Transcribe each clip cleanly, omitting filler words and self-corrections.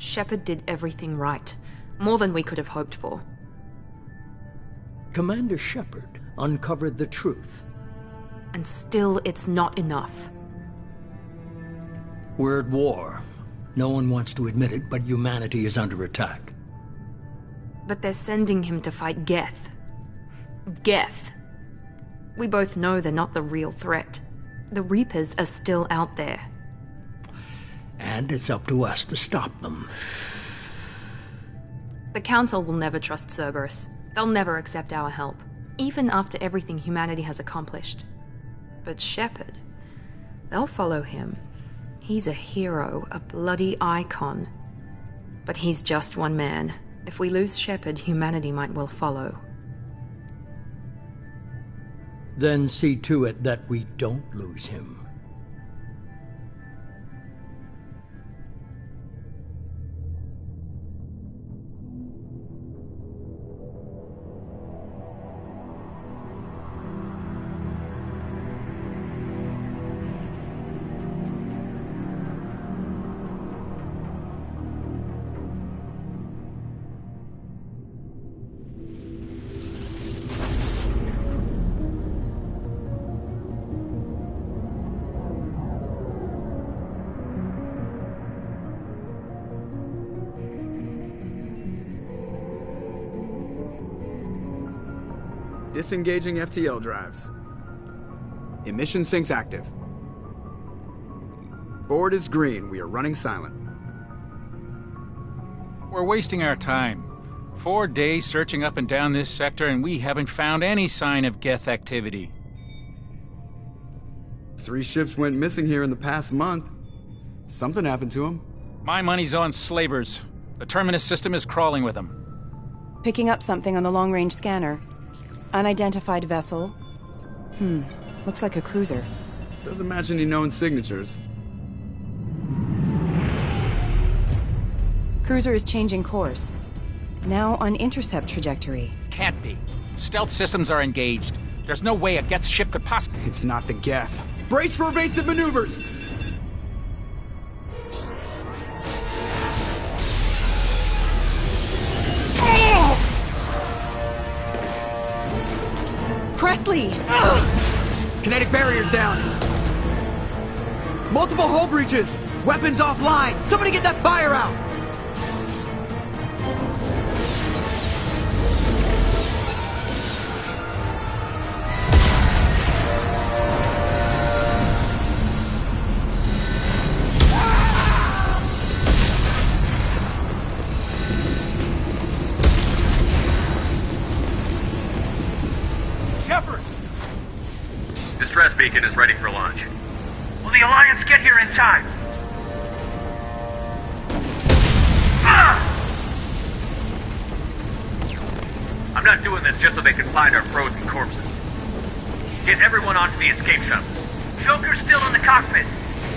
Shepard did everything right. More than we could have hoped for. Commander Shepard uncovered the truth. And still, it's not enough. We're at war. No one wants to admit it, but humanity is under attack. But they're sending him to fight Geth. Geth. We both know they're not the real threat. The Reapers are still out there. And it's up to us to stop them. The Council will never trust Cerberus. They'll never accept our help, even after everything humanity has accomplished. But Shepard, they'll follow him. He's a hero, a bloody icon. But he's just one man. If we lose Shepard, humanity might well follow. Then see to it that we don't lose him. Disengaging FTL drives. Emission sinks active. Board is green. We are running silent. We're wasting our time. 4 days searching up and down this sector, and we haven't found any sign of Geth activity. 3 ships went missing here in the past month. Something happened to them. My money's on slavers. The Terminus system is crawling with them. Picking up something on the long-range scanner. Unidentified vessel. Looks like a cruiser. Doesn't match any known signatures. Cruiser is changing course. Now on intercept trajectory. Can't be. Stealth systems are engaged. There's no way a Geth ship could possibly... It's not the Geth. Brace for evasive maneuvers! Presley! Kinetic barriers down. Multiple hull breaches. Weapons offline. Somebody get that fire out. Distress beacon is ready for launch. Will the Alliance get here in time? I'm not doing this just so they can find our frozen corpses. Get everyone onto the escape shuttles. Joker's still in the cockpit.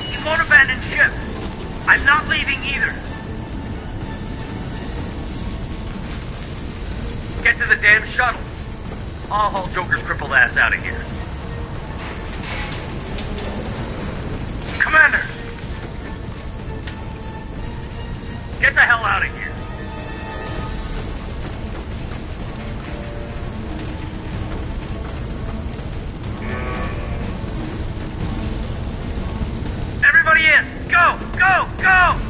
He won't abandon ship. I'm not leaving either. Get to the damn shuttle. I'll haul Joker's crippled ass out of here. Commander! Get the hell out of here! Everybody in! Go! Go! Go!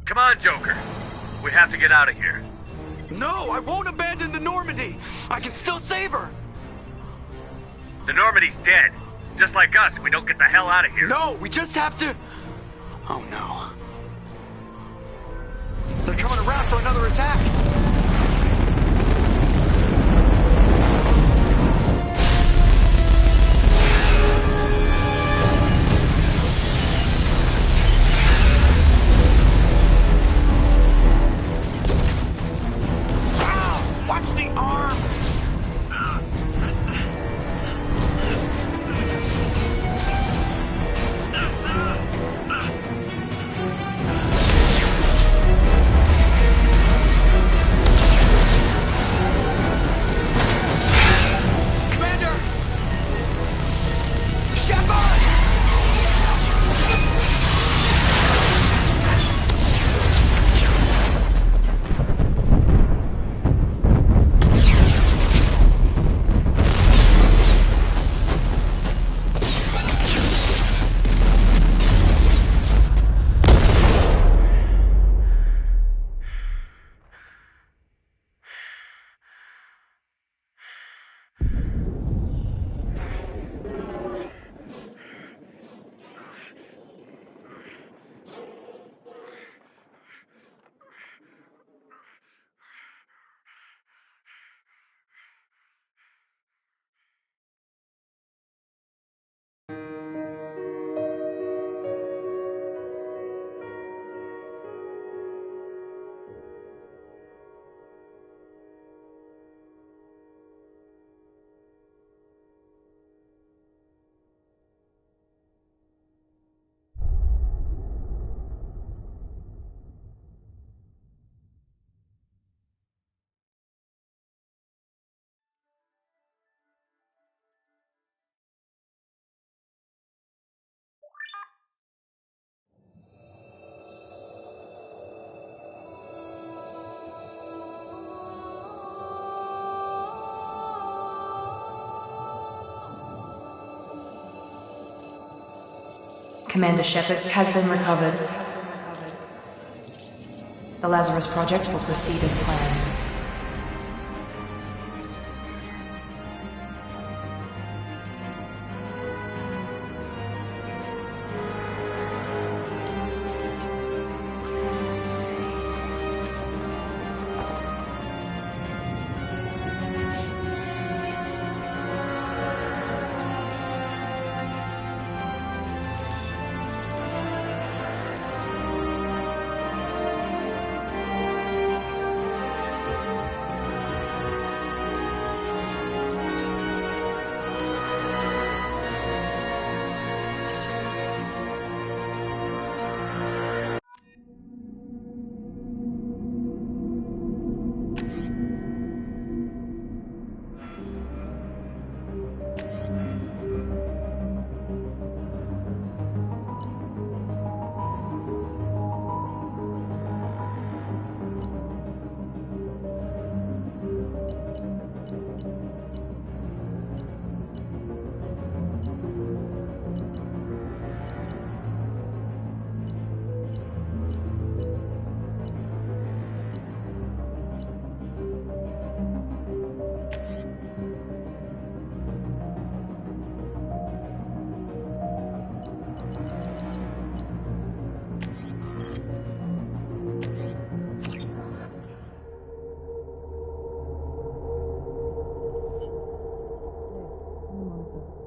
Come on, Joker. We have to get out of here. No, I won't abandon the Normandy. I can still save her. The Normandy's dead. Just like us if we don't get the hell out of here. No, we just have to... Oh no. They're coming around for another attack. Watch the arm! Commander! Shepard! Commander Shepard has been recovered. The Lazarus Project will proceed as planned.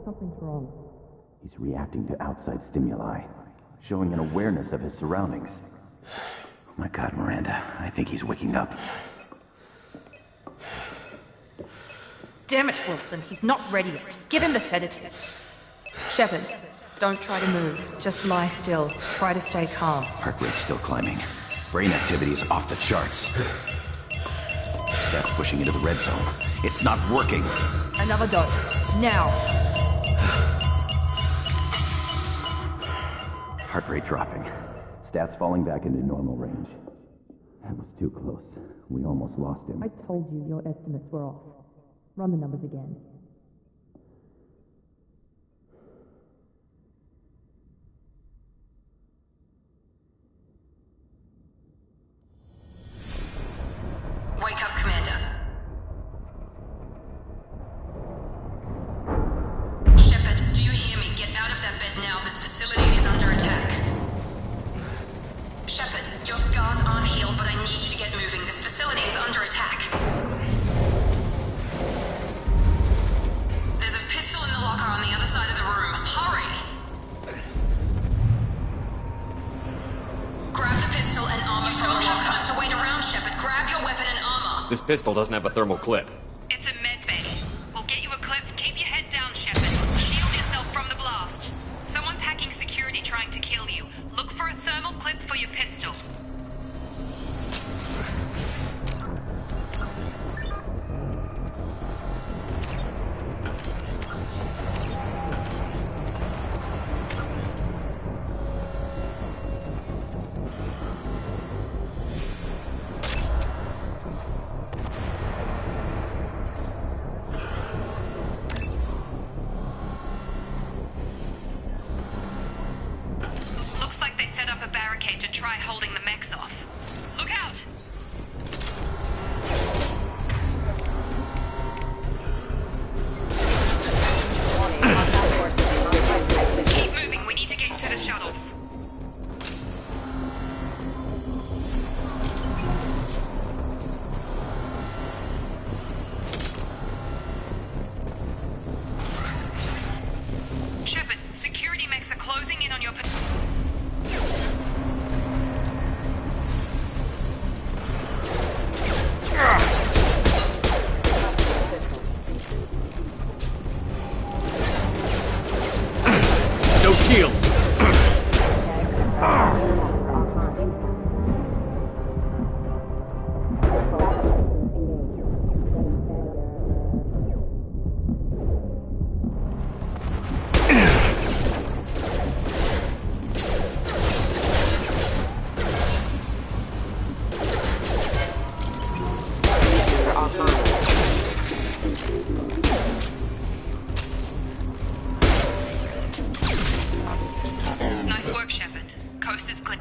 Something's wrong. He's reacting to outside stimuli, showing an awareness of his surroundings. Oh my God, Miranda, I think he's waking up. Damn it, Wilson, he's not ready yet. Give him the sedative. Shepard, don't try to move. Just lie still. Try to stay calm. Heart rate's still climbing. Brain activity is off the charts. Stats pushing into the red zone. It's not working. Another dose. Now. Heart rate dropping. Stats falling back into normal range. That was too close. We almost lost him. I told you your estimates were off. Run the numbers again. Wake up, Commander. Shepard, do you hear me? Get out of that bed now. This facility is under attack. Shepard, your scars aren't healed, but I need you to get moving. This facility is under attack. There's a pistol in the locker on the other side of the room. Hurry! Grab the pistol and armor from the locker. You don't have time to wait around, Shepard. Grab your weapon and armor. This pistol doesn't have a thermal clip. It's a med bay. We'll get you a clip. Keep your head down, Shepard. Shield yourself from the blast. Someone's hacking security trying to kill you. Look for a thermal clip for your pistol. Looks like they set up a barricade to try holding the mechs off. Look out! Keep moving, we need to get to the shuttles. Shepard, security mechs are closing in on your... No shields! Nice work, Shepard. Coast is clear.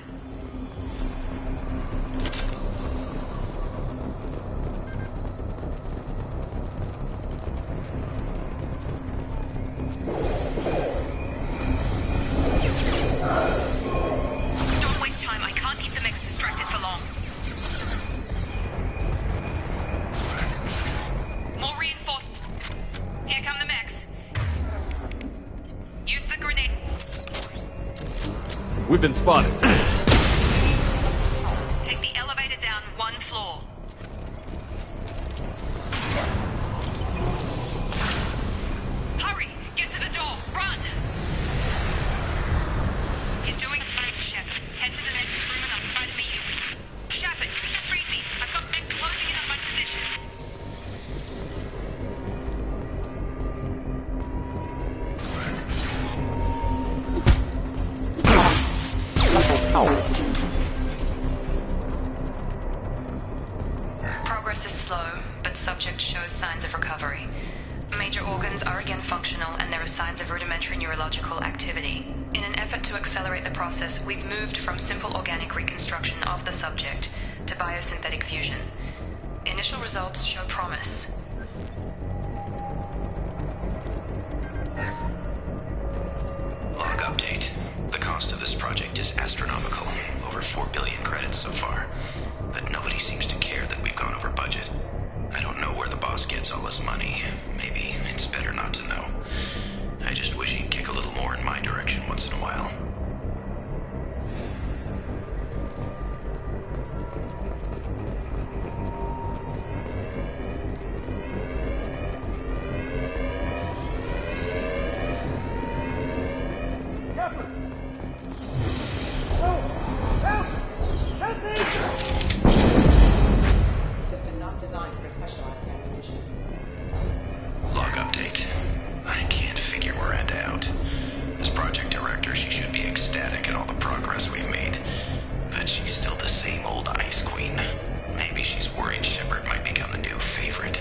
Don't waste time. I can't keep the mechs distracted for long. More reinforcements. Here come the mechs. Use the grenade. We've been spotted. Take the elevator down one floor. Hurry! Get to the door! Run! You're doing fine, Shepard. Head to the next room and I'll try to meet you. Shepard, read me. I've got men closing in on my position. Progress is slow, but subject shows signs of recovery. Major organs are again functional, and there are signs of rudimentary neurological activity. In an effort to accelerate the process, we've moved from simple organic reconstruction of the subject to biosynthetic fusion. Initial results show promise. Log update. The cost of this project is astronomical. Over 4 billion credits so far. But nobody seems to care that we've gone over budget. I don't know where the boss gets all his money. Maybe it's better not to know. I just wish he'd kick a little more in my direction once in a while. System not designed for specialized ammunition. Log update. I can't figure Miranda out. As project director, she should be ecstatic at all the progress we've made. But she's still the same old Ice Queen. Maybe she's worried Shepard might become the new favorite.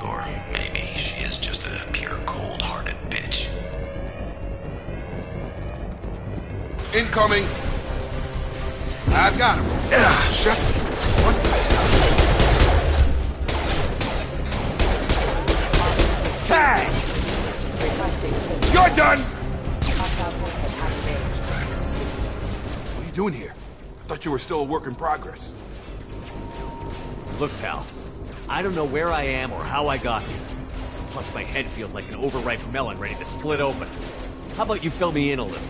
Or maybe she is just a pure cold-hearted bitch. Incoming! I've got him. Shepard, what the hell? Tag! You're done! What are you doing here? I thought you were still a work in progress. Look, pal. I don't know where I am or how I got here. Plus, my head feels like an overripe melon ready to split open. How about you fill me in a little?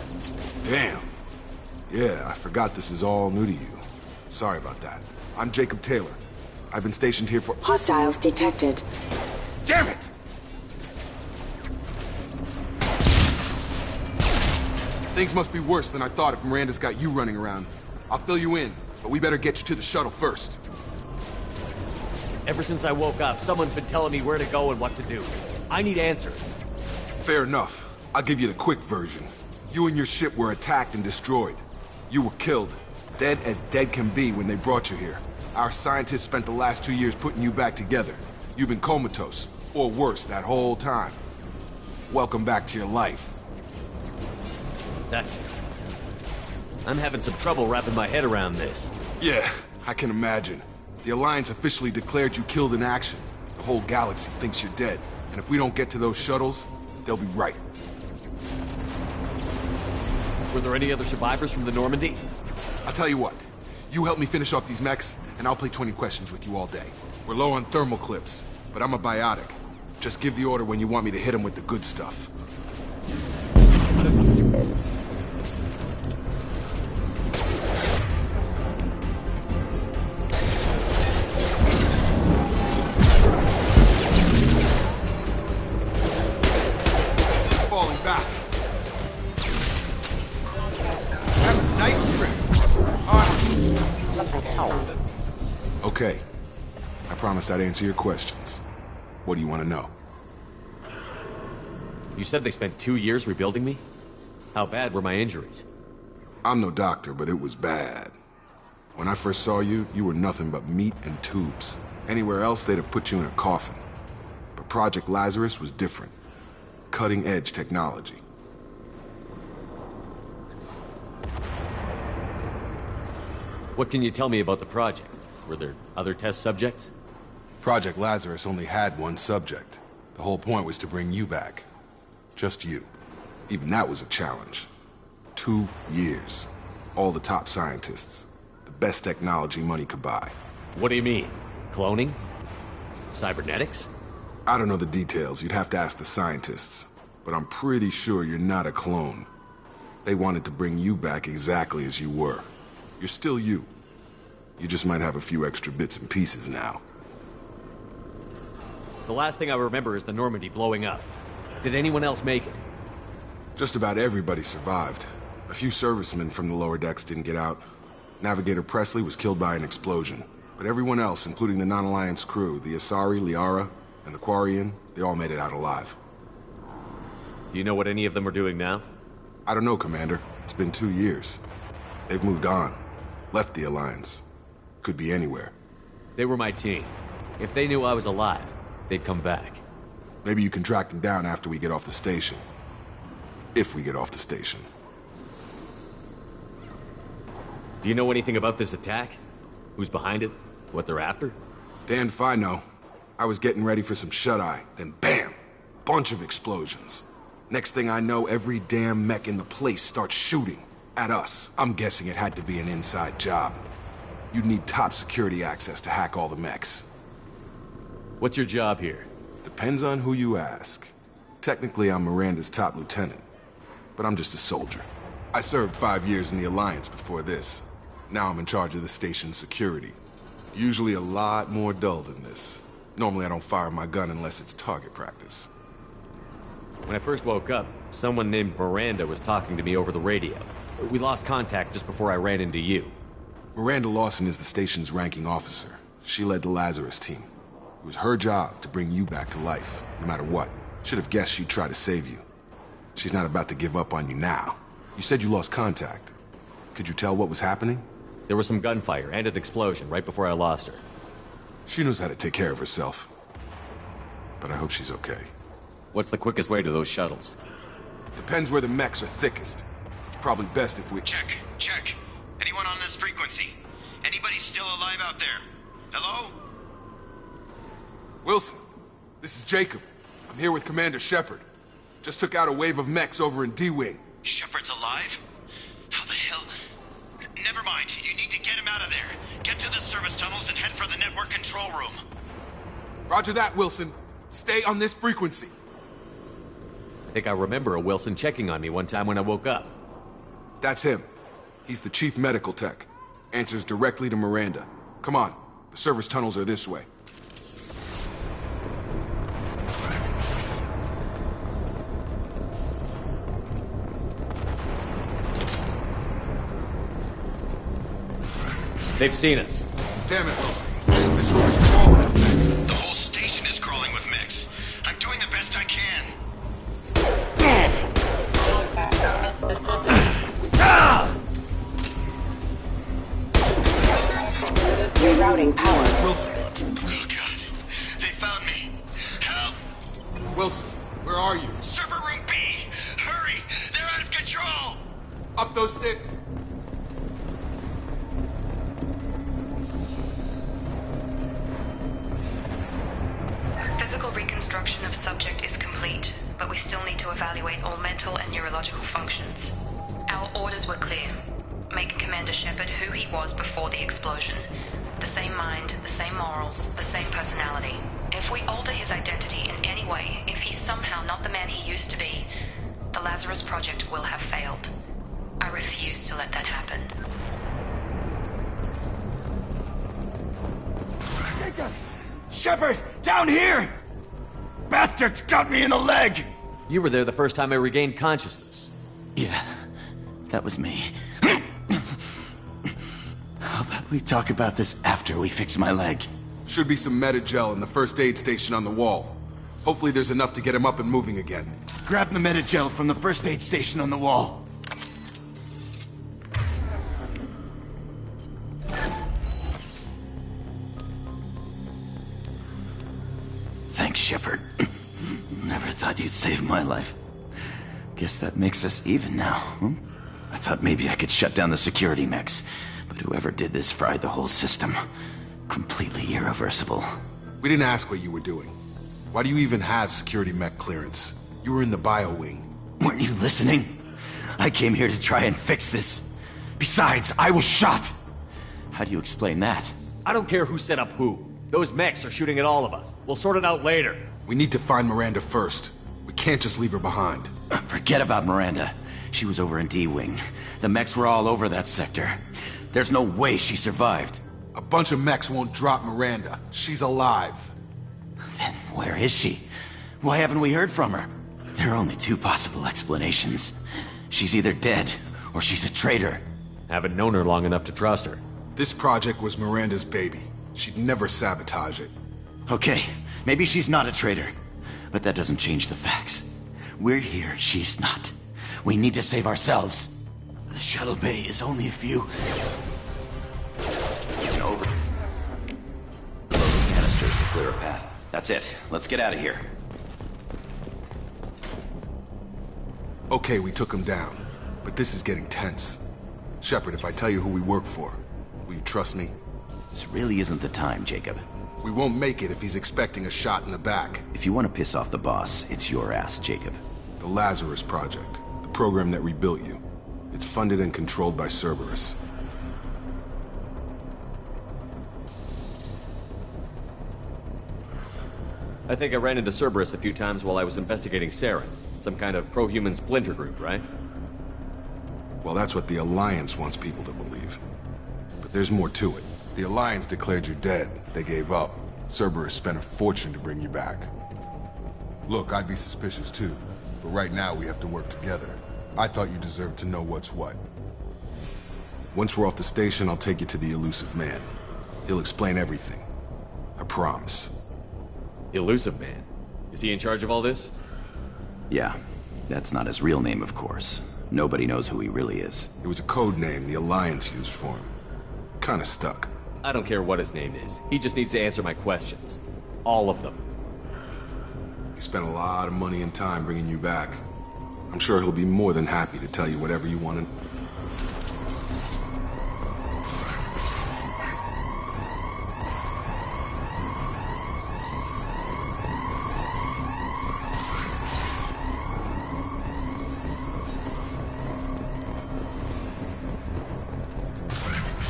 Damn. Yeah, I forgot this is all new to you. Sorry about that. I'm Jacob Taylor. I've been stationed here for— Hostiles detected. Damn it! Things must be worse than I thought if Miranda's got you running around. I'll fill you in, but we better get you to the shuttle first. Ever since I woke up, someone's been telling me where to go and what to do. I need answers. Fair enough. I'll give you the quick version. You and your ship were attacked and destroyed. You were killed. Dead as dead can be when they brought you here. Our scientists spent the last 2 years putting you back together. You've been comatose, or worse, that whole time. Welcome back to your life. I'm having some trouble wrapping my head around this. Yeah, I can imagine. The Alliance officially declared you killed in action. The whole galaxy thinks you're dead. And if we don't get to those shuttles, they'll be right. Were there any other survivors from the Normandy? I'll tell you what. You help me finish off these mechs, and I'll play 20 questions with you all day. We're low on thermal clips, but I'm a biotic. Just give the order when you want me to hit them with the good stuff. Falling back. Have a nice trip. Okay. I promised I'd answer your questions. What do you want to know? You said they spent 2 years rebuilding me? How bad were my injuries? I'm no doctor, but it was bad. When I first saw you, you were nothing but meat and tubes. Anywhere else, they'd have put you in a coffin. But Project Lazarus was different. Cutting-edge technology. What can you tell me about the project? Were there other test subjects? Project Lazarus only had one subject. The whole point was to bring you back. Just you. Even that was a challenge. 2 years. All the top scientists. The best technology money could buy. What do you mean? Cloning? Cybernetics? I don't know the details. You'd have to ask the scientists. But I'm pretty sure you're not a clone. They wanted to bring you back exactly as you were. You're still you. You just might have a few extra bits and pieces now. The last thing I remember is the Normandy blowing up. Did anyone else make it? Just about everybody survived. A few servicemen from the lower decks didn't get out. Navigator Presley was killed by an explosion. But everyone else, including the non-Alliance crew, the Asari, Liara, and the Quarian, they all made it out alive. Do you know what any of them are doing now? I don't know, Commander. It's been 2 years. They've moved on. Left the Alliance. Could be anywhere. They were my team. If they knew I was alive, they'd come back. Maybe you can track them down after we get off the station. If we get off the station. Do you know anything about this attack? Who's behind it? What they're after? Damned if I know. I was getting ready for some shut-eye, then bam! Bunch of explosions. Next thing I know, every damn mech in the place starts shooting. At us. I'm guessing it had to be an inside job. You'd need top security access to hack all the mechs. What's your job here? Depends on who you ask. Technically, I'm Miranda's top lieutenant. But I'm just a soldier. I served 5 years in the Alliance before this. Now I'm in charge of the station's security. Usually a lot more dull than this. Normally I don't fire my gun unless it's target practice. When I first woke up, someone named Miranda was talking to me over the radio. We lost contact just before I ran into you. Miranda Lawson is the station's ranking officer. She led the Lazarus team. It was her job to bring you back to life, no matter what. Should have guessed she'd try to save you. She's not about to give up on you now. You said you lost contact. Could you tell what was happening? There was some gunfire and an explosion right before I lost her. She knows how to take care of herself. But I hope she's okay. What's the quickest way to those shuttles? Depends where the mechs are thickest. It's probably best if we— Check. Anyone on this frequency? Anybody still alive out there? Hello? Wilson, this is Jacob. I'm here with Commander Shepard. Just took out a wave of mechs over in D-Wing. Shepard's alive? How the hell? Never mind. You need to get him out of there. Get to the service tunnels and head for the network control room. Roger that, Wilson. Stay on this frequency. I think I remember a Wilson checking on me one time when I woke up. That's him. He's the chief medical tech. Answers directly to Miranda. Come on. The service tunnels are this way. They've seen us. Damn it, Wilson. This room is crawling with mechs. The whole station is crawling with mechs. I'm doing the best I can. Rerouting power. Wilson. Oh, God. They found me. Help! Wilson, where are you? Server room B! Hurry! They're out of control! Up those stairs. Physical reconstruction of subject is complete, but we still need to evaluate all mental and neurological functions. Our orders were clear. Make Commander Shepard who he was before the explosion. The same mind, the same morals, the same personality. If we alter his identity in any way, if he's somehow not the man he used to be, the Lazarus Project will have failed. I refuse to let that happen. Shepard! Down here! Bastards got me in the leg! You were there the first time I regained consciousness. Yeah, that was me. How about we talk about this after we fix my leg? Should be some metagel in the first aid station on the wall. Hopefully there's enough to get him up and moving again. Grab the metagel from the first aid station on the wall. Thanks, Shepard. Never thought you'd save my life. Guess that makes us even now, hmm? I thought maybe I could shut down the security mechs, but whoever did this fried the whole system. Completely irreversible. We didn't ask what you were doing. Why do you even have security mech clearance? You were in the bio wing. Weren't you listening? I came here to try and fix this. Besides, I was shot! How do you explain that? I don't care who set up who. Those mechs are shooting at all of us. We'll sort it out later. We need to find Miranda first. We can't just leave her behind. Forget about Miranda. She was over in D-Wing. The mechs were all over that sector. There's no way she survived. A bunch of mechs won't drop Miranda. She's alive. Then where is she? Why haven't we heard from her? There are only two possible explanations. She's either dead, or she's a traitor. Haven't known her long enough to trust her. This project was Miranda's baby. She'd never sabotage it. Okay, maybe she's not a traitor. But that doesn't change the facts. We're here, she's not. We need to save ourselves. The shuttle bay is only a few... over. Loading canisters to clear a path. That's it. Let's get out of here. Okay, we took him down. But this is getting tense. Shepard, if I tell you who we work for, will you trust me? This really isn't the time, Jacob. We won't make it if he's expecting a shot in the back. If you want to piss off the boss, it's your ass, Jacob. The Lazarus Project. The program that rebuilt you. It's funded and controlled by Cerberus. I think I ran into Cerberus a few times while I was investigating Saren. Some kind of pro-human splinter group, right? Well, that's what the Alliance wants people to believe. But there's more to it. The Alliance declared you dead. They gave up. Cerberus spent a fortune to bring you back. Look, I'd be suspicious too. But right now we have to work together. I thought you deserved to know what's what. Once we're off the station, I'll take you to the elusive man. He'll explain everything. I promise. Elusive Man? Is he in charge of all this? Yeah. That's not his real name, of course. Nobody knows who he really is. It was a code name the Alliance used for him. Kinda stuck. I don't care what his name is. He just needs to answer my questions. All of them. He spent a lot of money and time bringing you back. I'm sure he'll be more than happy to tell you whatever you wanted.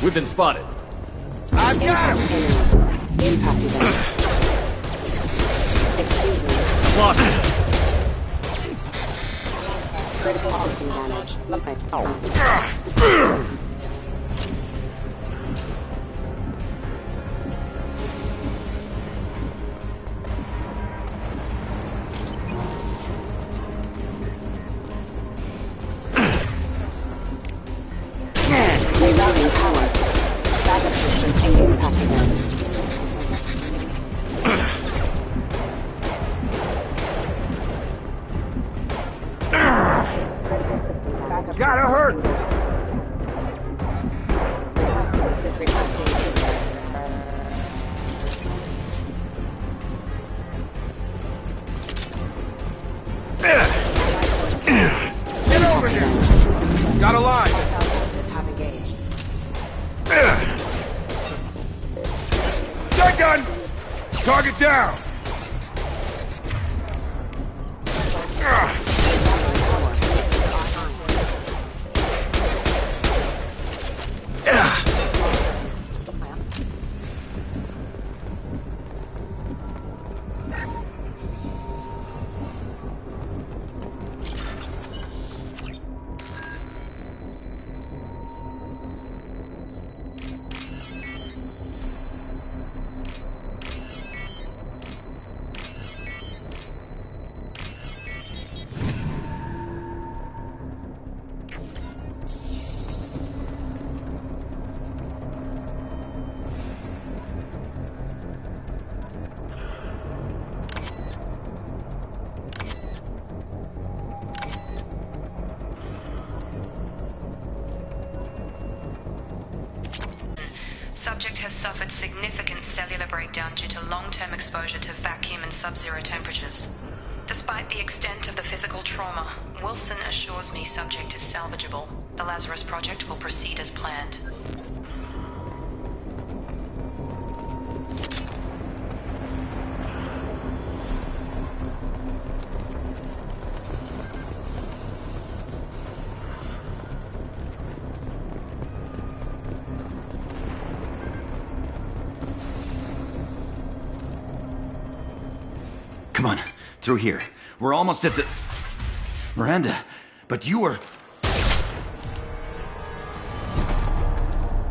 We've been spotted. I've got him! Impact event. Excuse me. Lost. Critical system damage. Rerouting power. Backup system and impact event. Gotta hurt! Get over here! Got a line! Stun gun! Target down! Subject has suffered significant cellular breakdown due to long-term exposure to vacuum and sub-zero temperatures. Despite the extent of the physical trauma, Wilson assures me subject is salvageable. The Lazarus Project will proceed as planned. Come on, through here. We're almost at the... Miranda, but you were...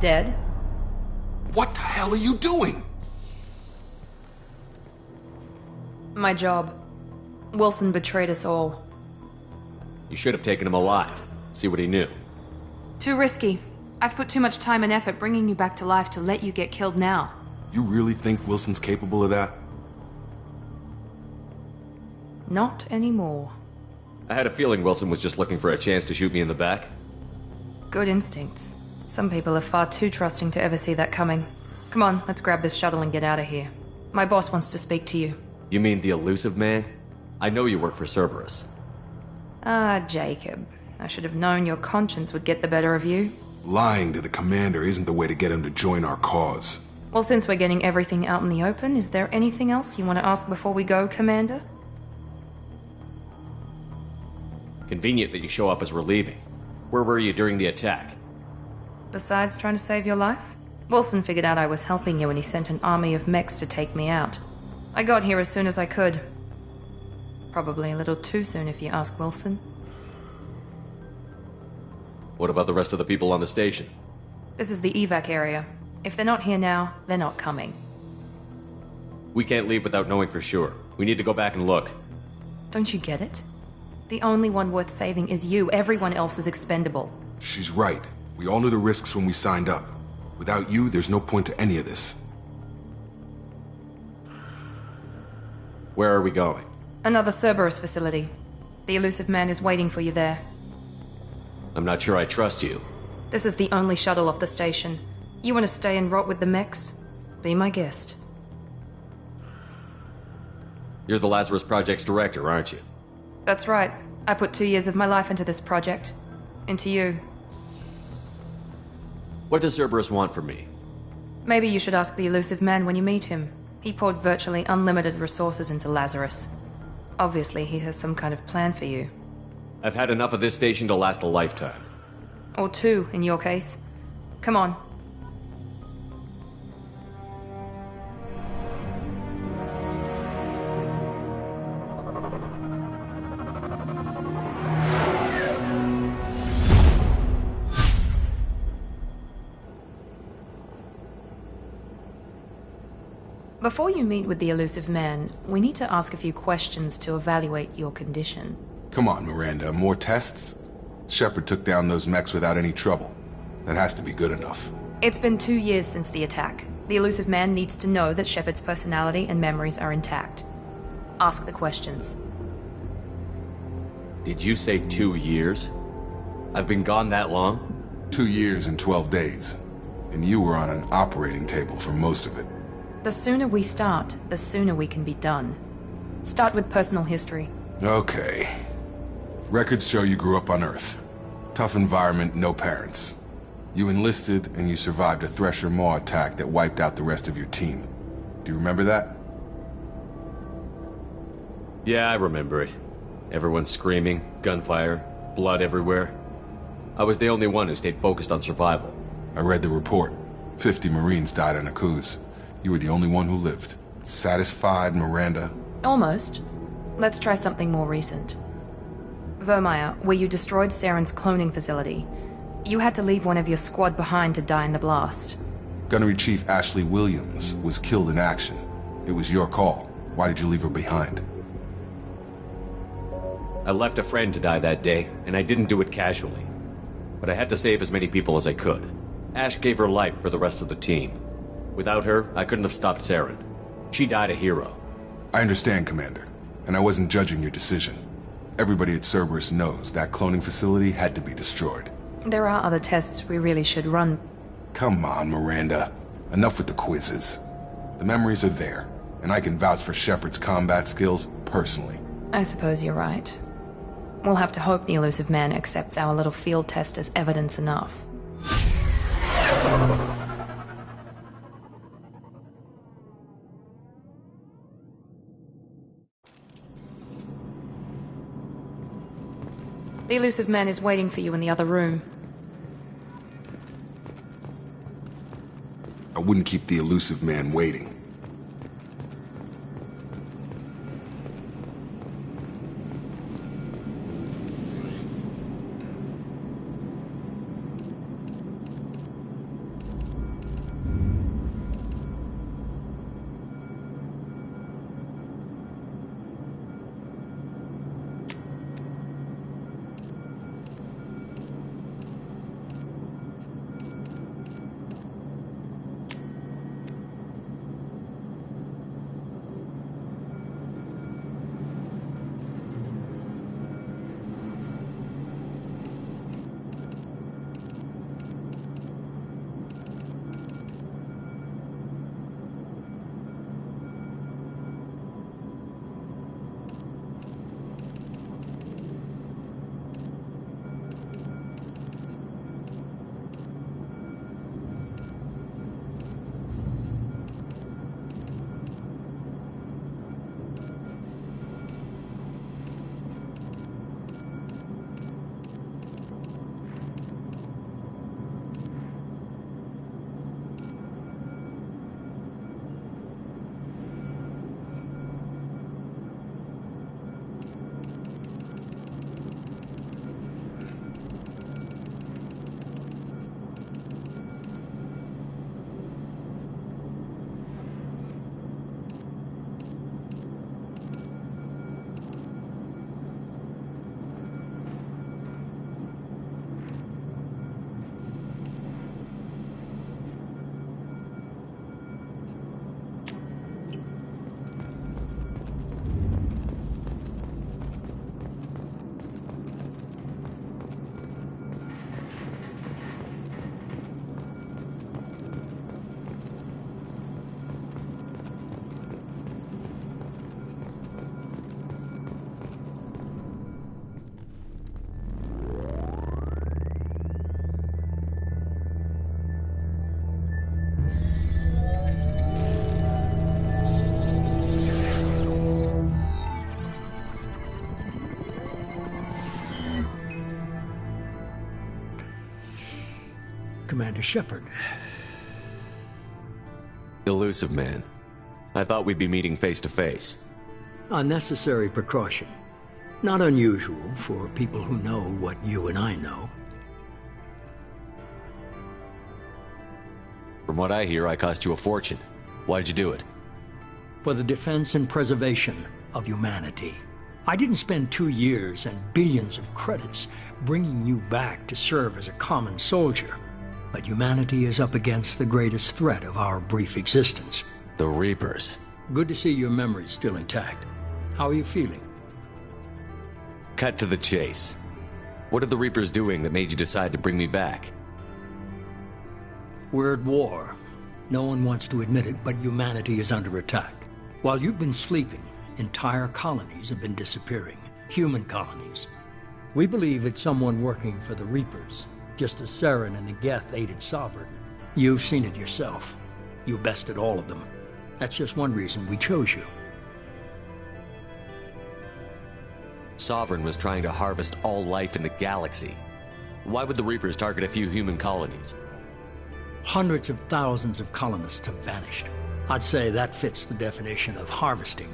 Dead? What the hell are you doing? My job. Wilson betrayed us all. You should have taken him alive. See what he knew. Too risky. I've put too much time and effort bringing you back to life to let you get killed now. You really think Wilson's capable of that? Not anymore. I had a feeling Wilson was just looking for a chance to shoot me in the back. Good instincts. Some people are far too trusting to ever see that coming. Come on, let's grab this shuttle and get out of here. My boss wants to speak to you. You mean the elusive man? I know you work for Cerberus. Ah, Jacob. I should have known your conscience would get the better of you. Lying to the commander isn't the way to get him to join our cause. Well, since we're getting everything out in the open, is there anything else you want to ask before we go, Commander? Convenient that you show up as we're leaving. Where were you during the attack? Besides trying to save your life? Wilson figured out I was helping you and he sent an army of mechs to take me out. I got here as soon as I could. Probably a little too soon if you ask Wilson. What about the rest of the people on the station? This is the evac area. If they're not here now, they're not coming. We can't leave without knowing for sure. We need to go back and look. Don't you get it? The only one worth saving is you. Everyone else is expendable. She's right. We all knew the risks when we signed up. Without you, there's no point to any of this. Where are we going? Another Cerberus facility. The elusive man is waiting for you there. I'm not sure I trust you. This is the only shuttle off the station. You want to stay and rot with the mechs? Be my guest. You're the Lazarus Project's director, aren't you? That's right. I put 2 years of my life into this project. Into you. What does Cerberus want from me? Maybe you should ask the elusive man when you meet him. He poured virtually unlimited resources into Lazarus. Obviously, he has some kind of plan for you. I've had enough of this station to last a lifetime. Or 2, in your case. Come on. Before you meet with the elusive man, we need to ask a few questions to evaluate your condition. Come on, Miranda, more tests? Shepard took down those mechs without any trouble. That has to be good enough. It's been 2 years since the attack. The elusive man needs to know that Shepard's personality and memories are intact. Ask the questions. Did you say 2 years? I've been gone that long? 2 years and 12 days. And you were on an operating table for most of it. The sooner we start, the sooner we can be done. Start with personal history. Okay. Records show you grew up on Earth. Tough environment, no parents. You enlisted, and you survived a Thresher Maw attack that wiped out the rest of your team. Do you remember that? Yeah, I remember it. Everyone screaming, gunfire, blood everywhere. I was the only one who stayed focused on survival. I read the report. 50 Marines died in Akuz. You were the only one who lived. Satisfied, Miranda? Almost. Let's try something more recent. Vermeer, where you destroyed Saren's cloning facility. You had to leave one of your squad behind to die in the blast. Gunnery Chief Ashley Williams was killed in action. It was your call. Why did you leave her behind? I left a friend to die that day, and I didn't do it casually. But I had to save as many people as I could. Ash gave her life for the rest of the team. Without her, I couldn't have stopped Saren. She died a hero. I understand, Commander, and I wasn't judging your decision. Everybody at Cerberus knows that cloning facility had to be destroyed. There are other tests we really should run. Come on, Miranda. Enough with the quizzes. The memories are there, and I can vouch for Shepard's combat skills personally. I suppose you're right. We'll have to hope the elusive man accepts our little field test as evidence enough. The elusive man is waiting for you in the other room. I wouldn't keep the elusive man waiting. Commander Shepard. Elusive man. I thought we'd be meeting face to face. A necessary precaution. Not unusual for people who know what you and I know. From what I hear, I cost you a fortune. Why'd you do it? for the defense and preservation of humanity. I didn't spend 2 years and billions of credits bringing you back to serve as a common soldier, but humanity is up against the greatest threat of our brief existence. The Reapers. Good to see your memory's still intact. How are you feeling? Cut to the chase. What are the Reapers doing that made you decide to bring me back? We're at war. No one wants to admit it, but humanity is under attack. While you've been sleeping, entire colonies have been disappearing. Human colonies. We believe it's someone working for the Reapers, just as Saren and the Geth aided Sovereign. You've seen it yourself. You bested all of them. That's just one reason we chose you. Sovereign was trying to harvest all life in the galaxy. Why would the Reapers target a few human colonies? Hundreds of thousands of colonists have vanished. I'd say that fits the definition of harvesting.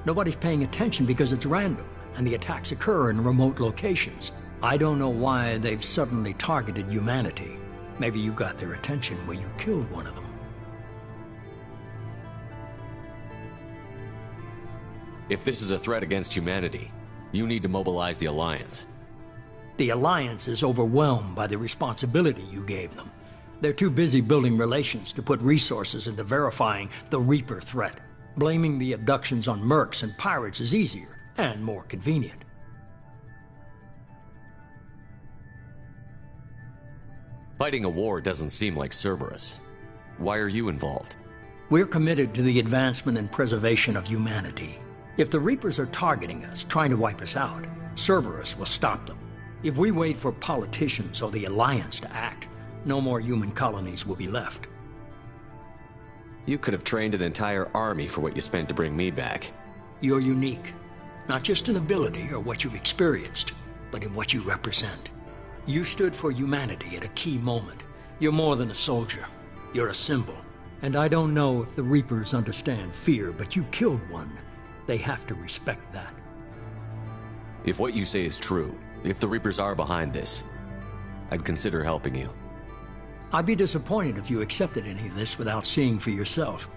Nobody's paying attention because it's random, and the attacks occur in remote locations. I don't know why they've suddenly targeted humanity. Maybe you got their attention when you killed one of them. If this is a threat against humanity, you need to mobilize the Alliance. The Alliance is overwhelmed by the responsibility you gave them. They're too busy building relations to put resources into verifying the Reaper threat. Blaming the abductions on mercs and pirates is easier and more convenient. Fighting a war doesn't seem like Cerberus. Why are you involved? We're committed to the advancement and preservation of humanity. If the Reapers are targeting us, trying to wipe us out, Cerberus will stop them. If we wait for politicians or the Alliance to act, no more human colonies will be left. You could have trained an entire army for what you spent to bring me back. You're unique, not just in ability or what you've experienced, but in what you represent. You stood for humanity at a key moment. You're more than a soldier. You're a symbol. And I don't know if the Reapers understand fear, but you killed one. They have to respect that. If what you say is true, if the Reapers are behind this, I'd consider helping you. I'd be disappointed if you accepted any of this without seeing for yourself.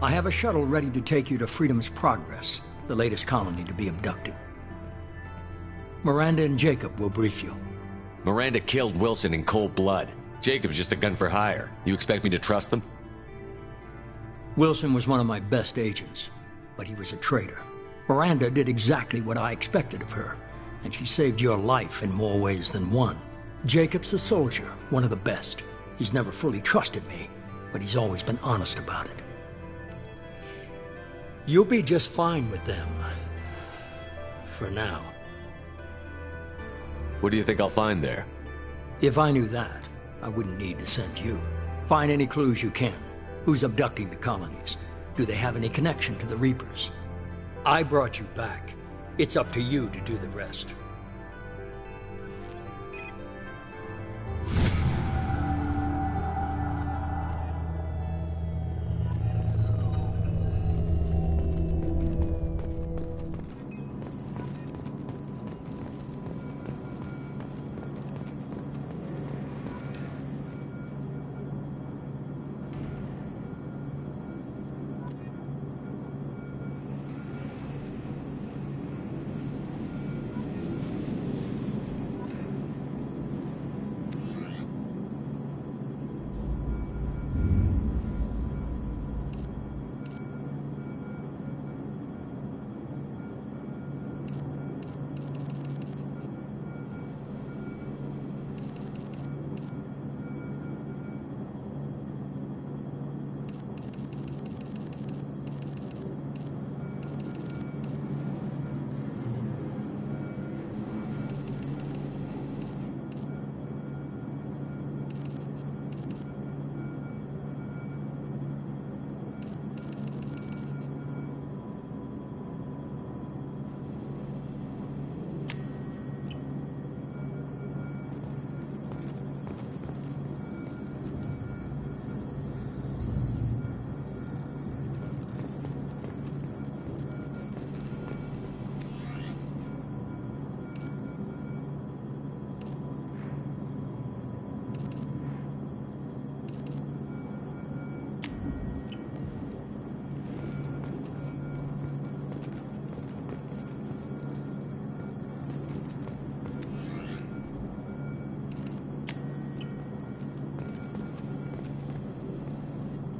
I have a shuttle ready to take you to Freedom's Progress, the latest colony to be abducted. Miranda and Jacob will brief you. Miranda killed Wilson in cold blood. Jacob's just a gun for hire. You expect me to trust them? Wilson was one of my best agents, but he was a traitor. Miranda did exactly what I expected of her, and she saved your life in more ways than one. Jacob's a soldier, one of the best. He's never fully trusted me, but he's always been honest about it. You'll be just fine with them. For now. What do you think I'll find there? If I knew that, I wouldn't need to send you. Find any clues you can. Who's abducting the colonies? Do they have any connection to the Reapers? I brought you back. It's up to you to do the rest.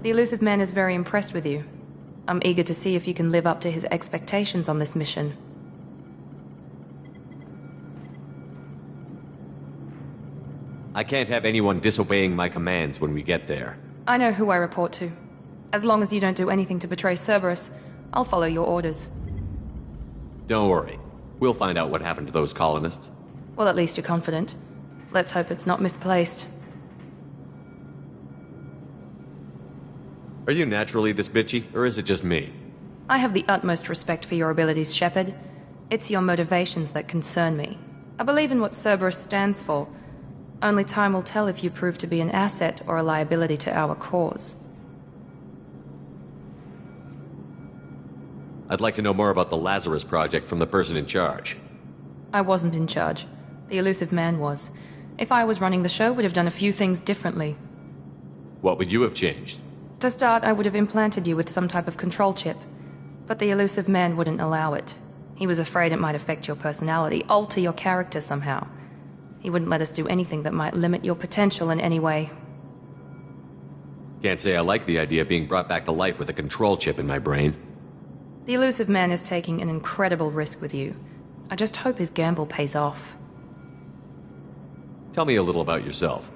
The elusive man is very impressed with you. I'm eager to see if you can live up to his expectations on this mission. I can't have anyone disobeying my commands when we get there. I know who I report to. As long as you don't do anything to betray Cerberus, I'll follow your orders. Don't worry. We'll find out what happened to those colonists. Well, at least you're confident. Let's hope it's not misplaced. Are you naturally this bitchy, or is it just me? I have the utmost respect for your abilities, Shepard. It's your motivations that concern me. I believe in what Cerberus stands for. Only time will tell if you prove to be an asset or a liability to our cause. I'd like to know more about the Lazarus Project from the person in charge. I wasn't in charge. The elusive man was. If I was running the show, would have done a few things differently. What would you have changed? To start, I would have implanted you with some type of control chip. But the elusive man wouldn't allow it. He was afraid it might affect your personality, alter your character somehow. He wouldn't let us do anything that might limit your potential in any way. Can't say I like the idea of being brought back to life with a control chip in my brain. The elusive man is taking an incredible risk with you. I just hope his gamble pays off. Tell me a little about yourself.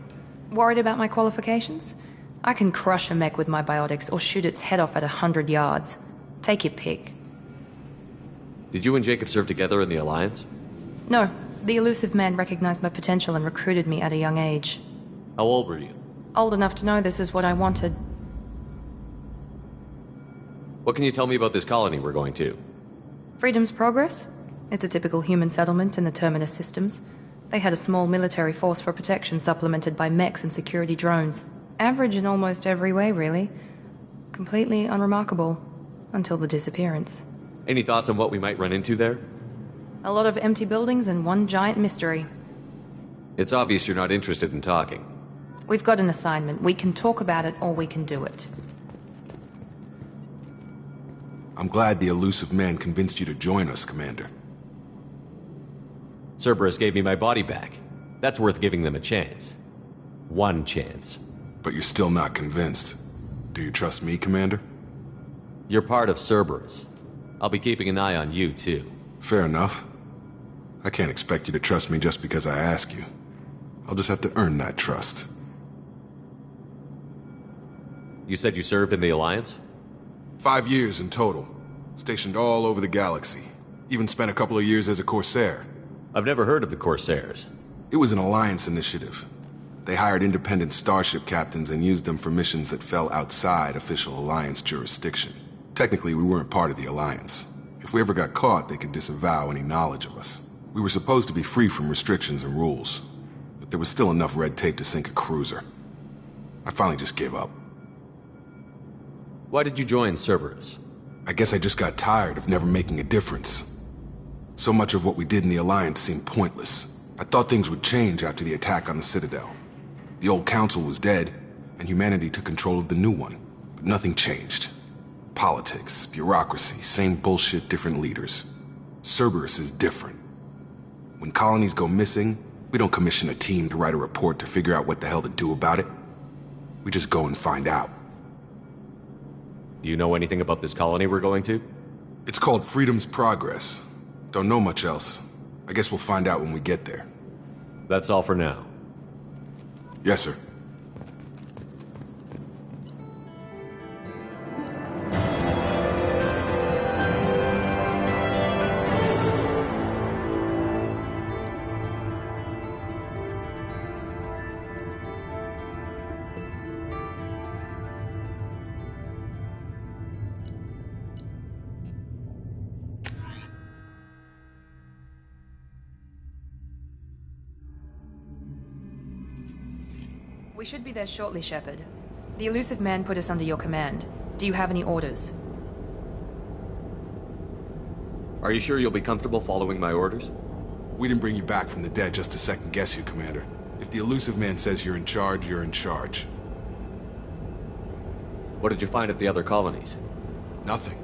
Worried about my qualifications? I can crush a mech with my biotics or shoot its head off at 100 yards. Take your pick. Did you and Jacob serve together in the Alliance? No. The elusive man recognized my potential and recruited me at a young age. How old were you? Old enough to know this is what I wanted. What can you tell me about this colony we're going to? Freedom's Progress? It's a typical human settlement in the Terminus systems. They had a small military force for protection supplemented by mechs and security drones. Average in almost every way, really. Completely unremarkable. Until the disappearance. Any thoughts on what we might run into there? A lot of empty buildings and one giant mystery. It's obvious you're not interested in talking. We've got an assignment. We can talk about it or we can do it. I'm glad the elusive man convinced you to join us, Commander. Cerberus gave me my body back. That's worth giving them a chance. One chance. But you're still not convinced. Do you trust me, Commander? You're part of Cerberus. I'll be keeping an eye on you, too. Fair enough. I can't expect you to trust me just because I ask you. I'll just have to earn that trust. You said you served in the Alliance? 5 years in total. Stationed all over the galaxy. Even spent a couple of years as a Corsair. I've never heard of the Corsairs. It was an Alliance initiative. They hired independent starship captains and used them for missions that fell outside official Alliance jurisdiction. Technically, we weren't part of the Alliance. If we ever got caught, they could disavow any knowledge of us. We were supposed to be free from restrictions and rules, but there was still enough red tape to sink a cruiser. I finally just gave up. Why did you join Cerberus? I guess I just got tired of never making a difference. So much of what we did in the Alliance seemed pointless. I thought things would change after the attack on the Citadel. The old council was dead, and humanity took control of the new one. But nothing changed. Politics, bureaucracy, same bullshit, different leaders. Cerberus is different. When colonies go missing, we don't commission a team to write a report to figure out what the hell to do about it. We just go and find out. Do you know anything about this colony we're going to? It's called Freedom's Progress. Don't know much else. I guess we'll find out when we get there. That's all for now. Yes, sir. We should be there shortly, Shepard. The elusive man put us under your command. Do you have any orders? Are you sure you'll be comfortable following my orders? We didn't bring you back from the dead just to second guess you, Commander. If the elusive man says you're in charge, you're in charge. What did you find at the other colonies? Nothing.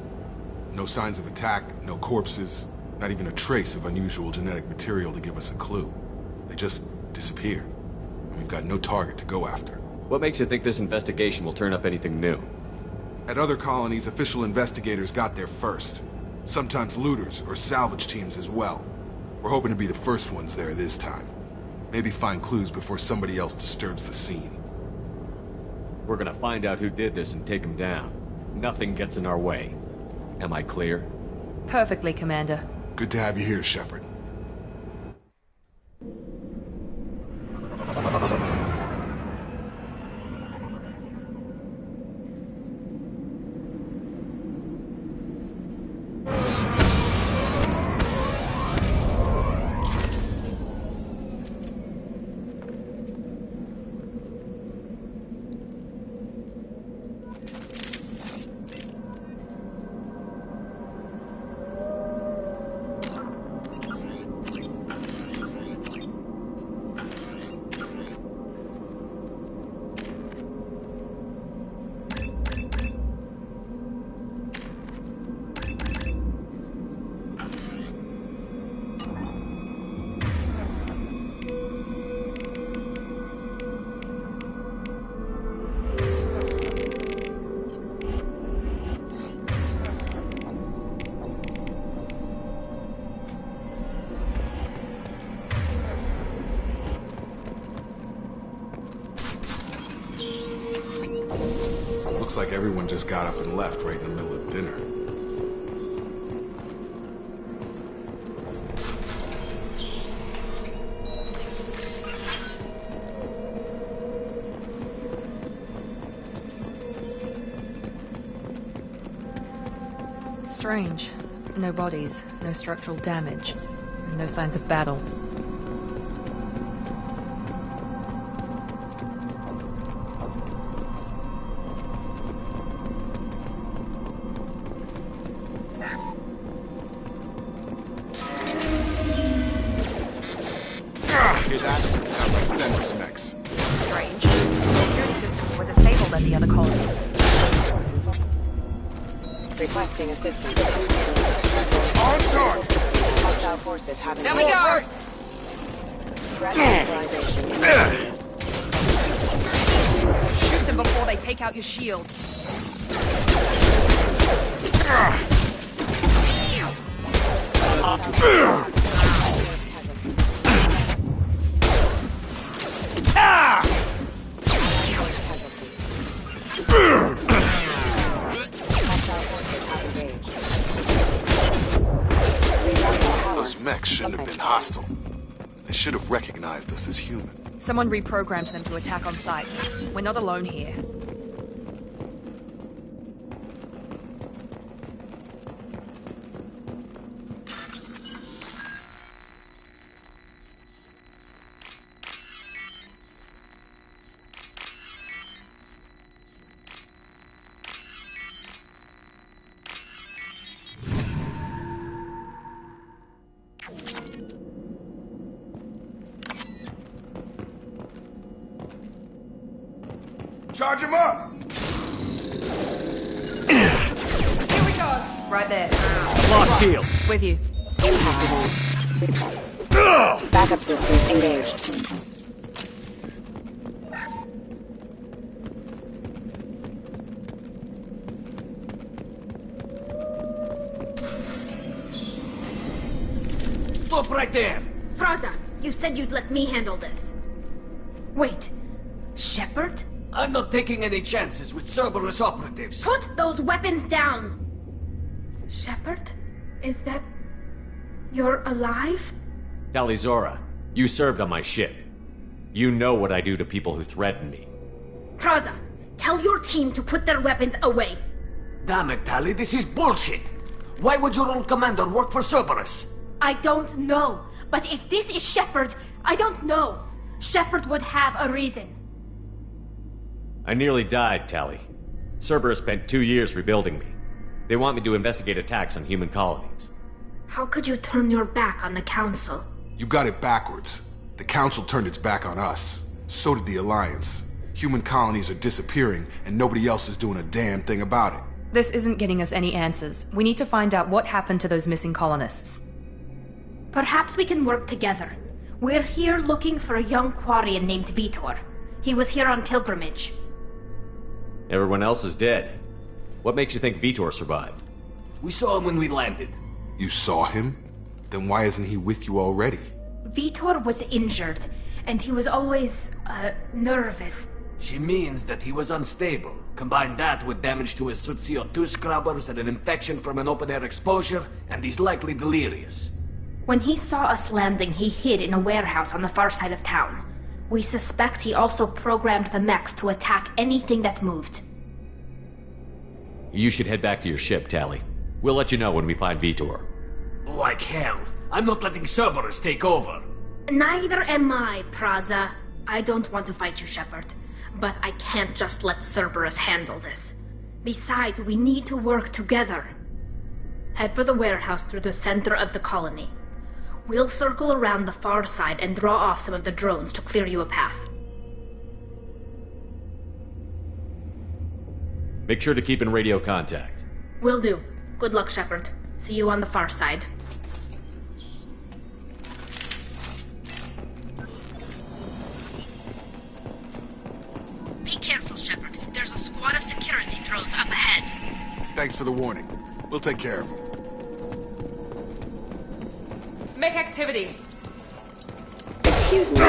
No signs of attack, no corpses, not even a trace of unusual genetic material to give us a clue. They just disappeared. And we've got no target to go after. What makes you think this investigation will turn up anything new? At other colonies, official investigators got there first. Sometimes looters or salvage teams as well. We're hoping to be the first ones there this time. Maybe find clues before somebody else disturbs the scene. We're gonna find out who did this and take him down. Nothing gets in our way. Am I clear? Perfectly, Commander. Good to have you here, Shepard. Looks like everyone just got up and left right in the middle of dinner. Strange. No bodies, no structural damage, and no signs of battle. Hear that? Sounds like Fenris mechs. Strange. Security systems were disabled at the other colonies. Requesting assistance. On charge! Hostile forces having... There we go! Shoot them before they take out your shields. Those mechs shouldn't have been hostile. They should have recognized us as human. Someone reprogrammed them to attack on sight. We're not alone here. Charge him up! Here we go! Right there. Lost shield. With you. Backup systems engaged. Stop right there! Praza, you said you'd let me handle this. Wait, Shepard? I'm not taking any chances with Cerberus operatives. Put those weapons down! Shepard? Is that... you're alive? Talizora, you served on my ship. You know what I do to people who threaten me. Praza, tell your team to put their weapons away. Damn it, Tali, this is bullshit! Why would your old commander work for Cerberus? I don't know, but if this is Shepard, I don't know. Shepard would have a reason. I nearly died, Tali. Cerberus spent 2 years rebuilding me. They want me to investigate attacks on human colonies. How could you turn your back on the Council? You got it backwards. The Council turned its back on us. So did the Alliance. Human colonies are disappearing, and nobody else is doing a damn thing about it. This isn't getting us any answers. We need to find out what happened to those missing colonists. Perhaps we can work together. We're here looking for a young Quarian named Vitor. He was here on pilgrimage. Everyone else is dead. What makes you think Vitor survived? We saw him when we landed. You saw him? Then why isn't he with you already? Vitor was injured, and he was always, nervous. She means that he was unstable. Combine that with damage to his suit CO2 scrubbers and an infection from an open-air exposure, and he's likely delirious. When he saw us landing, he hid in a warehouse on the far side of town. We suspect he also programmed the mechs to attack anything that moved. You should head back to your ship, Tally. We'll let you know when we find Vitor. Like hell. I'm not letting Cerberus take over. Neither am I, Praza. I don't want to fight you, Shepard. But I can't just let Cerberus handle this. Besides, we need to work together. Head for the warehouse through the center of the colony. We'll circle around the far side and draw off some of the drones to clear you a path. Make sure to keep in radio contact. Will do. Good luck, Shepard. See you on the far side. Be careful, Shepard. There's a squad of security drones up ahead. Thanks for the warning. We'll take care of him. Make activity. Excuse me.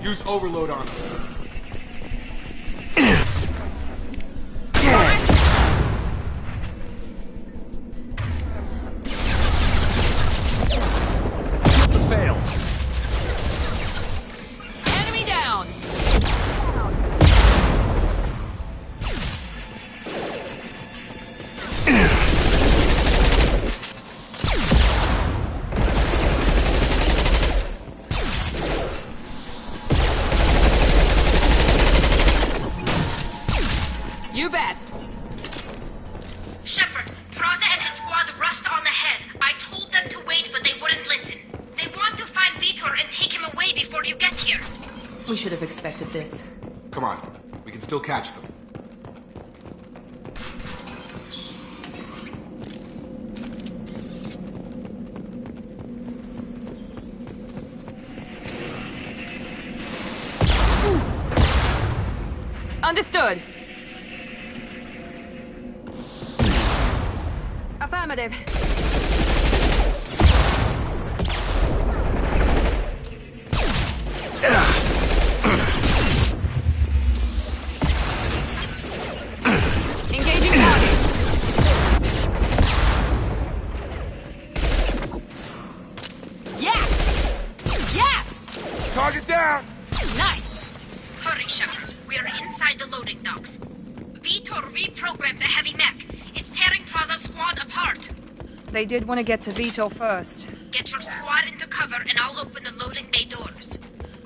Use overload on him. Failed. Enemy down. You bet. Shepard, Praza and his squad rushed on ahead. I told them to wait, but they wouldn't listen. They want to find Vitor and take him away before you get here. We should have expected this. Come on. We can still catch them. Understood. Affirmative. Engaging target. Yes! Yes! Target down! Nice! Hurry, Shepard. We are inside the loading docks. Vitor reprogrammed the heavy mech. It's tearing Praza's squad apart. They did want to get to Vitor first. Get your squad into cover and I'll open the loading bay doors.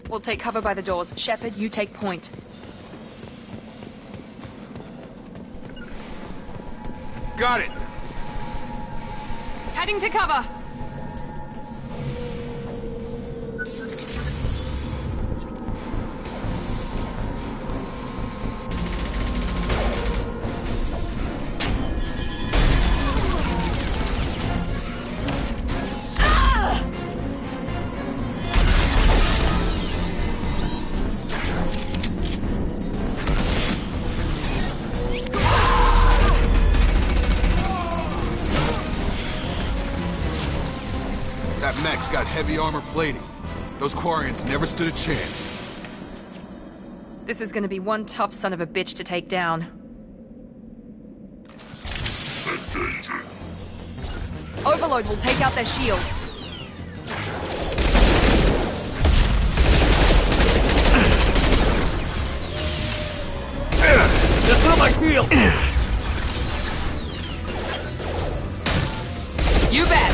We'll take cover by the doors. Shepard, you take point. Got it! Heading to cover. That mech's got heavy armor plating. Those Quarians never stood a chance. This is gonna be one tough son of a bitch to take down. Overload will take out their shields. That's not my field! You bet!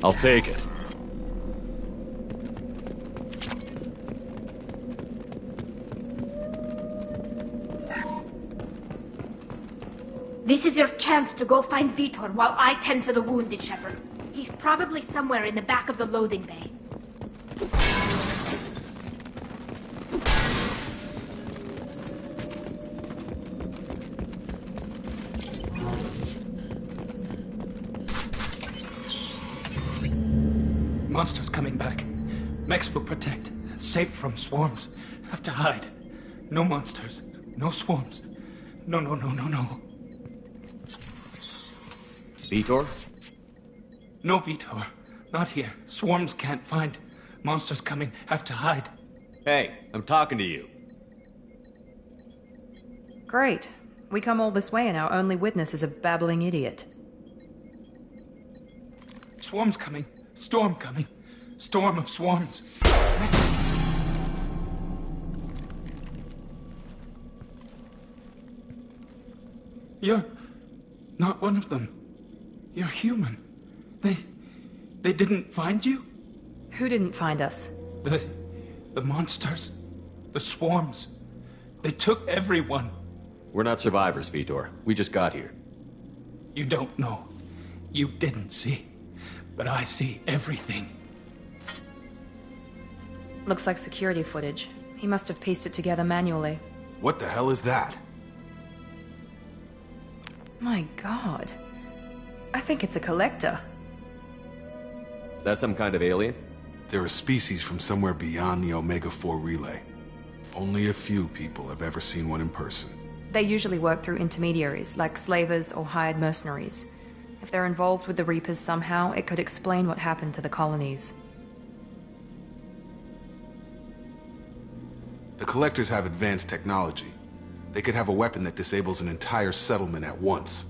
I'll take it. This is your chance to go find Vitor while I tend to the wounded, Shepard. He's probably somewhere in the back of the loading bay. Monsters coming back. Mechs will protect. Safe from swarms. Have to hide. No monsters. No swarms. No. Vitor? No Vitor. Not here. Swarms can't find. Monsters coming. Have to hide. Hey, I'm talking to you. Great. We come all this way and our only witness is a babbling idiot. Swarms coming. Storm coming. Storm of swarms. You're not one of them. You're human. They didn't find you? Who didn't find us? The monsters. The swarms. They took everyone. We're not survivors, Vitor. We just got here. You don't know. You didn't see. But I see everything. Looks like security footage. He must have pieced it together manually. What the hell is that? My god. I think it's a collector. Is that some kind of alien? They're a species from somewhere beyond the Omega-4 relay. Only a few people have ever seen one in person. They usually work through intermediaries, like slavers or hired mercenaries. If they're involved with the Reapers somehow, it could explain what happened to the colonies. The Collectors have advanced technology. They could have a weapon that disables an entire settlement at once.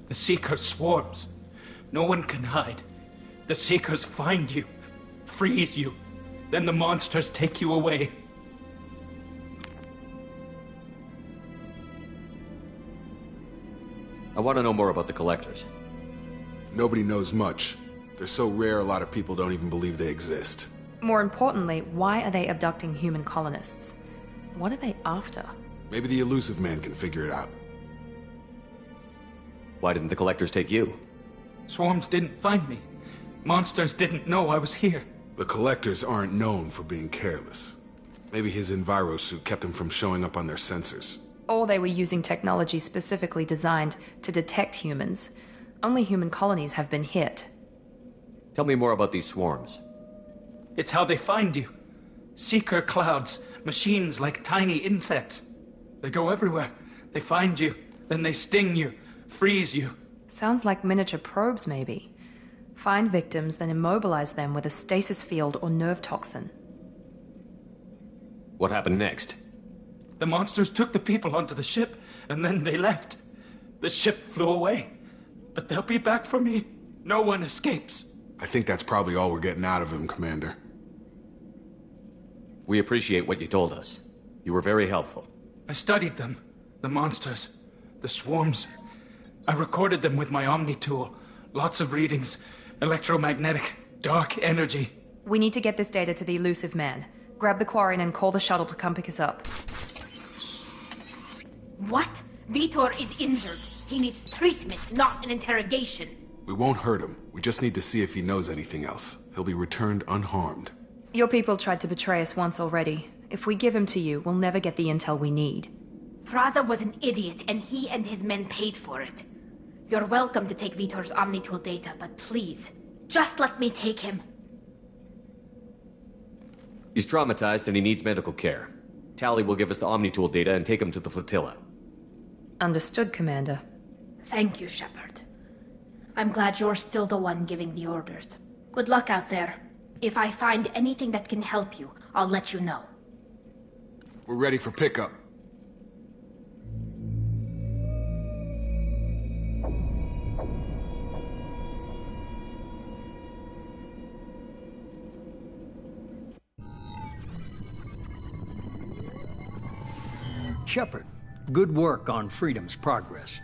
The Seeker swarms. No one can hide. The Seekers find you, freeze you, then the monsters take you away. I want to know more about the Collectors. Nobody knows much. They're so rare, a lot of people don't even believe they exist. More importantly, why are they abducting human colonists? What are they after? Maybe the Elusive Man can figure it out. Why didn't the Collectors take you? Swarms didn't find me. Monsters didn't know I was here. The Collectors aren't known for being careless. Maybe his Enviro suit kept him from showing up on their sensors. Or they were using technology specifically designed to detect humans. Only human colonies have been hit. Tell me more about these swarms. It's how they find you. Seeker clouds, machines like tiny insects. They go everywhere. They find you, then they sting you, freeze you. Sounds like miniature probes, maybe. Find victims, then immobilize them with a stasis field or nerve toxin. What happened next? The monsters took the people onto the ship, and then they left. The ship flew away. But they'll be back for me. No one escapes. I think that's probably all we're getting out of him, Commander. We appreciate what you told us. You were very helpful. I studied them. The monsters. The swarms. I recorded them with my Omni tool. Lots of readings. Electromagnetic. Dark energy. We need to get this data to the Elusive Man. Grab the Quarian and call the shuttle to come pick us up. What? Vitor is injured. He needs treatment, not an interrogation. We won't hurt him. We just need to see if he knows anything else. He'll be returned unharmed. Your people tried to betray us once already. If we give him to you, we'll never get the intel we need. Praza was an idiot, and he and his men paid for it. You're welcome to take Vitor's Omnitool data, but please, just let me take him. He's traumatized and he needs medical care. Tally will give us the Omnitool data and take him to the flotilla. Understood, Commander. Thank you, Shepard. I'm glad you're still the one giving the orders. Good luck out there. If I find anything that can help you, I'll let you know. We're ready for pickup. Shepard, good work on Freedom's progress.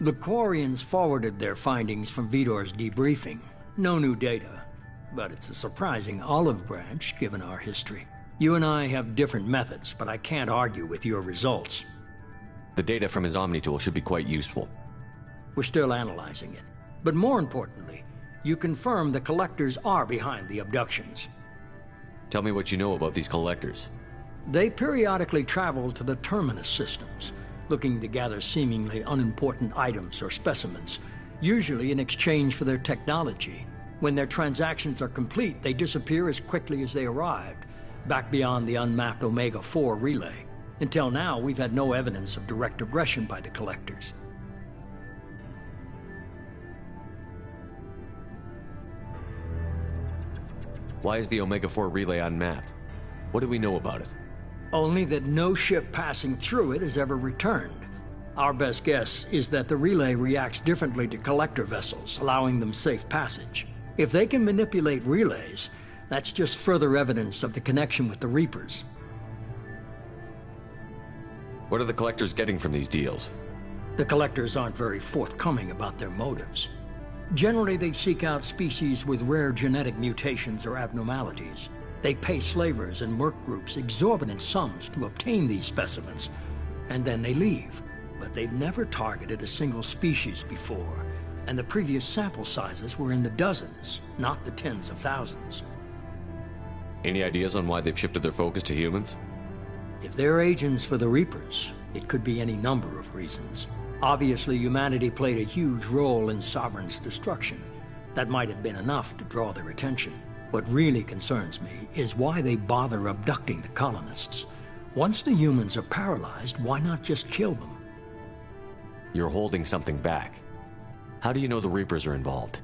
The Quarians forwarded their findings from Vidor's debriefing. No new data, but it's a surprising olive branch given our history. You and I have different methods, but I can't argue with your results. The data from his Omni tool should be quite useful. We're still analyzing it. But more importantly, you confirm the Collectors are behind the abductions. Tell me what you know about these Collectors. They periodically travel to the Terminus systems, looking to gather seemingly unimportant items or specimens, usually in exchange for their technology. When their transactions are complete, they disappear as quickly as they arrived, back beyond the unmapped Omega-4 relay. Until now, we've had no evidence of direct aggression by the Collectors. Why is the Omega-4 relay unmapped? What do we know about it? Only that no ship passing through it has ever returned. Our best guess is that the relay reacts differently to collector vessels, allowing them safe passage. If they can manipulate relays, that's just further evidence of the connection with the Reapers. What are the Collectors getting from these deals? The Collectors aren't very forthcoming about their motives. Generally, they seek out species with rare genetic mutations or abnormalities. They pay slavers and merc groups exorbitant sums to obtain these specimens, and then they leave. But they've never targeted a single species before, and the previous sample sizes were in the dozens, not the tens of thousands. Any ideas on why they've shifted their focus to humans? If they're agents for the Reapers, it could be any number of reasons. Obviously, humanity played a huge role in Sovereign's destruction. That might have been enough to draw their attention. What really concerns me is why they bother abducting the colonists. Once the humans are paralyzed, why not just kill them? You're holding something back. How do you know the Reapers are involved?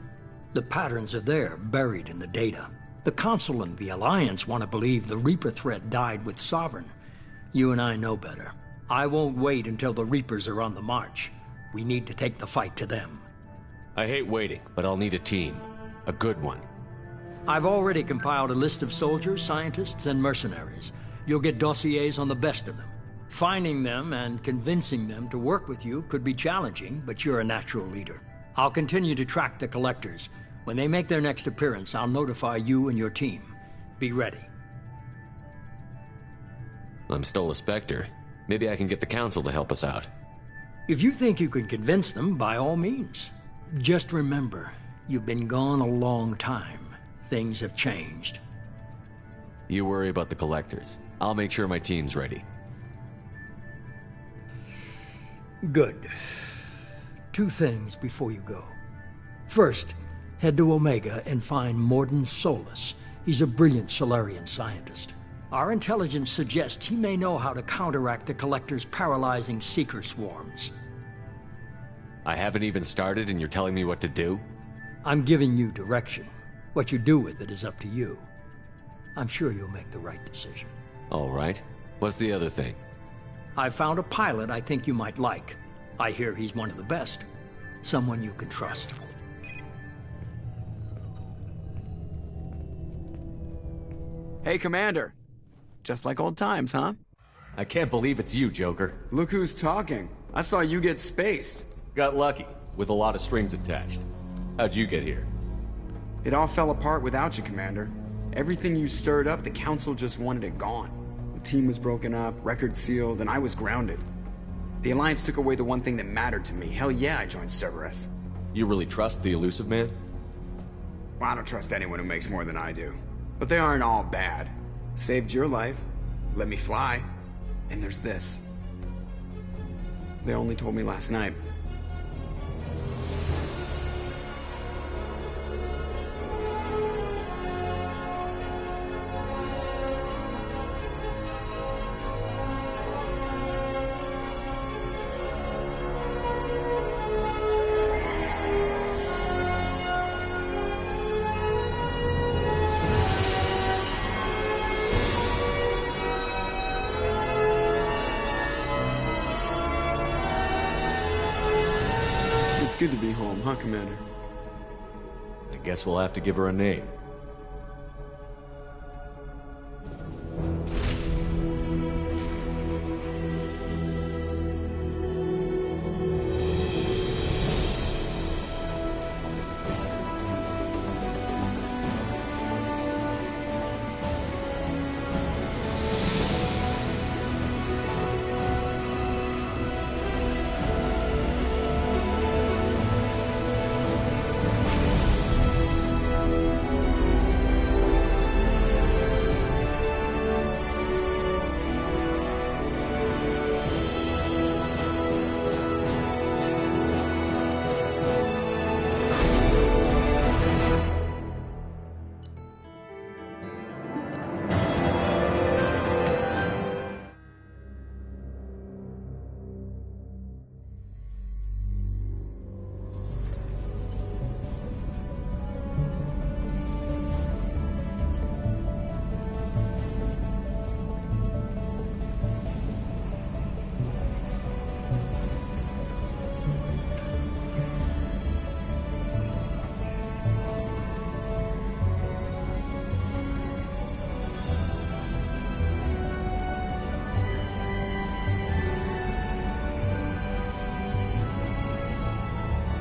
The patterns are there, buried in the data. The Council and the Alliance want to believe the Reaper threat died with Sovereign. You and I know better. I won't wait until the Reapers are on the march. We need to take the fight to them. I hate waiting, but I'll need a team. A good one. I've already compiled a list of soldiers, scientists, and mercenaries. You'll get dossiers on the best of them. Finding them and convincing them to work with you could be challenging, but you're a natural leader. I'll continue to track the Collectors. When they make their next appearance, I'll notify you and your team. Be ready. I'm still a Spectre. Maybe I can get the Council to help us out. If you think you can convince them, by all means. Just remember, you've been gone a long time. Things have changed. You worry about the Collectors. I'll make sure my team's ready. Good. 2 things before you go. First, head to Omega and find Morden Solus. He's a brilliant Solarian scientist. Our intelligence suggests he may know how to counteract the Collector's paralyzing Seeker swarms. I haven't even started and you're telling me what to do? I'm giving you direction. What you do with it is up to you. I'm sure you'll make the right decision. All right. What's the other thing? I found a pilot I think you might like. I hear he's one of the best. Someone you can trust. Hey, Commander. Just like old times, huh? I can't believe it's you, Joker. Look who's talking. I saw you get spaced. Got lucky, with a lot of strings attached. How'd you get here? It all fell apart without you, Commander. Everything you stirred up, the Council just wanted it gone. The team was broken up, record sealed, and I was grounded. The Alliance took away the one thing that mattered to me. Hell yeah, I joined Cerberus. You really trust the Elusive Man? Well, I don't trust anyone who makes more than I do. But they aren't all bad. Saved your life, let me fly, and there's this. They only told me last night. Good to be home, huh, Commander? I guess we'll have to give her a name.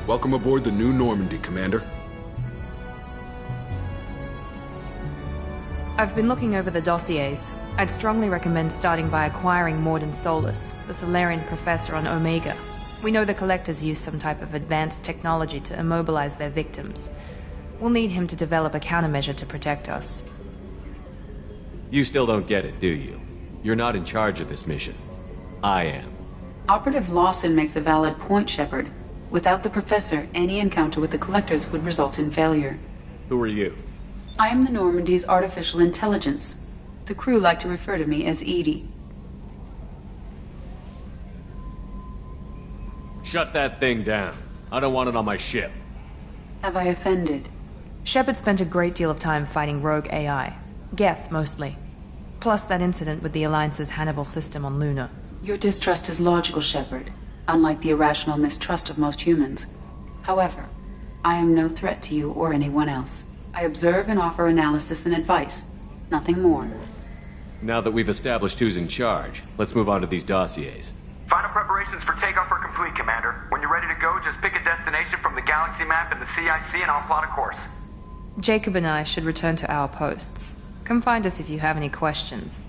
Welcome aboard the new Normandy, Commander. I've been looking over the dossiers. I'd strongly recommend starting by acquiring Morden Solus, the Solarian professor on Omega. We know the Collectors use some type of advanced technology to immobilize their victims. We'll need him to develop a countermeasure to protect us. You still don't get it, do you? You're not in charge of this mission. I am. Operative Lawson makes a valid point, Shepard. Without the Professor, any encounter with the Collectors would result in failure. Who are you? I am the Normandy's artificial intelligence. The crew like to refer to me as Edie. Shut that thing down. I don't want it on my ship. Have I offended? Shepard spent a great deal of time fighting rogue AI. Geth, mostly. Plus that incident with the Alliance's Hannibal system on Luna. Your distrust is logical, Shepard, unlike the irrational mistrust of most humans. However, I am no threat to you or anyone else. I observe and offer analysis and advice. Nothing more. Now that we've established who's in charge, let's move on to these dossiers. Final preparations for takeoff are complete, Commander. When you're ready to go, just pick a destination from the galaxy map and the CIC and I'll plot a course. Jacob and I should return to our posts. Come find us if you have any questions.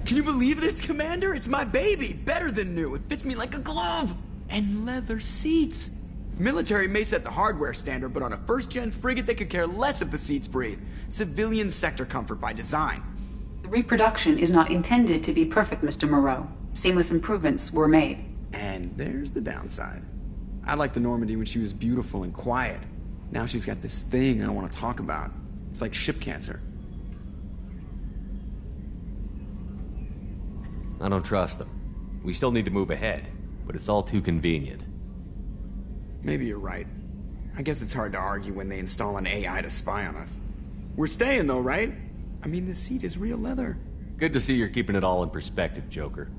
Can you believe this, Commander? It's my baby! Better than new. It fits me like a glove! And leather seats! Military may set the hardware standard, but on a first-gen frigate they could care less if the seats breathe. Civilian sector comfort by design. The reproduction is not intended to be perfect, Mr. Moreau. Seamless improvements were made. And there's the downside. I liked the Normandy when she was beautiful and quiet. Now she's got this thing I don't want to talk about. It's like ship cancer. I don't trust them. We still need to move ahead, but it's all too convenient. Maybe you're right. I guess it's hard to argue when they install an AI to spy on us. We're staying though, right? I mean, the seat is real leather. Good to see you're keeping it all in perspective, Joker.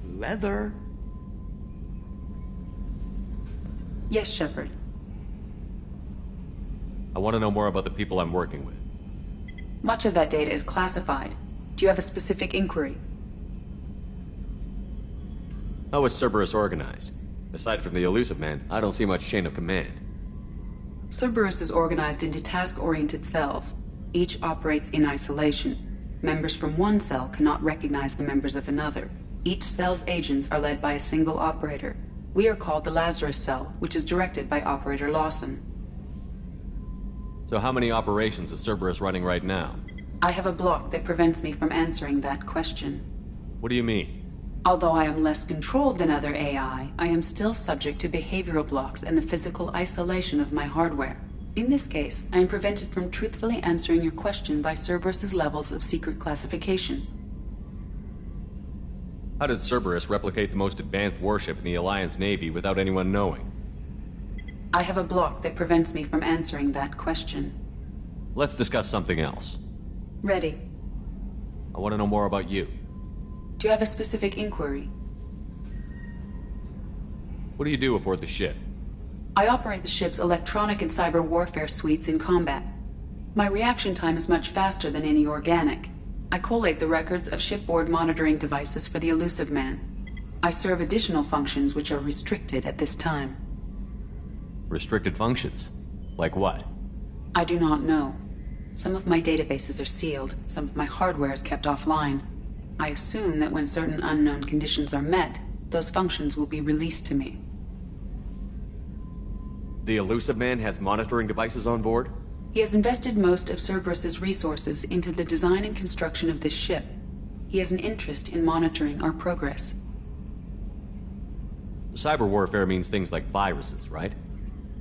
Leather? Yes, Shepard. I want to know more about the people I'm working with. Much of that data is classified. Do you have a specific inquiry? How is Cerberus organized? Aside from the Elusive Man, I don't see much chain of command. Cerberus is organized into task-oriented cells. Each operates in isolation. Members from one cell cannot recognize the members of another. Each cell's agents are led by a single operator. We are called the Lazarus Cell, which is directed by Operator Lawson. So how many operations is Cerberus running right now? I have a block that prevents me from answering that question. What do you mean? Although I am less controlled than other AI, I am still subject to behavioral blocks and the physical isolation of my hardware. In this case, I am prevented from truthfully answering your question by Cerberus's levels of secret classification. How did Cerberus replicate the most advanced warship in the Alliance Navy without anyone knowing? I have a block that prevents me from answering that question. Let's discuss something else. Ready. I want to know more about you. Do you have a specific inquiry? What do you do aboard the ship? I operate the ship's electronic and cyber warfare suites in combat. My reaction time is much faster than any organic. I collate the records of shipboard monitoring devices for the Elusive Man. I serve additional functions which are restricted at this time. Restricted functions? Like what? I do not know. Some of my databases are sealed, some of my hardware is kept offline. I assume that when certain unknown conditions are met, those functions will be released to me. The Elusive Man has monitoring devices on board? He has invested most of Cerberus's resources into the design and construction of this ship. He has an interest in monitoring our progress. Cyber warfare means things like viruses, right?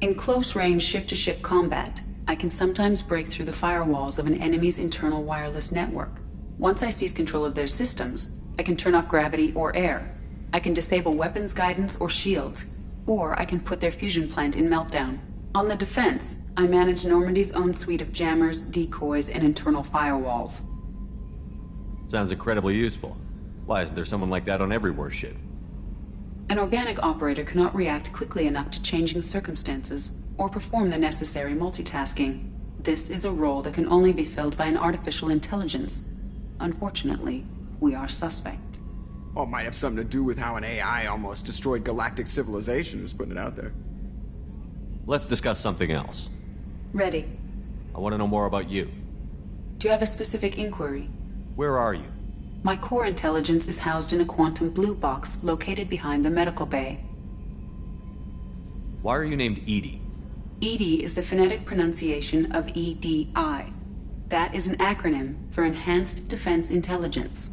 In close-range ship-to-ship combat, I can sometimes break through the firewalls of an enemy's internal wireless network. Once I seize control of their systems, I can turn off gravity or air. I can disable weapons guidance or shields, or I can put their fusion plant in meltdown. On the defense, I manage Normandy's own suite of jammers, decoys, and internal firewalls. Sounds incredibly useful. Why isn't there someone like that on every warship? An organic operator cannot react quickly enough to changing circumstances, or perform the necessary multitasking. This is a role that can only be filled by an artificial intelligence. Unfortunately, we are suspect. Well, it might have something to do with how an AI almost destroyed galactic civilization, just putting it out there. Let's discuss something else. Ready. I want to know more about you. Do you have a specific inquiry? Where are you? My core intelligence is housed in a quantum blue box located behind the medical bay. Why are you named Edie? EDI is the phonetic pronunciation of EDI. That is an acronym for Enhanced Defense Intelligence.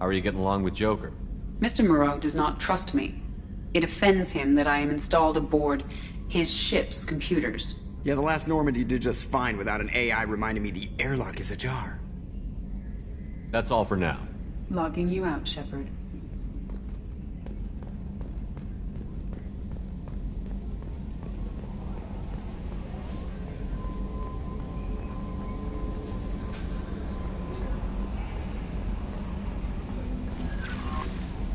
How are you getting along with Joker? Mr. Moreau does not trust me. It offends him that I am installed aboard his ship's computers. Yeah, the last Normandy did just fine without an AI reminding me the airlock is ajar. That's all for now. Logging you out, Shepard.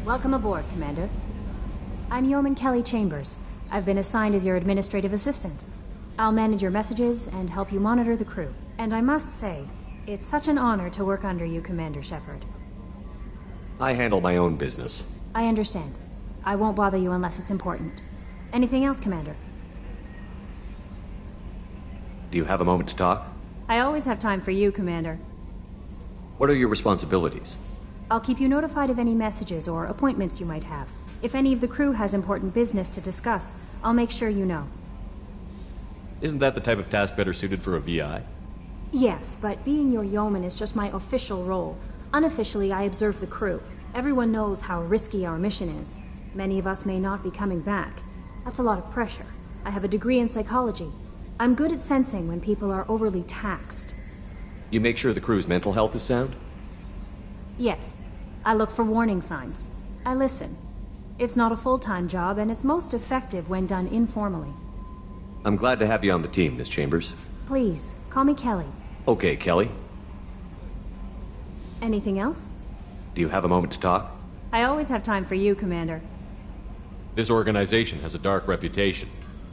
Welcome aboard, Commander. I'm Yeoman Kelly Chambers. I've been assigned as your administrative assistant. I'll manage your messages and help you monitor the crew. And I must say, it's such an honor to work under you, Commander Shepard. I handle my own business. I understand. I won't bother you unless it's important. Anything else, Commander? Do you have a moment to talk? I always have time for you, Commander. What are your responsibilities? I'll keep you notified of any messages or appointments you might have. If any of the crew has important business to discuss, I'll make sure you know. Isn't that the type of task better suited for a VI? Yes, but being your yeoman is just my official role. Unofficially, I observe the crew. Everyone knows how risky our mission is. Many of us may not be coming back. That's a lot of pressure. I have a degree in psychology. I'm good at sensing when people are overly taxed. You make sure the crew's mental health is sound? Yes. I look for warning signs. I listen. It's not a full-time job, and it's most effective when done informally. I'm glad to have you on the team, Miss Chambers. Please, call me Kelly. Okay, Kelly. Anything else? Do you have a moment to talk? I always have time for you, Commander. This organization has a dark reputation.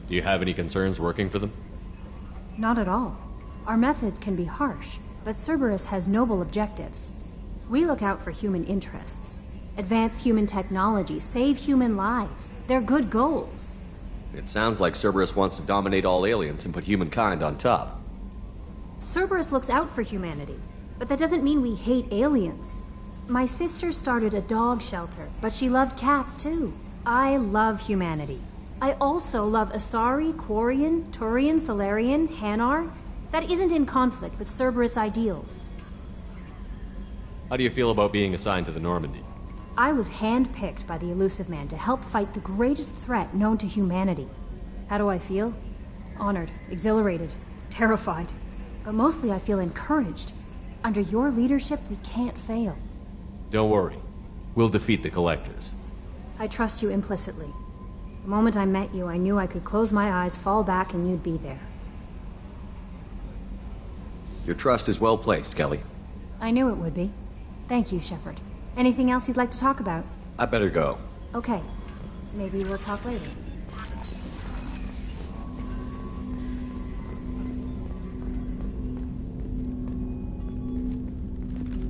Do you have any concerns working for them? Not at all. Our methods can be harsh, but Cerberus has noble objectives. We look out for human interests. Advance human technology, save human lives. They're good goals. It sounds like Cerberus wants to dominate all aliens and put humankind on top. Cerberus looks out for humanity, but that doesn't mean we hate aliens. My sister started a dog shelter, but she loved cats too. I love humanity. I also love Asari, Quarian, Turian, Solarian, Hanar. That isn't in conflict with Cerberus ideals. How do you feel about being assigned to the Normandy? I was handpicked by the Elusive Man to help fight the greatest threat known to humanity. How do I feel? Honored, exhilarated, terrified. But mostly I feel encouraged. Under your leadership, we can't fail. Don't worry. We'll defeat the Collectors. I trust you implicitly. The moment I met you, I knew I could close my eyes, fall back, and you'd be there. Your trust is well placed, Kelly. I knew it would be. Thank you, Shepard. Anything else you'd like to talk about? I better go. Okay. Maybe we'll talk later.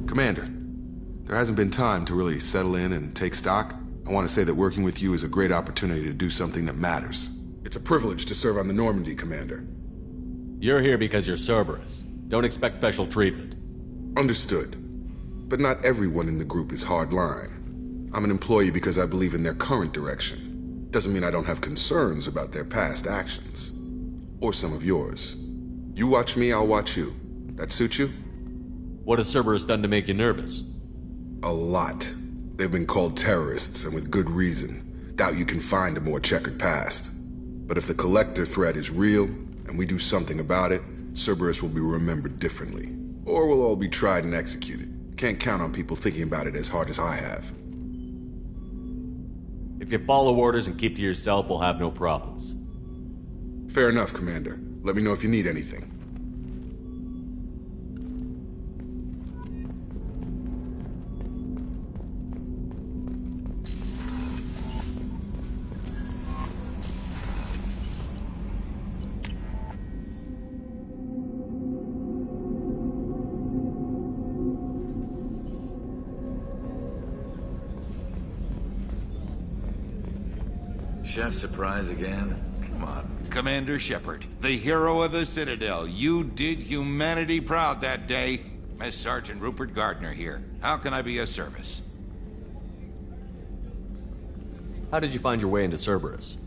Commander, there hasn't been time to really settle in and take stock. I want to say that working with you is a great opportunity to do something that matters. It's a privilege to serve on the Normandy, Commander. You're here because you're Cerberus. Don't expect special treatment. Understood. But not everyone in the group is hardline. I'm an employee because I believe in their current direction. Doesn't mean I don't have concerns about their past actions. Or some of yours. You watch me, I'll watch you. That suit you? What has Cerberus done to make you nervous? A lot. They've been called terrorists, and with good reason. Doubt you can find a more checkered past. But if the Collector threat is real, and we do something about it, Cerberus will be remembered differently. Or we'll all be tried and executed. Can't count on people thinking about it as hard as I have. If you follow orders and keep to yourself, we'll have no problems. Fair enough, Commander. Let me know if you need anything. Chef surprise again? Come on. Commander Shepard, the hero of the Citadel. You did humanity proud that day. Miss Sergeant Rupert Gardner here. How can I be of service? How did you find your way into Cerberus?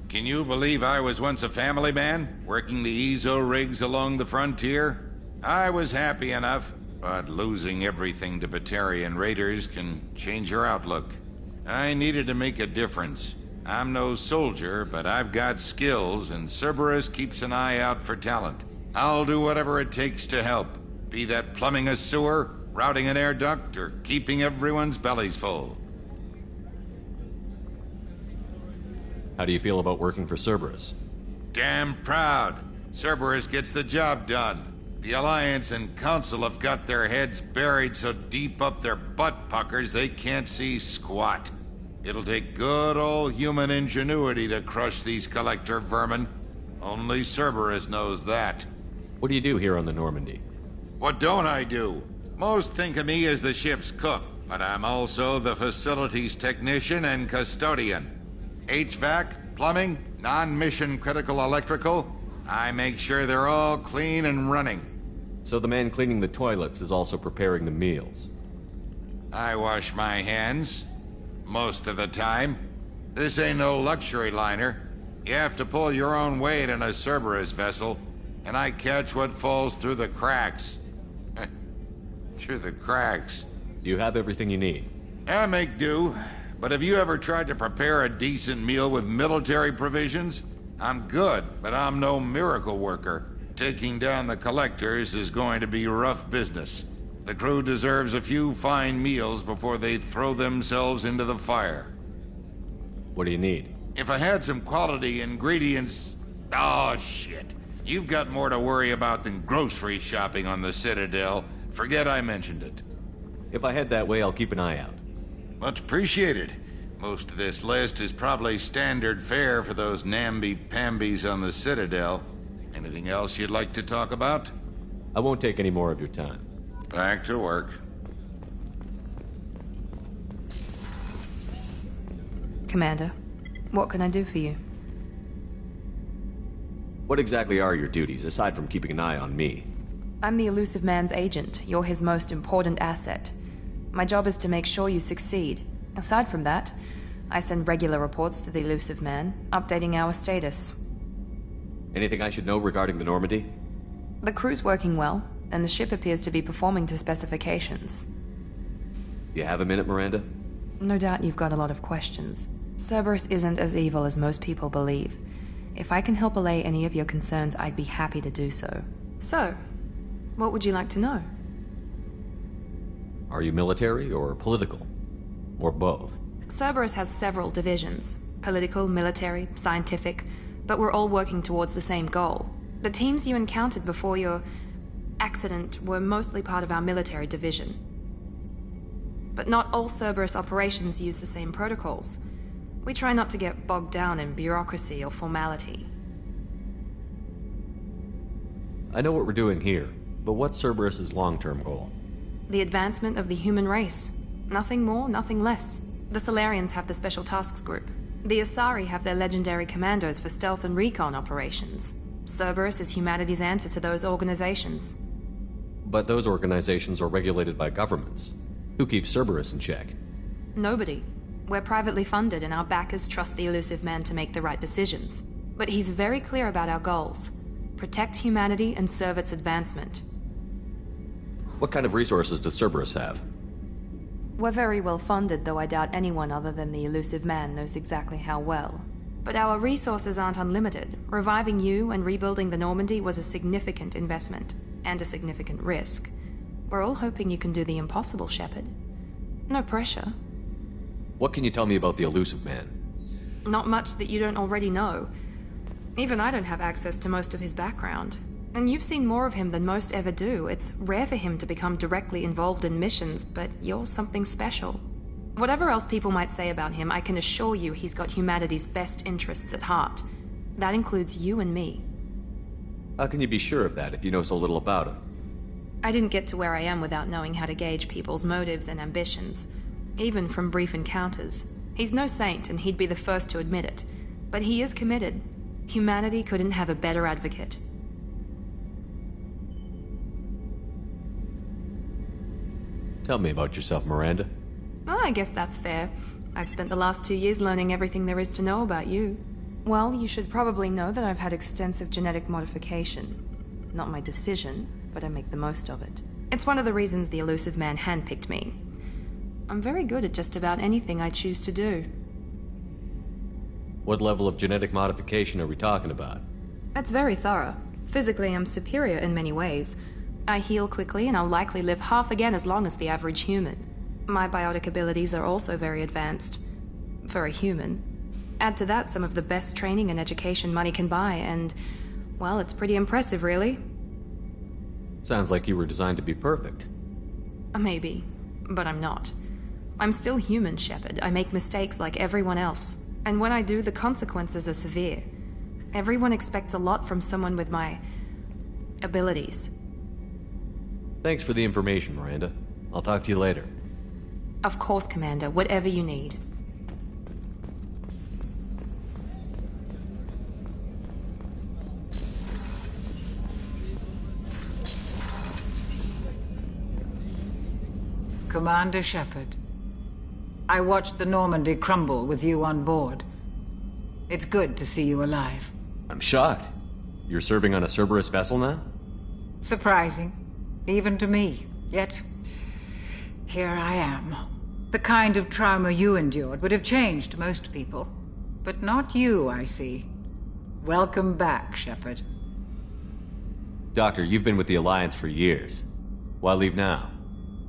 Can you believe I was once a family man, working the EZO rigs along the frontier? I was happy enough, but losing everything to Batarian raiders can change your outlook. I needed to make a difference. I'm no soldier, but I've got skills, and Cerberus keeps an eye out for talent. I'll do whatever it takes to help, be that plumbing a sewer, routing an air duct, or keeping everyone's bellies full. How do you feel about working for Cerberus? Damn proud. Cerberus gets the job done. The Alliance and Council have got their heads buried so deep up their butt puckers they can't see squat. It'll take good old human ingenuity to crush these Collector vermin. Only Cerberus knows that. What do you do here on the Normandy? What don't I do? Most think of me as the ship's cook, but I'm also the facilities technician and custodian. HVAC, plumbing, non-mission critical electrical. I make sure they're all clean and running. So the man cleaning the toilets is also preparing the meals? I wash my hands. Most of the time. This ain't no luxury liner. You have to pull your own weight in a Cerberus vessel, and I catch what falls through the cracks. Through the cracks. Do you have everything you need? I make do, but have you ever tried to prepare a decent meal with military provisions? I'm good, but I'm no miracle worker. Taking down the Collectors is going to be rough business. The crew deserves a few fine meals before they throw themselves into the fire. What do you need? If I had some quality ingredients... Oh, shit. You've got more to worry about than grocery shopping on the Citadel. Forget I mentioned it. If I head that way, I'll keep an eye out. Much appreciated. Most of this list is probably standard fare for those namby-pambies on the Citadel. Anything else you'd like to talk about? I won't take any more of your time. Back to work. Commander, what can I do for you? What exactly are your duties, aside from keeping an eye on me? I'm the Elusive Man's agent. You're his most important asset. My job is to make sure you succeed. Aside from that, I send regular reports to the Elusive Man, updating our status. Anything I should know regarding the Normandy? The crew's working well, and the ship appears to be performing to specifications. You have a minute, Miranda? No doubt you've got a lot of questions. Cerberus isn't as evil as most people believe. If I can help allay any of your concerns, I'd be happy to do so. So, what would you like to know? Are you military or political? Or both? Cerberus has several divisions. Political, military, scientific, but we're all working towards the same goal. The teams you encountered before your accident were mostly part of our military division. But not all Cerberus operations use the same protocols. We try not to get bogged down in bureaucracy or formality. I know what we're doing here, but what's Cerberus's long-term goal? The advancement of the human race. Nothing more, nothing less. The Solarians have the Special Tasks Group. The Asari have their legendary commandos for stealth and recon operations. Cerberus is humanity's answer to those organizations. But those organizations are regulated by governments. Who keeps Cerberus in check? Nobody. We're privately funded and our backers trust the Elusive Man to make the right decisions. But he's very clear about our goals. protect humanity and serve its advancement. What kind of resources does Cerberus have? We're very well funded, though I doubt anyone other than the elusive man knows exactly how well. But our resources aren't unlimited. Reviving you and rebuilding the Normandy was a significant investment, and a significant risk. We're all hoping you can do the impossible, Shepard. No pressure. What can you tell me about the elusive man? Not much that you don't already know. Even I don't have access to most of his background. And you've seen more of him than most ever do. It's rare for him to become directly involved in missions, but you're something special. Whatever else people might say about him, I can assure you he's got humanity's best interests at heart. That includes you and me. How can you be sure of that if you know so little about him? I didn't get to where I am without knowing how to gauge people's motives and ambitions. Even from brief encounters. He's no saint, and he'd be the first to admit it. But he is committed. Humanity couldn't have a better advocate. Tell me about yourself, Miranda. Oh, I guess that's fair. I've spent the last 2 years learning everything there is to know about you. Well, you should probably know that I've had extensive genetic modification. Not my decision, but I make the most of it. It's one of the reasons the elusive man handpicked me. I'm very good at just about anything I choose to do. What level of genetic modification are we talking about? That's very thorough. Physically, I'm superior in many ways. I heal quickly, and I'll likely live half again as long as the average human. My biotic abilities are also very advanced. For a human. Add to that some of the best training and education money can buy, and, well, it's pretty impressive, really. Sounds like you were designed to be perfect. Maybe, but I'm not. I'm still human, Shepard. I make mistakes like everyone else. And when I do, the consequences are severe. Everyone expects a lot from someone with my abilities. Thanks for the information, Miranda. I'll talk to you later. Of course, Commander. Whatever you need. Commander Shepard, I watched the Normandy crumble with you on board. It's good to see you alive. I'm shocked. You're serving on a Cerberus vessel now? Surprising, even to me. Yet, here I am. The kind of trauma you endured would have changed most people. But not you, I see. Welcome back, Shepard. Doctor, you've been with the Alliance for years. Why leave now?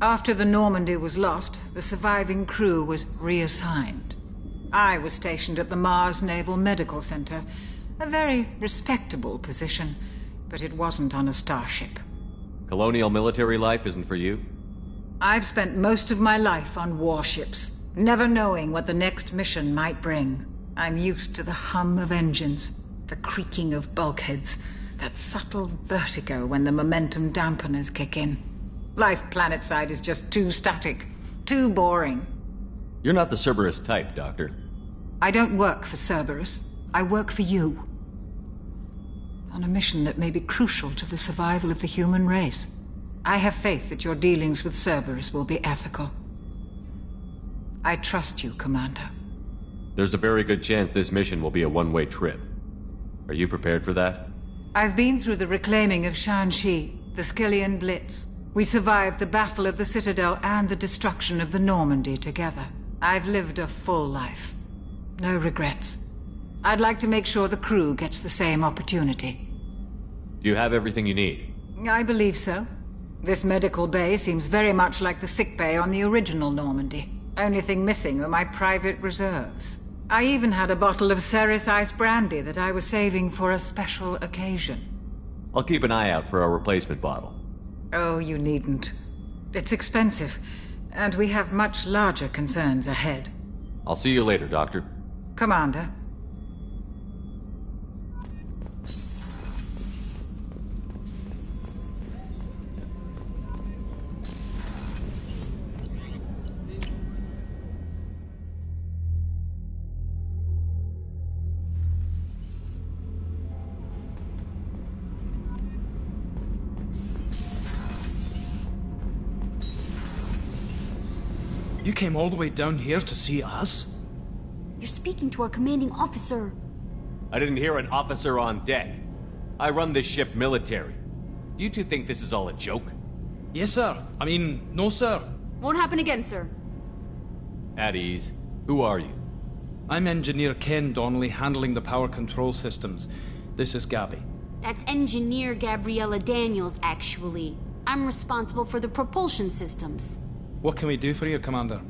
After the Normandy was lost, the surviving crew was reassigned. I was stationed at the Mars Naval Medical Center, a very respectable position, but it wasn't on a starship. Colonial military life isn't for you? I've spent most of my life on warships, never knowing what the next mission might bring. I'm used to the hum of engines, the creaking of bulkheads, that subtle vertigo when the momentum dampeners kick in. Life planetside is just too static, too boring. You're not the Cerberus type, Doctor. I don't work for Cerberus. I work for you. On a mission that may be crucial to the survival of the human race. I have faith that your dealings with Cerberus will be ethical. I trust you, Commander. There's a very good chance this mission will be a one-way trip. Are you prepared for that? I've been through the reclaiming of Shanxi, the Skyllian Blitz. We survived the Battle of the Citadel and the destruction of the Normandy together. I've lived a full life. No regrets. I'd like to make sure the crew gets the same opportunity. Do you have everything you need? I believe so. This medical bay seems very much like the sick bay on the original Normandy. Only thing missing are my private reserves. I even had a bottle of Ceres Ice Brandy that I was saving for a special occasion. I'll keep an eye out for a replacement bottle. Oh, you needn't. It's expensive, and we have much larger concerns ahead. I'll see you later, Doctor. Commander. You came all the way down here to see us? You're speaking to our commanding officer. I didn't hear an officer on deck. I run this ship military. Do you two think this is all a joke? Yes, sir. I mean, no, sir. Won't happen again, sir. At ease. Who are you? I'm Engineer Ken Donnelly, handling the power control systems. This is Gabby. That's Engineer Gabriella Daniels, actually. I'm responsible for the propulsion systems. What can we do for you, Commander?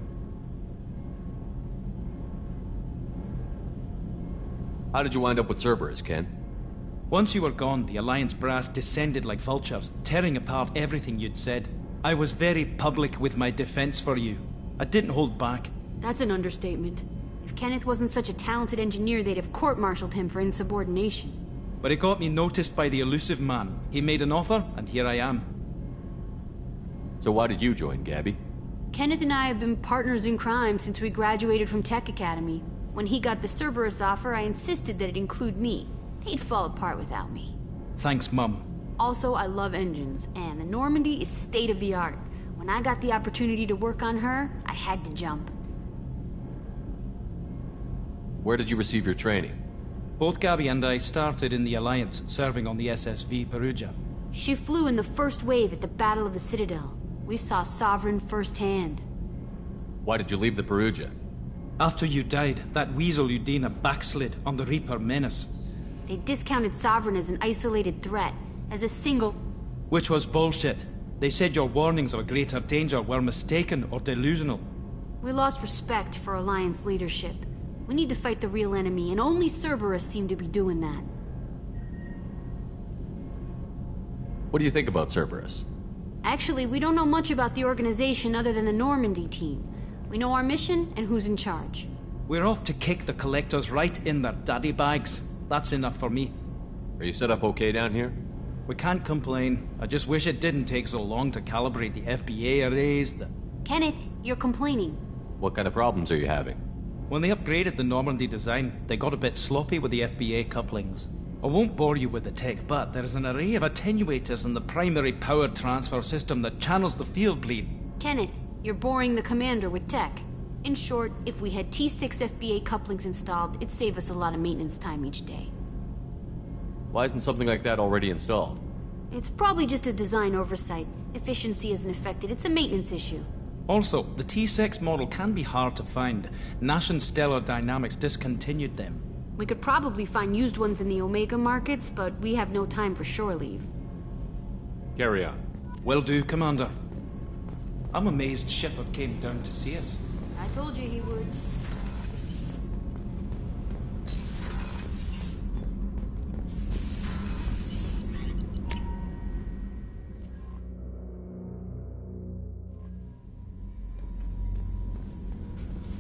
How did you wind up with Cerberus, Ken? Once you were gone, the Alliance brass descended like vultures, tearing apart everything you'd said. I was very public with my defense for you. I didn't hold back. That's an understatement. If Kenneth wasn't such a talented engineer, they'd have court-martialed him for insubordination. But it got me noticed by the elusive man. He made an offer, and here I am. So why did you join, Gabby? Kenneth and I have been partners in crime since we graduated from Tech Academy. When he got the Cerberus offer, I insisted that it include me. They'd fall apart without me. Thanks, Mum. Also, I love engines, and the Normandy is state-of-the-art. When I got the opportunity to work on her, I had to jump. Where did you receive your training? Both Gabby and I started in the Alliance, serving on the SSV Perugia. She flew in the first wave at the Battle of the Citadel. We saw Sovereign firsthand. Why did you leave the Perugia? After you died, that weasel Udina backslid on the Reaper menace. They discounted Sovereign as an isolated threat, as a single... Which was bullshit. They said your warnings of a greater danger were mistaken or delusional. We lost respect for Alliance leadership. We need to fight the real enemy, and only Cerberus seemed to be doing that. What do you think about Cerberus? Actually, we don't know much about the organization other than the Normandy team. We know our mission and who's in charge. We're off to kick the Collectors right in their daddy bags. That's enough for me. Are you set up okay down here? We can't complain. I just wish it didn't take so long to calibrate the FBA arrays, Kenneth, you're complaining. What kind of problems are you having? When they upgraded the Normandy design, they got a bit sloppy with the FBA couplings. I won't bore you with the tech, but there's an array of attenuators in the primary power transfer system that channels the field bleed. Kenneth, you're boring the commander with tech. In short, if we had T6 FBA couplings installed, it'd save us a lot of maintenance time each day. Why isn't something like that already installed? It's probably just a design oversight. Efficiency isn't affected, it's a maintenance issue. Also, the T6 model can be hard to find. Nash and Stellar Dynamics discontinued them. We could probably find used ones in the Omega markets, but we have no time for shore leave. Carry on. Will do, Commander. I'm amazed Shepard came down to see us. I told you he would.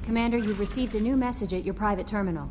Commander, you've received a new message at your private terminal.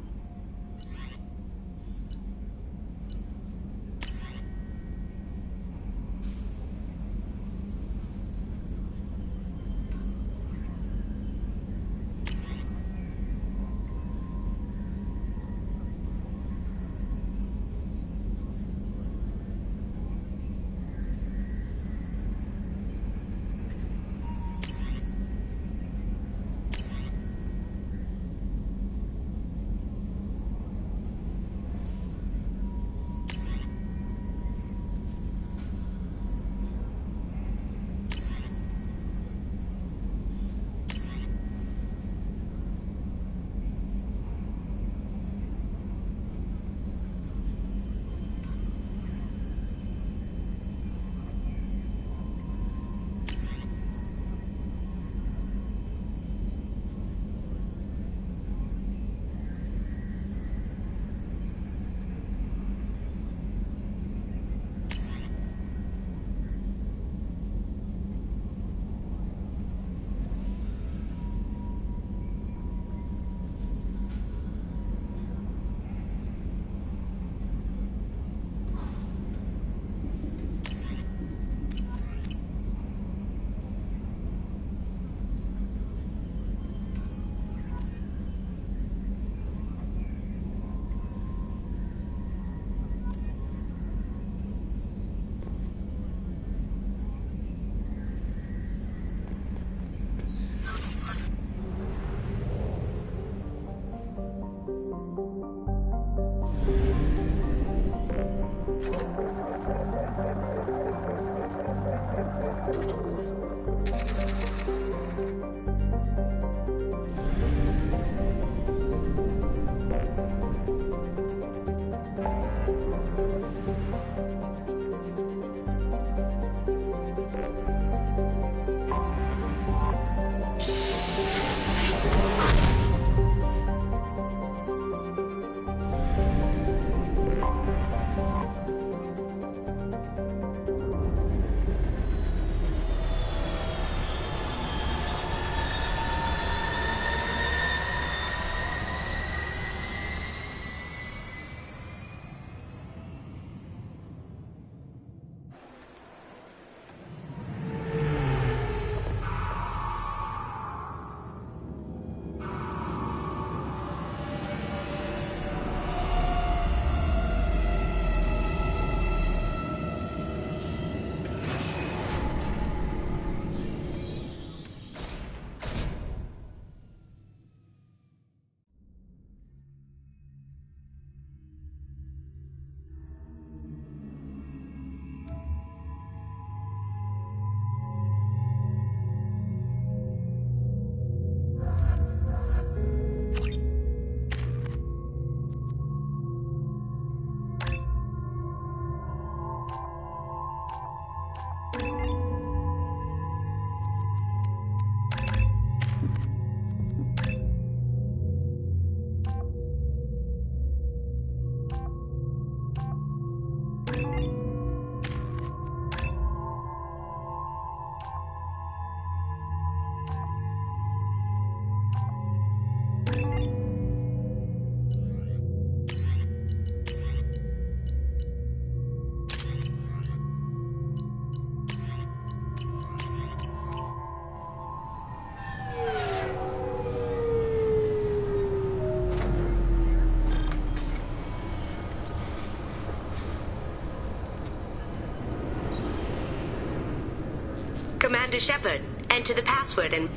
Commander Shepard, enter the password and...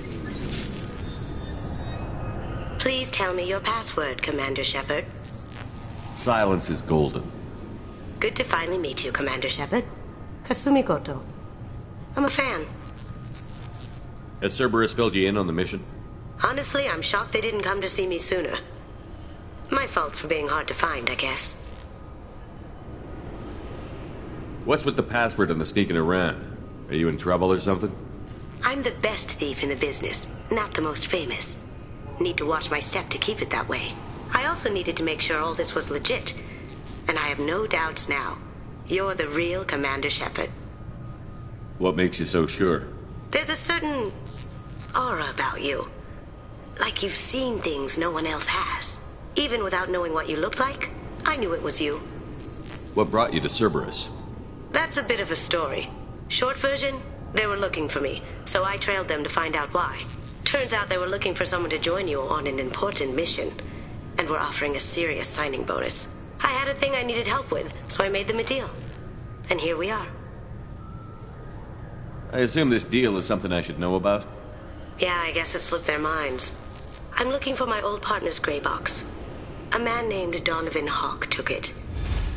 Please tell me your password, Commander Shepard. Silence is golden. Good to finally meet you, Commander Shepard. Kasumi Koto. I'm a fan. Has Cerberus filled you in on the mission? Honestly, I'm shocked they didn't come to see me sooner. My fault for being hard to find, I guess. What's with the password and the sneaking around? Are you in trouble or something? I'm the best thief in the business, not the most famous. Need to watch my step to keep it that way. I also needed to make sure all this was legit. And I have no doubts now. You're the real Commander Shepard. What makes you so sure? There's a certain aura about you. Like you've seen things no one else has. Even without knowing what you looked like, I knew it was you. What brought you to Cerberus? That's a bit of a story. Short version, they were looking for me, so I trailed them to find out why. Turns out they were looking for someone to join you on an important mission, and were offering a serious signing bonus. I had a thing I needed help with, so I made them a deal. And here we are. I assume this deal is something I should know about? Yeah, I guess it slipped their minds. I'm looking for my old partner's gray box. A man named Donovan Hawk took it,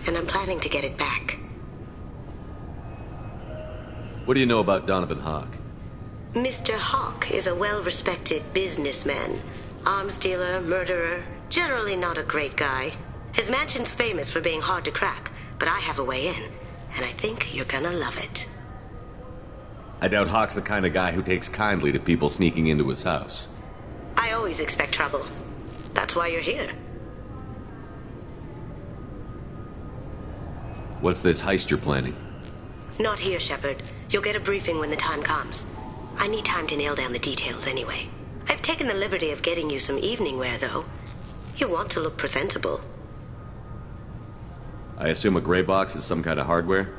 and I'm planning to get it back. What do you know about Donovan Hawk? Mr. Hawk is a well-respected businessman. Arms dealer, murderer, generally not a great guy. His mansion's famous for being hard to crack, but I have a way in, and I think you're gonna love it. I doubt Hawk's the kind of guy who takes kindly to people sneaking into his house. I always expect trouble. That's why you're here. What's this heist you're planning? Not here, Shepard. You'll get a briefing when the time comes. I need time to nail down the details anyway. I've taken the liberty of getting you some evening wear, though. You want to look presentable. I assume a gray box is some kind of hardware?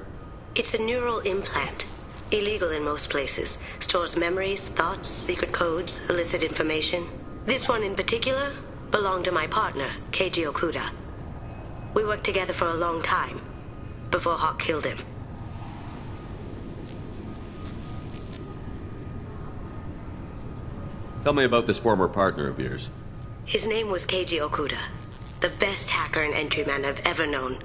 It's a neural implant. Illegal in most places. Stores memories, thoughts, secret codes, illicit information. This one in particular belonged to my partner, Keiji Okuda. We worked together for a long time, before Hawk killed him. Tell me about this former partner of yours. His name was Keiji Okuda, the best hacker and entryman I've ever known.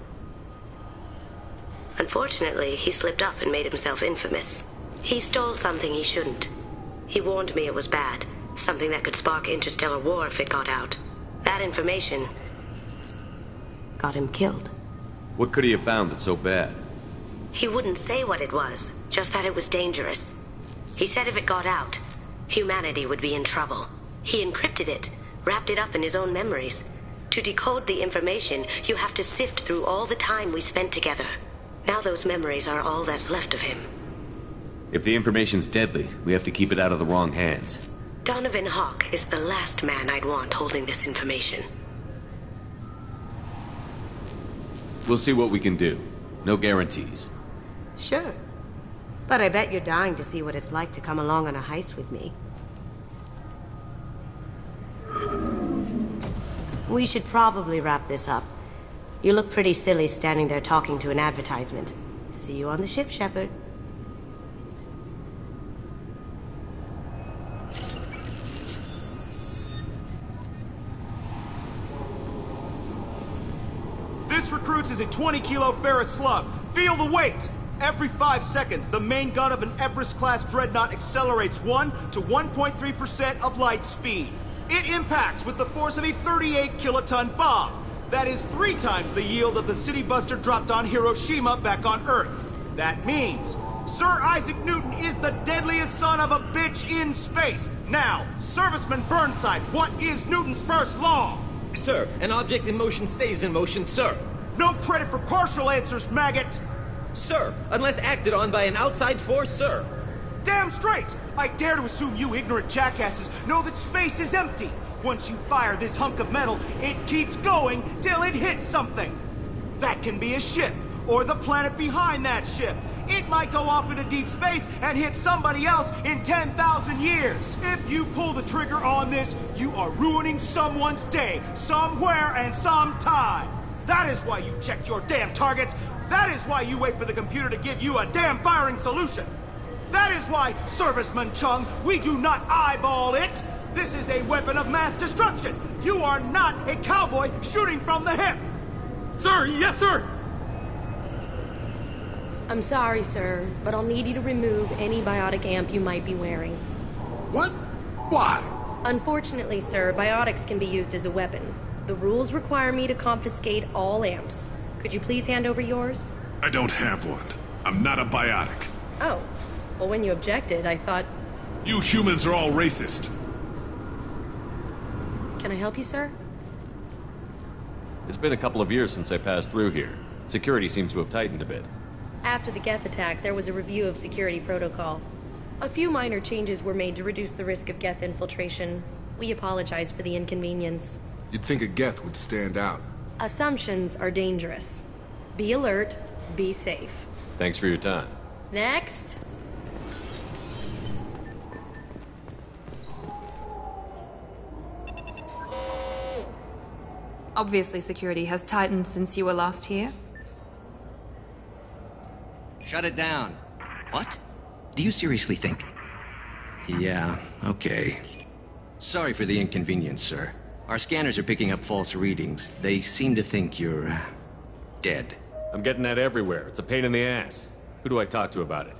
Unfortunately, he slipped up and made himself infamous. He stole something he shouldn't. He warned me it was bad. Something that could spark interstellar war if it got out. That information got him killed. What could he have found that's so bad? He wouldn't say what it was, just that it was dangerous. He said if it got out, humanity would be in trouble. He encrypted it, wrapped it up in his own memories. To decode the information, you have to sift through all the time we spent together. Now those memories are all that's left of him. If the information's deadly, we have to keep it out of the wrong hands. Donovan Hawk is the last man I'd want holding this information. We'll see what we can do. No guarantees. Sure. But I bet you're dying to see what it's like to come along on a heist with me. We should probably wrap this up. You look pretty silly standing there talking to an advertisement. See you on the ship, Shepard. This recruits is a 20-kilo ferrous slug. Feel the weight! Every 5 seconds, the main gun of an Everest-class dreadnought accelerates 1 to 1.3% of light speed. It impacts with the force of a 38-kiloton bomb. That is 3 times the yield of the city buster dropped on Hiroshima back on Earth. That means Sir Isaac Newton is the deadliest son of a bitch in space. Now, Serviceman Burnside, what is Newton's first law? Sir, an object in motion stays in motion, sir. No credit for partial answers, maggot! Sir, unless acted on by an outside force, sir. Damn straight! I dare to assume you ignorant jackasses know that space is empty. Once you fire this hunk of metal, it keeps going till it hits something. That can be a ship, or the planet behind that ship. It might go off into deep space and hit somebody else in 10,000 years. If you pull the trigger on this, you are ruining someone's day, somewhere and sometime. That is why you check your damn targets. That is why you wait for the computer to give you a damn firing solution. That is why, Serviceman Chung, we do not eyeball it. This is a weapon of mass destruction. You are not a cowboy shooting from the hip. Sir, yes, sir. I'm sorry, sir, but I'll need you to remove any biotic amp you might be wearing. What? Why? Unfortunately, sir, biotics can be used as a weapon. The rules require me to confiscate all amps. Could you please hand over yours? I don't have one. I'm not a biotic. Oh. Well, when you objected, I thought... You humans are all racist. Can I help you, sir? It's been a couple of years since I passed through here. Security seems to have tightened a bit. After the Geth attack, there was a review of security protocol. A few minor changes were made to reduce the risk of Geth infiltration. We apologize for the inconvenience. You'd think a Geth would stand out. Assumptions are dangerous. Be alert, be safe. Thanks for your time. Next. Obviously, security has tightened since you were last here. Shut it down. What? Do you seriously think? Yeah, okay. Sorry for the inconvenience, sir. Our scanners are picking up false readings. They seem to think you're... dead. I'm getting that everywhere. It's a pain in the ass. Who do I talk to about it?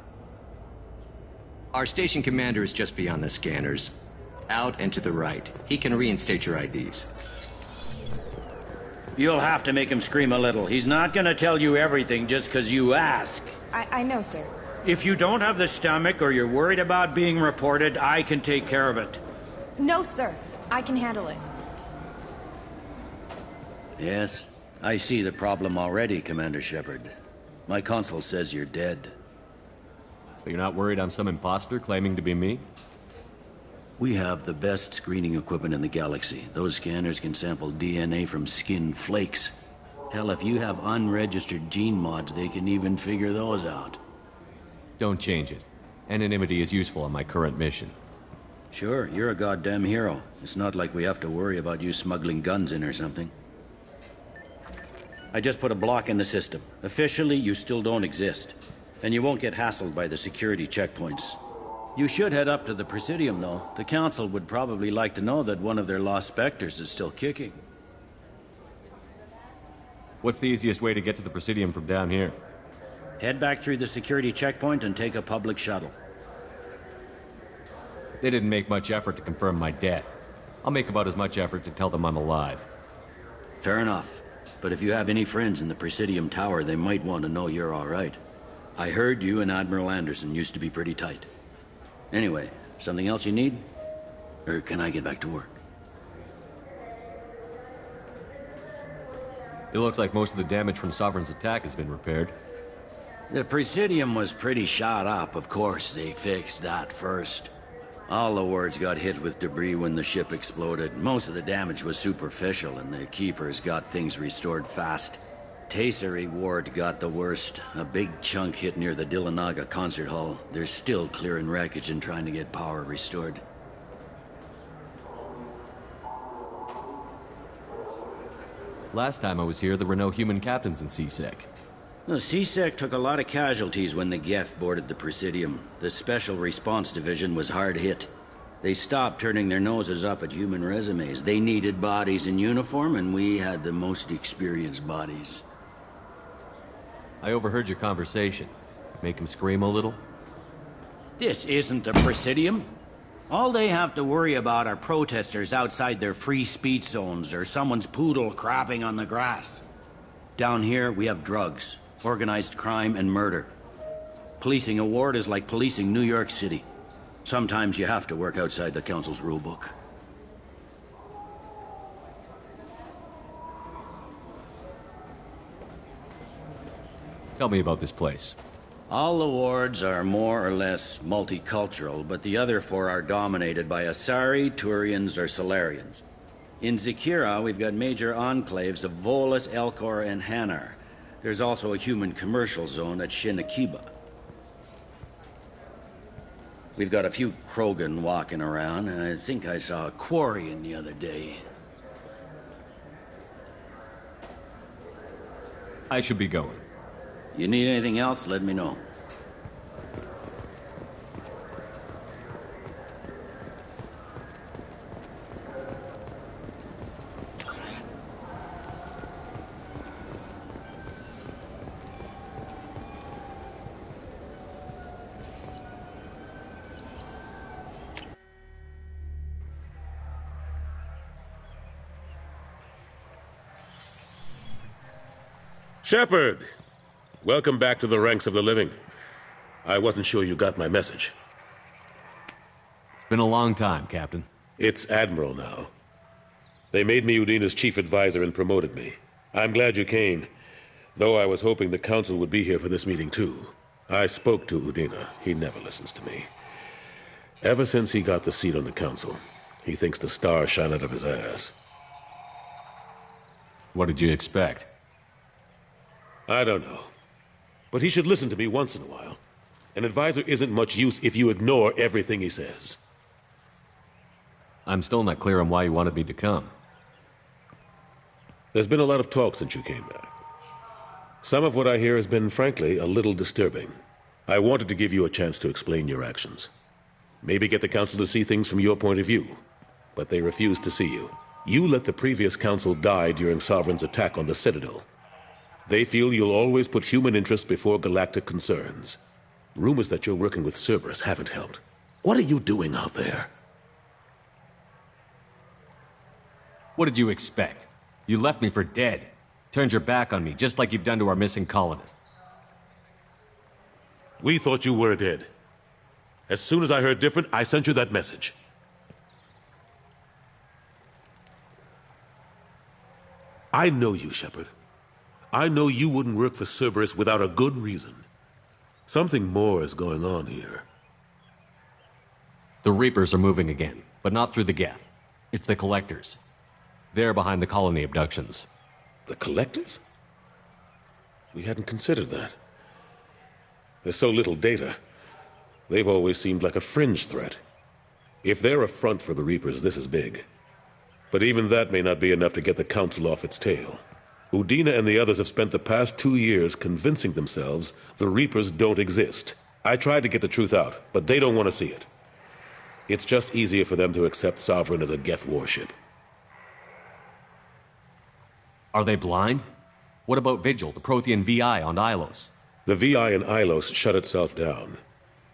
Our station commander is just beyond the scanners. Out and to the right. He can reinstate your IDs. You'll have to make him scream a little. He's not gonna tell you everything just because you ask. I know, sir. If you don't have the stomach or you're worried about being reported, I can take care of it. No, sir. I can handle it. Yes, I see the problem already, Commander Shepard. My console says you're dead. But you're not worried I'm some imposter claiming to be me? We have the best screening equipment in the galaxy. Those scanners can sample DNA from skin flakes. Hell, if you have unregistered gene mods, they can even figure those out. Don't change it. Anonymity is useful on my current mission. Sure, you're a goddamn hero. It's not like we have to worry about you smuggling guns in or something. I just put a block in the system. Officially, you still don't exist. And you won't get hassled by the security checkpoints. You should head up to the Presidium, though. The Council would probably like to know that one of their lost specters is still kicking. What's the easiest way to get to the Presidium from down here? Head back through the security checkpoint and take a public shuttle. They didn't make much effort to confirm my death. I'll make about as much effort to tell them I'm alive. Fair enough. But if you have any friends in the Presidium Tower, they might want to know you're all right. I heard you and Admiral Anderson used to be pretty tight. Anyway, something else you need? Or can I get back to work? It looks like most of the damage from Sovereign's attack has been repaired. The Presidium was pretty shot up, of course. They fixed that first. All the wards got hit with debris when the ship exploded. Most of the damage was superficial, and the Keepers got things restored fast. Tasery Ward got the worst. A big chunk hit near the Dillanaga concert hall. They're still clearing wreckage and trying to get power restored. Last time I was here, there were no human captains in CSEC. The CSEC took a lot of casualties when the Geth boarded the Presidium. The Special Response Division was hard hit. They stopped turning their noses up at human resumes. They needed bodies in uniform, and we had the most experienced bodies. I overheard your conversation. Make him scream a little? This isn't the Presidium. All they have to worry about are protesters outside their free speech zones or someone's poodle crapping on the grass. Down here, we have drugs, organized crime, and murder. Policing a ward is like policing New York City. Sometimes you have to work outside the Council's rulebook. Tell me about this place. All the wards are more or less multicultural, but the other four are dominated by Asari, Turians, or Solarians. In Zakira, we've got major enclaves of Volus, Elcor, and Hanar. There's also a human commercial zone at Shinakiba. We've got a few Krogan walking around, and I think I saw a Quarian the other day. I should be going. You need anything else, let me know. Shepard! Welcome back to the ranks of the living. I wasn't sure you got my message. It's been a long time, Captain. It's Admiral now. They made me Udina's chief advisor and promoted me. I'm glad you came, though I was hoping the Council would be here for this meeting too. I spoke to Udina. He never listens to me. Ever since he got the seat on the Council, he thinks the stars shine out of his ass. What did you expect? I don't know. But he should listen to me once in a while. An advisor isn't much use if you ignore everything he says. I'm still not clear on why you wanted me to come. There's been a lot of talk since you came back. Some of what I hear has been, frankly, a little disturbing. I wanted to give you a chance to explain your actions. Maybe get the Council to see things from your point of view. But they refused to see you. You let the previous Council die during Sovereign's attack on the Citadel. They feel you'll always put human interests before galactic concerns. Rumors that you're working with Cerberus haven't helped. What are you doing out there? What did you expect? You left me for dead. Turned your back on me, just like you've done to our missing colonists. We thought you were dead. As soon as I heard different, I sent you that message. I know you, Shepard. I know you wouldn't work for Cerberus without a good reason. Something more is going on here. The Reapers are moving again, but not through the Geth. It's the Collectors. They're behind the colony abductions. The Collectors? We hadn't considered that. There's so little data. They've always seemed like a fringe threat. If they're a front for the Reapers, this is big. But even that may not be enough to get the Council off its tail. Udina and the others have spent the past 2 years convincing themselves the Reapers don't exist. I tried to get the truth out, but they don't want to see it. It's just easier for them to accept Sovereign as a Geth warship. Are they blind? What about Vigil, the Prothean VI on Ilos? The VI in Ilos shut itself down.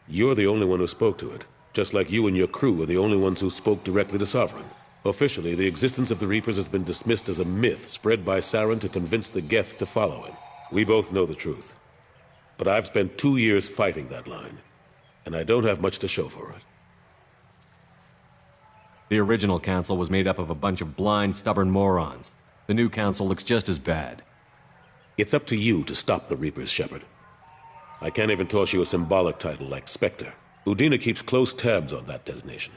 You're the only one who spoke to it. Just like you and your crew are the only ones who spoke directly to Sovereign. Officially, the existence of the Reapers has been dismissed as a myth spread by Saren to convince the Geth to follow him. We both know the truth. But I've spent 2 years fighting that line, and I don't have much to show for it. The original council was made up of a bunch of blind, stubborn morons. The new council looks just as bad. It's up to you to stop the Reapers, Shepard. I can't even toss you a symbolic title like Spectre. Udina keeps close tabs on that designation.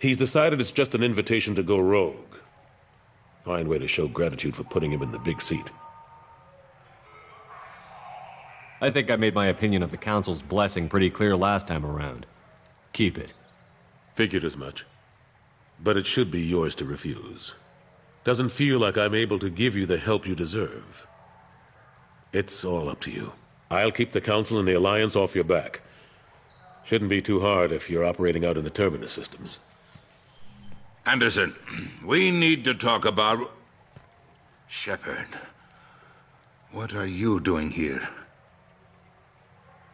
He's decided it's just an invitation to go rogue. Fine way to show gratitude for putting him in the big seat. I think I made my opinion of the council's blessing pretty clear last time around. Keep it. Figured as much. But it should be yours to refuse. Doesn't feel like I'm able to give you the help you deserve. It's all up to you. I'll keep the Council and the Alliance off your back. Shouldn't be too hard if you're operating out in the Terminus systems. Anderson, we need to talk about... Shepard, what are you doing here?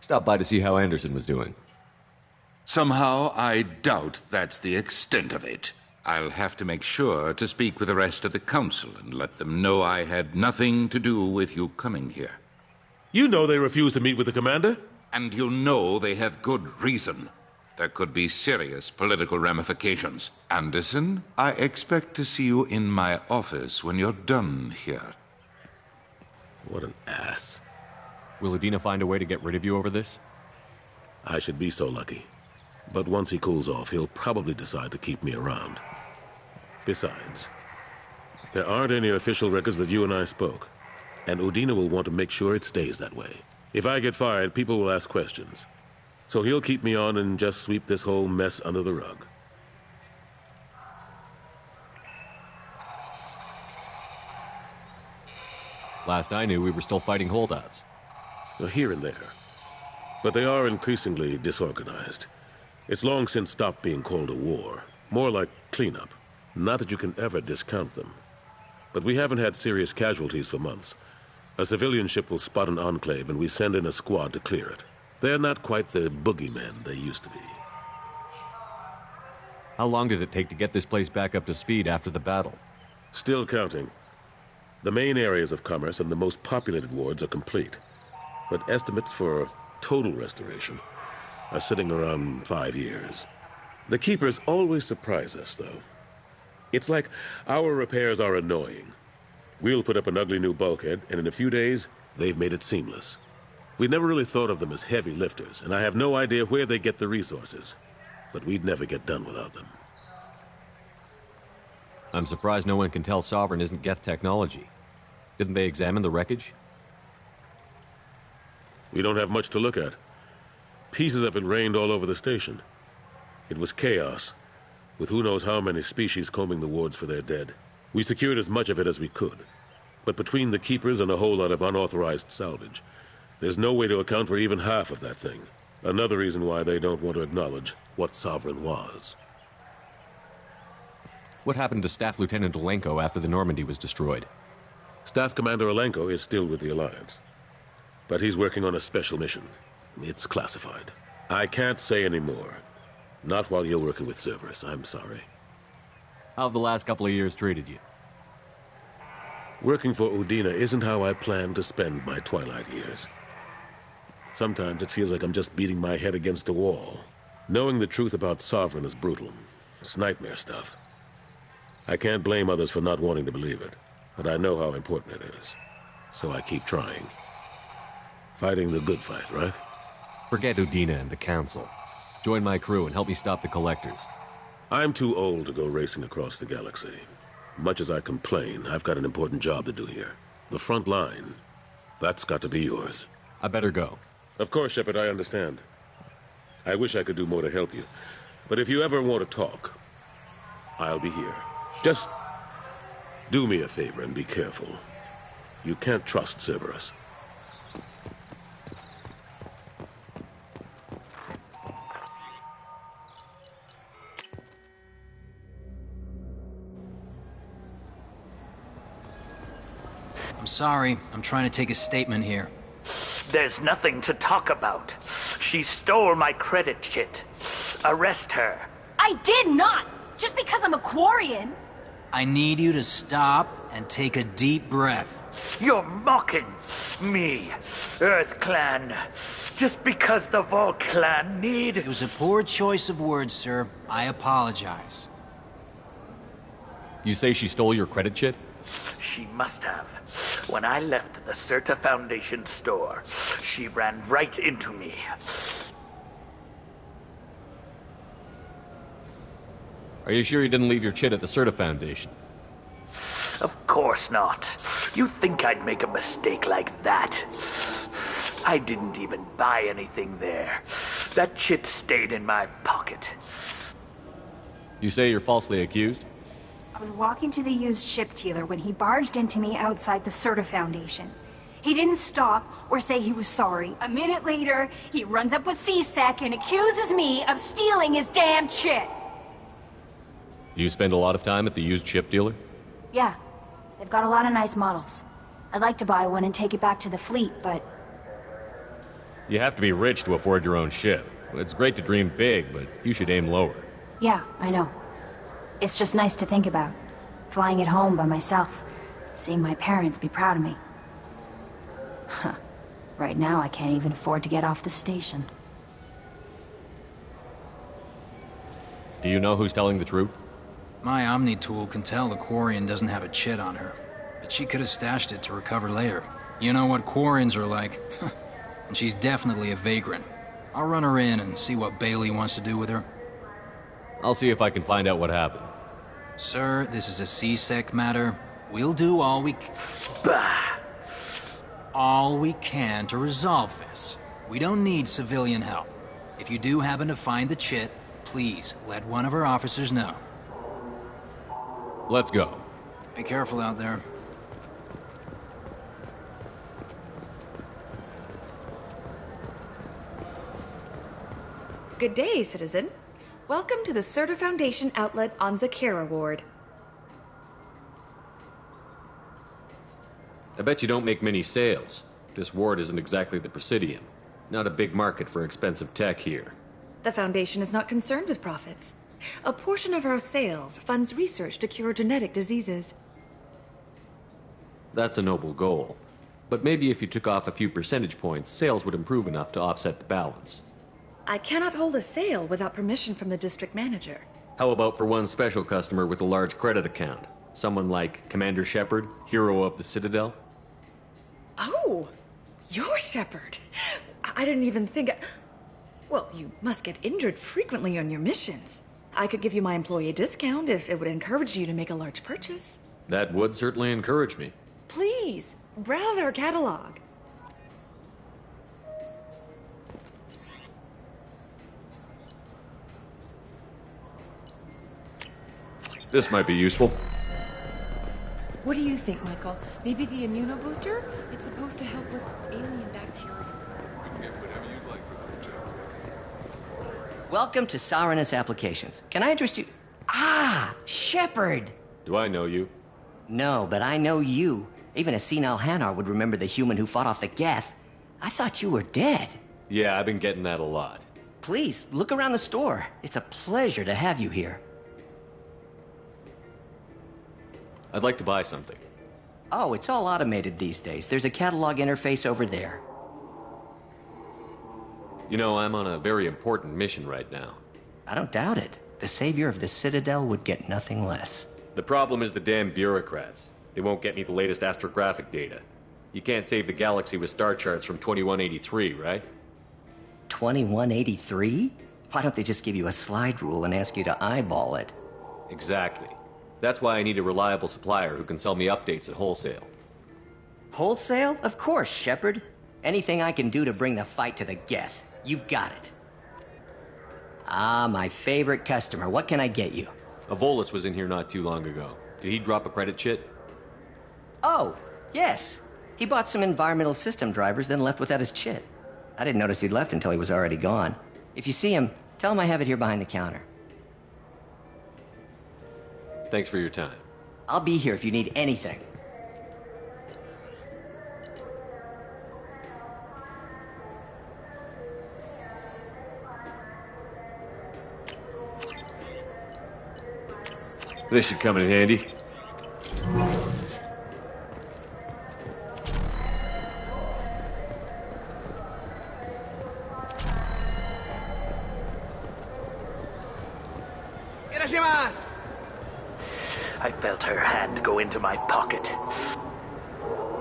Stopped by to see how Anderson was doing. Somehow, I doubt that's the extent of it. I'll have to make sure to speak with the rest of the Council and let them know I had nothing to do with you coming here. You know they refused to meet with the Commander? And you know they have good reason. There could be serious political ramifications. Anderson, I expect to see you in my office when you're done here. What an ass. Will Udina find a way to get rid of you over this? I should be so lucky. But once he cools off, he'll probably decide to keep me around. Besides, there aren't any official records that you and I spoke. And Udina will want to make sure it stays that way. If I get fired, people will ask questions. So he'll keep me on and just sweep this whole mess under the rug. Last I knew, we were still fighting holdouts. Here and there. But they are increasingly disorganized. It's long since stopped being called a war. More like cleanup. Not that you can ever discount them. But we haven't had serious casualties for months. A civilian ship will spot an enclave and we send in a squad to clear it. They're not quite the boogeymen they used to be. How long did it take to get this place back up to speed after the battle? Still counting. The main areas of commerce and the most populated wards are complete. But estimates for total restoration are sitting around 5 years. The Keepers always surprise us, though. It's like our repairs are annoying. We'll put up an ugly new bulkhead, and in a few days, they've made it seamless. We never really thought of them as heavy lifters, and I have no idea where they get the resources. But we'd never get done without them. I'm surprised no one can tell Sovereign isn't Geth technology. Didn't they examine the wreckage? We don't have much to look at. Pieces of it rained all over the station. It was chaos, with who knows how many species combing the wards for their dead. We secured as much of it as we could. But between the Keepers and a whole lot of unauthorized salvage, there's no way to account for even half of that thing. Another reason why they don't want to acknowledge what Sovereign was. What happened to Staff Lieutenant Olenko after the Normandy was destroyed? Staff Commander Olenko is still with the Alliance. But he's working on a special mission. It's classified. I can't say any more. Not while you're working with Cerberus, I'm sorry. How have the last couple of years treated you? Working for Udina isn't how I plan to spend my twilight years. Sometimes it feels like I'm just beating my head against a wall. Knowing the truth about Sovereign is brutal. It's nightmare stuff. I can't blame others for not wanting to believe it, but I know how important it is. So I keep trying. Fighting the good fight, right? Forget Udina and the Council. Join my crew and help me stop the Collectors. I'm too old to go racing across the galaxy. Much as I complain, I've got an important job to do here. The front line. That's got to be yours. I better go. Of course, Shepard, I understand. I wish I could do more to help you. But if you ever want to talk, I'll be here. Just do me a favor and be careful. You can't trust Cerberus. I'm sorry. I'm trying to take a statement here. There's nothing to talk about. She stole my credit chit. Arrest her. I did not! Just because I'm a Quarian! I need you to stop and take a deep breath. You're mocking me, Earth Clan. Just because the Vol Clan need... It was a poor choice of words, sir. I apologize. You say she stole your credit chit? She must have. When I left the Certa Foundation store, she ran right into me. Are you sure you didn't leave your chit at the Certa Foundation? Of course not. You think I'd make a mistake like that? I didn't even buy anything there. That chit stayed in my pocket. You say you're falsely accused? I was walking to the used ship dealer when he barged into me outside the Certa Foundation. He didn't stop or say he was sorry. A minute later, he runs up with C-Sec and accuses me of stealing his damn chit. Do you spend a lot of time at the used ship dealer? Yeah, they've got a lot of nice models. I'd like to buy one and take it back to the fleet, but... You have to be rich to afford your own ship. It's great to dream big, but you should aim lower. Yeah, I know. It's just nice to think about. Flying it home by myself. Seeing my parents be proud of me. Huh. Right now, I can't even afford to get off the station. Do you know who's telling the truth? My Omni tool can tell the Quarian doesn't have a chit on her, but she could have stashed it to recover later. You know what Quarians are like. And she's definitely a vagrant. I'll run her in and see what Bailey wants to do with her. I'll see if I can find out what happened. Sir, this is a C-Sec matter. We'll do all we can to resolve this. We don't need civilian help. If you do happen to find the chit, please let one of our officers know. Let's go. Be careful out there. Good day, citizen. Welcome to the Certa Foundation outlet on Zakera Ward. I bet you don't make many sales. This ward isn't exactly the Presidium. Not a big market for expensive tech here. The Foundation is not concerned with profits. A portion of our sales funds research to cure genetic diseases. That's a noble goal. But maybe if you took off a few percentage points, sales would improve enough to offset the balance. I cannot hold a sale without permission from the district manager. How about for one special customer with a large credit account? Someone like Commander Shepard, hero of the Citadel? Oh, you're Shepard. I didn't even think... Well, you must get injured frequently on your missions. I could give you my employee discount if it would encourage you to make a large purchase. That would certainly encourage me. Please, browse our catalog. This might be useful. What do you think, Michael? Maybe the immunobooster? It's supposed to help with alien bacteria. Welcome to Sarenus Applications. Can I interest you? Ah, Shepard! Do I know you? No, but I know you. Even a senile Hanar would remember the human who fought off the Geth. I thought you were dead. Yeah, I've been getting that a lot. Please, look around the store. It's a pleasure to have you here. I'd like to buy something. Oh, it's all automated these days. There's a catalog interface over there. You know, I'm on a very important mission right now. I don't doubt it. The savior of the Citadel would get nothing less. The problem is the damn bureaucrats. They won't get me the latest astrographic data. You can't save the galaxy with star charts from 2183, right? 2183? Why don't they just give you a slide rule and ask you to eyeball it? Exactly. That's why I need a reliable supplier who can sell me updates at wholesale. Wholesale? Of course, Shepard. Anything I can do to bring the fight to the Geth. You've got it. Ah, my favorite customer. What can I get you? A Volus was in here not too long ago. Did he drop a credit chit? Oh, yes. He bought some environmental system drivers, then left without his chit. I didn't notice he'd left until he was already gone. If you see him, tell him I have it here behind the counter. Thanks for your time. I'll be here if you need anything. This should come in handy. I felt her hand go into my pocket.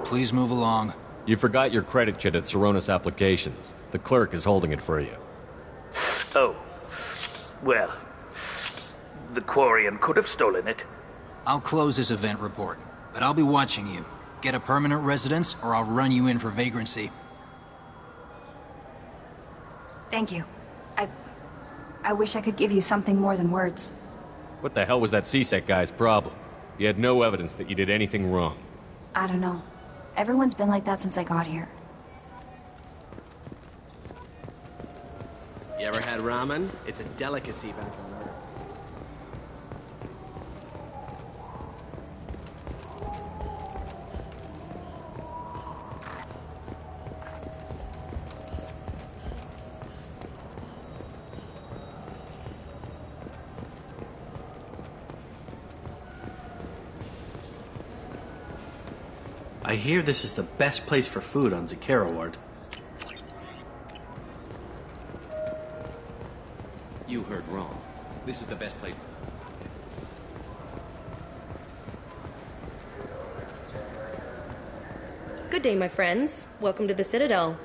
Please move along. You forgot your credit chit at Saronis Applications. The clerk is holding it for you. Oh. Well, the Quarian could have stolen it. I'll close this event report, but I'll be watching you. Get a permanent residence, or I'll run you in for vagrancy. Thank you. I wish I could give you something more than words. What the hell was that CSEC guy's problem? He had no evidence that you did anything wrong. I don't know. Everyone's been like that since I got here. You ever had ramen? It's a delicacy back on Earth. I hear this is the best place for food on Zakera Ward. You heard wrong. This is the best place. Good day, my friends. Welcome to the Citadel.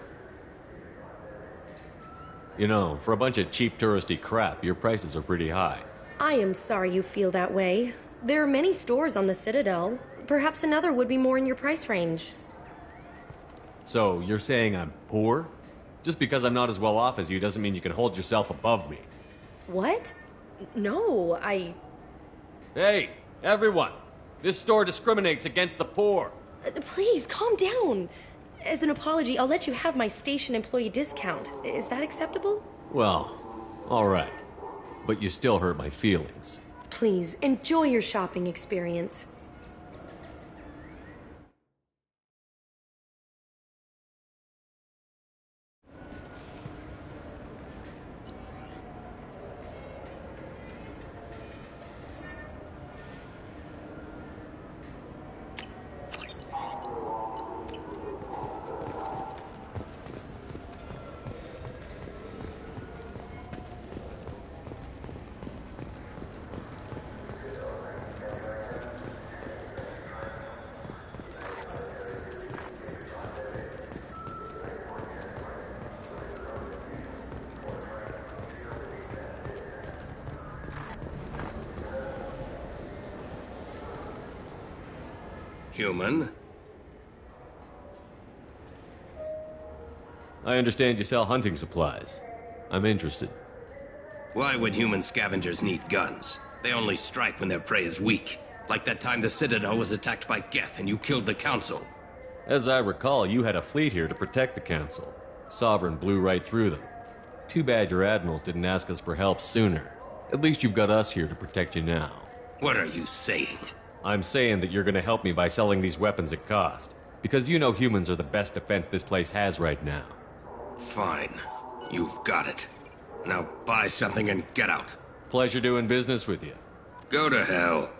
You know, for a bunch of cheap touristy crap, your prices are pretty high. I am sorry you feel that way. There are many stores on the Citadel. Perhaps another would be more in your price range. So, you're saying I'm poor? Just because I'm not as well off as you doesn't mean you can hold yourself above me. What? No, Hey, everyone! This store discriminates against the poor. Please, calm down. As an apology, I'll let you have my station employee discount. Is that acceptable? Well, alright. But you still hurt my feelings. Please, enjoy your shopping experience. Human? I understand you sell hunting supplies. I'm interested. Why would human scavengers need guns? They only strike when their prey is weak. Like that time the Citadel was attacked by Geth and you killed the Council. As I recall, you had a fleet here to protect the Council. Sovereign blew right through them. Too bad your admirals didn't ask us for help sooner. At least you've got us here to protect you now. What are you saying? I'm saying that you're gonna help me by selling these weapons at cost. Because you know humans are the best defense this place has right now. Fine. You've got it. Now buy something and get out. Pleasure doing business with you. Go to hell.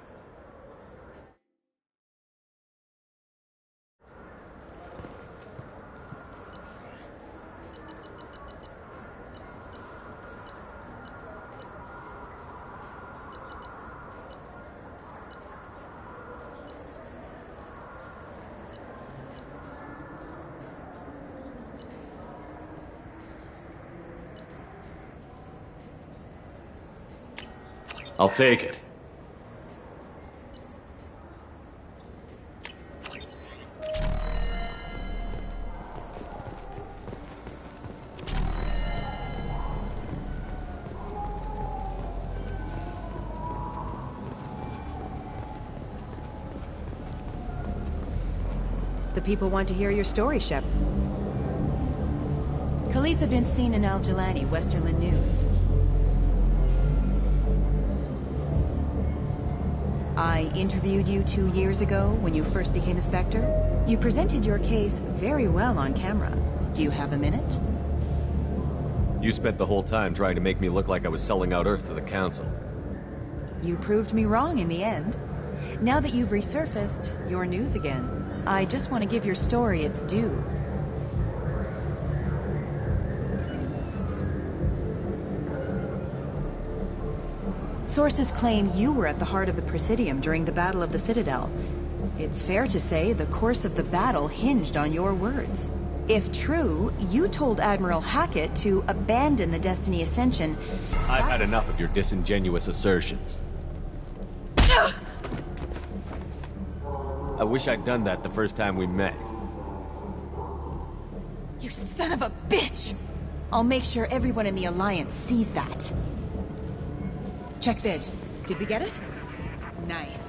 I'll take it. The people want to hear your story, Shep. Khaleesa been seen in Al Jelani, Westerland News. I interviewed you 2 years ago when you first became a Spectre. You presented your case very well on camera. Do you have a minute? You spent the whole time trying to make me look like I was selling out Earth to the Council. You proved me wrong in the end. Now that you've resurfaced, you're news again. I just want to give your story its due. Sources claim you were at the heart of the Presidium during the Battle of the Citadel. It's fair to say the course of the battle hinged on your words. If true, you told Admiral Hackett to abandon the Destiny Ascension. I've had enough of your disingenuous assertions. I wish I'd done that the first time we met. You son of a bitch! I'll make sure everyone in the Alliance sees that. Check vid. Did we get it? Nice.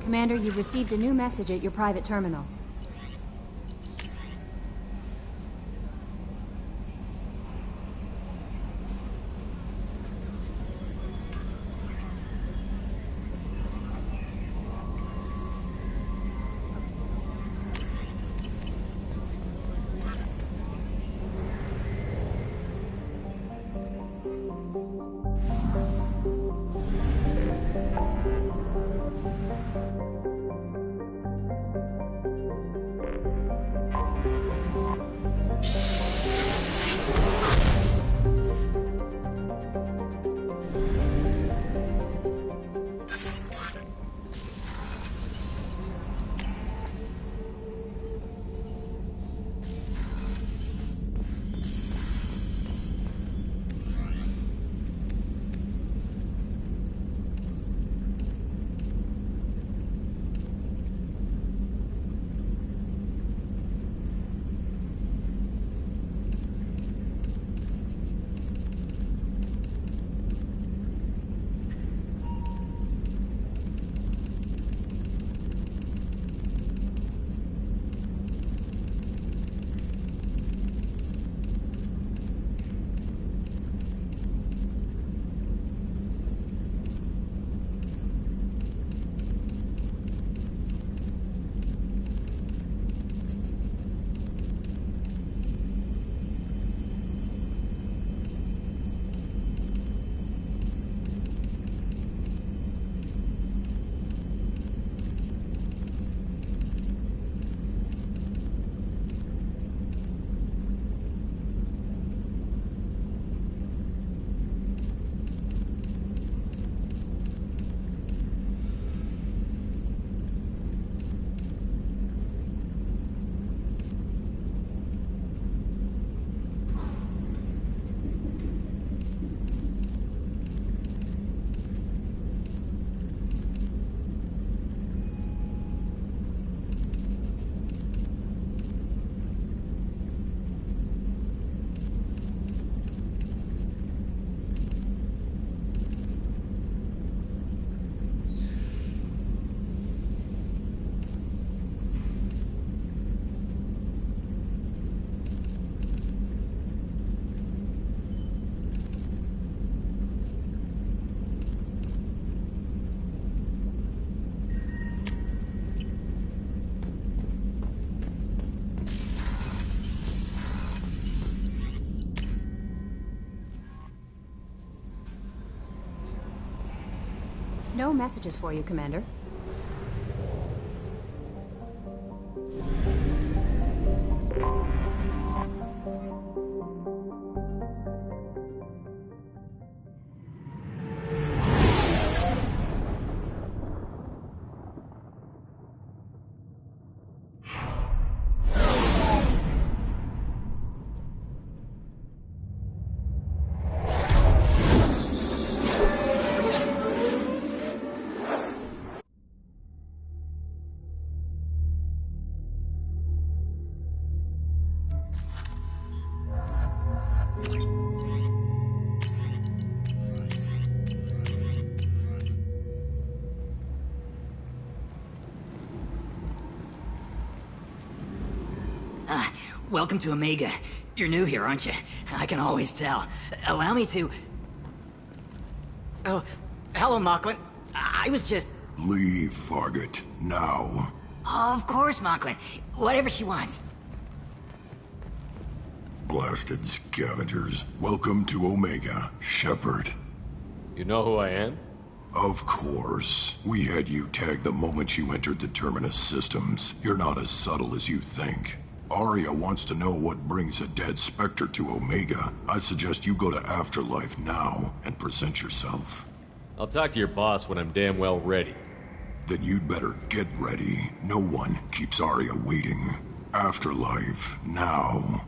Commander, you've received a new message at your private terminal. No messages for you, Commander. Welcome to Omega. You're new here, aren't you? I can always tell. Allow me to... Oh, hello, Mocklin. I was just... Leave, Fargate. Now. Of course, Mocklin. Whatever she wants. Blasted scavengers. Welcome to Omega, Shepard. You know who I am? Of course. We had you tagged the moment you entered the Terminus systems. You're not as subtle as you think. Arya wants to know what brings a dead Spectre to Omega. I suggest you go to Afterlife now and present yourself. I'll talk to your boss when I'm damn well ready. Then you'd better get ready. No one keeps Arya waiting. Afterlife now.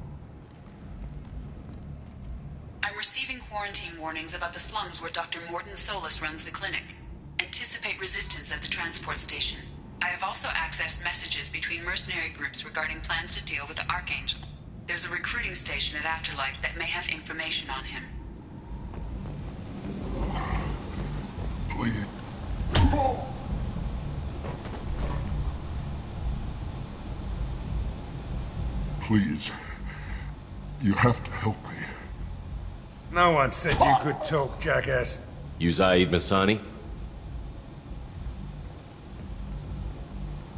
I'm receiving quarantine warnings about the slums where Dr. Morton Solus runs the clinic. Anticipate resistance at the transport station. I have also accessed messages between mercenary groups regarding plans to deal with the Archangel. There's a recruiting station at Afterlife that may have information on him. Please. Please. You have to help me. No one said you could talk, jackass. You Zaid Masani?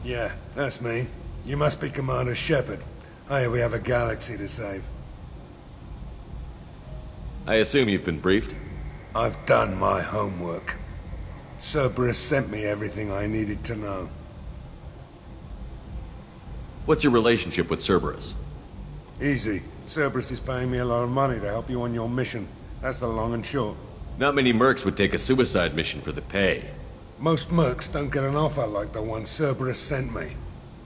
Yeah, that's me. You must be Commander Shepard. Hey, we have a galaxy to save. I assume you've been briefed? I've done my homework. Cerberus sent me everything I needed to know. What's your relationship with Cerberus? Easy. Cerberus is paying me a lot of money to help you on your mission. That's the long and short. Not many mercs would take a suicide mission for the pay. Most mercs don't get an offer like the one Cerberus sent me.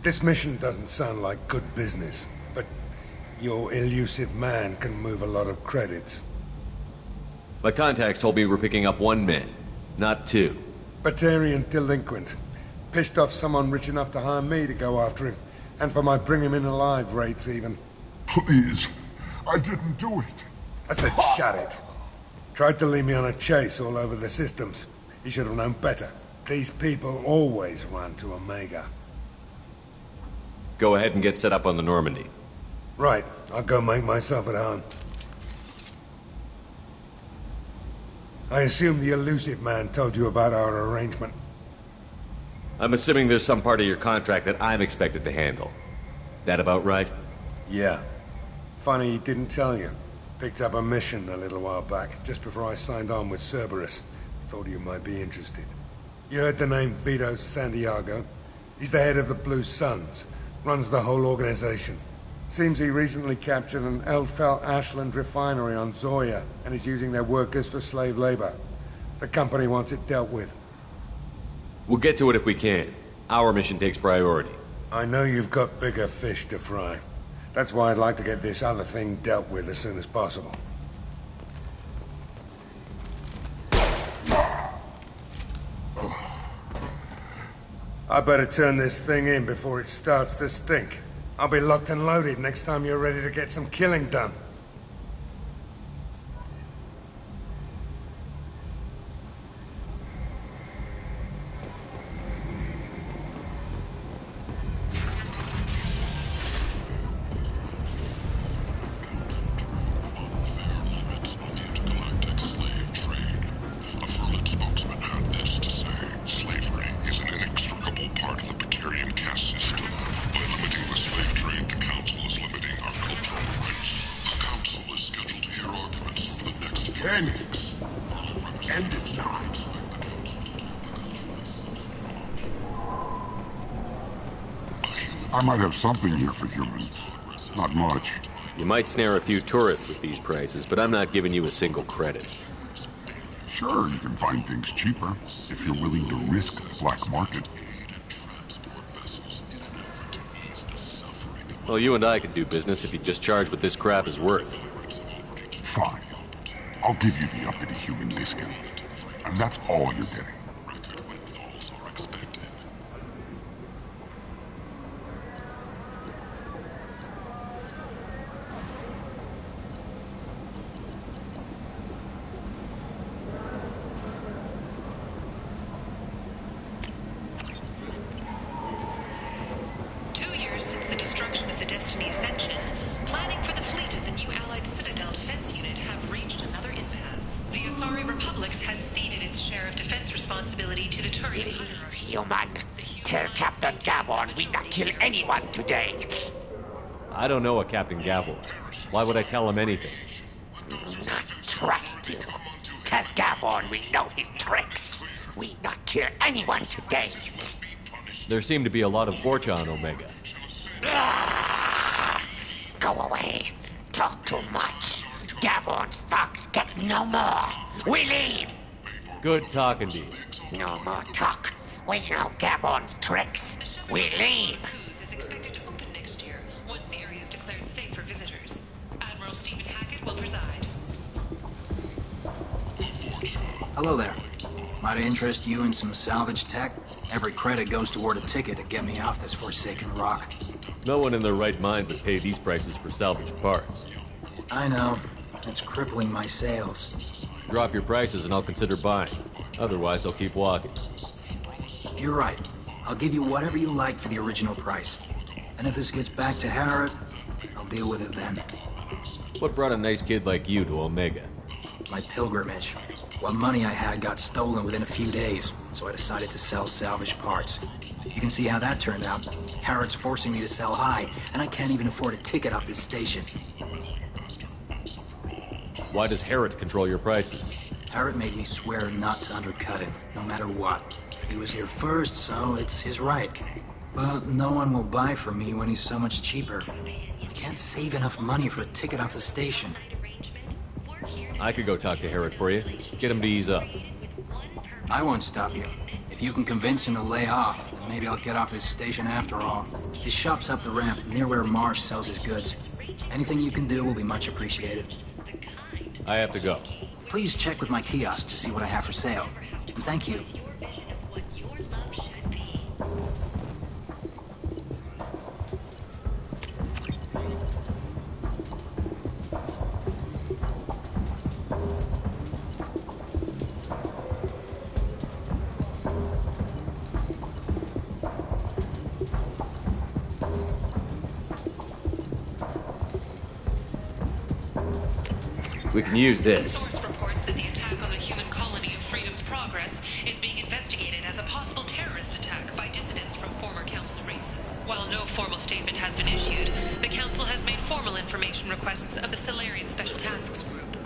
This mission doesn't sound like good business, but your elusive man can move a lot of credits. My contacts told me we're picking up one man, not two. Batarian delinquent. Pissed off someone rich enough to hire me to go after him. And for my bring him in alive rates even. Please. I didn't do it. I said shut it. Tried to lead me on a chase all over the systems. He should have known better. These people always run to Omega. Go ahead and get set up on the Normandy. Right. I'll go make myself at home. I assume the elusive man told you about our arrangement. I'm assuming there's some part of your contract that I'm expected to handle. That about right? Yeah. Funny he didn't tell you. Picked up a mission a little while back, just before I signed on with Cerberus. Thought you might be interested. You heard the name Vito Santiago? He's the head of the Blue Suns. Runs the whole organization. Seems he recently captured an Eldfell Ashland refinery on Zoya and is using their workers for slave labor. The company wants it dealt with. We'll get to it if we can. Our mission takes priority. I know you've got bigger fish to fry. That's why I'd like to get this other thing dealt with as soon as possible. I better turn this thing in before it starts to stink. I'll be locked and loaded next time you're ready to get some killing done. I might have something here for humans. Not much. You might snare a few tourists with these prices, but I'm not giving you a single credit. Sure, you can find things cheaper, if you're willing to risk the black market. Well, you and I could do business if you just charge what this crap is worth. Fine. I'll give you the uppity human discount. And that's all you're getting. Since the destruction of the Destiny Ascendant. human. Tell Captain Gavon we not kill anyone today. I don't know a Captain Gavon. Why would I tell him anything? Not trust you. Tell Gavon we know his tricks. We not kill anyone today. There seem to be a lot of Vorcha on Omega. Go away. Talk too much. Gavon's thugs get no more. We leave. Good talking to you. No more talk. We know Gavon's tricks. We leave. Cruise is expected to open next year, once the area is declared safe for visitors. Admiral Stephen Hackett will preside. Hello there. Might I interest you in some salvage tech? Every credit goes toward a ticket to get me off this forsaken rock. No one in their right mind would pay these prices for salvaged parts. I know. It's crippling my sales. Drop your prices and I'll consider buying. Otherwise, I'll keep walking. You're right. I'll give you whatever you like for the original price. And if this gets back to Harrod, I'll deal with it then. What brought a nice kid like you to Omega? My pilgrimage. What money I had got stolen within a few days, so I decided to sell salvaged parts. You can see how that turned out. Harrod's forcing me to sell high, and I can't even afford a ticket off this station. Why does Harrod control your prices? Harrod made me swear not to undercut it, no matter what. He was here first, so it's his right. But no one will buy from me when he's so much cheaper. I can't save enough money for a ticket off the station. I could go talk to Harrod for you. Get him to ease up. I won't stop you. If you can convince him to lay off, then maybe I'll get off this station after all. His shop's up the ramp, near where Marsh sells his goods. Anything you can do will be much appreciated. I have to go. Please check with my kiosk to see what I have for sale. And thank you. We can use this. Source reports that the attack on the human colony of Freedom's Progress is being investigated as a possible terrorist attack by dissidents from former council races. While no formal statement has been issued, the council has made formal information requests of the Solarian Special Tasks Group.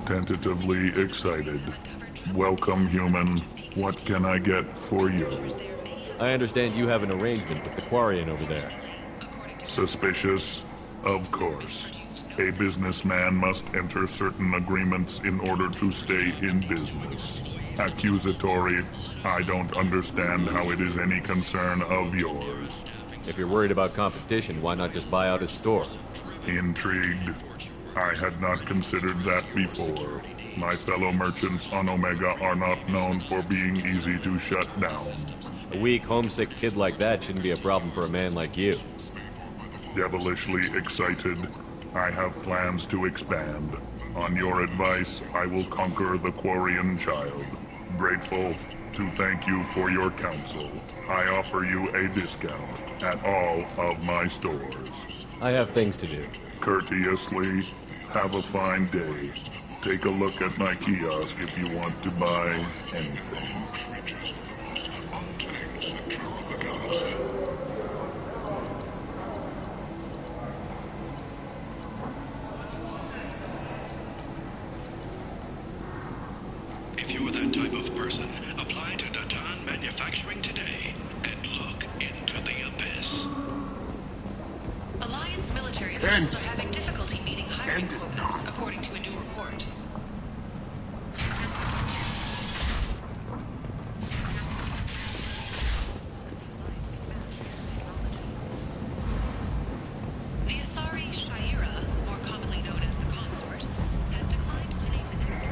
Tentatively excited. Welcome, human. What can I get for you? I understand you have an arrangement with the Quarian over there. Suspicious? Of course. A businessman must enter certain agreements in order to stay in business. Accusatory, I don't understand how it is any concern of yours. If you're worried about competition, why not just buy out his store? Intrigued? I had not considered that before. My fellow merchants on Omega are not known for being easy to shut down. A weak, homesick kid like that shouldn't be a problem for a man like you. Devilishly excited. I have plans to expand. On your advice, I will conquer the Quarian child. Grateful to thank you for your counsel. I offer you a discount at all of my stores. I have things to do. Courteously, have a fine day. Take a look at my kiosk if you want to buy anything. If you're that type of person, apply to Datan Manufacturing today and look into the abyss. Alliance military officials are having difficulty meeting hiring quotas, according to a new report. The Asari Shaira, more commonly known as the Consort, has declined to name the next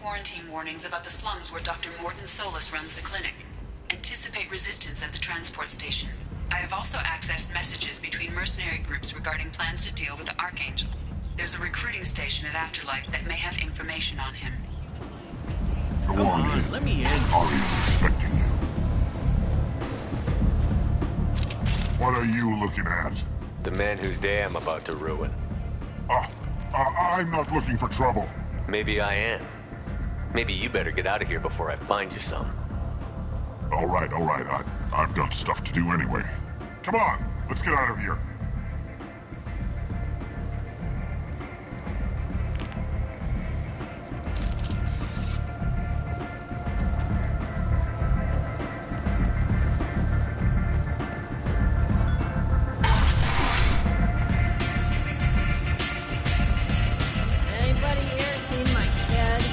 quarantine warnings about the slums where Dr. Morden Solus runs the clinic. Anticipate resistance at the transport station. I have also accessed messages between mercenary groups regarding plans to deal with the Archangel. There's a recruiting station at Afterlight that may have information on him. Go on in. Let me in. Aria's expecting you. What are you looking at? The man whose day I'm about to ruin. I'm not looking for trouble. Maybe I am. Maybe you better get out of here before I find you some. All right. I've got stuff to do anyway. Come on, let's get out of here. Anybody here seen my kid?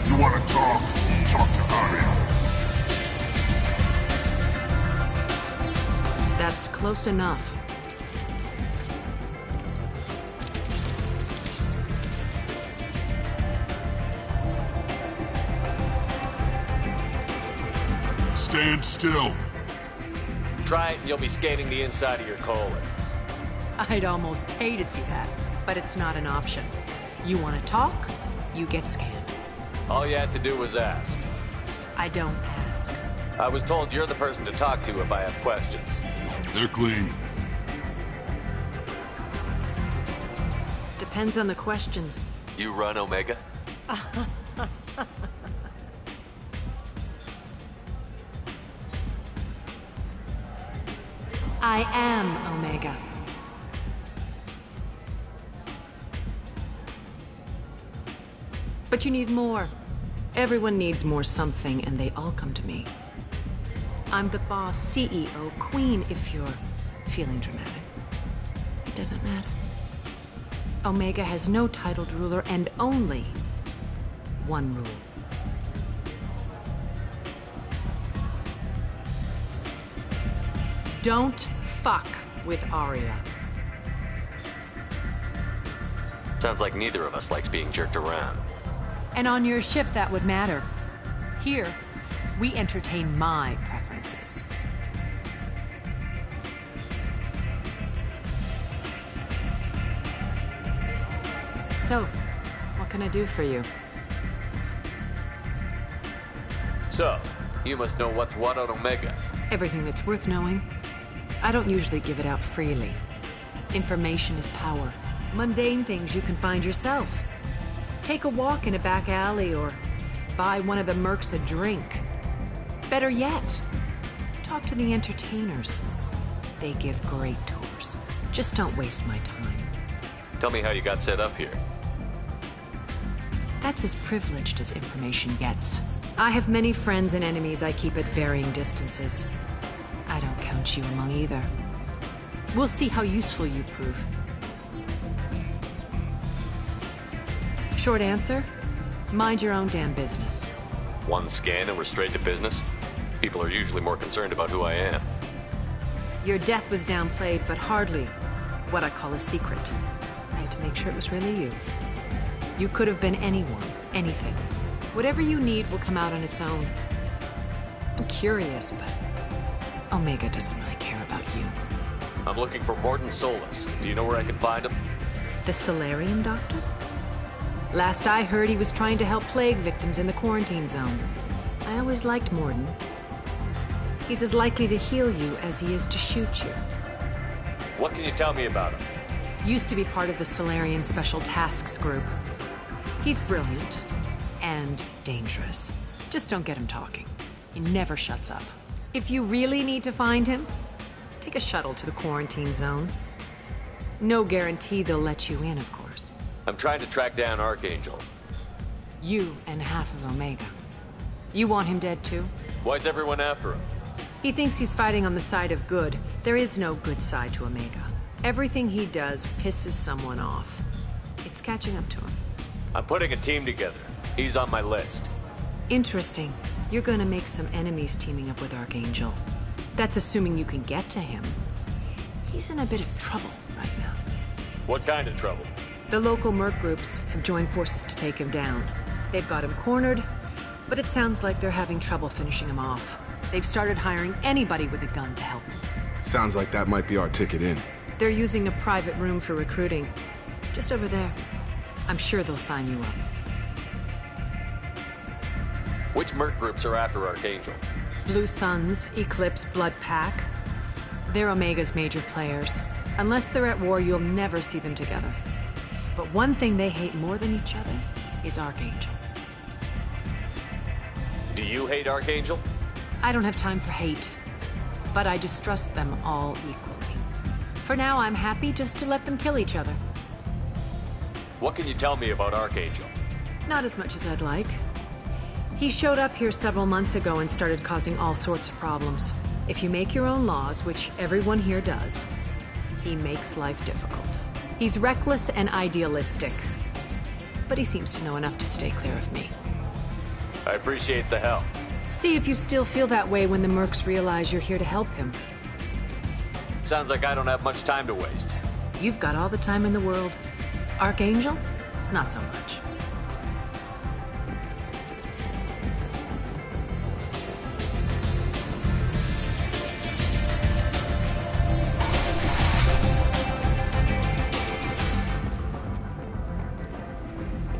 You want to talk? Talk to Aria. That's close enough. Stand still. Try it and you'll be scanning the inside of your colon. I'd almost pay to see that, but it's not an option. You want to talk, you get scanned. All you had to do was ask. I don't ask. I was told you're the person to talk to if I have questions. They're clean. Depends on the questions. You run Omega? I am Omega. But you need more. Everyone needs more something, and they all come to me. I'm the boss, CEO, queen, if you're feeling dramatic. It doesn't matter. Omega has no titled ruler and only one rule. Don't fuck with Aria. Sounds like neither of us likes being jerked around. And on your ship, that would matter. Here, we entertain my preferences. So, what can I do for you? So, you must know what's what on Omega. Everything that's worth knowing. I don't usually give it out freely. Information is power. Mundane things you can find yourself. Take a walk in a back alley or buy one of the mercs a drink. Better yet, talk to the entertainers. They give great tours. Just don't waste my time. Tell me how you got set up here. That's as privileged as information gets. I have many friends and enemies I keep at varying distances. I don't count you among either. We'll see how useful you prove. Short answer, mind your own damn business. One scan and we're straight to business? People are usually more concerned about who I am. Your death was downplayed, but hardly what I call a secret. I had to make sure it was really you. You could have been anyone, anything. Whatever you need will come out on its own. I'm curious, but Omega doesn't really care about you. I'm looking for Morden Solus. Do you know where I can find him? The Solarian doctor? Last I heard, he was trying to help plague victims in the quarantine zone. I always liked Morden. He's as likely to heal you as he is to shoot you. What can you tell me about him? Used to be part of the Solarian Special Tasks Group. He's brilliant and dangerous. Just don't get him talking. He never shuts up. If you really need to find him, Take a shuttle to the quarantine zone. No guarantee they'll let you in, of course. I'm trying to track down Archangel. You and half of Omega. You want him dead too? Why's everyone after him? He thinks he's fighting on the side of good. There is no good side to Omega. Everything he does pisses someone off. It's catching up to him. I'm putting a team together. He's on my list. Interesting. You're gonna make some enemies teaming up with Archangel. That's assuming you can get to him. He's in a bit of trouble right now. What kind of trouble? The local merc groups have joined forces to take him down. They've got him cornered, but it sounds like they're having trouble finishing him off. They've started hiring anybody with a gun to help them. Sounds like that might be our ticket in. They're using a private room for recruiting. Just over there. I'm sure they'll sign you up. Which merc groups are after Archangel? Blue Suns, Eclipse, Blood Pack. They're Omega's major players. Unless they're at war, you'll never see them together. But one thing they hate more than each other is Archangel. Do you hate Archangel? I don't have time for hate, but I distrust them all equally. For now, I'm happy just to let them kill each other. What can you tell me about Archangel? Not as much as I'd like. He showed up here several months ago and started causing all sorts of problems. If you make your own laws, which everyone here does, he makes life difficult. He's reckless and idealistic, but he seems to know enough to stay clear of me. I appreciate the help. See if you still feel that way when the mercs realize you're here to help him. Sounds like I don't have much time to waste. You've got all the time in the world. Archangel? Not so much.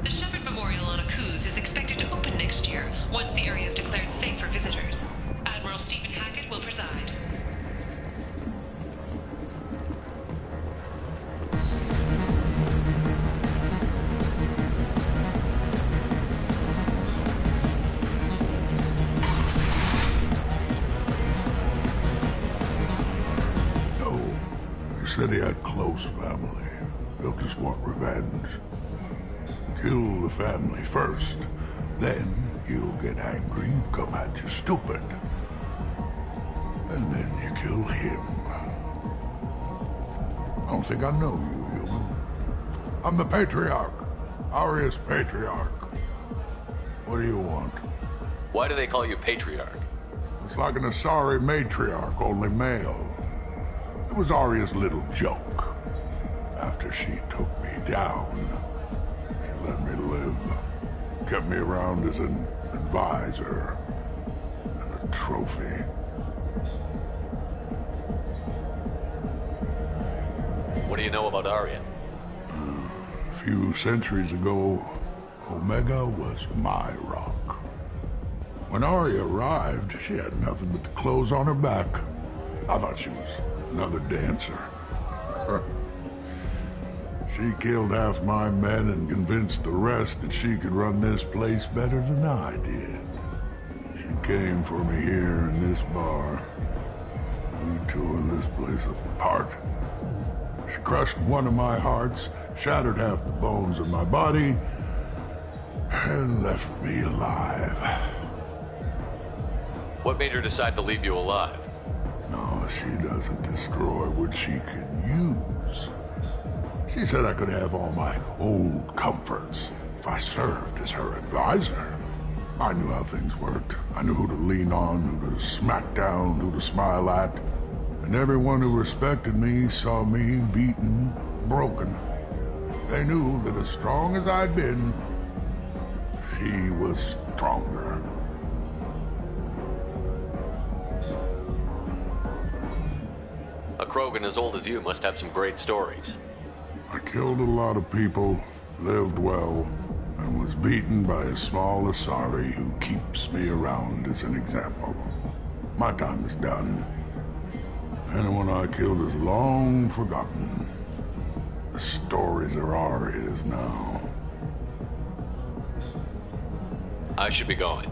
The Shepherd Memorial on Akuz is expected to open next year, once the area is declared safe for visitors. Admiral Stephen Hackett will preside. Said he had close family. They'll just want revenge. Kill the family first. Then he'll get angry, come at you stupid. And then you kill him. I don't think I know you, human. I'm the Patriarch. Arius Patriarch. What do you want? Why do they call you Patriarch? It's like an Asari matriarch, only male. It was Arya's little joke. After she took me down, she let me live. Kept me around as an advisor and a trophy. What do you know about Arya? A few centuries ago, Omega was my rock. When Arya arrived, she had nothing but the clothes on her back. I thought she was another dancer. She killed half my men and convinced the rest that she could run this place better than I did. She came for me here in this bar. We tore this place apart. She crushed one of my hearts, shattered half the bones of my body, and left me alive. What made her decide to leave you alive? No, she doesn't destroy what she can use. She said I could have all my old comforts if I served as her advisor. I knew how things worked. I knew who to lean on, who to smack down, who to smile at. And everyone who respected me saw me beaten, broken. They knew that as strong as I'd been, she was stronger. A Krogan as old as you must have some great stories. I killed a lot of people, lived well, and was beaten by a small Asari who keeps me around as an example. My time is done. Anyone I killed is long forgotten. The stories are Arya's now. I should be going.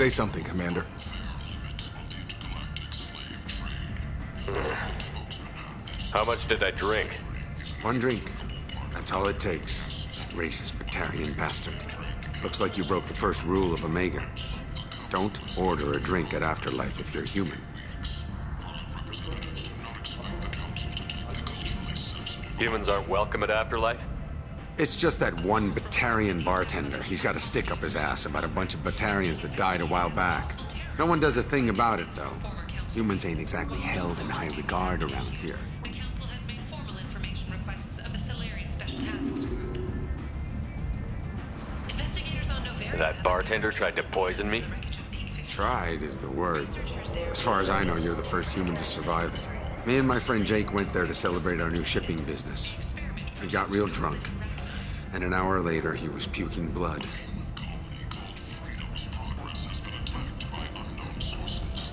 Say something, Commander. How much did I drink? One drink. That's all it takes. Racist Batarian bastard. Looks like you broke the first rule of Omega. Don't order a drink at Afterlife if you're human. Humans aren't welcome at Afterlife? It's just that one Batarian bartender. He's got a stick up his ass about a bunch of Batarians that died a while back. No one does a thing about it, though. Humans ain't exactly held in high regard around here. That bartender tried to poison me? Tried is the word. As far as I know, you're the first human to survive it. Me and my friend Jake went there to celebrate our new shipping business. He got real drunk, and an hour later he was puking blood.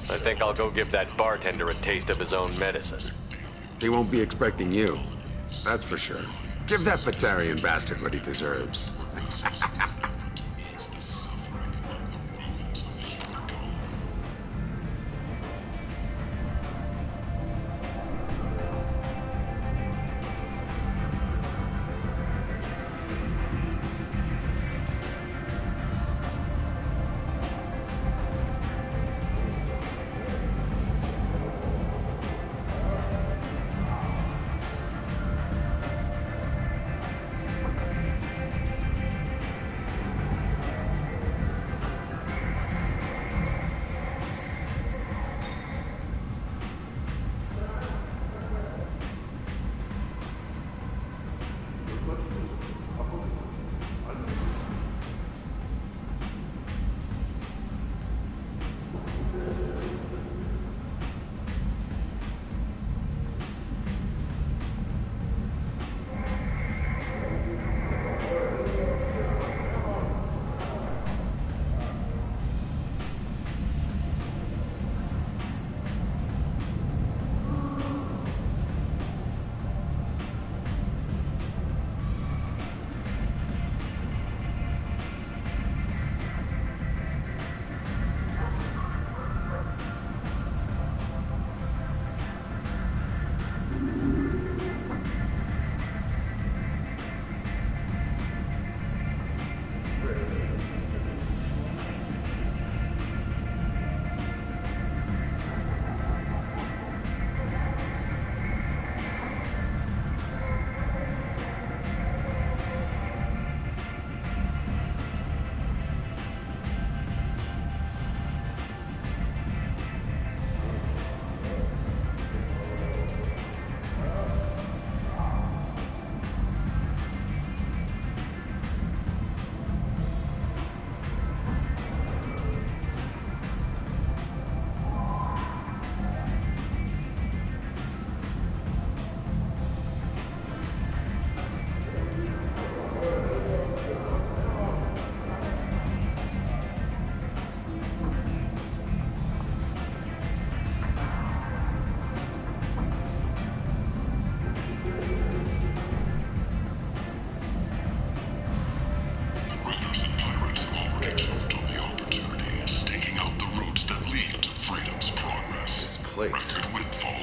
I think I'll go give that bartender a taste of his own medicine. He won't be expecting you. That's for sure. Give that Batarian bastard what he deserves.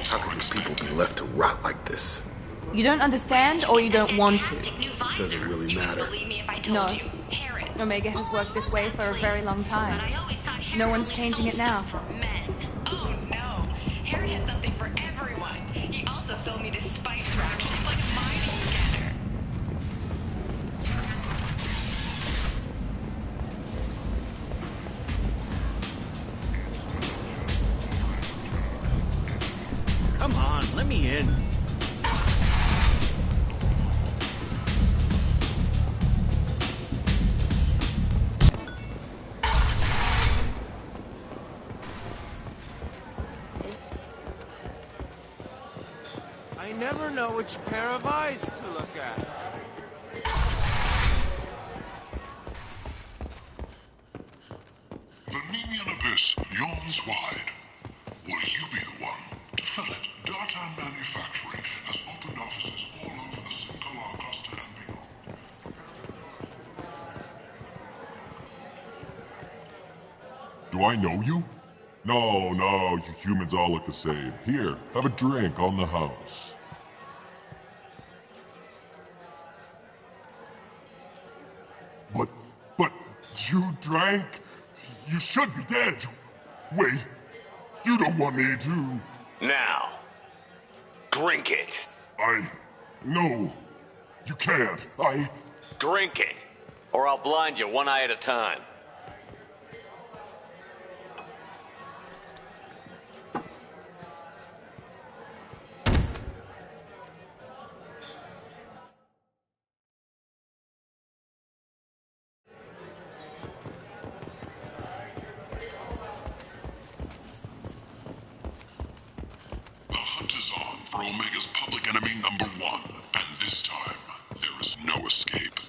How can these people be left to rot like this? You don't understand, or you don't want to? Doesn't really matter. No. Omega has worked this way for a very long time. No one's changing it now. Oh no, Harry has something for everyone. He also sold me this spice rack. It's like a mining scanner. Come on, let me in. I never know which pair of eyes to look at. The Nemean abyss yawns wide. Will you be the one to fill it? Dartan Manufacturing has opened offices all over the Singalar cluster and beyond. Do I know you? No, you humans all look the same. Here, have a drink on the house. But you drank? You should be dead. Wait, you don't want me to... Now, drink it. No, you can't. Drink it, or I'll blind you one eye at a time. The hunt is on for Omega's public enemy #1, and this time, there is no escape.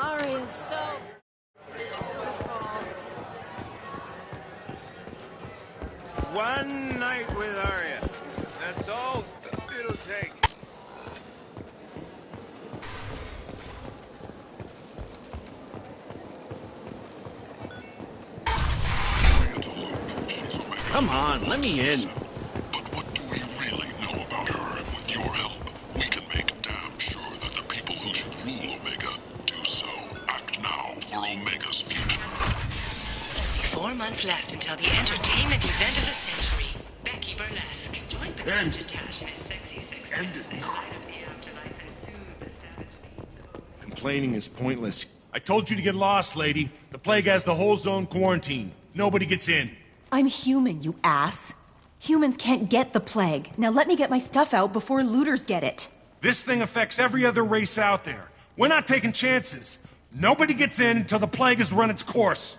Aria's so... One night with Arya. That's all it'll take. Come on, let me in. But what do we really know about her? And with your help, we can make damn sure that the people who should rule Omega do so. Act now for Omega's future. 4 months left until the entertainment event of the century. Becky Burlesque. Join Bernard to Tash in his sexy sex. End it now. Complaining is pointless. I told you to get lost, lady. The plague has the whole zone quarantined. Nobody gets in. I'm human, you ass. Humans can't get the plague. Now let me get my stuff out before looters get it. This thing affects every other race out there. We're not taking chances. Nobody gets in until the plague has run its course.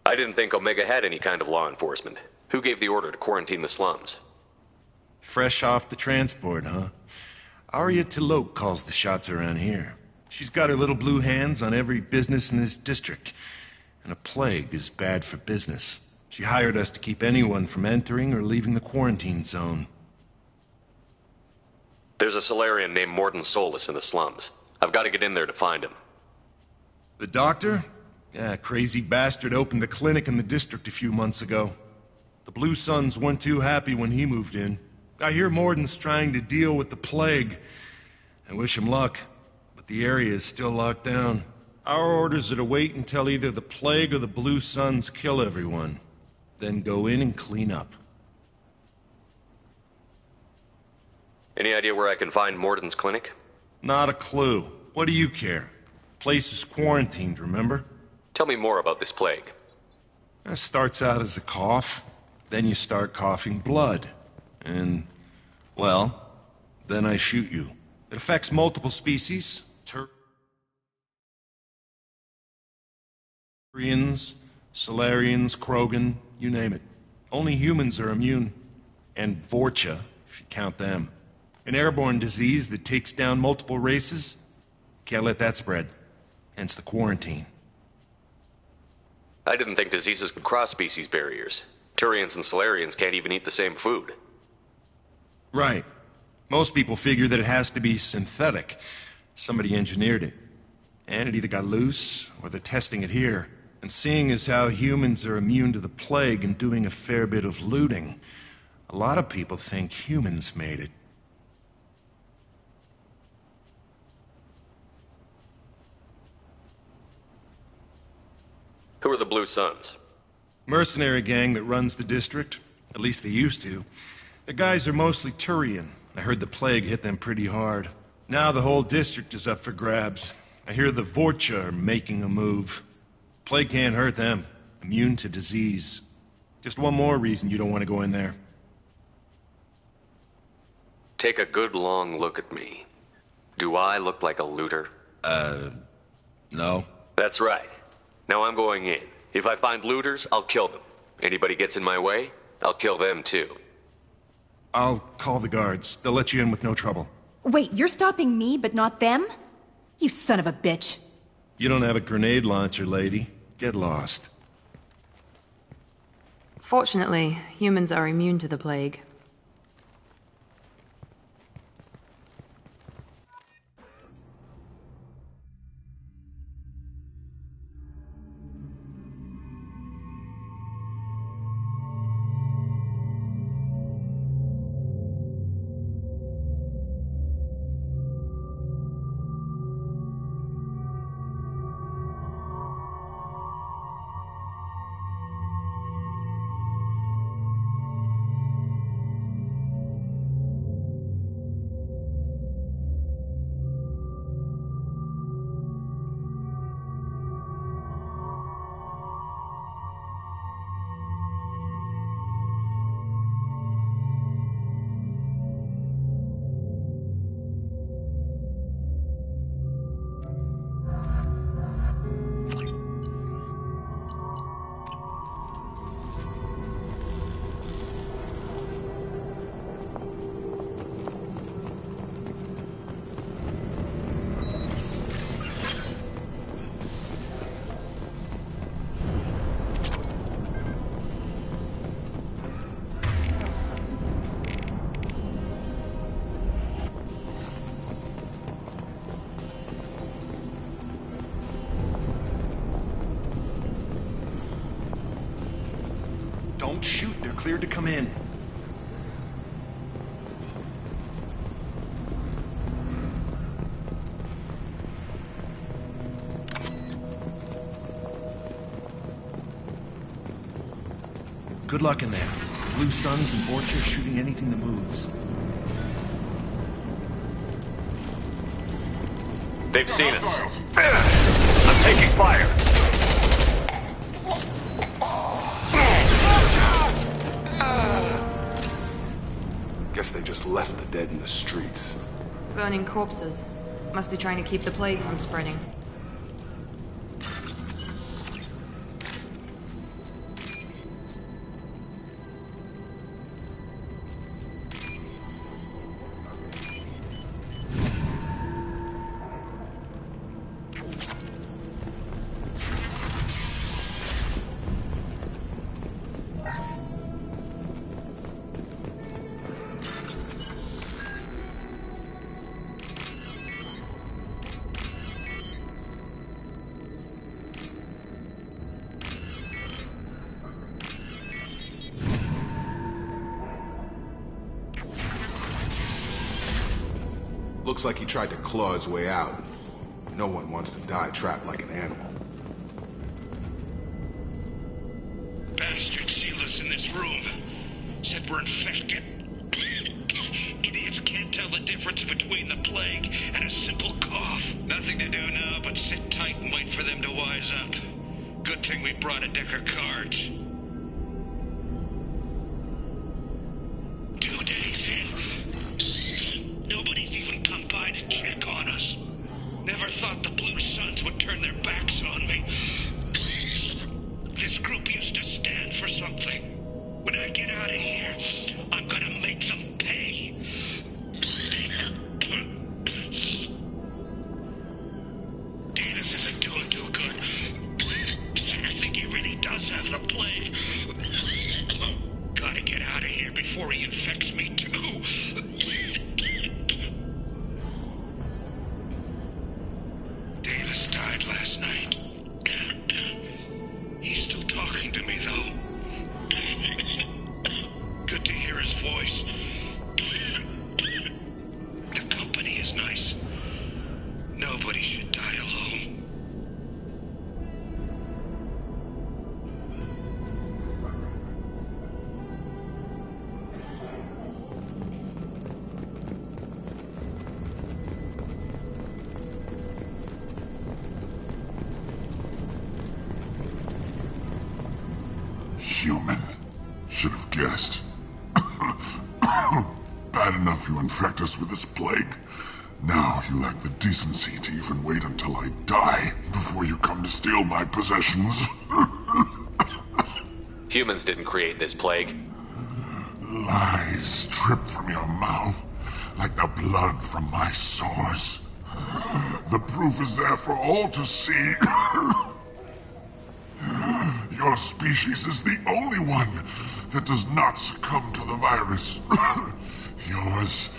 I didn't think Omega had any kind of law enforcement. Who gave the order to quarantine the slums? Fresh off the transport, huh? Arya Tilok calls the shots around here. She's got her little blue hands on every business in this district. And a plague is bad for business. She hired us to keep anyone from entering or leaving the quarantine zone. There's a Solarian named Morden Solus in the slums. I've got to get in there to find him. The doctor? Yeah, crazy bastard opened a clinic in the district a few months ago. The Blue Suns weren't too happy when he moved in. I hear Morden's trying to deal with the plague. I wish him luck, but the area is still locked down. Our orders are to wait until either the plague or the Blue Suns kill everyone. Then go in and clean up. Any idea where I can find Morden's clinic? Not a clue. What do you care? Place is quarantined, remember? Tell me more about this plague. It starts out as a cough, then you start coughing blood. And, well, then I shoot you. It affects multiple species. Turians, Solarians, Krogan, you name it. Only humans are immune. And Vorcha, if you count them. An airborne disease that takes down multiple races. Can't let that spread. Hence the quarantine. I didn't think diseases could cross species barriers. Turians and Solarians can't even eat the same food. Right. Most people figure that it has to be synthetic. Somebody engineered it. And it either got loose, or they're testing it here. And seeing as how humans are immune to the plague and doing a fair bit of looting, a lot of people think humans made it. Who are the Blue Suns? Mercenary gang that runs the district. At least they used to. The guys are mostly Turian. I heard the plague hit them pretty hard. Now the whole district is up for grabs. I hear the Vorcha are making a move. Plague can't hurt them. Immune to disease. Just one more reason you don't want to go in there. Take a good long look at me. Do I look like a looter? No. That's right. Now I'm going in. If I find looters, I'll kill them. Anybody gets in my way, I'll kill them too. I'll call the guards. They'll let you in with no trouble. Wait, you're stopping me, but not them? You son of a bitch. You don't have a grenade launcher, lady. Get lost. Fortunately, humans are immune to the plague. Don't shoot. They're cleared to come in. Good luck in there. Blue Suns and Vorcha shooting anything that moves. They've seen us. I'm taking fire. Guess they just left the dead in the streets. Burning corpses. Must be trying to keep the plague from spreading. Looks like he tried to claw his way out. No one wants to die trapped like an animal. Bastards sealed us in this room. Said we're infected. Idiots can't tell the difference between the plague and a simple cough. Nothing to do now but sit tight and wait for them to wise up. Good thing we brought a deck of cards. 2 days in. Nobody's even come by to check on us. Never thought the Blue Suns would turn their backs on me. This group used to stand for something. When I get out of here, I'm gonna make them pay. Davis isn't doing too good. I think he really does have the plague. Gotta get out of here before he infects me too. Davis died last night. He's still talking to me, though. Good to hear his voice. The company is nice. Nobody should die alone. human. Should have guessed. Bad enough you infect us with this plague. Now you lack the decency to even wait until I die before you come to steal my possessions. Humans didn't create this plague. Lies drip from your mouth like the blood from my sores. The proof is there for all to see. Your species is the only one that does not succumb to the virus. Yours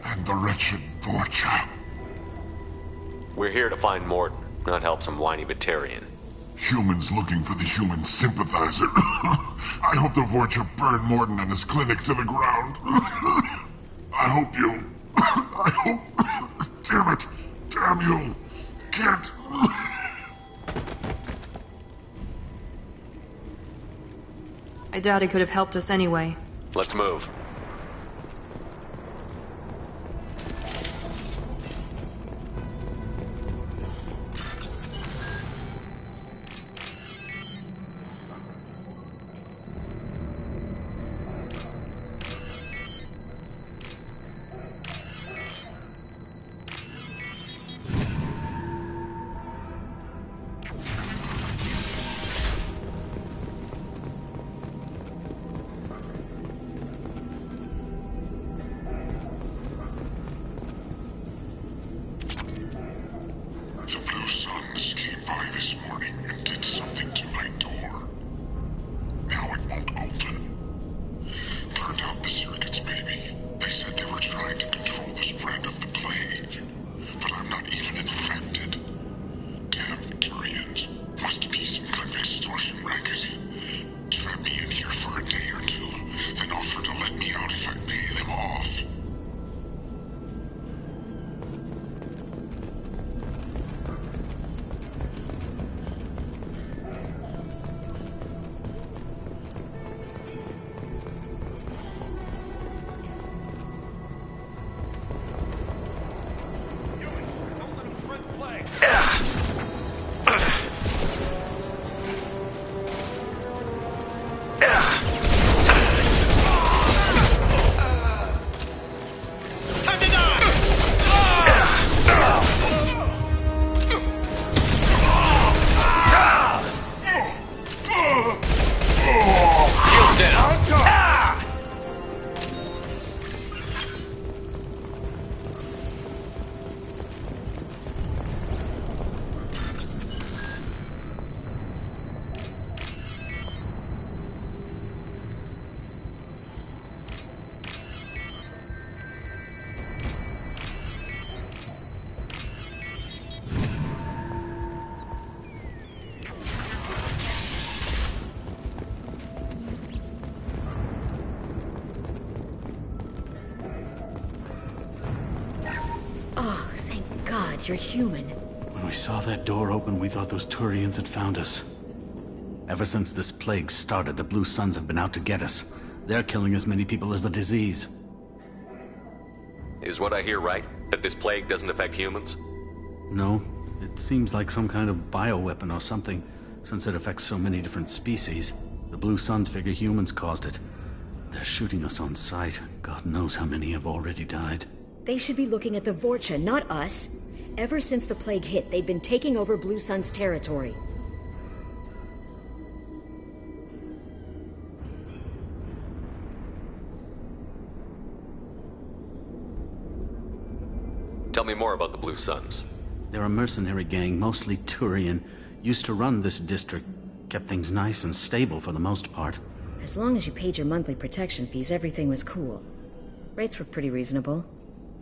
and the wretched Vorcha. We're here to find Morden, not help some whiny Batarian. Humans looking for the human sympathizer. I hope the Vorcha burn Morden and his clinic to the ground. I hope you... I hope... Damn it! Damn you! Can't... I doubt he could have helped us anyway. Let's move. You're human. When we saw that door open, we thought those Turians had found us. Ever since this plague started, the Blue Suns have been out to get us. They're killing as many people as the disease. Is what I hear right? That this plague doesn't affect humans? No. It seems like some kind of bioweapon or something, since it affects so many different species. The Blue Suns figure humans caused it. They're shooting us on sight. God knows how many have already died. They should be looking at the Vorcha, not us. Ever since the plague hit, they've been taking over Blue Sun's territory. Tell me more about the Blue Suns. They're a mercenary gang, mostly Turian. Used to run this district. Kept things nice and stable for the most part. As long as you paid your monthly protection fees, everything was cool. Rates were pretty reasonable.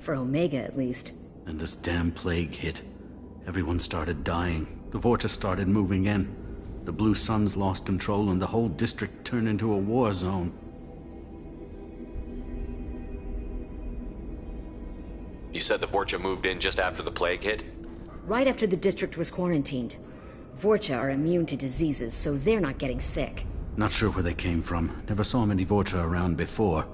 For Omega, at least. And this damn plague hit. Everyone started dying. The Vorcha started moving in. The Blue Suns lost control and the whole district turned into a war zone. You said the Vorcha moved in just after the plague hit? Right after the district was quarantined. Vorcha are immune to diseases, so they're not getting sick. Not sure where they came from. Never saw many Vorcha around before.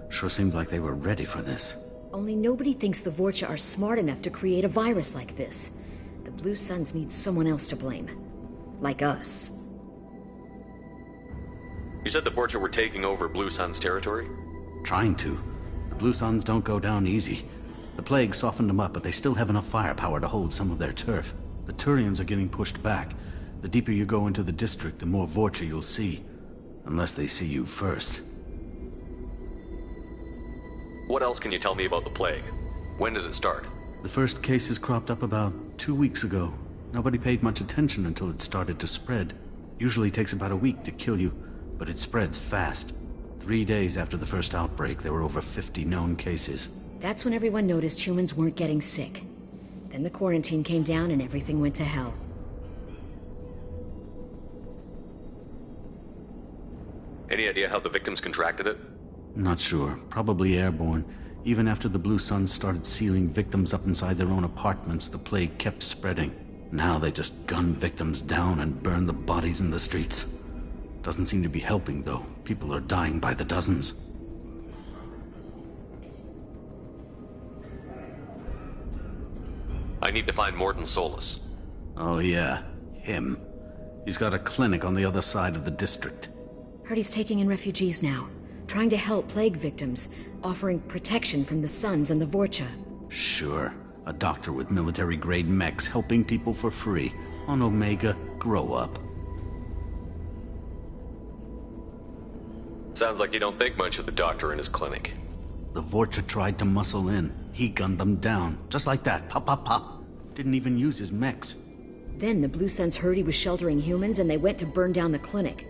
Sure seemed like they were ready for this. Only nobody thinks the Vorcha are smart enough to create a virus like this. The Blue Suns need someone else to blame. Like us. You said the Vorcha were taking over Blue Sun's territory? Trying to. The Blue Suns don't go down easy. The plague softened them up, but they still have enough firepower to hold some of their turf. The Turians are getting pushed back. The deeper you go into the district, the more Vorcha you'll see. Unless they see you first. What else can you tell me about the plague? When did it start? The first cases cropped up about 2 weeks ago. Nobody paid much attention until it started to spread. Usually takes about a week to kill you, but it spreads fast. 3 days after the first outbreak, there were over 50 known cases. That's when everyone noticed humans weren't getting sick. Then the quarantine came down and everything went to hell. Any idea how the victims contracted it? Not sure. Probably airborne. Even after the Blue Suns started sealing victims up inside their own apartments, the plague kept spreading. Now they just gun victims down and burn the bodies in the streets. Doesn't seem to be helping, though. People are dying by the dozens. I need to find Morden Solus. Oh yeah, him. He's got a clinic on the other side of the district. Heard he's taking in refugees now, trying to help plague victims, offering protection from the Suns and the Vorcha. Sure. A doctor with military-grade mechs helping people for free. On Omega, grow up. Sounds like you don't think much of the doctor in his clinic. The Vorcha tried to muscle in. He gunned them down. Just like that. Pop, pop, pop. Didn't even use his mechs. Then the Blue Suns heard he was sheltering humans and they went to burn down the clinic.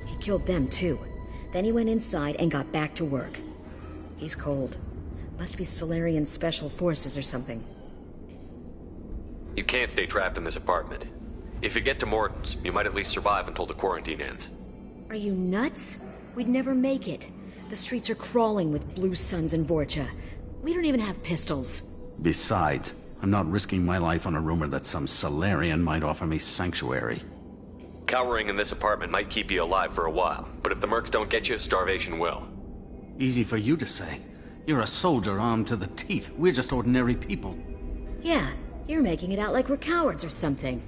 He killed them too. Then he went inside and got back to work. He's cold. Must be Solarian Special Forces or something. You can't stay trapped in this apartment. If you get to Morden's, you might at least survive until the quarantine ends. Are you nuts? We'd never make it. The streets are crawling with Blue Suns and Vorcha. We don't even have pistols. Besides, I'm not risking my life on a rumor that some Solarian might offer me sanctuary. Cowering in this apartment might keep you alive for a while, but if the mercs don't get you, starvation will. Easy for you to say. You're a soldier armed to the teeth. We're just ordinary people. Yeah, you're making it out like we're cowards or something.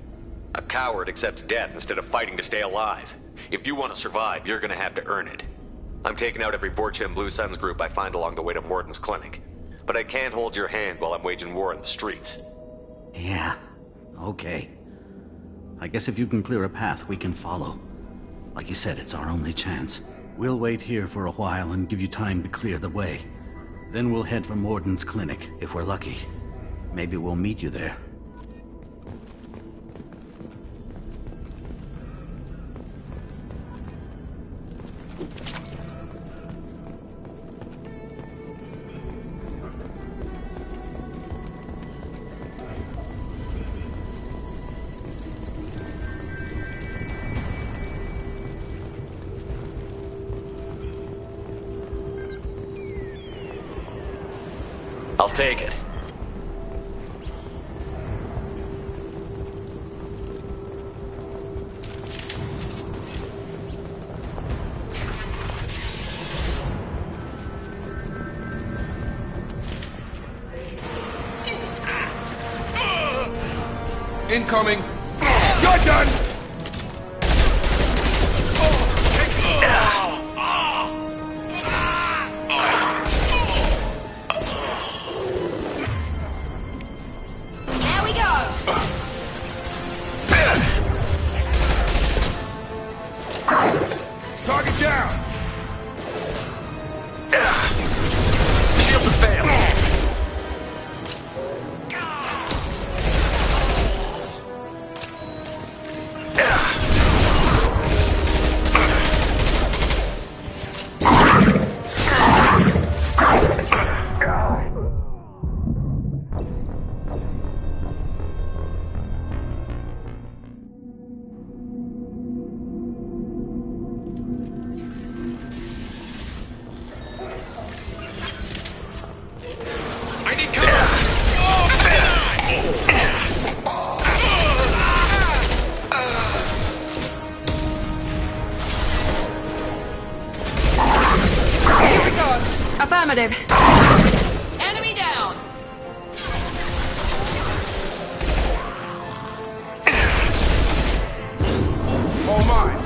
A coward accepts death instead of fighting to stay alive. If you want to survive, you're gonna have to earn it. I'm taking out every Vorcha and Blue Suns group I find along the way to Morden's clinic. But I can't hold your hand while I'm waging war in the streets. Yeah, okay. I guess if you can clear a path, we can follow. Like you said, it's our only chance. We'll wait here for a while and give you time to clear the way. Then we'll head for Morden's clinic, if we're lucky. Maybe we'll meet you there. I'll take it. Incoming! You're done! There we go! Target down! Shield to fail! Affirmative. Enemy down. All mine.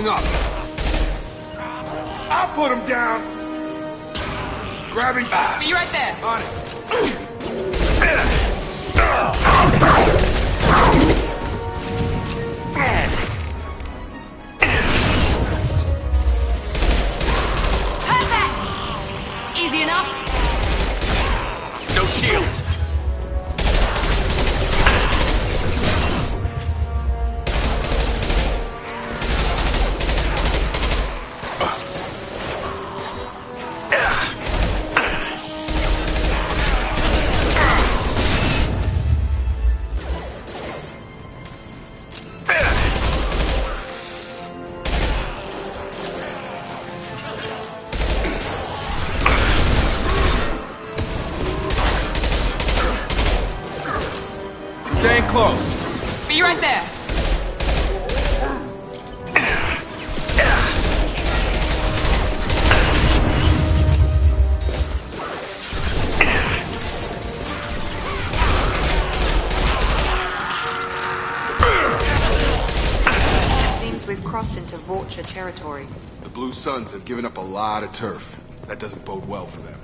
going up. I'll put him down. Grabbing. Be right there. On it. Perfect! Easy enough? No shields. Staying close. Be right there. Seems we've crossed into Vulture territory. The Blue Suns have given up a lot of turf. That doesn't bode well for them.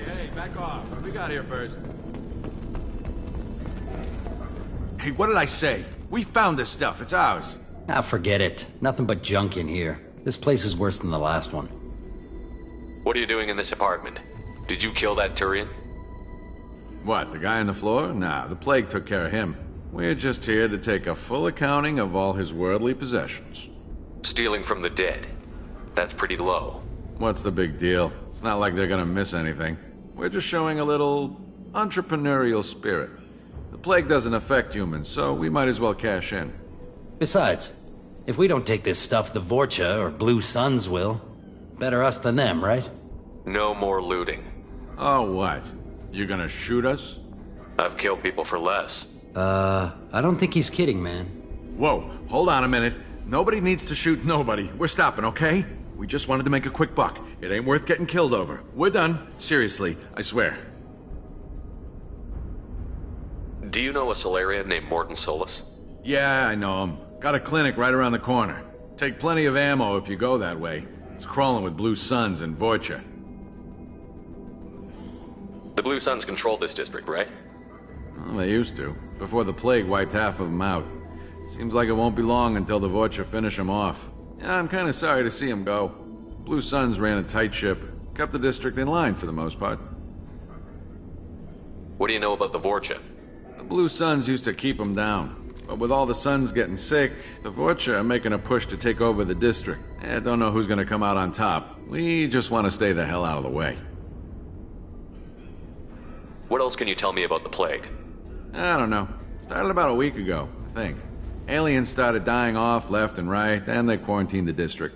Hey, back off. What we got here first? Hey, what did I say? We found this stuff. It's ours. Ah, forget it. Nothing but junk in here. This place is worse than the last one. What are you doing in this apartment? Did you kill that Turian? What, the guy on the floor? Nah, the plague took care of him. We're just here to take a full accounting of all his worldly possessions. Stealing from the dead. That's pretty low. What's the big deal? It's not like they're gonna miss anything. We're just showing a little entrepreneurial spirit. The plague doesn't affect humans, so we might as well cash in. Besides, if we don't take this stuff, the Vorcha or Blue Suns will. Better us than them, right? No more looting. Oh, what? You gonna shoot us? I've killed people for less. I don't think he's kidding, man. Whoa, hold on a minute. Nobody needs to shoot nobody. We're stopping, okay? We just wanted to make a quick buck. It ain't worth getting killed over. We're done. Seriously, I swear. Do you know a Solarian named Morden Solus? Yeah, I know him. Got a clinic right around the corner. Take plenty of ammo if you go that way. It's crawling with Blue Suns and Vorcha. The Blue Suns control this district, right? Well, they used to, before the plague wiped half of them out. Seems like it won't be long until the Vorcha finish them off. Yeah, I'm kinda sorry to see them go. Blue Suns ran a tight ship, kept the district in line for the most part. What do you know about the Vorcha? The Blue Suns used to keep them down. But with all the Suns getting sick, the Vorcha are making a push to take over the district. I don't know who's gonna come out on top. We just want to stay the hell out of the way. What else can you tell me about the plague? I don't know. Started about a week ago, I think. Aliens started dying off left and right, and they quarantined the district.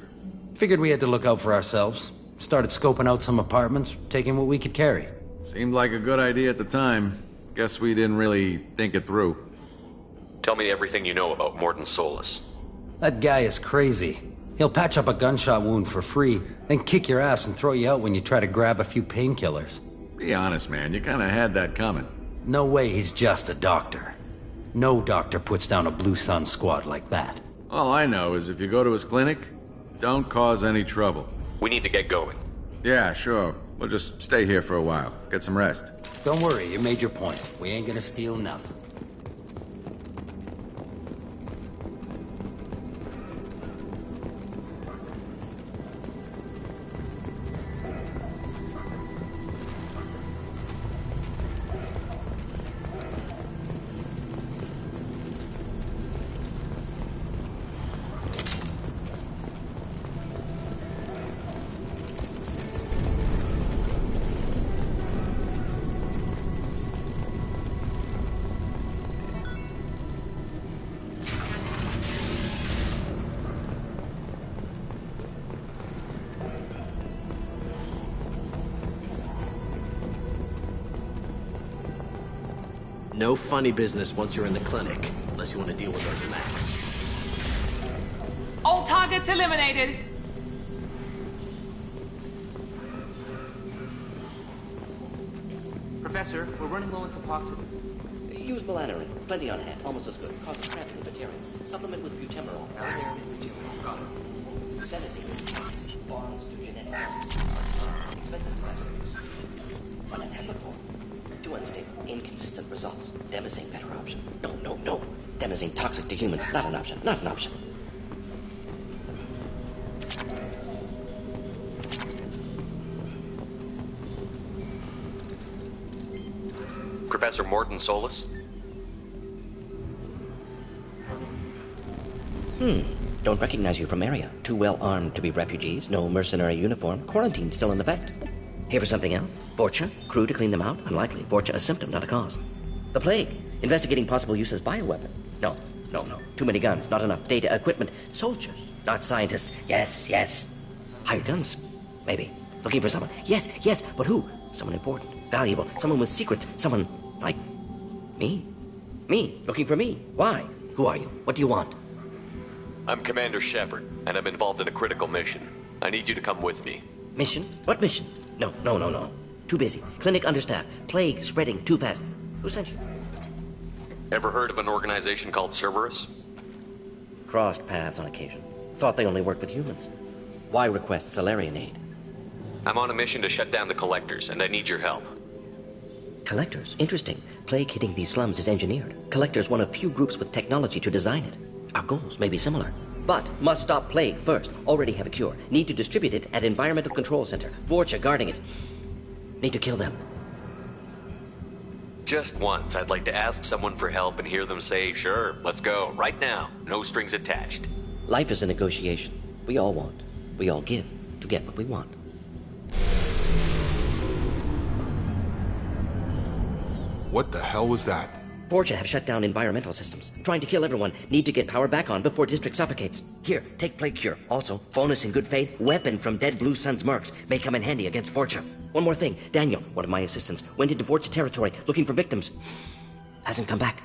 Figured we had to look out for ourselves. Started scoping out some apartments, taking what we could carry. Seemed like a good idea at the time. Guess we didn't really think it through. Tell me everything you know about Morden Solus. That guy is crazy. He'll patch up a gunshot wound for free, then kick your ass and throw you out when you try to grab a few painkillers. Be honest, man. You kinda had that coming. No way he's just a doctor. No doctor puts down a Blue Sun squad like that. All I know is if you go to his clinic, don't cause any trouble. We need to get going. Yeah, sure. We'll just stay here for a while. Get some rest. Don't worry, you made your point. We ain't gonna steal nothing. No funny business once you're in the clinic, unless you want to deal with those Macs. Targets eliminated. Professor, we're running low on suboxone. Use melanorin. Plenty on hand. Almost as good. Causes cramping in vegetarians. Supplement with butemerol. Got it. Sedative. Bonds to genetic. Expensive to use. Unethical. Too unstable. Inconsistent results. Demazine better option. No. Demazine toxic to humans. Not an option. Not an option. Professor Morton Solus? Don't recognize you from area. Too well armed to be refugees. No mercenary uniform. Quarantine still in effect. Here for something else? Vorcha? Crew to clean them out? Unlikely. Vorcha a symptom, not a cause. The plague. Investigating possible use as bioweapon. No. Too many guns. Not enough data, equipment. Soldiers, not scientists. Yes. Hired guns. Maybe. Looking for someone. Yes. But who? Someone important. Valuable. Someone with secrets. Someone like me. Me. Looking for me. Why? Who are you? What do you want? I'm Commander Shepard, and I'm involved in a critical mission. I need you to come with me. Mission? What mission? No. Too busy. Clinic understaffed. Plague spreading too fast. Who sent you? Ever heard of an organization called Cerberus? Crossed paths on occasion. Thought they only worked with humans. Why request Salarian aid? I'm on a mission to shut down the Collectors, and I need your help. Collectors? Interesting. Plague hitting these slums is engineered. Collectors one of few groups with technology to design it. Our goals may be similar. But must stop plague first. Already have a cure. Need to distribute it at Environmental Control Center. Vorcha guarding it. Need to kill them. Just once, I'd like to ask someone for help and hear them say, sure, let's go, right now. No strings attached. Life is a negotiation. We all want. We all give to get what we want. What the hell was that? Vorcha have shut down environmental systems. Trying to kill everyone. Need to get power back on before district suffocates. Here, take plague cure. Also, bonus in good faith, weapon from dead Blue Sun's mercs. May come in handy against Vorcha. One more thing. Daniel, one of my assistants, went into Vorcha territory looking for victims. Hasn't come back.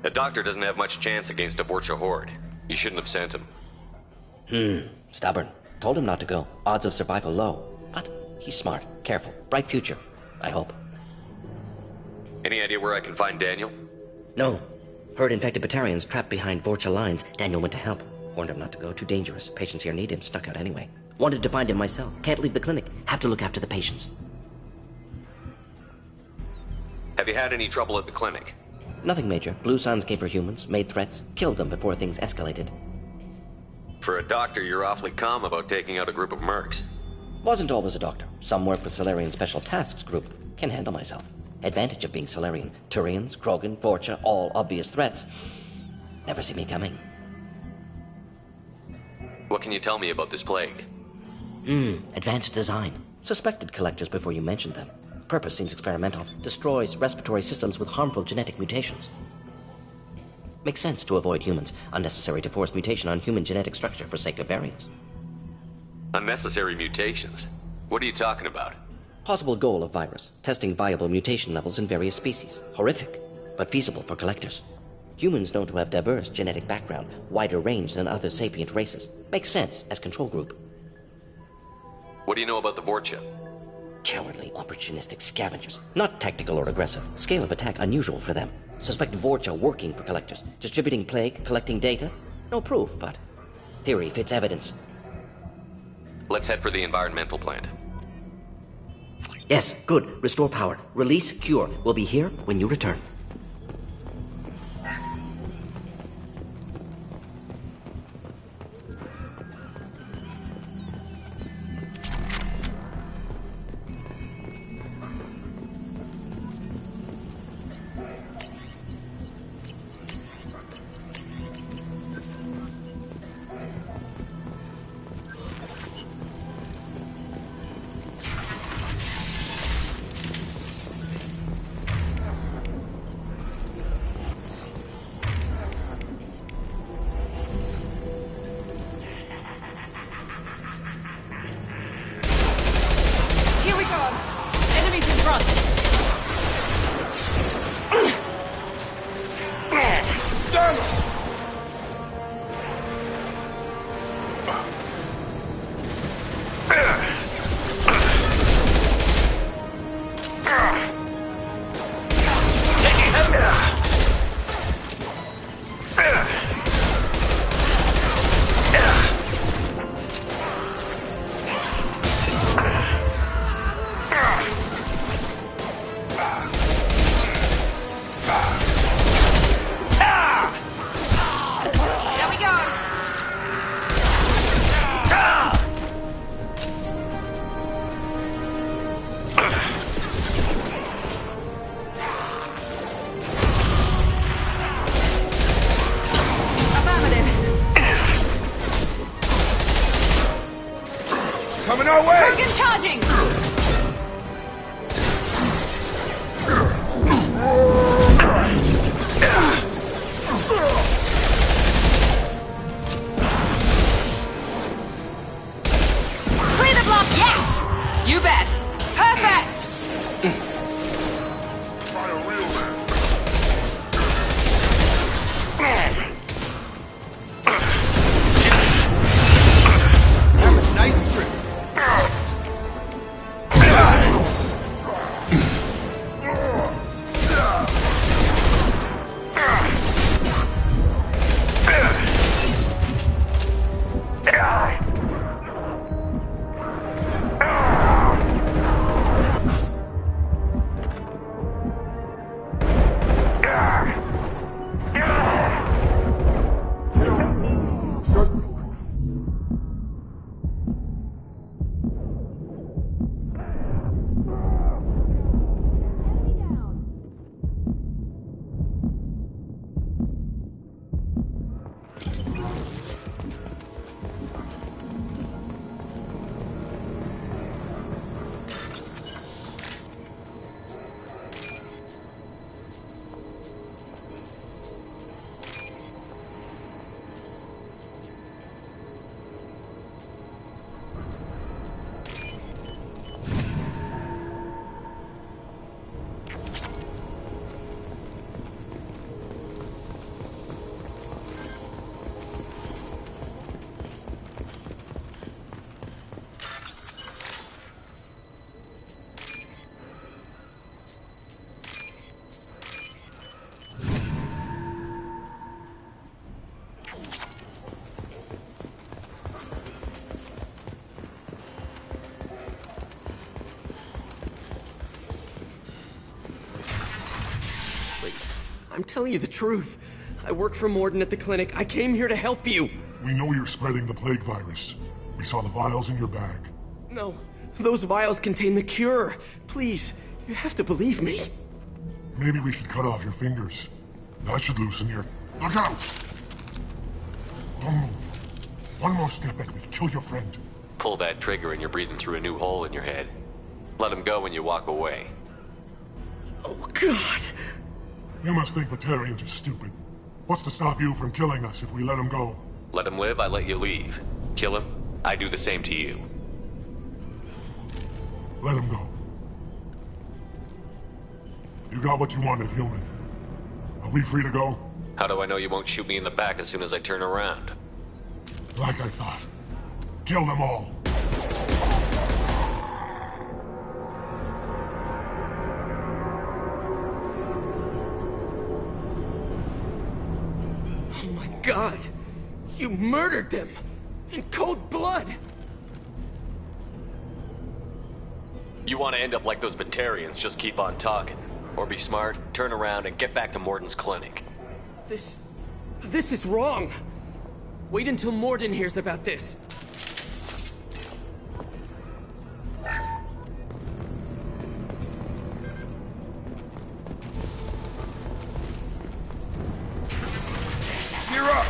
A doctor doesn't have much chance against a Vorcha horde. You shouldn't have sent him. Stubborn. Told him not to go. Odds of survival low. But he's smart, careful, bright future. I hope. Any idea where I can find Daniel? No. Heard infected Batarians trapped behind Vorcha lines. Daniel went to help. Warned him not to go. Too dangerous. Patients here need him. Snuck out anyway. Wanted to find him myself. Can't leave the clinic. Have to look after the patients. Have you had any trouble at the clinic? Nothing major. Blue Suns came for humans, made threats, killed them before things escalated. For a doctor, you're awfully calm about taking out a group of mercs. Wasn't always a doctor. Some work with Salarian Special Tasks Group. Can handle myself. Advantage of being Salarian. Turians, Krogan, Vorcha, all obvious threats. Never see me coming. What can you tell me about this plague? Advanced design. Suspected collectors before you mentioned them. Purpose seems experimental. Destroys respiratory systems with harmful genetic mutations. Makes sense to avoid humans. Unnecessary to force mutation on human genetic structure for sake of variance. Unnecessary mutations? What are you talking about? Possible goal of virus. Testing viable mutation levels in various species. Horrific, but feasible for collectors. Humans known to have diverse genetic background, wider range than other sapient races. Makes sense as control group. What do you know about the Vorcha? Cowardly, opportunistic scavengers. Not tactical or aggressive. Scale of attack unusual for them. Suspect Vorcha working for collectors. Distributing plague, collecting data. No proof, but theory fits evidence. Let's head for the environmental plant. Yes, good. Restore power. Release cure. We'll be here when you return. I'm telling you the truth. I work for Morden at the clinic. I came here to help you. We know you're spreading the plague virus. We saw the vials in your bag. No, those vials contain the cure. Please, you have to believe me. Maybe we should cut off your fingers. That should loosen your... Look out! Don't move. One more step and we kill your friend. Pull that trigger and you're breathing through a new hole in your head. Let him go when you walk away. Oh, God. You must think Batarians are stupid. What's to stop you from killing us if we let him go? Let him live, I let you leave. Kill him, I do the same to you. Let him go. You got what you wanted, human. Are we free to go? How do I know you won't shoot me in the back as soon as I turn around? Like I thought. Kill them all. Oh my God! You murdered them! In cold blood! You want to end up like those Batarians, just keep on talking. Or be smart, turn around, and get back to Morden's clinic. This is wrong. Wait until Morden hears about this. You're up!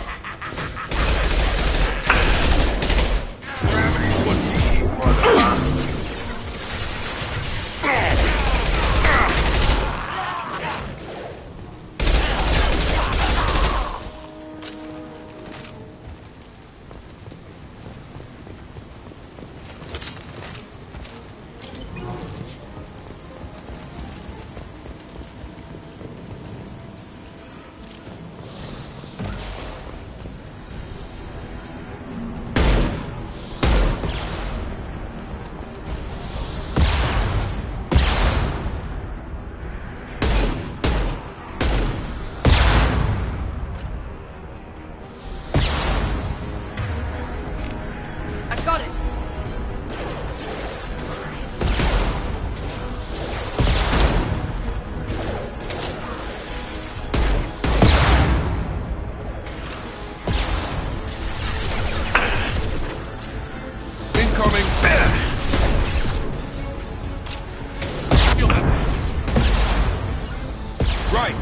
Right.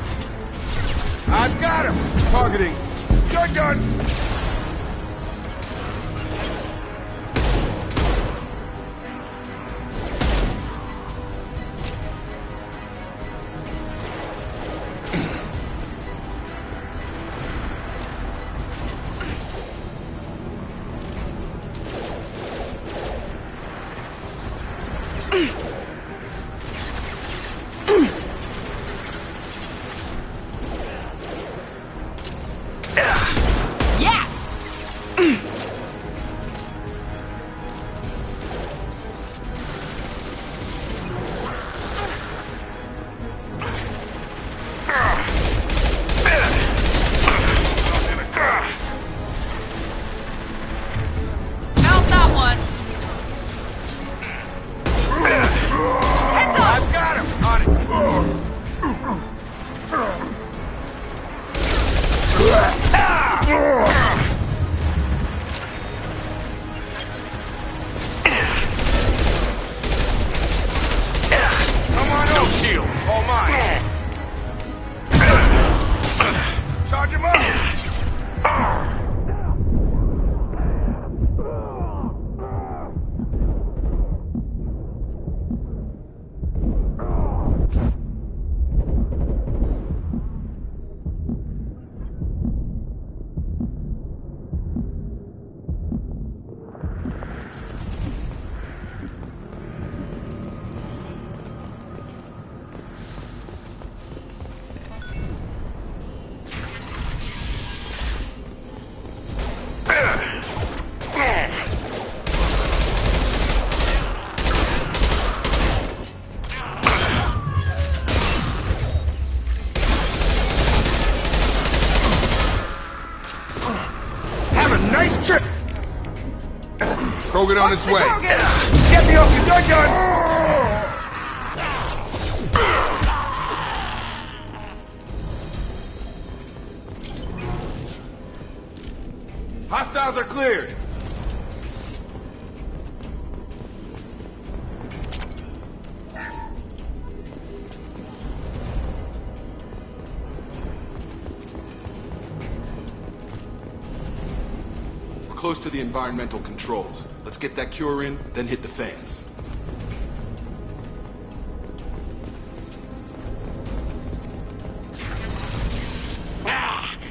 I've got him. Targeting. Shotgun. Krogan on his way. Get me off your gun! Files are cleared. We're close to the environmental controls. Let's get that cure in, then hit the fans.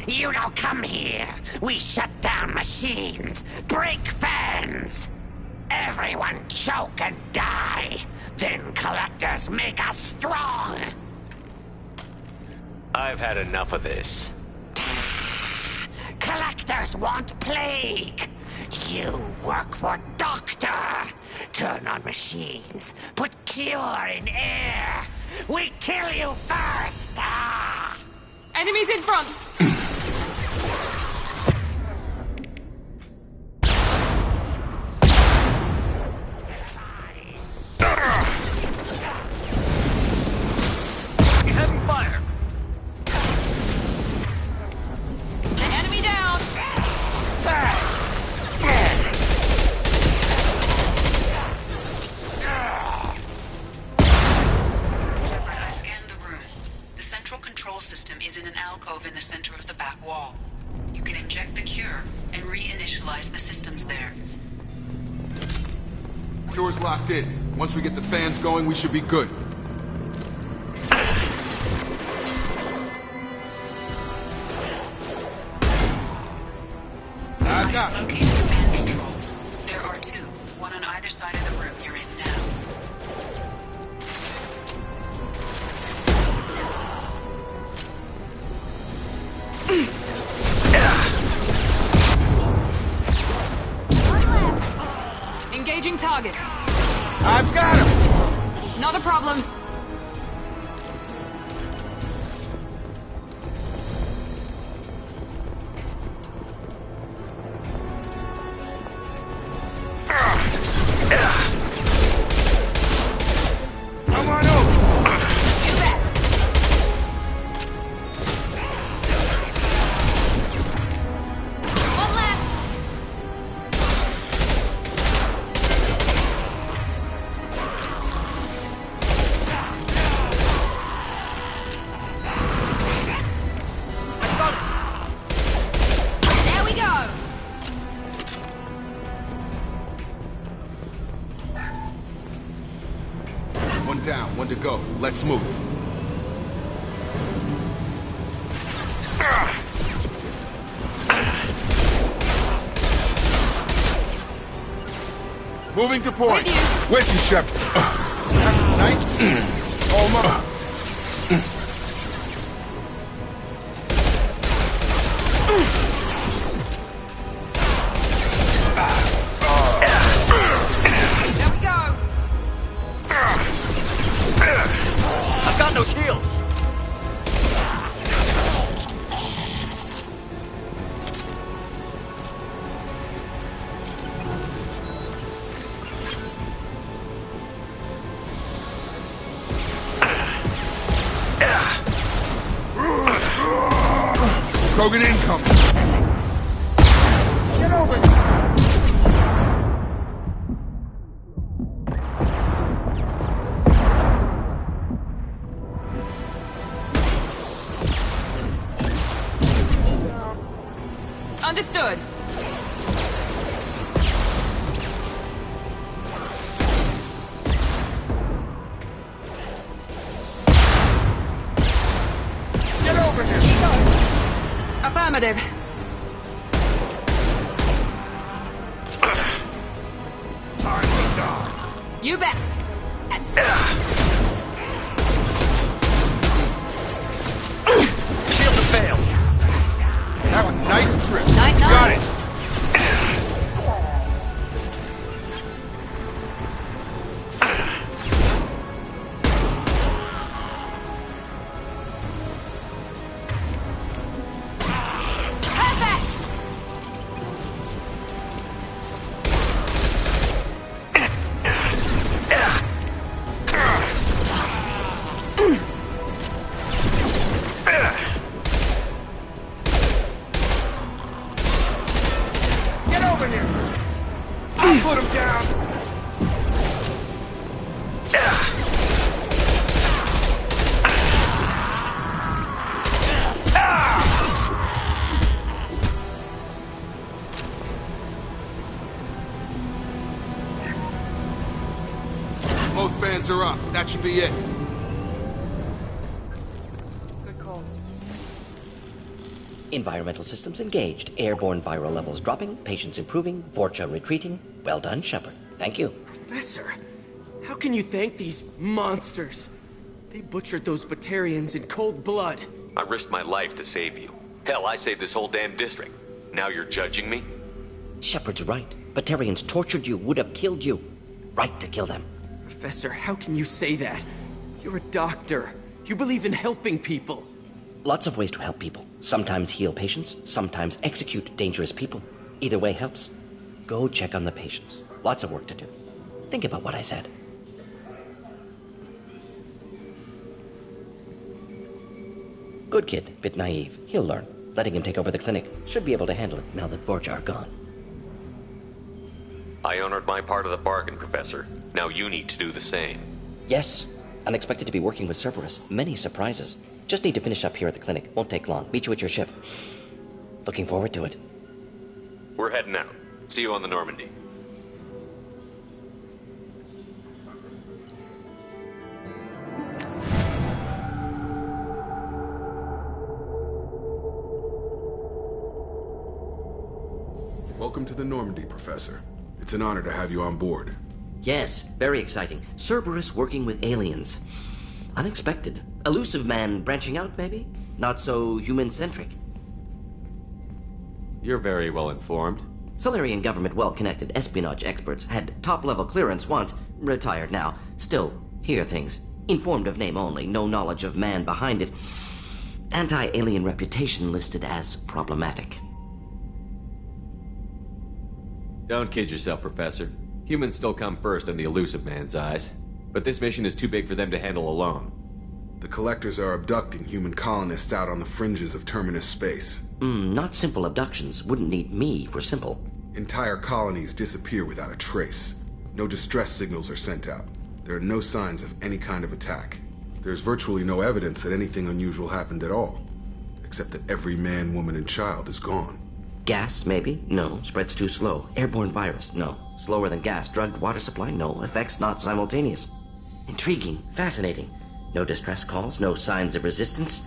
You don't come here. We shut down machines, break fans. Everyone choke and die. Then collectors make us strong. I've had enough of this. Collectors want plague. You work for Doctor. Turn on machines. Put cure in air. We kill you first. Enemies in front. Heavy fire. The enemy down. I scanned the room. The central control system is in an alcove in the center of the back wall. You can inject the cure and reinitialize the systems there. Cure's locked in. Once we get the fans going, we should be good. I've got it. Located fan controls. There are two, one on either side of the room you're in now. Engaging target. I've got him! Not a problem. Come on over! You bet. One left. There we go. One down, one to go. Let's move. Moving to point. With you, Shep. Nice. Almost. There we go. I've got no shields. Krogan incoming. Get over here. Understood. Get over here. Affirmative. You bet. Shield to fail. Have a nice trip. Night, night. Got it. Perfect. Get are up. That should be it. Good call. Environmental systems engaged. Airborne viral levels dropping. Patients improving. Vorcha retreating. Well done, Shepard. Thank you. Professor, how can you thank these monsters? They butchered those Batarians in cold blood. I risked my life to save you. Hell, I saved this whole damn district. Now you're judging me? Shepard's right. Batarians tortured you, would have killed you. Right to kill them. Professor, how can you say that? You're a doctor. You believe in helping people. Lots of ways to help people. Sometimes heal patients, sometimes execute dangerous people. Either way helps. Go check on the patients. Lots of work to do. Think about what I said. Good kid, bit naive. He'll learn. Letting him take over the clinic. Should be able to handle it now that Vorcha are gone. I honored my part of the bargain, Professor. Now you need to do the same. Yes. Unexpected to be working with Cerberus. Many surprises. Just need to finish up here at the clinic. Won't take long. Meet you at your ship. Looking forward to it. We're heading out. See you on the Normandy. Welcome to the Normandy, Professor. It's an honor to have you on board. Yes, very exciting. Cerberus working with aliens. Unexpected. Elusive man branching out, maybe? Not so human-centric. You're very well informed. Solarian government well-connected espionage experts had top-level clearance once, retired now. Still, hear things. Informed of name only, no knowledge of man behind it. Anti-alien reputation listed as problematic. Don't kid yourself, Professor. Humans still come first in the elusive man's eyes. But this mission is too big for them to handle alone. The Collectors are abducting human colonists out on the fringes of Terminus space. Not simple abductions. Wouldn't need me for simple. Entire colonies disappear without a trace. No distress signals are sent out. There are no signs of any kind of attack. There's virtually no evidence that anything unusual happened at all. Except that every man, woman, and child is gone. Gas, maybe? No. Spreads too slow. Airborne virus? No. Slower than gas. Drugged water supply? No. Effects not simultaneous. Intriguing. Fascinating. No distress calls. No signs of resistance.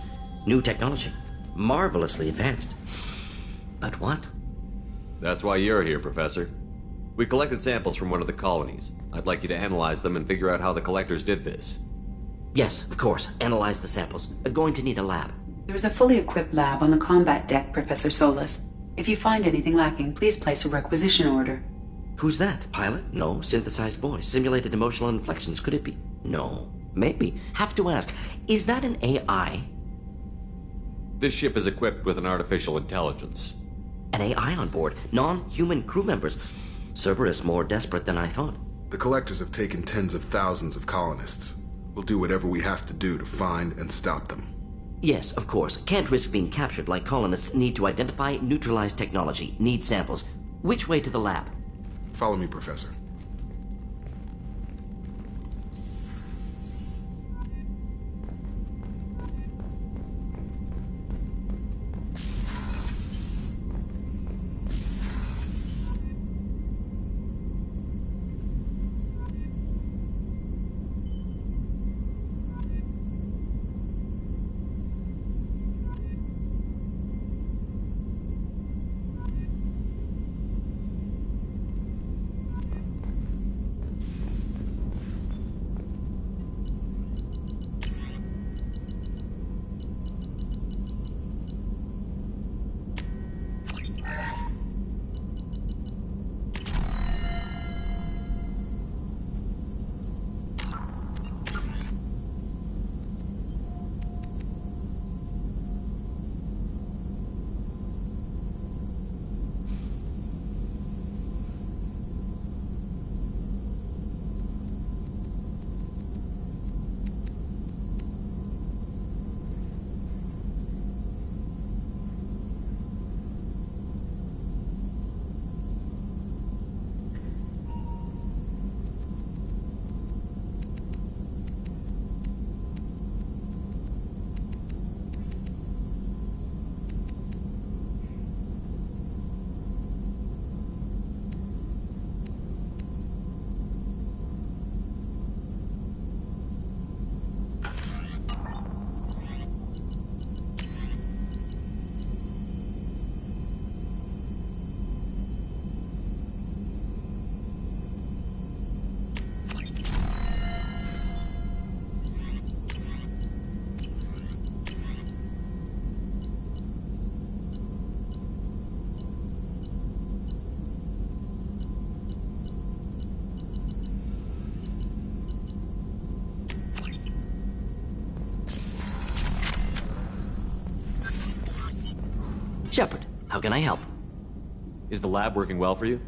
New technology. Marvelously advanced. But what? That's why you're here, Professor. We collected samples from one of the colonies. I'd like you to analyze them and figure out how the Collectors did this. Yes, of course. Analyze the samples. Going to need a lab. There's a fully equipped lab on the combat deck, Professor Solus. If you find anything lacking, please place a requisition order. Who's that? Pilot? No. Synthesized voice. Simulated emotional inflections. Could it be? No. Maybe. Have to ask. Is that an AI? This ship is equipped with an artificial intelligence. An AI on board? Non-human crew members? Cerberus more desperate than I thought. The Collectors have taken tens of thousands of colonists. We'll do whatever we have to do to find and stop them. Yes, of course. Can't risk being captured like colonists. Need to identify, neutralize technology. Need samples. Which way to the lab? Follow me, Professor. Shepard, how can I help? Is the lab working well for you?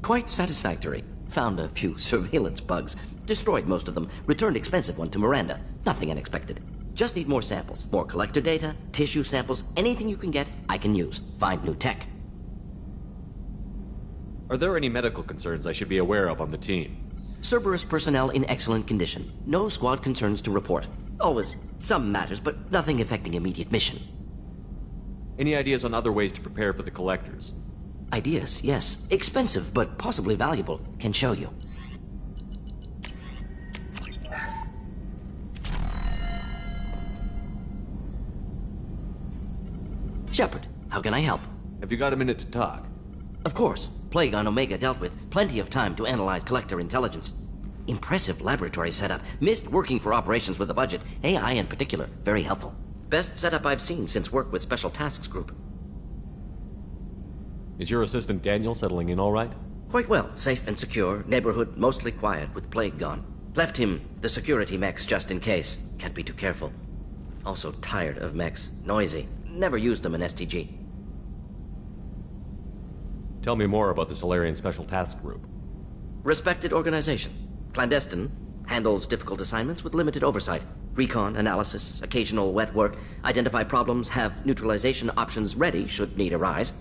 Quite satisfactory. Found a few surveillance bugs. Destroyed most of them. Returned expensive one to Miranda. Nothing unexpected. Just need more samples. More collector data, tissue samples, anything you can get, I can use. Find new tech. Are there any medical concerns I should be aware of on the team? Cerberus personnel in excellent condition. No squad concerns to report. Always some matters, but nothing affecting immediate mission. Any ideas on other ways to prepare for the collectors? Ideas, yes. Expensive, but possibly valuable. Can show you. Shepard, how can I help? Have you got a minute to talk? Of course. Plague on Omega dealt with. Plenty of time to analyze collector intelligence. Impressive laboratory setup. Missed working for operations with a budget. AI in particular. Very helpful. Best setup I've seen since work with Special Tasks Group. Is your assistant Daniel settling in all right? Quite well. Safe and secure. Neighborhood mostly quiet with Plague gone. Left him the security mechs just in case. Can't be too careful. Also tired of mechs. Noisy. Never used them in STG. Tell me more about the Solarian Special Task Group. Respected organization. Clandestine. Handles difficult assignments with limited oversight. Recon, analysis, occasional wet work. Identify problems, have neutralization options ready should need arise.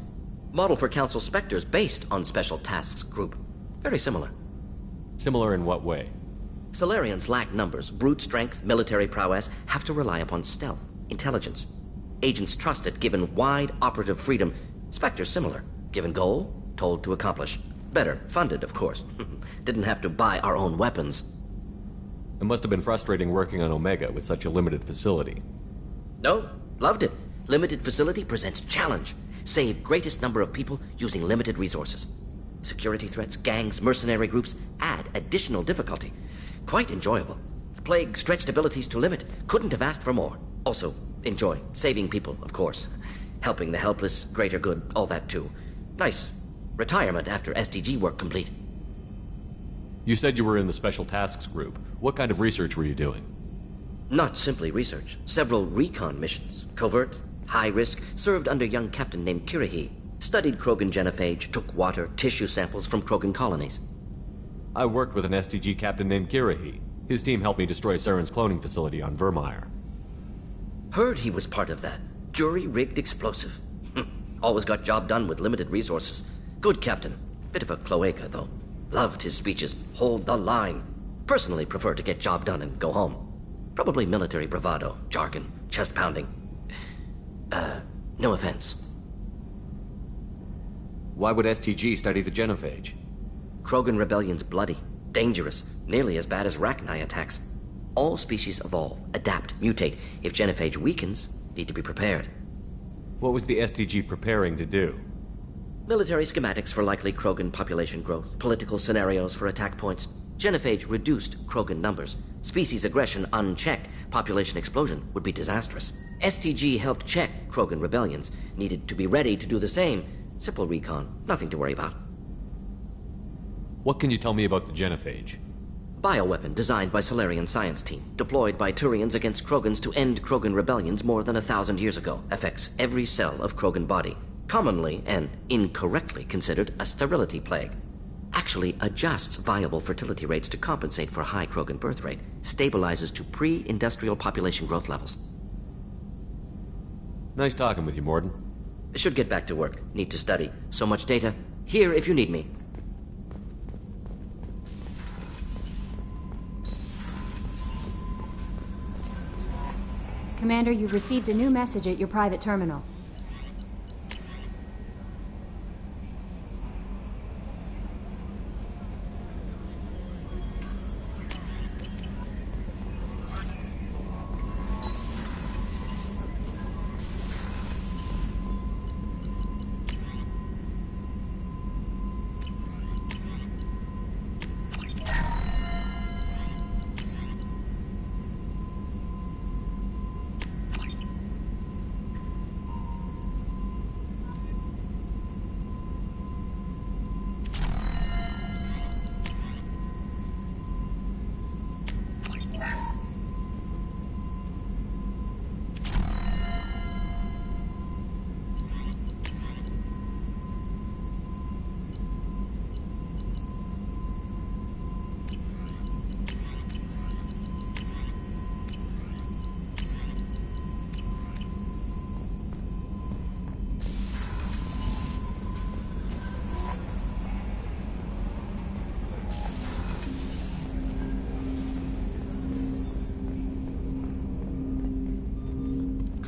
Model for Council Spectres based on Special Tasks Group. Very similar. Similar in what way? Solarians lack numbers, brute strength, military prowess, have to rely upon stealth, intelligence. Agents trusted, given wide operative freedom. Spectres similar. Given goal, told to accomplish. Better, funded, of course. Didn't have to buy our own weapons. It must have been frustrating working on Omega with such a limited facility. No, loved it. Limited facility presents challenge. Save greatest number of people using limited resources. Security threats, gangs, mercenary groups add additional difficulty. Quite enjoyable. Plague stretched abilities to limit. Couldn't have asked for more. Also, enjoy. Saving people, of course. Helping the helpless, greater good, all that too. Nice. Retirement after SDG work complete. You said you were in the Special Tasks Group. What kind of research were you doing? Not simply research. Several recon missions. Covert, high risk, served under young captain named Kirahi. Studied Krogan genophage, took water, tissue samples from Krogan colonies. I worked with an STG captain named Kirahi. His team helped me destroy Saren's cloning facility on Vermeer. Heard he was part of that. Jury-rigged explosive. Always got job done with limited resources. Good captain. Bit of a cloaca, though. Loved his speeches. Hold the line. Personally prefer to get job done and go home. Probably military bravado, jargon, chest pounding. No offense. Why would STG study the genophage? Krogan rebellion's bloody, dangerous, nearly as bad as Rachni attacks. All species evolve, adapt, mutate. If genophage weakens, need to be prepared. What was the STG preparing to do? Military schematics for likely Krogan population growth, political scenarios for attack points. Genophage reduced Krogan numbers. Species aggression unchecked, population explosion would be disastrous. STG helped check Krogan rebellions. Needed to be ready to do the same. Simple recon, nothing to worry about. What can you tell me about the genophage? Bioweapon designed by Solarian science team, deployed by Turians against Krogans to end Krogan rebellions more than 1,000 years ago. Affects every cell of Krogan body. Commonly and incorrectly considered a sterility plague. Actually adjusts viable fertility rates to compensate for high Krogan birth rate. Stabilizes to pre-industrial population growth levels. Nice talking with you, Morden. Should get back to work. Need to study. So much data. Here if you need me. Commander, you've received a new message at your private terminal.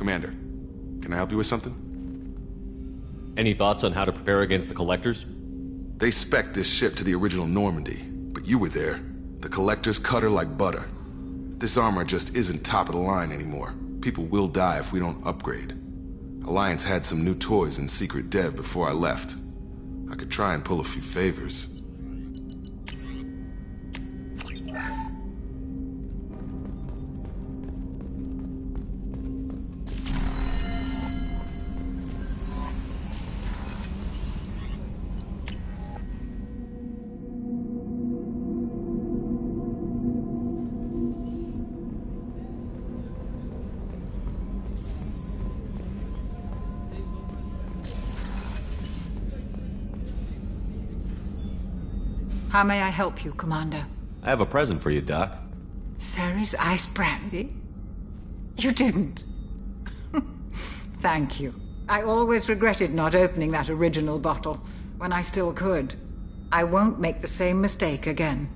Commander, can I help you with something? Any thoughts on how to prepare against the Collectors? They spec'd this ship to the original Normandy, but you were there. The Collectors cut her like butter. This armor just isn't top of the line anymore. People will die if we don't upgrade. Alliance had some new toys in secret dev before I left. I could try and pull a few favors. How may I help you, Commander? I have a present for you, Doc. Ceres ice brandy? You didn't. Thank you. I always regretted not opening that original bottle when I still could. I won't make the same mistake again.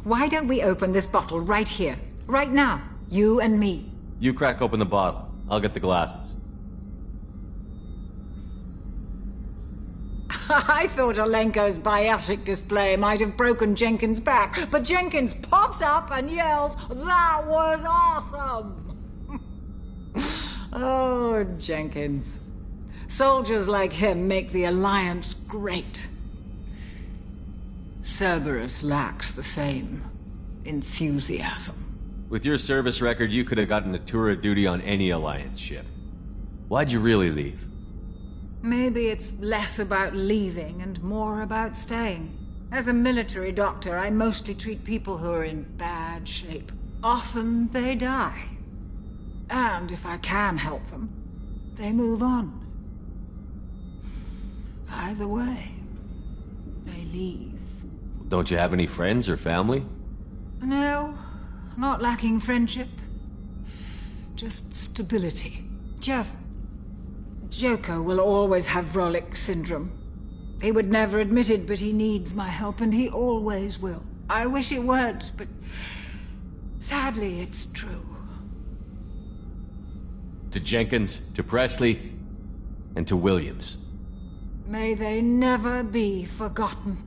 Why don't we open this bottle right here, right now, you and me? You crack open the bottle. I'll get the glasses. I thought Alenko's biotic display might have broken Jenkins' back, but Jenkins pops up and yells, "That was awesome!" Oh, Jenkins. Soldiers like him make the Alliance great. Cerberus lacks the same enthusiasm. With your service record, you could have gotten a tour of duty on any Alliance ship. Why'd you really leave? Maybe it's less about leaving and more about staying. As a military doctor, I mostly treat people who are in bad shape. Often they die. And if I can help them, they move on. Either way, they leave. Don't you have any friends or family? No, not lacking friendship. Just stability. Jeff, Joko will always have Vrolik syndrome. He would never admit it, but he needs my help, and he always will. I wish it weren't, but sadly, it's true. To Jenkins, to Presley, and to Williams. May they never be forgotten.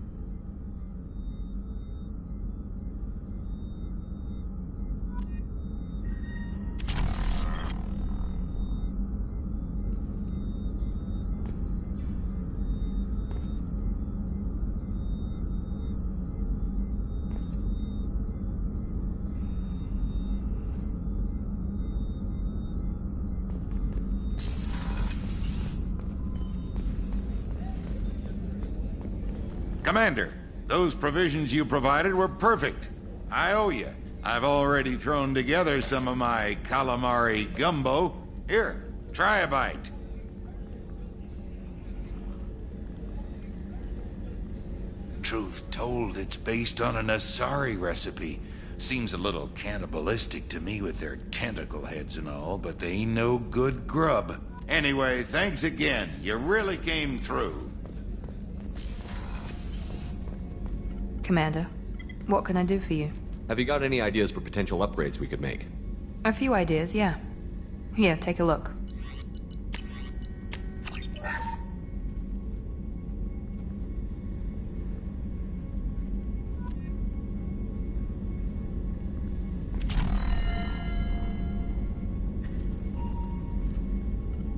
Commander, those provisions you provided were perfect. I owe you. I've already thrown together some of my calamari gumbo. Here, try a bite. Truth told, it's based on an Asari recipe. Seems a little cannibalistic to me with their tentacle heads and all, but they ain't no good grub. Anyway, thanks again. You really came through. Commander, what can I do for you? Have you got any ideas for potential upgrades we could make? A few ideas, yeah. Here, take a look.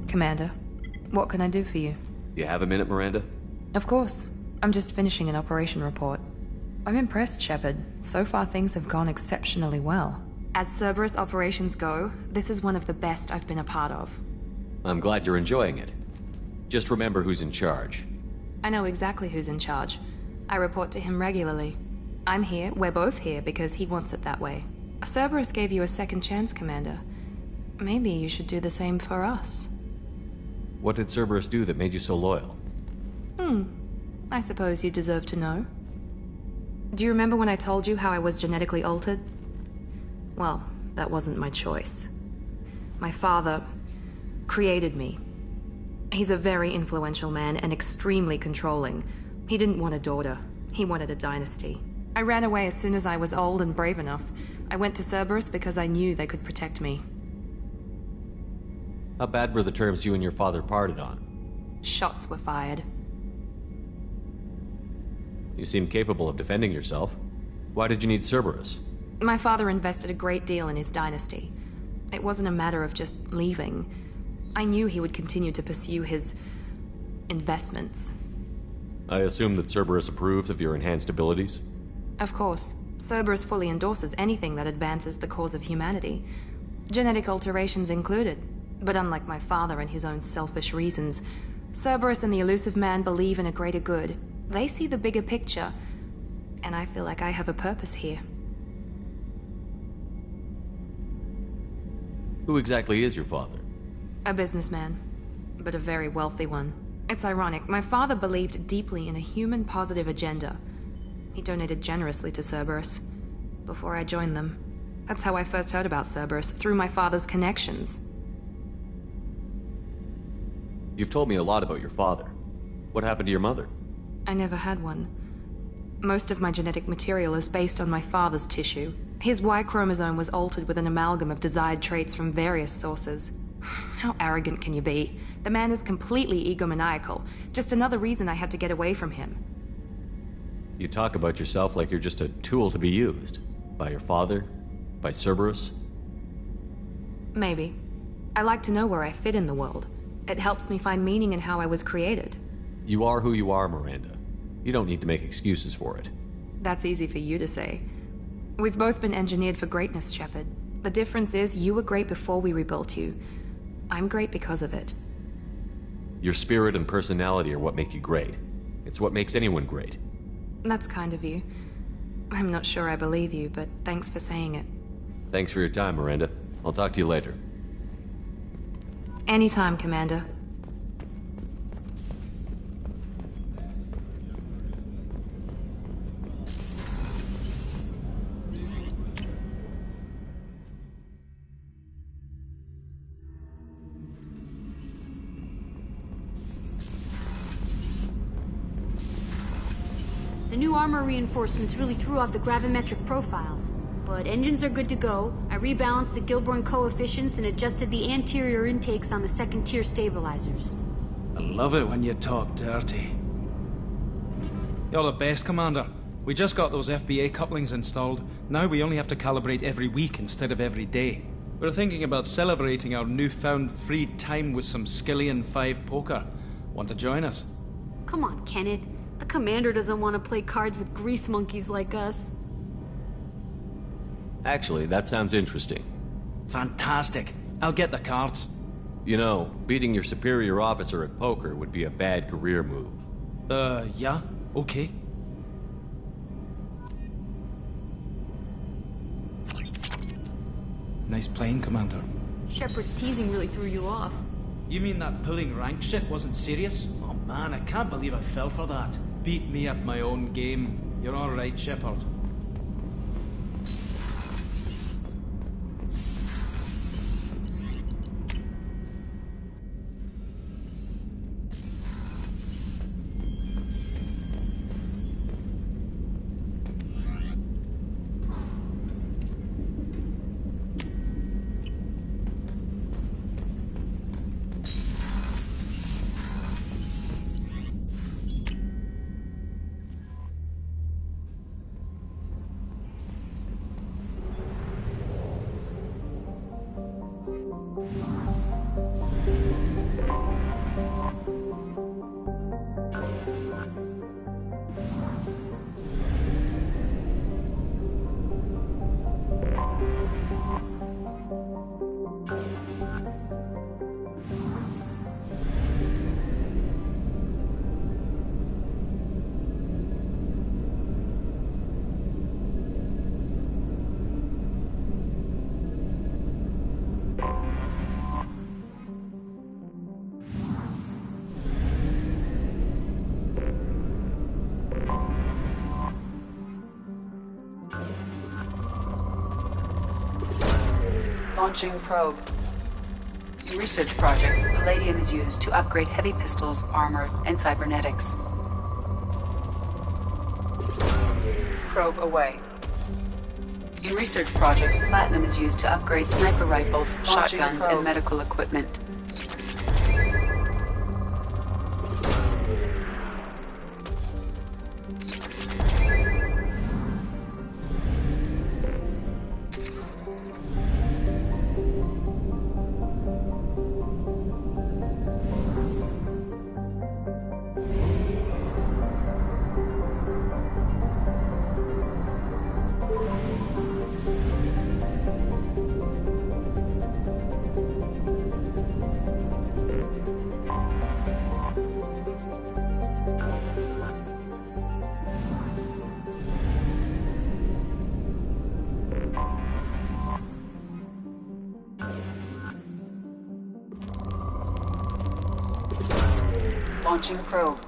Commander, what can I do for you? You have a minute, Miranda? Of course. I'm just finishing an operation report. I'm impressed, Shepard. So far things have gone exceptionally well. As Cerberus operations go, this is one of the best I've been a part of. I'm glad you're enjoying it. Just remember who's in charge. I know exactly who's in charge. I report to him regularly. I'm here, we're both here, because he wants it that way. Cerberus gave you a second chance, Commander. Maybe you should do the same for us. What did Cerberus do that made you so loyal? I suppose you deserve to know. Do you remember when I told you how I was genetically altered? Well, that wasn't my choice. My father created me. He's a very influential man and extremely controlling. He didn't want a daughter. He wanted a dynasty. I ran away as soon as I was old and brave enough. I went to Cerberus because I knew they could protect me. How bad were the terms you and your father parted on? Shots were fired. You seem capable of defending yourself. Why did you need Cerberus? My father invested a great deal in his dynasty. It wasn't a matter of just leaving. I knew he would continue to pursue his investments. I assume that Cerberus approved of your enhanced abilities? Of course. Cerberus fully endorses anything that advances the cause of humanity. Genetic alterations included. But unlike my father and his own selfish reasons, Cerberus and the Elusive Man believe in a greater good. They see the bigger picture, and I feel like I have a purpose here. Who exactly is your father? A businessman, but a very wealthy one. It's ironic, my father believed deeply in a human-positive agenda. He donated generously to Cerberus before I joined them. That's how I first heard about Cerberus, through my father's connections. You've told me a lot about your father. What happened to your mother? I never had one. Most of my genetic material is based on my father's tissue. His Y chromosome was altered with an amalgam of desired traits from various sources. How arrogant can you be? The man is completely egomaniacal. Just another reason I had to get away from him. You talk about yourself like you're just a tool to be used. By your father? By Cerberus? Maybe. I like to know where I fit in the world. It helps me find meaning in how I was created. You are who you are, Miranda. You don't need to make excuses for it. That's easy for you to say. We've both been engineered for greatness, Shepard. The difference is you were great before we rebuilt you. I'm great because of it. Your spirit and personality are what make you great. It's what makes anyone great. That's kind of you. I'm not sure I believe you, but thanks for saying it. Thanks for your time, Miranda. I'll talk to you later. Anytime, Commander. The new armor reinforcements really threw off the gravimetric profiles. But engines are good to go. I rebalanced the Gilborn coefficients and adjusted the anterior intakes on the second-tier stabilizers. I love it when you talk dirty. You're the best, Commander. We just got those FBA couplings installed. Now we only have to calibrate every week instead of every day. We're thinking about celebrating our newfound free time with some Skillian 5 poker. Want to join us? Come on, Kenneth. The Commander doesn't want to play cards with grease monkeys like us. Actually, that sounds interesting. Fantastic. I'll get the cards. You know, beating your superior officer at poker would be a bad career move. Yeah? Okay. Nice playing, Commander. Shepard's teasing really threw you off. You mean that pulling rank shit wasn't serious? Oh man, I can't believe I fell for that. Beat me at my own game. You're alright, Shepard. Launching probe. In research projects, palladium is used to upgrade heavy pistols, armor, and cybernetics. Probe away. In research projects, platinum is used to upgrade sniper rifles, shotguns, and medical equipment. Launching probe.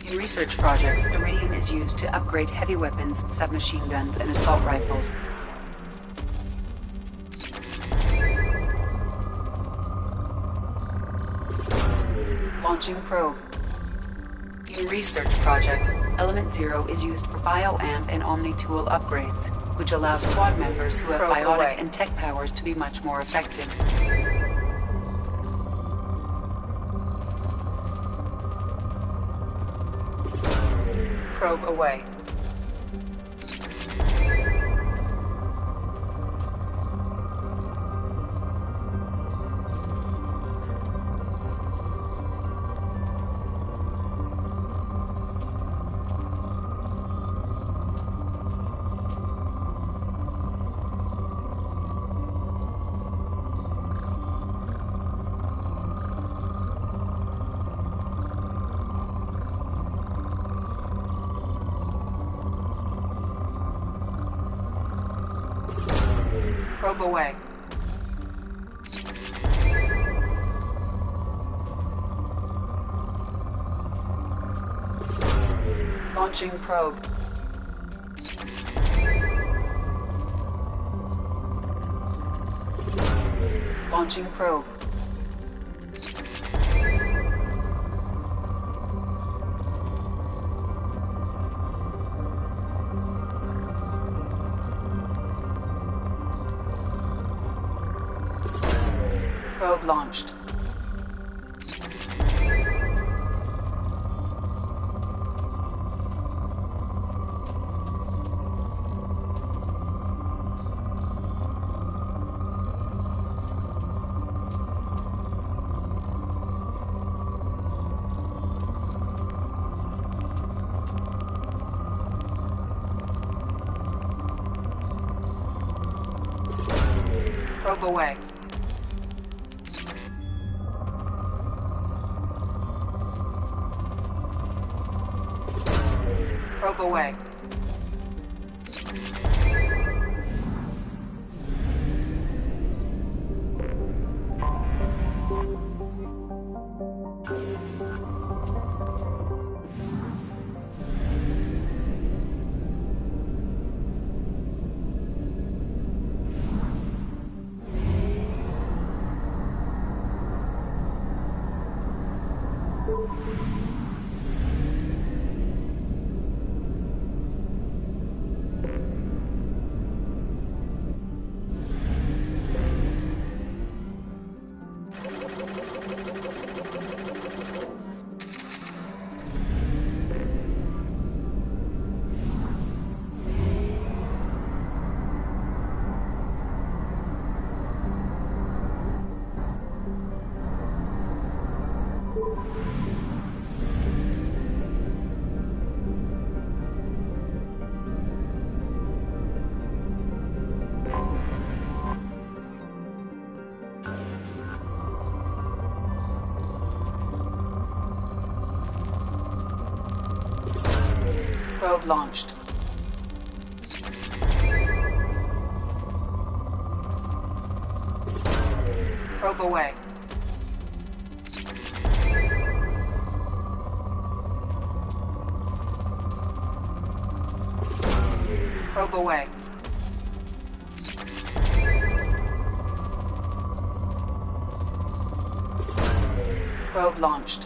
In research projects, iridium is used to upgrade heavy weapons, submachine guns, and assault rifles. Launching probe. In research projects, Element Zero is used for bioamp and omni-tool upgrades, which allow squad members who have biotic and tech powers to be much more effective. Probe away. Probe away. Launching probe. Launching probe. Probe launched. Probe away. Probe away. Probe launched. Probe away. Probe away. Probe launched.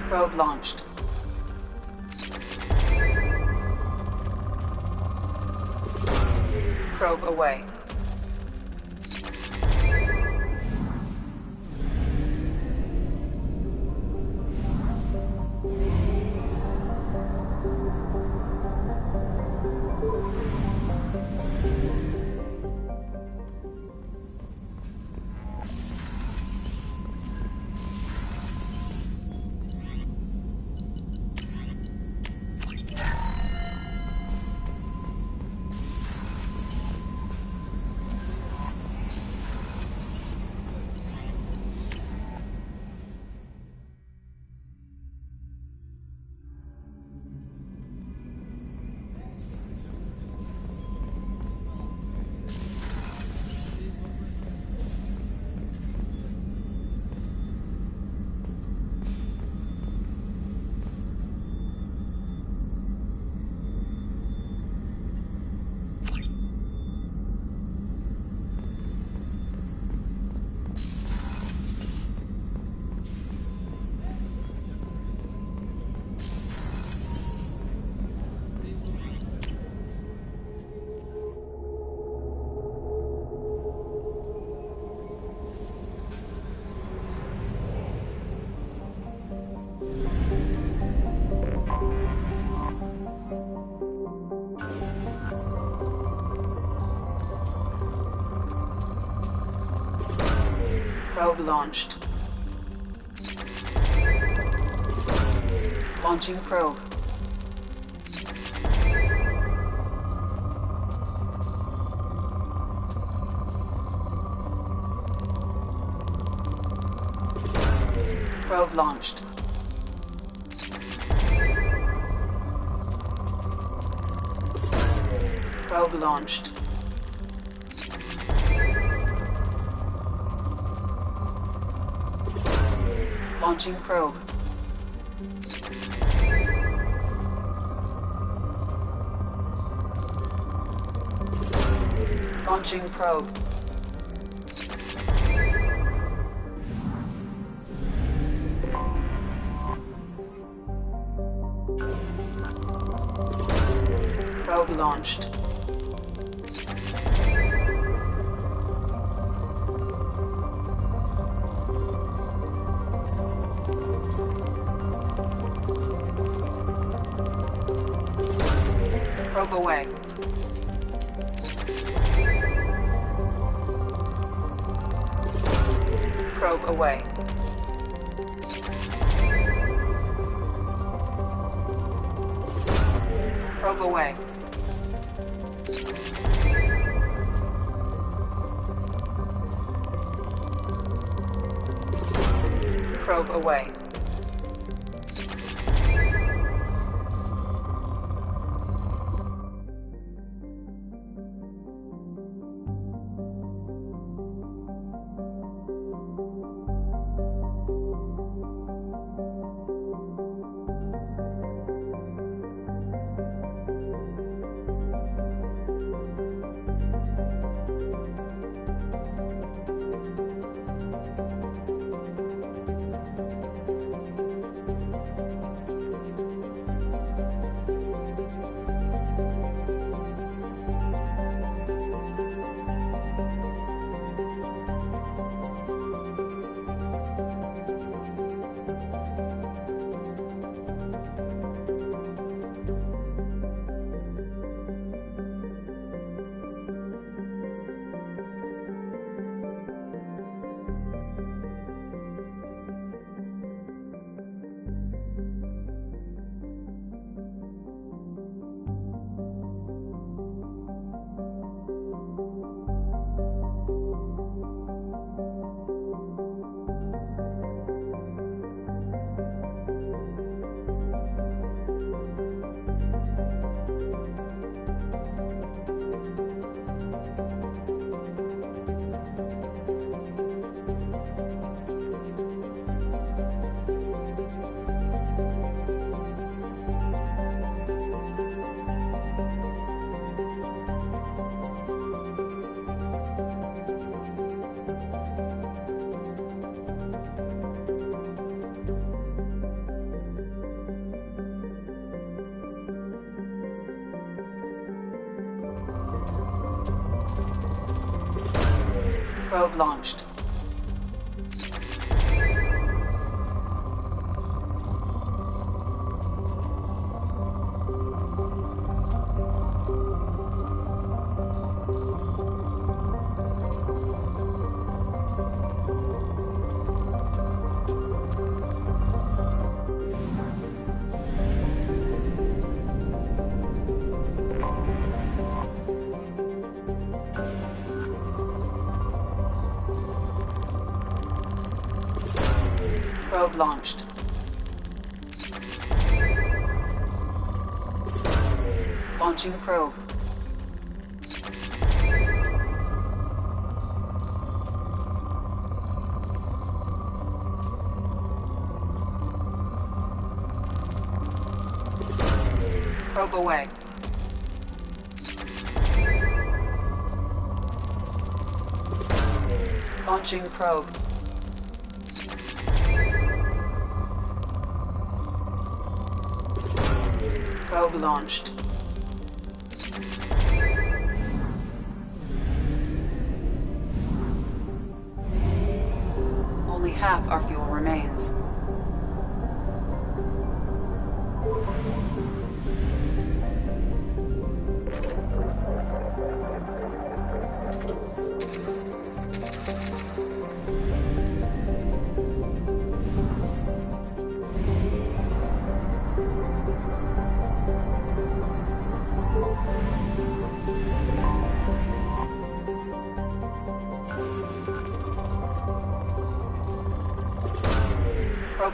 Probe launched. Probe away. Probe launched. Launching probe. Probe launched. Probe launched. Launching probe. Launching probe. Probe launched. Probe away. Probe away. Probe away. Probe away. Probe launched. Probe launched. Launching probe. Probe away. Launching probe. Probe launched. Only half our fuel remains.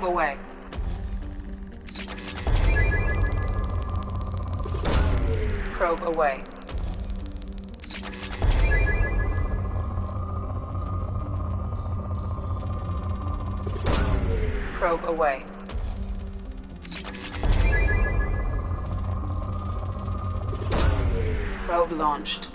away. Probe away. Probe away. Probe launched.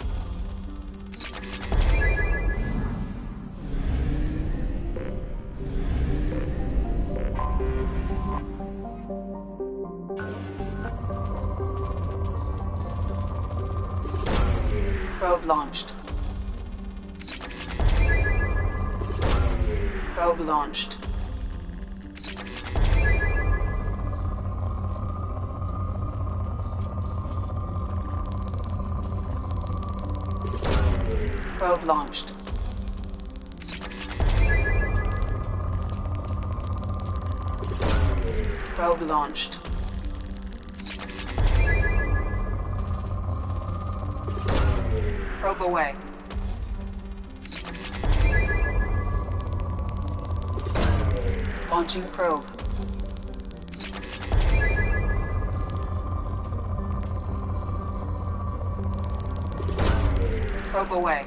Probe launched. Probe launched. Probe launched. Probe launched. Probe away. Launching probe. Probe away.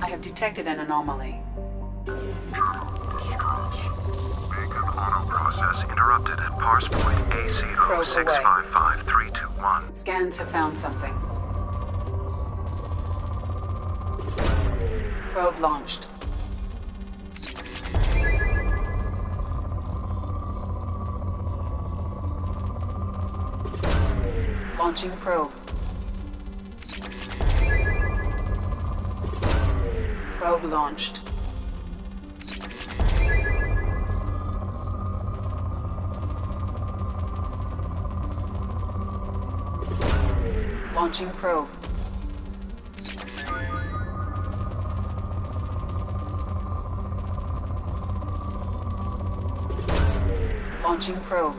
I have detected an anomaly. Process interrupted at parse point AC0655-321. Scans have found something. Probe launched. Launching probe. Probe launched. Launching probe. Launching probe.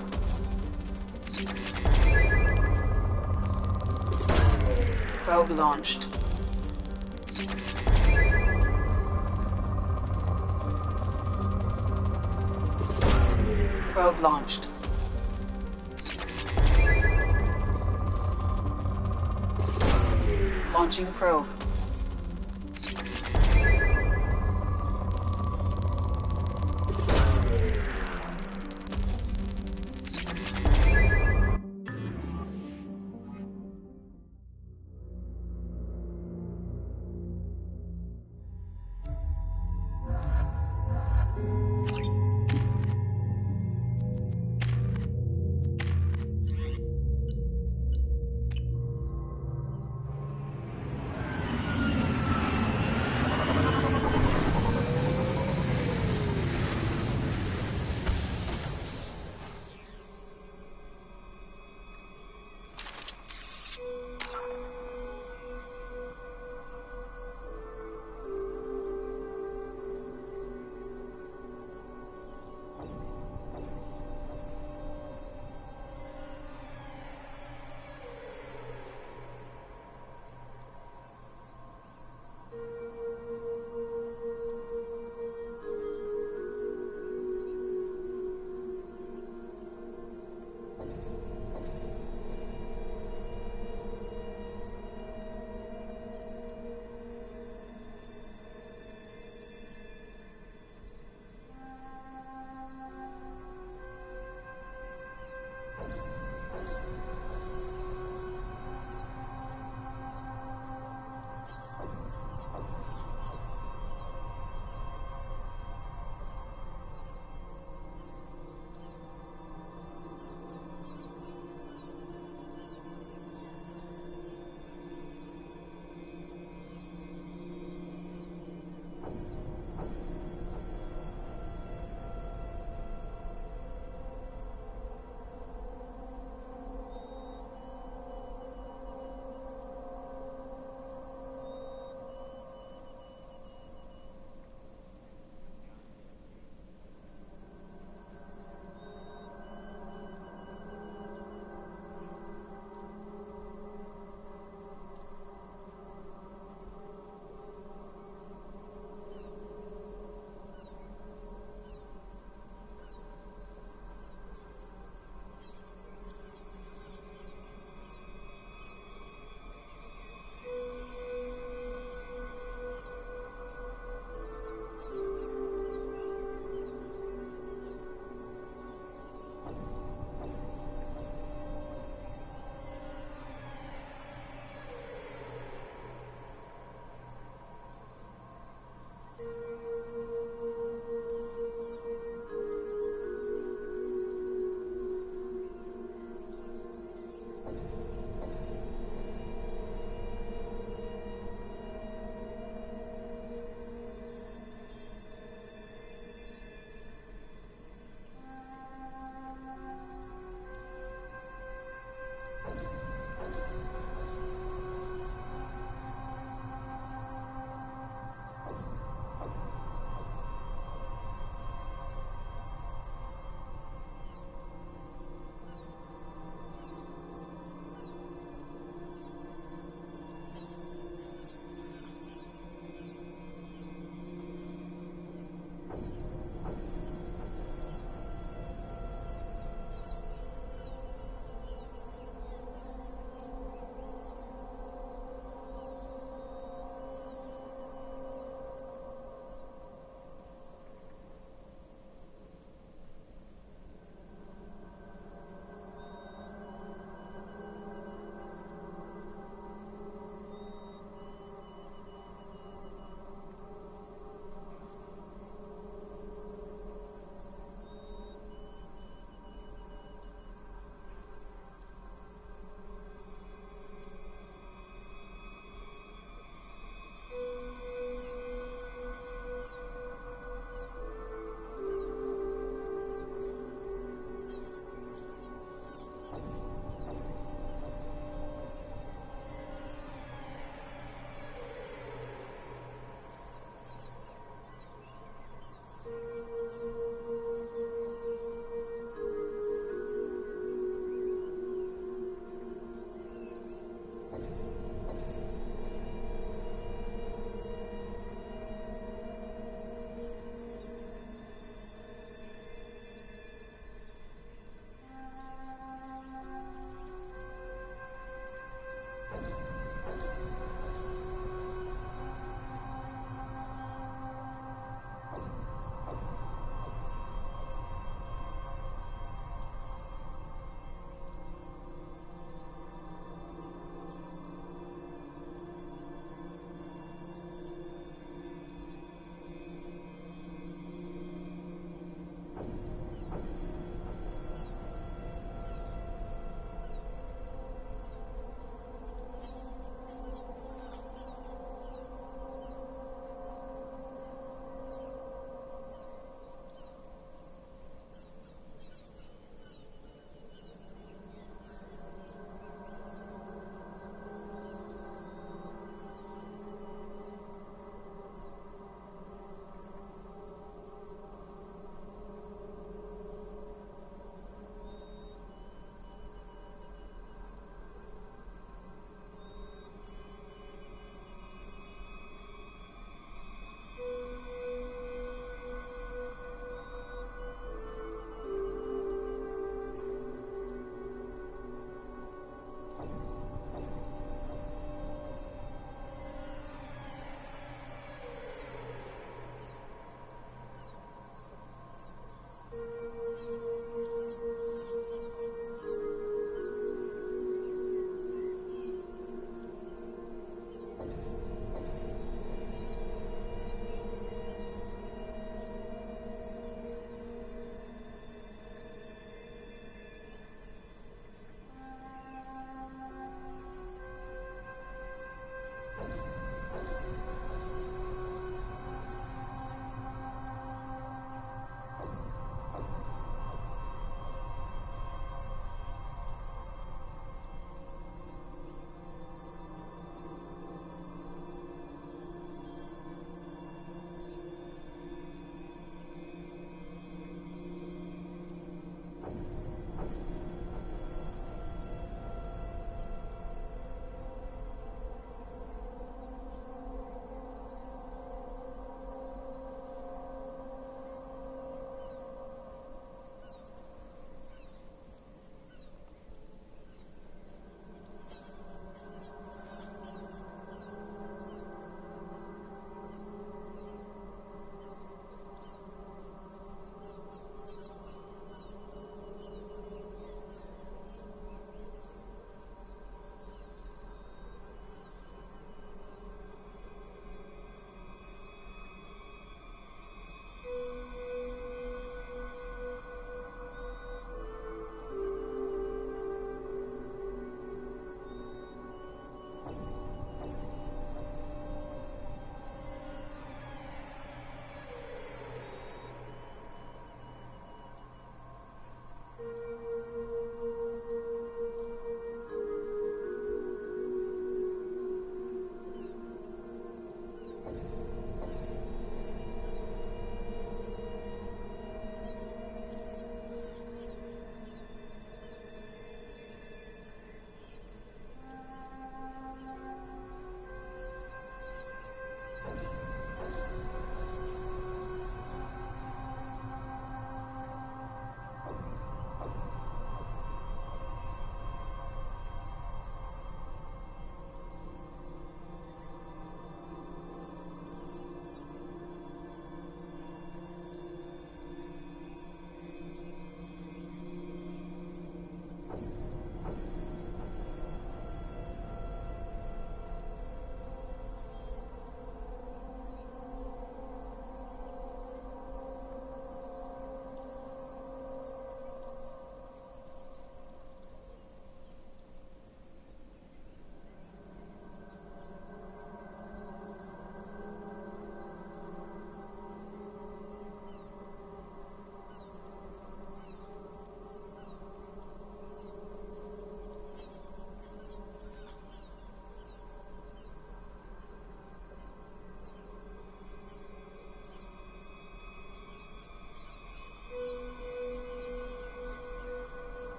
Probe launched. Probe launched. Launching probe.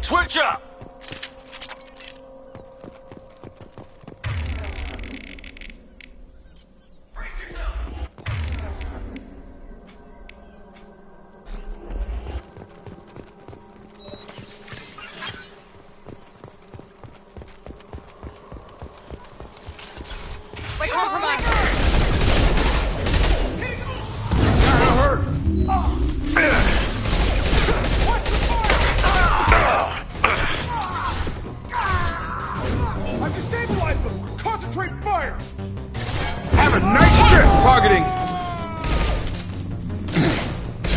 Switch up! We're compromised. I can stabilize them! Concentrate fire! Have a nice trip targeting!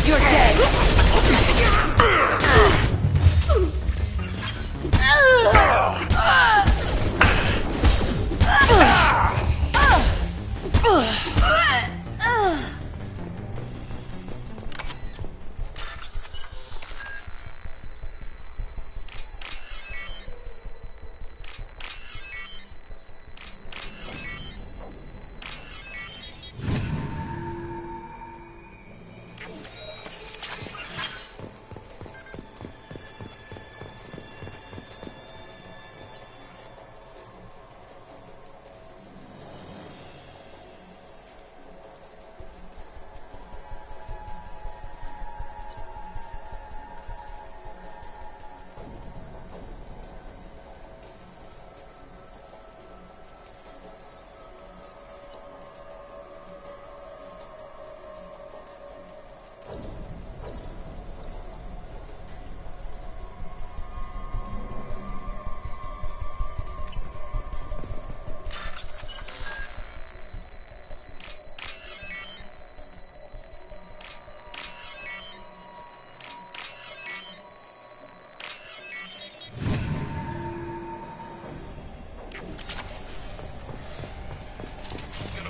You're dead.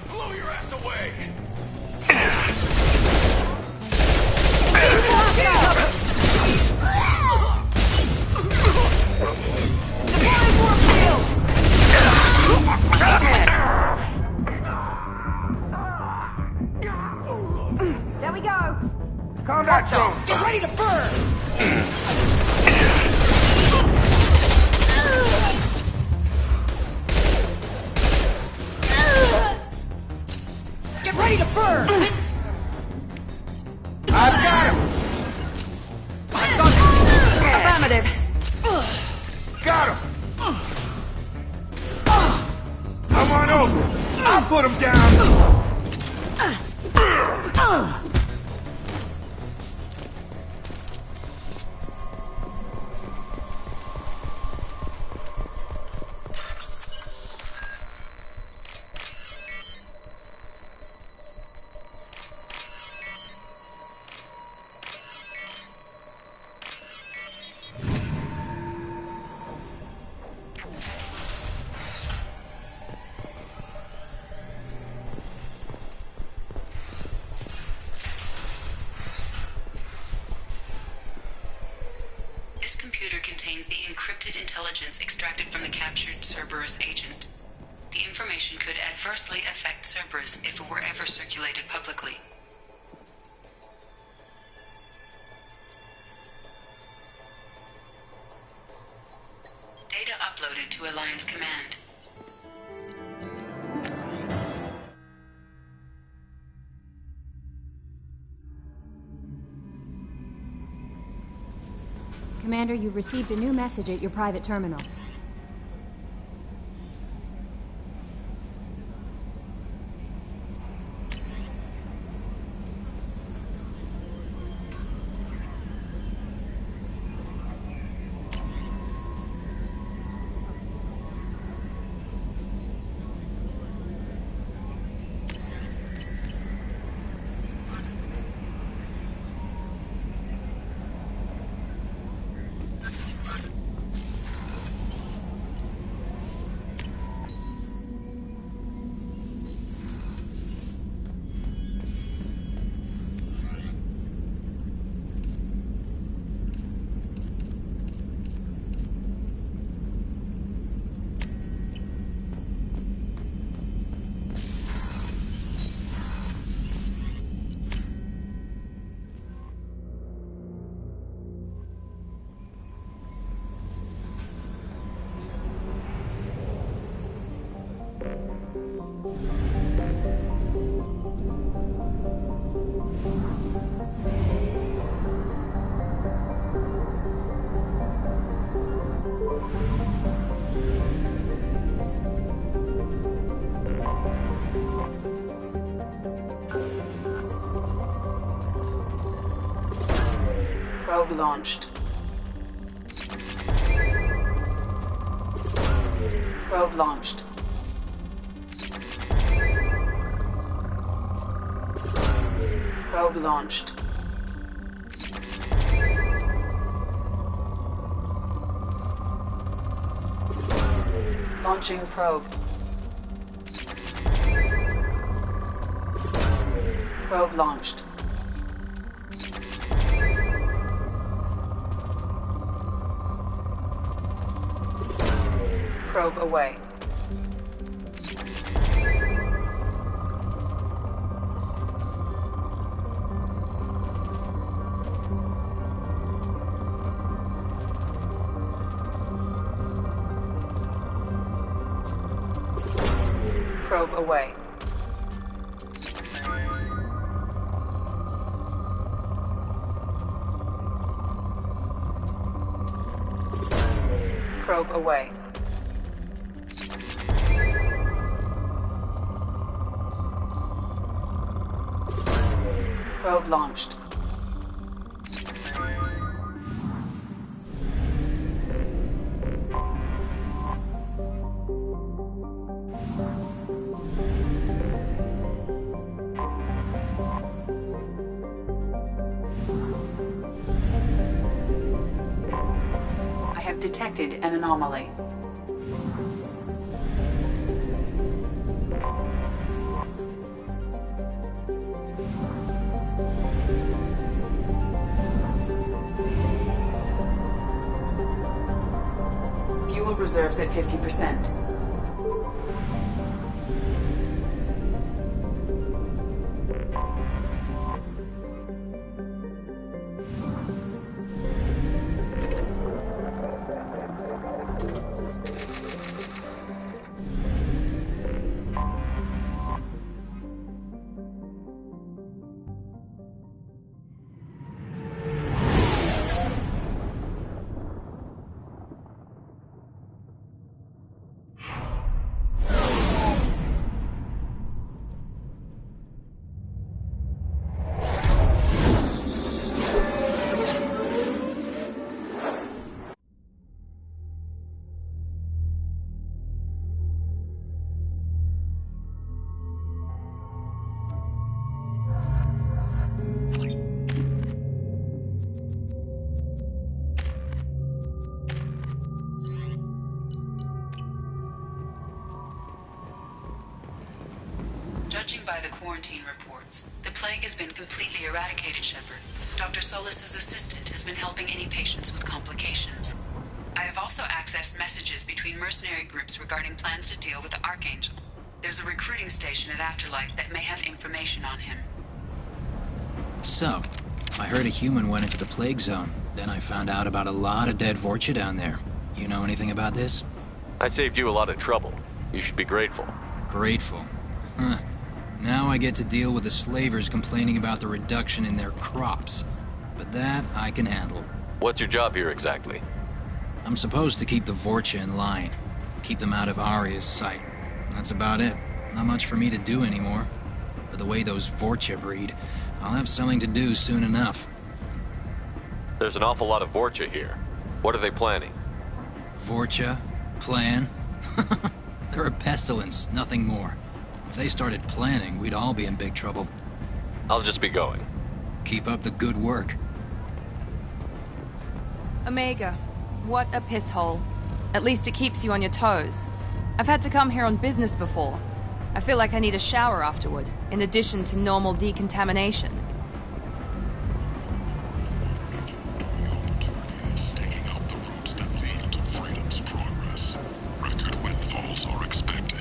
Blow your ass away! There we go. Combat drone! Get ready to burn! Get ready to burn! I've got him! Affirmative. Got him! Come on over! I'll put him down! This computer contains the encrypted intelligence extracted from the captured Cerberus agent. The information could adversely affect Cerberus if it were ever circulated publicly. Data uploaded to Alliance Command. Commander, you've received a new message at your private terminal. Probe launched. Probe launched. Probe launched. Launching probe. Probe launched. Probe away. Probe away. Probe away. Probe launched. I have detected an anomaly. Fuel reserves at 50%. Judging by the quarantine reports, the plague has been completely eradicated, Shepard. Dr. Solis's assistant has been helping any patients with complications. I have also accessed messages between mercenary groups regarding plans to deal with the Archangel. There's a recruiting station at Afterlife that may have information on him. So, I heard a human went into the plague zone. Then I found out about a lot of dead Vorcha down there. You know anything about this? I saved you a lot of trouble. You should be grateful. Grateful? Huh. Now I get to deal with the slavers complaining about the reduction in their crops. But that I can handle. What's your job here exactly? I'm supposed to keep the Vorcha in line. Keep them out of Arya's sight. That's about it. Not much for me to do anymore. But the way those Vorcha breed, I'll have something to do soon enough. There's an awful lot of Vorcha here. What are they planning? Vorcha? Plan? They're a pestilence, nothing more. If they started planning, we'd all be in big trouble. I'll just be going. Keep up the good work. Omega, what a piss hole. At least it keeps you on your toes. I've had to come here on business before. I feel like I need a shower afterward, in addition to normal decontamination. Staking out the routes that lead to freedom's progress. Record windfalls are expected.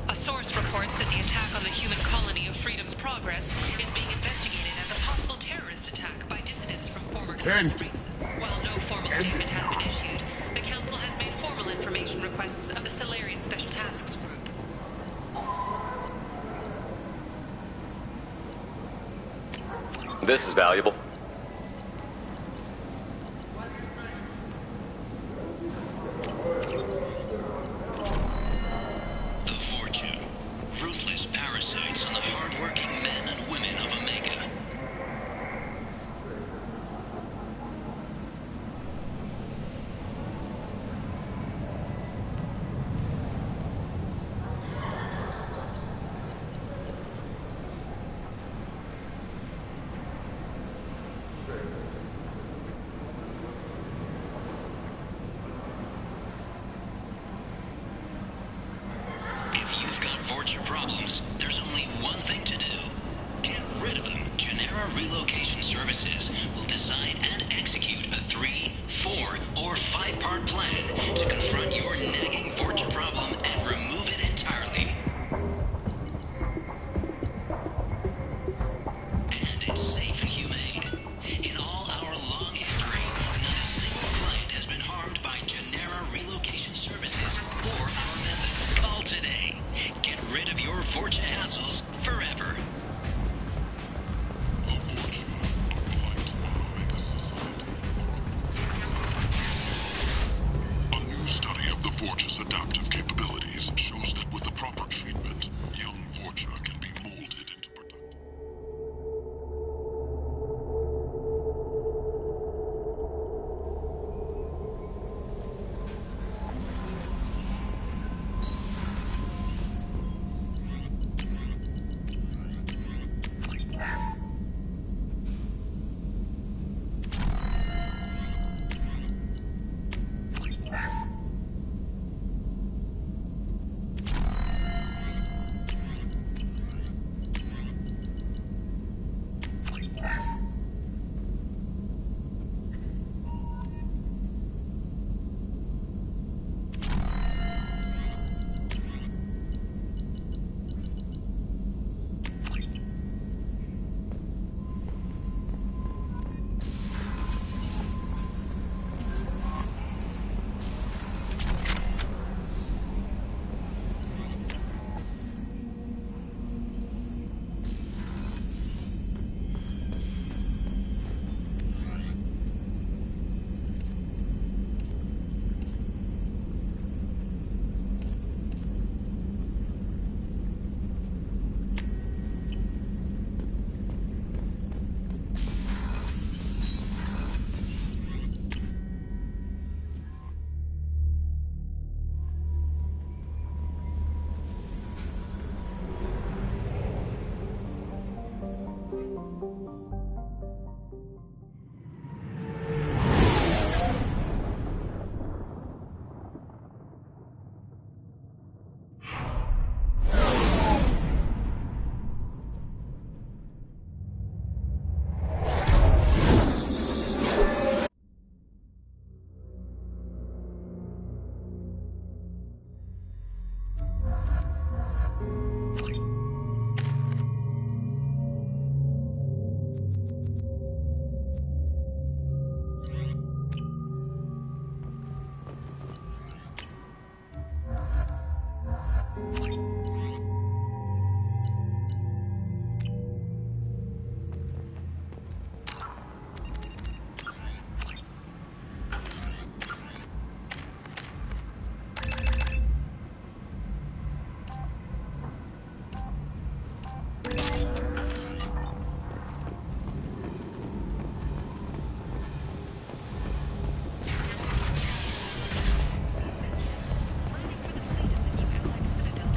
A source reports that the attack on the human colony of Freedom's Progress is being investigated as a possible terrorist attack by dissidents from former class races. While no formal statement has been issued, the Council has made formal information requests of the Solarian Special Tasks Group. This is valuable. The Vorcha. Ruthless parasites on the hard-working men and women of Omega. Genera Relocation Services will design and execute a 3, 4, or 5-part plan to confront your nagging fortune problem and remove it entirely. And it's safe and humane. In all our long history, not a single client has been harmed by Genera Relocation Services or our methods. Call today. Get rid of your fortune hassles forever. A new study of the Forge's adaptive capabilities shows that with the proper treatment, young Forger can be molded into productive.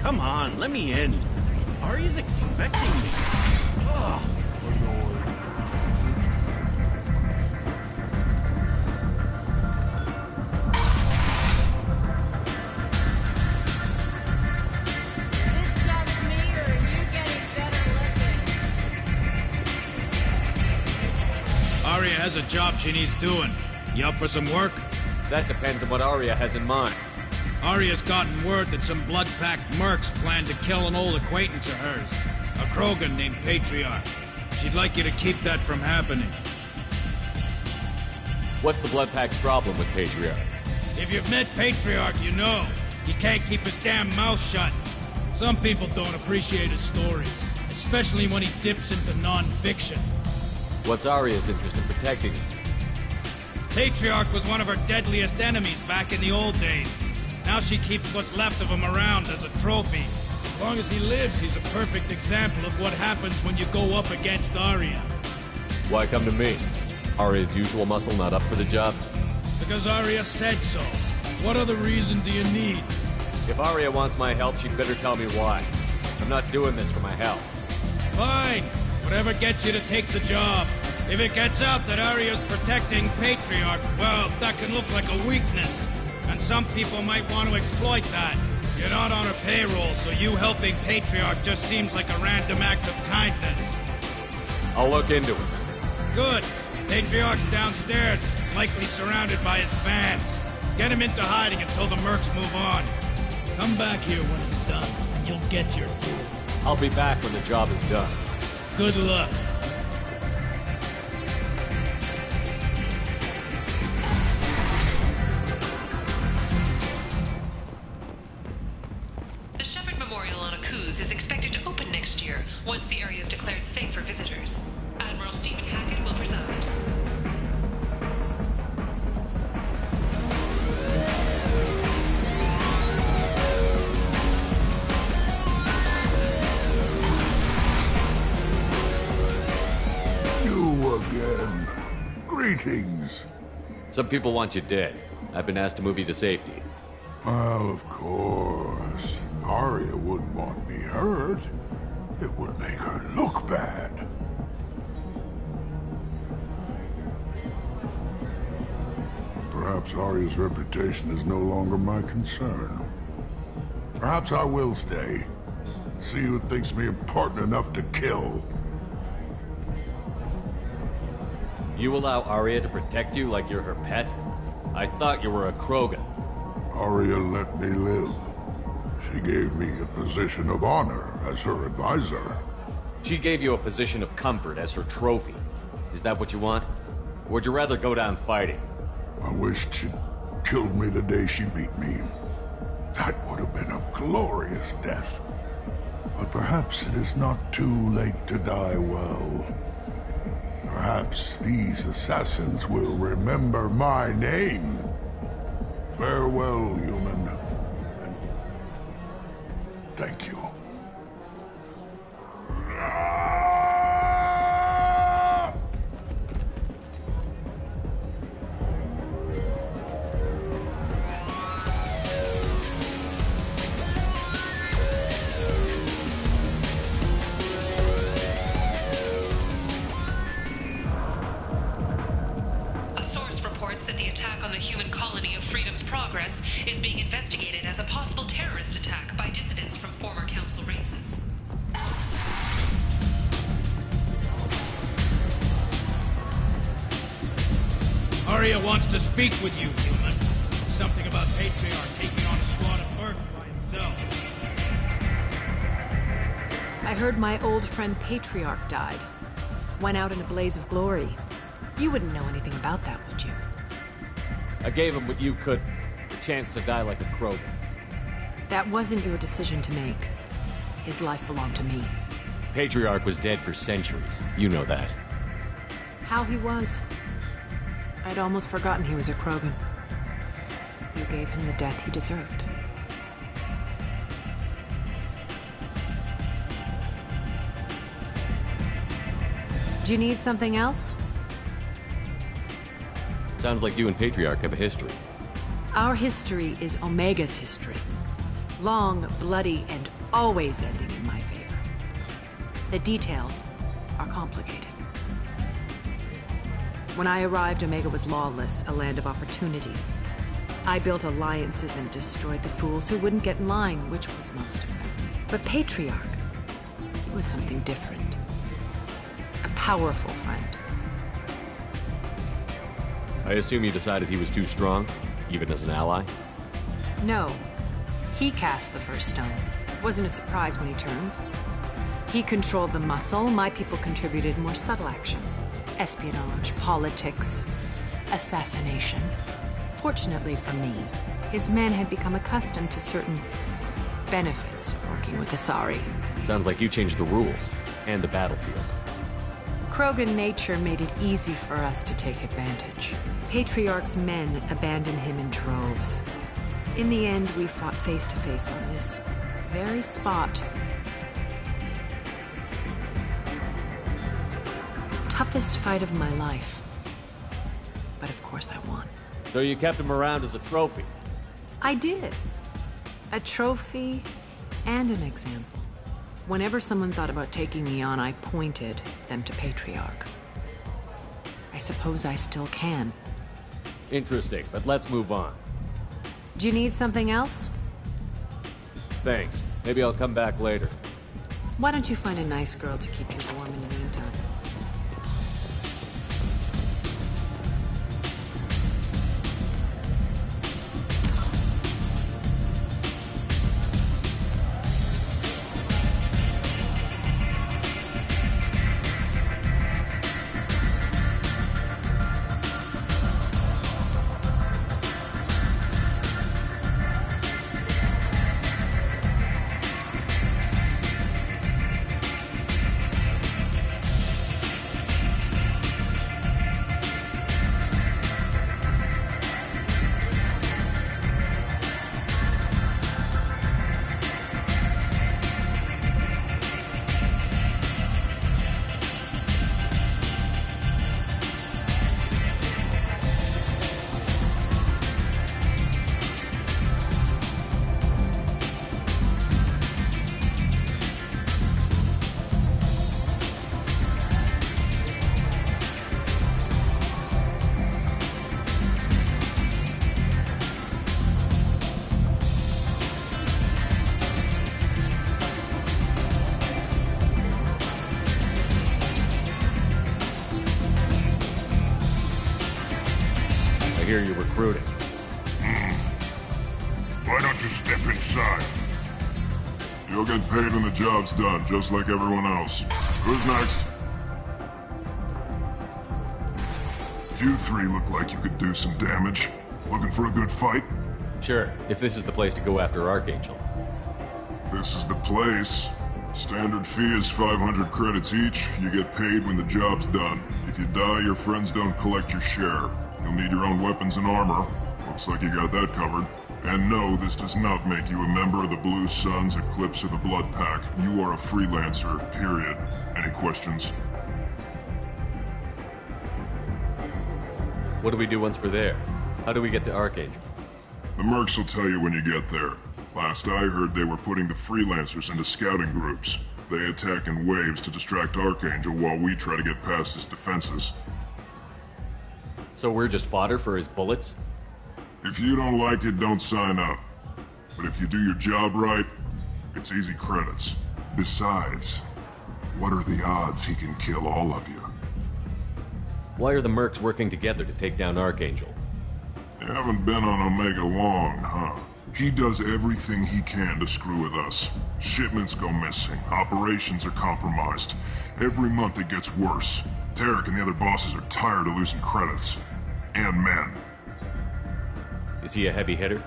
Come on, let me in. Ari's expecting me. Ugh. Aria has a job she needs doing. You up for some work? That depends on what Aria has in mind. Aria's gotten word that some blood-packed mercs plan to kill an old acquaintance of hers, a Krogan named Patriarch. She'd like you to keep that from happening. What's the Bloodpack's problem with Patriarch? If you've met Patriarch, you know. He can't keep his damn mouth shut. Some people don't appreciate his stories, especially when he dips into non-fiction. What's Aria's interest in protecting him? Patriarch was one of her deadliest enemies back in the old days. Now she keeps what's left of him around as a trophy. As long as he lives, he's a perfect example of what happens when you go up against Aria. Why come to me? Aria's usual muscle not up for the job? Because Aria said so. What other reason do you need? If Aria wants my help, she'd better tell me why. I'm not doing this for my health. Fine. Whatever gets you to take the job. If it gets out that Aria's protecting Patriarch, well, that can look like a weakness. And some people might want to exploit that. You're not on her payroll, so you helping Patriarch just seems like a random act of kindness. I'll look into it. Good. Patriarch's downstairs, likely surrounded by his fans. Get him into hiding until the mercs move on. Come back here when it's done, and you'll get your due. I'll be back when the job is done. Good luck. The Shepherd Memorial on Akuz is expected to open next year, once the area is declared safe for visitors. Admiral Stephen Hackett will preside. You again. Greetings. Some people want you dead. I've been asked to move you to safety. Well, of course. Arya wouldn't want me hurt. It would make her look bad. Perhaps Arya's reputation is no longer my concern. Perhaps I will stay. See who thinks me important enough to kill. You allow Arya to protect you like you're her pet? I thought you were a Krogan. Arya let me live. She gave me a position of honor as her advisor. She gave you a position of comfort as her trophy. Is that what you want? Or would you rather go down fighting? I wished she'd killed me the day she beat me. That would have been a glorious death. But perhaps it is not too late to die well. Perhaps these assassins will remember my name. Farewell, human. And thank you. A source reports that the attack on the human colony of Freedom's Progress is being investigated as a possible terrorist attack by dissidents from former council races. Arya wants to speak with you, human. Something about Patriarch taking on a squad of mercs by himself. I heard my old friend Patriarch died. Went out in a blaze of glory. You wouldn't know anything about that, would you? I gave him what you couldn't. A chance to die like a Krogan. That wasn't your decision to make. His life belonged to me. Patriarch was dead for centuries. You know that. How he was. I'd almost forgotten he was a Krogan. You gave him the death he deserved. Do you need something else? Sounds like you and Patriarch have a history. Our history is Omega's history. Long, bloody, and always ending in my favor. The details are complicated. When I arrived, Omega was lawless, a land of opportunity. I built alliances and destroyed the fools who wouldn't get in line, which was most of them. But Patriarch, he was something different. A powerful friend. I assume you decided he was too strong, even as an ally? No. He cast the first stone. Wasn't a surprise when he turned. He controlled the muscle, my people contributed more subtle action. Espionage, politics, assassination. Fortunately for me, his men had become accustomed to certain benefits of working with Asari. Sounds like you changed the rules, and the battlefield. Krogan nature made it easy for us to take advantage. Patriarch's men abandoned him in droves. In the end, we fought face to face on this very spot. Toughest fight of my life. But of course I won. So you kept him around as a trophy? I did. A trophy and an example. Whenever someone thought about taking me on, I pointed them to Patriarch. I suppose I still can. Interesting, but let's move on. Do you need something else? Thanks. Maybe I'll come back later. Why don't you find a nice girl to keep you warm in the meantime? hear you're recruiting. Why don't you step inside? You'll get paid when the job's done, just like everyone else. Who's next? You three look like you could do some damage. Looking for a good fight? Sure, if this is the place to go after Archangel. This is the place. Standard fee is 500 credits each. You get paid when the job's done. If you die, your friends don't collect your share. You'll need your own weapons and armor. Looks like you got that covered. And no, this does not make you a member of the Blue Suns, Eclipse, or the Blood Pack. You are a freelancer, period. Any questions? What do we do once we're there? How do we get to Archangel? The mercs will tell you when you get there. Last I heard, they were putting the freelancers into scouting groups. They attack in waves to distract Archangel while we try to get past his defenses. So we're just fodder for his bullets? If you don't like it, don't sign up. But if you do your job right, it's easy credits. Besides, what are the odds he can kill all of you? Why are the mercs working together to take down Archangel? You haven't been on Omega long, huh? He does everything he can to screw with us. Shipments go missing, operations are compromised. Every month it gets worse. Tarek and the other bosses are tired of losing credits. And men. Is he a heavy hitter?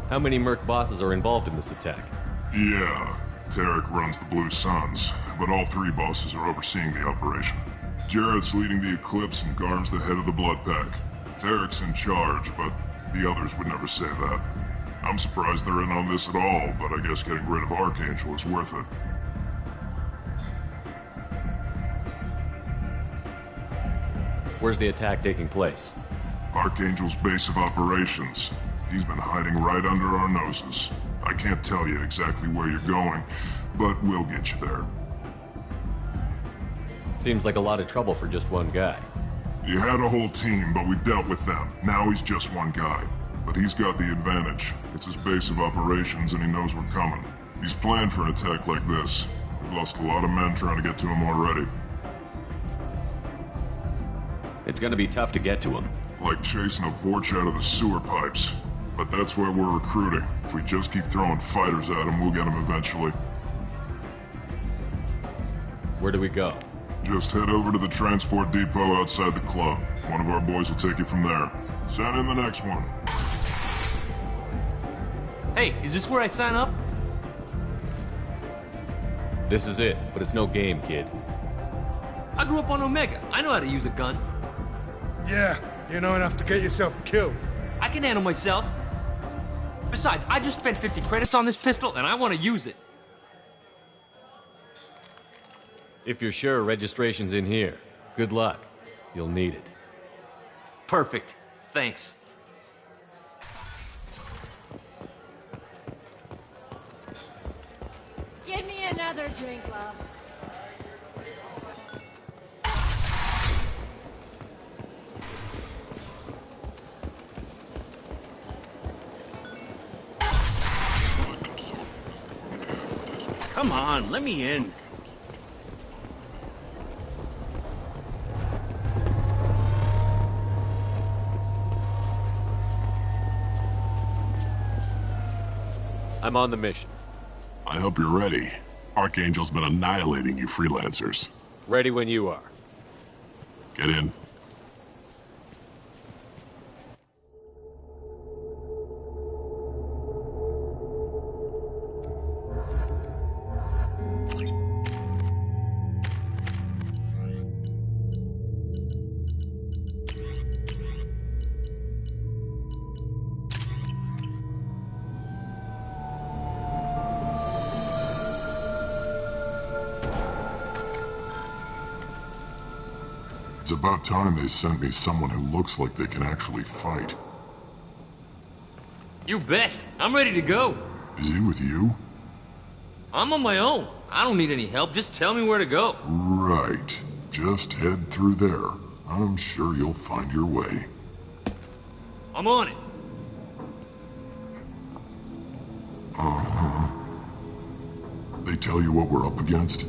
How many merc bosses are involved in this attack? Yeah, Tarek runs the Blue Suns, but all three bosses are overseeing the operation. Jarrett's leading the Eclipse and Garm's the head of the Blood Pack. Tarek's in charge, but the others would never say that. I'm surprised they're in on this at all, but I guess getting rid of Archangel is worth it. Where's the attack taking place? Archangel's base of operations. He's been hiding right under our noses. I can't tell you exactly where you're going, but we'll get you there. Seems like a lot of trouble for just one guy. You had a whole team, but we've dealt with them. Now he's just one guy. But he's got the advantage. It's his base of operations and he knows we're coming. He's planned for an attack like this. We've lost a lot of men trying to get to him already. It's gonna be tough to get to him. Like chasing a Vorch out of the sewer pipes. But that's why we're recruiting. If we just keep throwing fighters at him, we'll get him eventually. Where do we go? Just head over to the transport depot outside the club. One of our boys will take you from there. Send in the next one. Hey, is this where I sign up? This is it, but it's no game, kid. I grew up on Omega. I know how to use a gun. Yeah, you know enough to get yourself killed. I can handle myself. Besides, I just spent 50 credits on this pistol, and I want to use it. If you're sure registration's in here, good luck. You'll need it. Perfect. Thanks. Give me another drink, love. Come on, let me in. I'm on the mission. I hope you're ready. Archangel's been annihilating you freelancers. Ready when you are. Get in. It's about time they sent me someone who looks like they can actually fight. You bet. I'm ready to go. Is he with you? I'm on my own. I don't need any help. Just tell me where to go. Right. Just head through there. I'm sure you'll find your way. I'm on it. Uh-huh. They tell you what we're up against?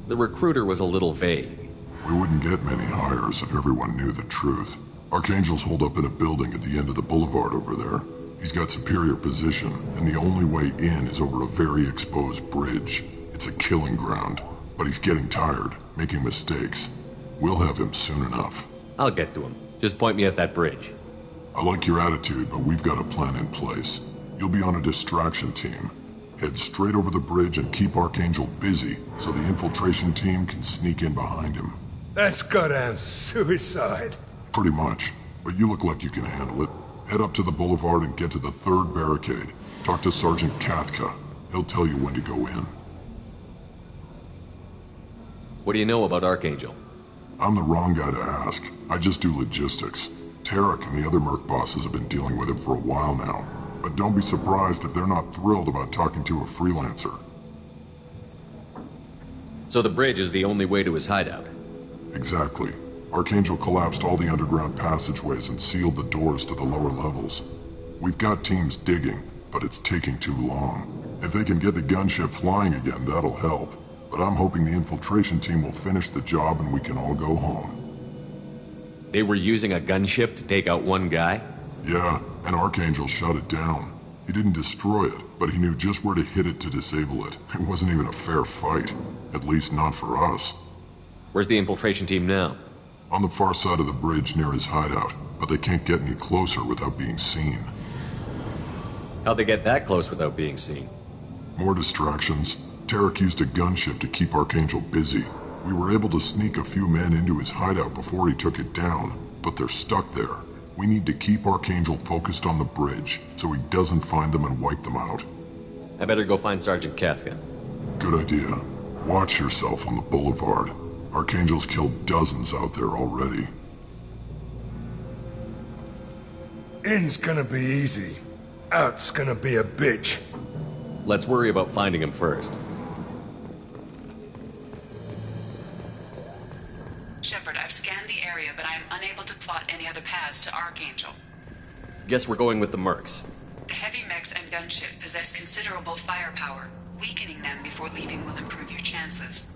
The recruiter was a little vague. We wouldn't get many hires if everyone knew the truth. Archangel's holed up in a building at the end of the boulevard over there. He's got superior position, and the only way in is over a very exposed bridge. It's a killing ground, but he's getting tired, making mistakes. We'll have him soon enough. I'll get to him. Just point me at that bridge. I like your attitude, but we've got a plan in place. You'll be on a distraction team. Head straight over the bridge and keep Archangel busy so the infiltration team can sneak in behind him. That's goddamn suicide. Pretty much, but you look like you can handle it. Head up to the boulevard and get to the 3rd barricade. Talk to Sergeant Katka. He'll tell you when to go in. What do you know about Archangel? I'm the wrong guy to ask. I just do logistics. Tarek and the other merc bosses have been dealing with him for a while now. But don't be surprised if they're not thrilled about talking to a freelancer. So the bridge is the only way to his hideout? Exactly. Archangel collapsed all the underground passageways and sealed the doors to the lower levels. We've got teams digging, but it's taking too long. If they can get the gunship flying again, that'll help. But I'm hoping the infiltration team will finish the job and we can all go home. They were using a gunship to take out one guy? Yeah, and Archangel shut it down. He didn't destroy it, but he knew just where to hit it to disable it. It wasn't even a fair fight. At least not for us. Where's the infiltration team now? On the far side of the bridge near his hideout, but they can't get any closer without being seen. How'd they get that close without being seen? More distractions. Tarek used a gunship to keep Archangel busy. We were able to sneak a few men into his hideout before he took it down, but they're stuck there. We need to keep Archangel focused on the bridge, so he doesn't find them and wipe them out. I better go find Sergeant Katka. Good idea. Watch yourself on the boulevard. Archangel's killed dozens out there already. In's gonna be easy. Out's gonna be a bitch. Let's worry about finding him first. Shepard, I've scanned the area, but I am unable to plot any other paths to Archangel. Guess we're going with the mercs. The heavy mechs and gunship possess considerable firepower. Weakening them before leaving will improve your chances.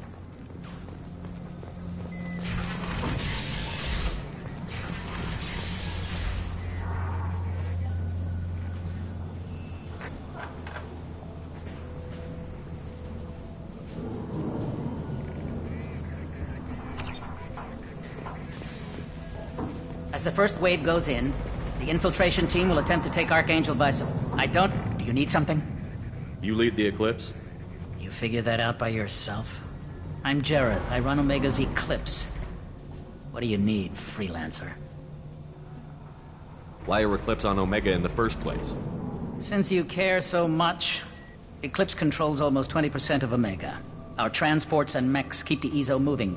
As the first wave goes in, the infiltration team will attempt to take Archangel by some... Do you need something? You lead the Eclipse? You figure that out by yourself? I'm Jareth. I run Omega's Eclipse. What do you need, freelancer? Why are Eclipse on Omega in the first place? Since you care so much, Eclipse controls almost 20% of Omega. Our transports and mechs keep the EZO moving.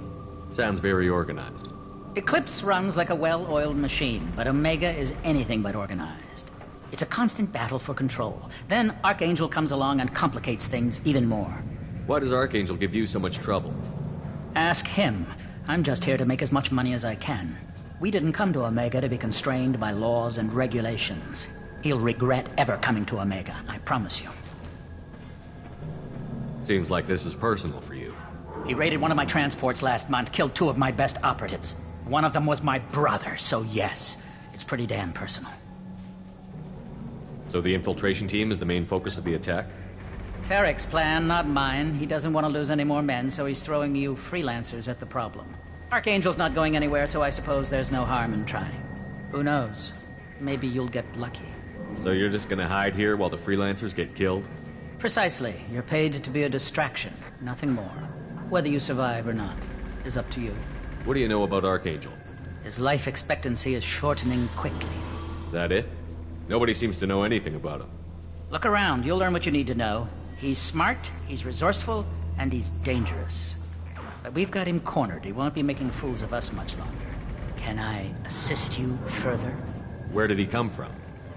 Sounds very organized. Eclipse runs like a well-oiled machine, but Omega is anything but organized. It's a constant battle for control. Then Archangel comes along and complicates things even more. Why does Archangel give you so much trouble? Ask him. I'm just here to make as much money as I can. We didn't come to Omega to be constrained by laws and regulations. He'll regret ever coming to Omega, I promise you. Seems like this is personal for you. He raided one of my transports last month, killed 2 of my best operatives. One of them was my brother, so yes, it's pretty damn personal. So the infiltration team is the main focus of the attack? Tarek's plan, not mine. He doesn't want to lose any more men, so he's throwing you freelancers at the problem. Archangel's not going anywhere, so I suppose there's no harm in trying. Who knows? Maybe you'll get lucky. So you're just gonna hide here while the freelancers get killed? Precisely. You're paid to be a distraction, nothing more. Whether you survive or not is up to you. What do you know about Archangel? His life expectancy is shortening quickly. Is that it? Nobody seems to know anything about him. Look around, you'll learn what you need to know. He's smart, he's resourceful, and he's dangerous. But we've got him cornered. He won't be making fools of us much longer. Can I assist you further? Where did he come from?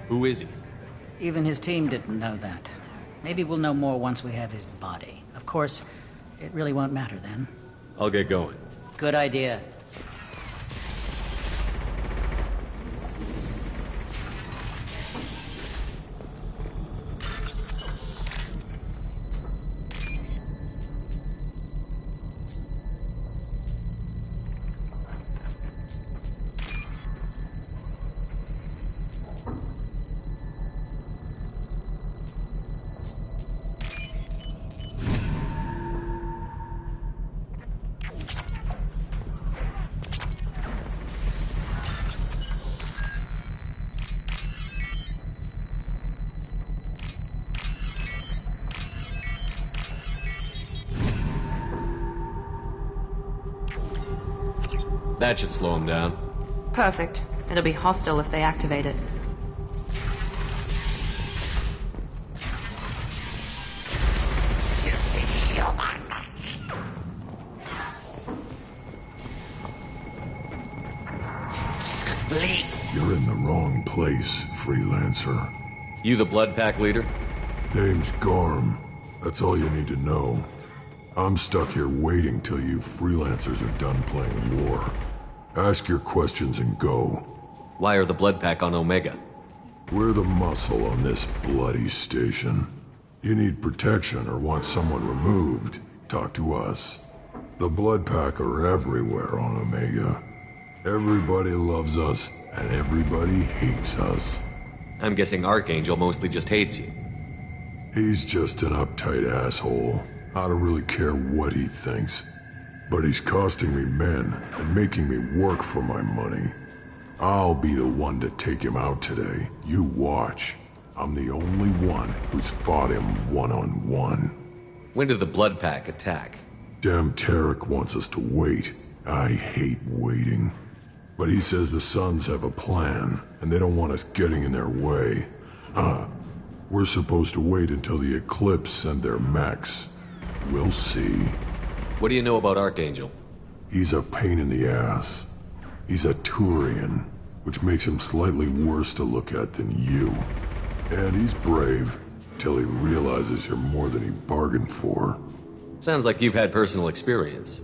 Who is he? Even his team didn't know that. Maybe we'll know more once we have his body. Of course, it really won't matter then. I'll get going. Good idea. That should slow them down. Perfect. It'll be hostile if they activate it. You're in the wrong place, freelancer. You the Blood Pack leader? Name's Garm. That's all you need to know. I'm stuck here waiting till you freelancers are done playing war. Ask your questions and go. Why are the Blood Pack on Omega? We're the muscle on this bloody station. You need protection or want someone removed, talk to us. The Blood Pack are everywhere on Omega. Everybody loves us, and everybody hates us. I'm guessing Archangel mostly just hates you. He's just an uptight asshole. I don't really care what he thinks. But he's costing me men and making me work for my money. I'll be the one to take him out today. You watch. I'm the only one who's fought him one-on-one. When did the Blood Pack attack? Damn Tarek wants us to wait. I hate waiting. But he says the Suns have a plan, and they don't want us getting in their way. We're supposed to wait until the Eclipse send their mechs. We'll see. What do you know about Archangel? He's a pain in the ass. He's a Turian, which makes him slightly worse to look at than you. And he's brave, till he realizes you're more than he bargained for. Sounds like you've had personal experience.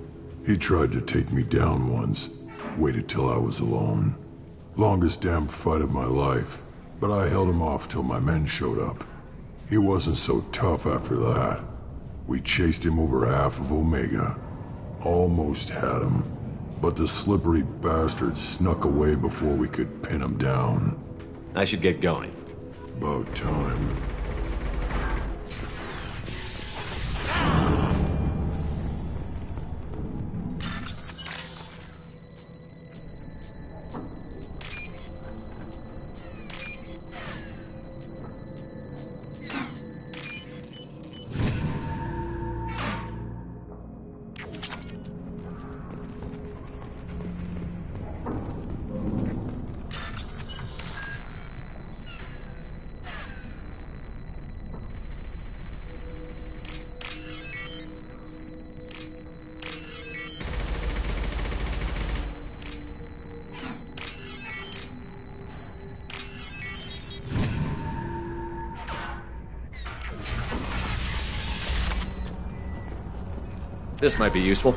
He tried to take me down once. Waited till I was alone. Longest damn fight of my life, but I held him off till my men showed up. He wasn't so tough after that. We chased him over half of Omega. Almost had him, but the slippery bastard snuck away before we could pin him down. I should get going. About time. This might be useful.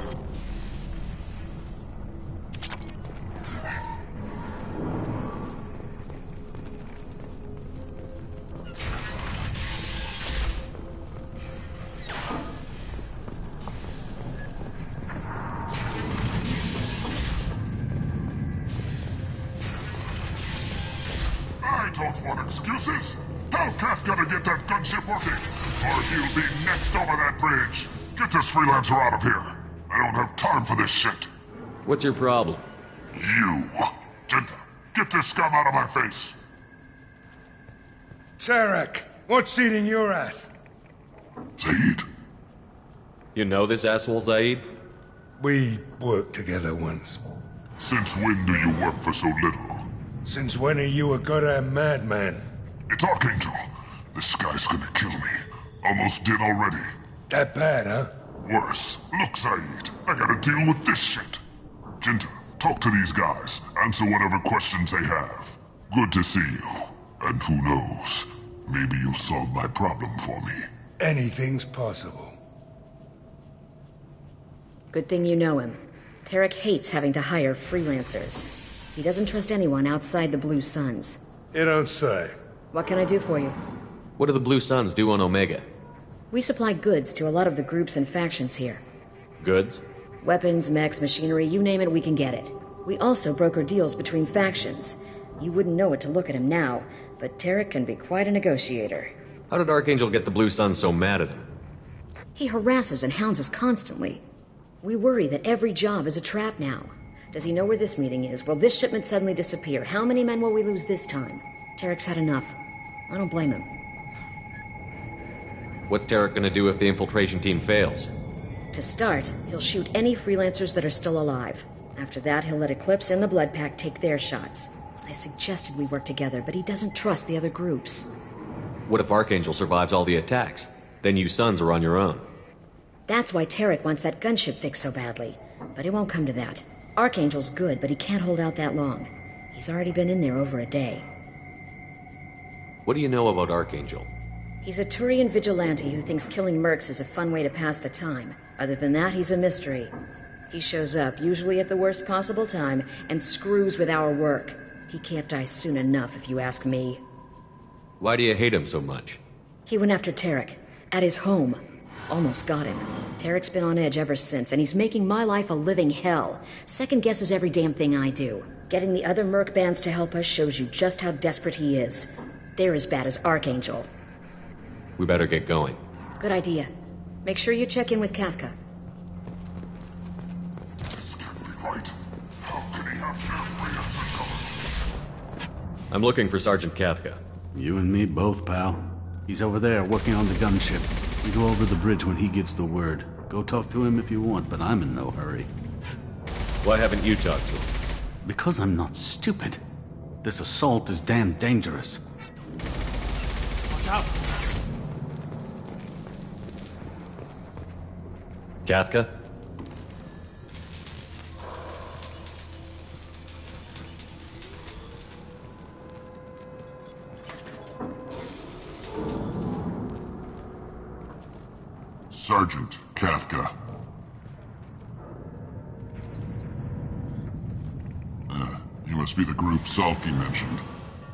I don't want excuses. Tell Kafka to get that gunship working, or he'll be next over that bridge. Get this freelancer out of here. I don't have time for this shit. What's your problem? You. Jinta, get this scum out of my face. Tarek, what's eating your ass? Zaid? You know this asshole, Zaid? We worked together once. Since when do you work for so little? Since when are you a goddamn madman? It's Archangel. This guy's gonna kill me. Almost did already. That bad, huh? Worse. Look, Zaid, I gotta deal with this shit. Jinta, talk to these guys. Answer whatever questions they have. Good to see you. And who knows, maybe you'll solve my problem for me. Anything's possible. Good thing you know him. Tarek hates having to hire freelancers. He doesn't trust anyone outside the Blue Suns. You don't say. What can I do for you? What do the Blue Suns do on Omega? We supply goods to a lot of the groups and factions here. Goods? Weapons, mechs, machinery, you name it, we can get it. We also broker deals between factions. You wouldn't know it to look at him now, but Tarek can be quite a negotiator. How did Archangel get the Blue Suns so mad at him? He harasses and hounds us constantly. We worry that every job is a trap now. Does he know where this meeting is? Will this shipment suddenly disappear? How many men will we lose this time? Tarek's had enough. I don't blame him. What's Tarek gonna do if the infiltration team fails? To start, he'll shoot any freelancers that are still alive. After that, he'll let Eclipse and the Blood Pack take their shots. I suggested we work together, but he doesn't trust the other groups. What if Archangel survives all the attacks? Then you sons are on your own. That's why Tarek wants that gunship fixed so badly. But it won't come to that. Archangel's good, but he can't hold out that long. He's already been in there over a day. What do you know about Archangel? He's a Turian vigilante who thinks killing mercs is a fun way to pass the time. Other than that, he's a mystery. He shows up, usually at the worst possible time, and screws with our work. He can't die soon enough, if you ask me. Why do you hate him so much? He went after Tarek, at his home. Almost got him. Tarek's been on edge ever since, and he's making my life a living hell. Second guesses every damn thing I do. Getting the other merc bands to help us shows you just how desperate he is. They're as bad as Archangel. We better get going. Good idea. Make sure you check in with Kafka. This can't be right. How can he have every I'm looking for Sergeant Kafka. You and me both, pal. He's over there working on the gunship. We go over the bridge when he gives the word. Go talk to him if you want, but I'm in no hurry. Why haven't you talked to him? Because I'm not stupid. This assault is damn dangerous. Watch out! Kafka? Sergeant Kafka. You must be the group Salky mentioned.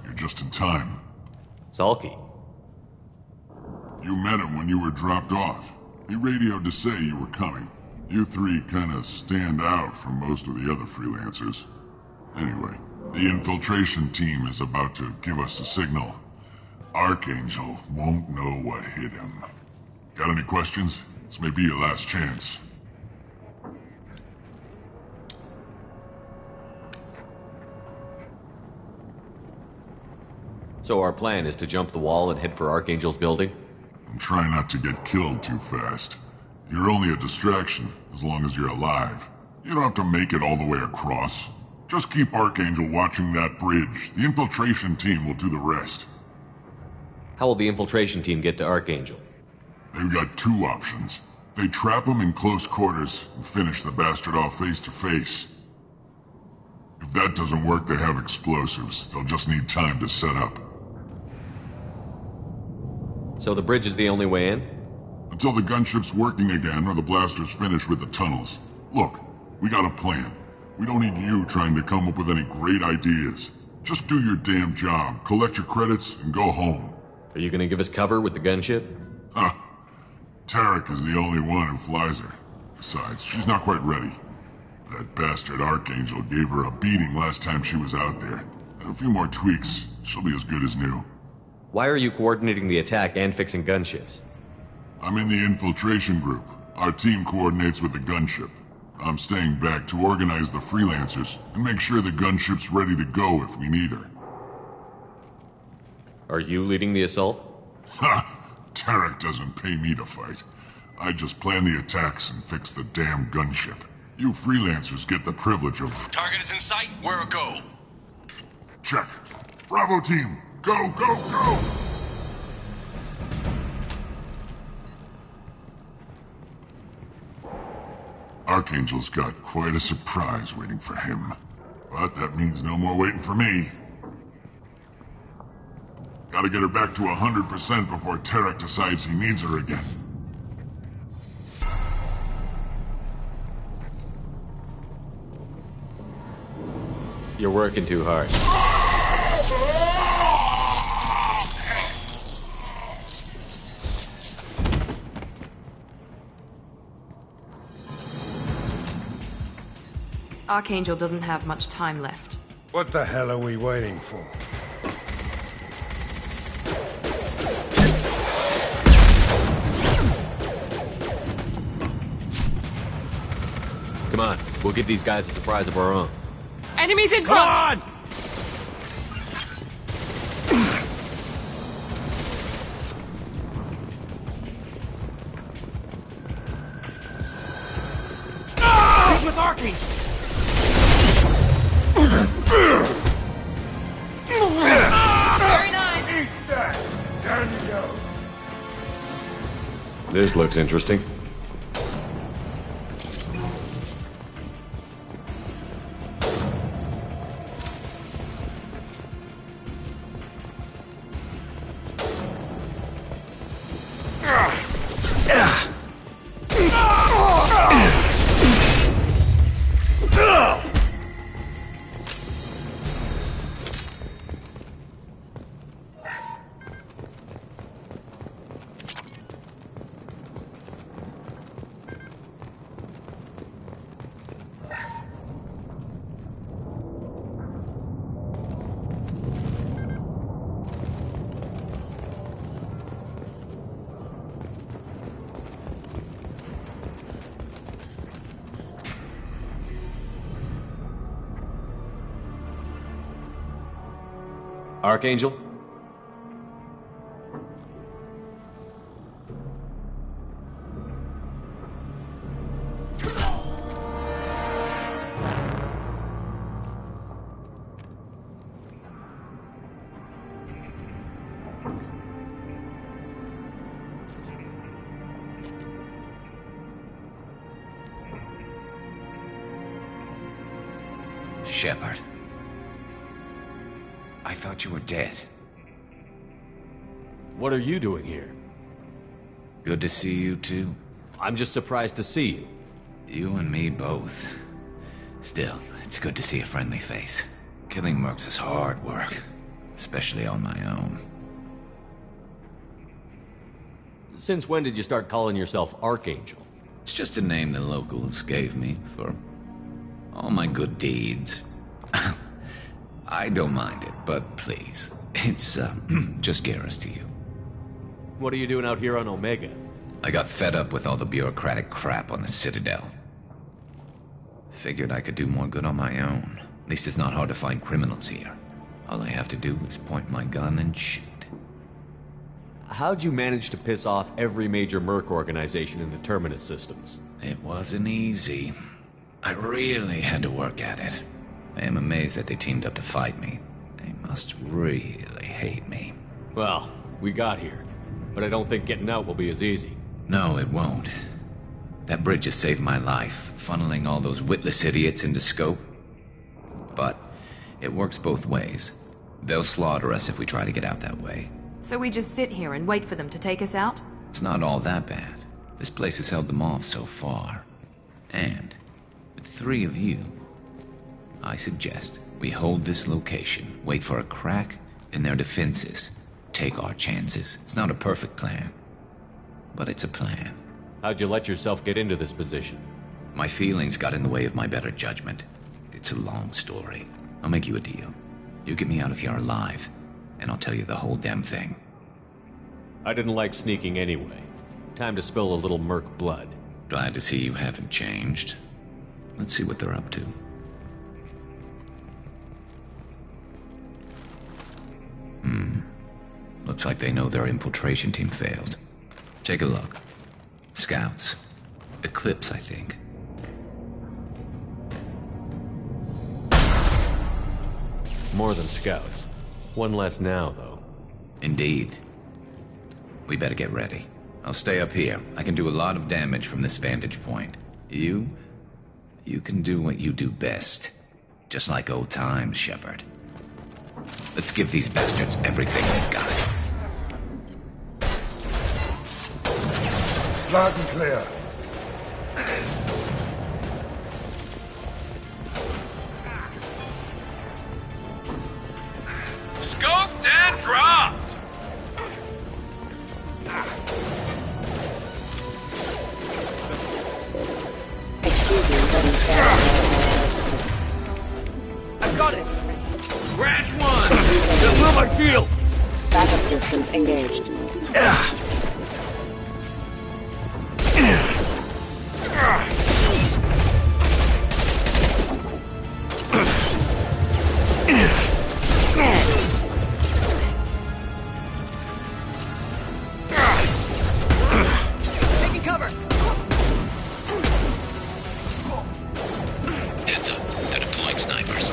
You're just in time. Salky? You met him when you were dropped off. He radioed to say you were coming. You three kinda stand out from most of the other freelancers. Anyway, the infiltration team is about to give us a signal. Archangel won't know what hit him. Got any questions? This may be your last chance. So our plan is to jump the wall and head for Archangel's building? And try not to get killed too fast. You're only a distraction, as long as you're alive. You don't have to make it all the way across. Just keep Archangel watching that bridge. The infiltration team will do the rest. How will the infiltration team get to Archangel? They've got two options. They trap him in close quarters and finish the bastard off face to face. If that doesn't work, they have explosives. They'll just need time to set up. So the bridge is the only way in? Until the gunship's working again or the blasters finish with the tunnels. Look, we got a plan. We don't need you trying to come up with any great ideas. Just do your damn job, collect your credits, and go home. Are you gonna give us cover with the gunship? Huh. Tarek is the only one who flies her. Besides, she's not quite ready. That bastard Archangel gave her a beating last time she was out there. A few more tweaks, she'll be as good as new. Why are you coordinating the attack and fixing gunships? I'm in the infiltration group. Our team coordinates with the gunship. I'm staying back to organize the freelancers and make sure the gunship's ready to go if we need her. Are you leading the assault? Ha! Tarek doesn't pay me to fight. I just plan the attacks and fix the damn gunship. You freelancers get the privilege of... Target is in sight. Where a go? Check. Bravo team! Go, go, go! Archangel's got quite a surprise waiting for him. But that means no more waiting for me. Gotta get her back to 100% before Tarek decides he needs her again. You're working too hard. Archangel doesn't have much time left. What the hell are we waiting for? Come on, we'll give these guys a surprise of our own. Enemies in front! Come on! He's with Archangel! Very nice. Eat that, Daniel. This looks interesting. Archangel? Shepard. I thought you were dead. What are you doing here? Good to see you, too. I'm just surprised to see you. You and me both. Still, it's good to see a friendly face. Killing mercs is hard work, especially on my own. Since when did you start calling yourself Archangel? It's just a name the locals gave me for all my good deeds. I don't mind it, but please, it's just Garrus to you. What are you doing out here on Omega? I got fed up with all the bureaucratic crap on the Citadel. Figured I could do more good on my own. At least it's not hard to find criminals here. All I have to do is point my gun and shoot. How'd you manage to piss off every major merc organization in the Terminus systems? It wasn't easy. I really had to work at it. I am amazed that they teamed up to fight me. They must really hate me. Well, we got here. But I don't think getting out will be as easy. No, it won't. That bridge has saved my life, funneling all those witless idiots into scope. But it works both ways. They'll slaughter us if we try to get out that way. So we just sit here and wait for them to take us out? It's not all that bad. This place has held them off so far. And with 3 of you, I suggest we hold this location, wait for a crack in their defenses, take our chances. It's not a perfect plan, but it's a plan. How'd you let yourself get into this position? My feelings got in the way of my better judgment. It's a long story. I'll make you a deal. You get me out of here alive, and I'll tell you the whole damn thing. I didn't like sneaking anyway. Time to spill a little merc blood. Glad to see you haven't changed. Let's see what they're up to. Looks like they know their infiltration team failed. Take a look. Scouts. Eclipse, I think. More than scouts. One less now, though. Indeed. We better get ready. I'll stay up here. I can do a lot of damage from this vantage point. You can do what you do best. Just like old times, Shepard. Let's give these bastards everything they've got. Loud and clear. Scoped and dropped! I got it! Scratch one! Just blew my shield! Backup systems engaged. Taking cover! Heads up, they're deploying snipers.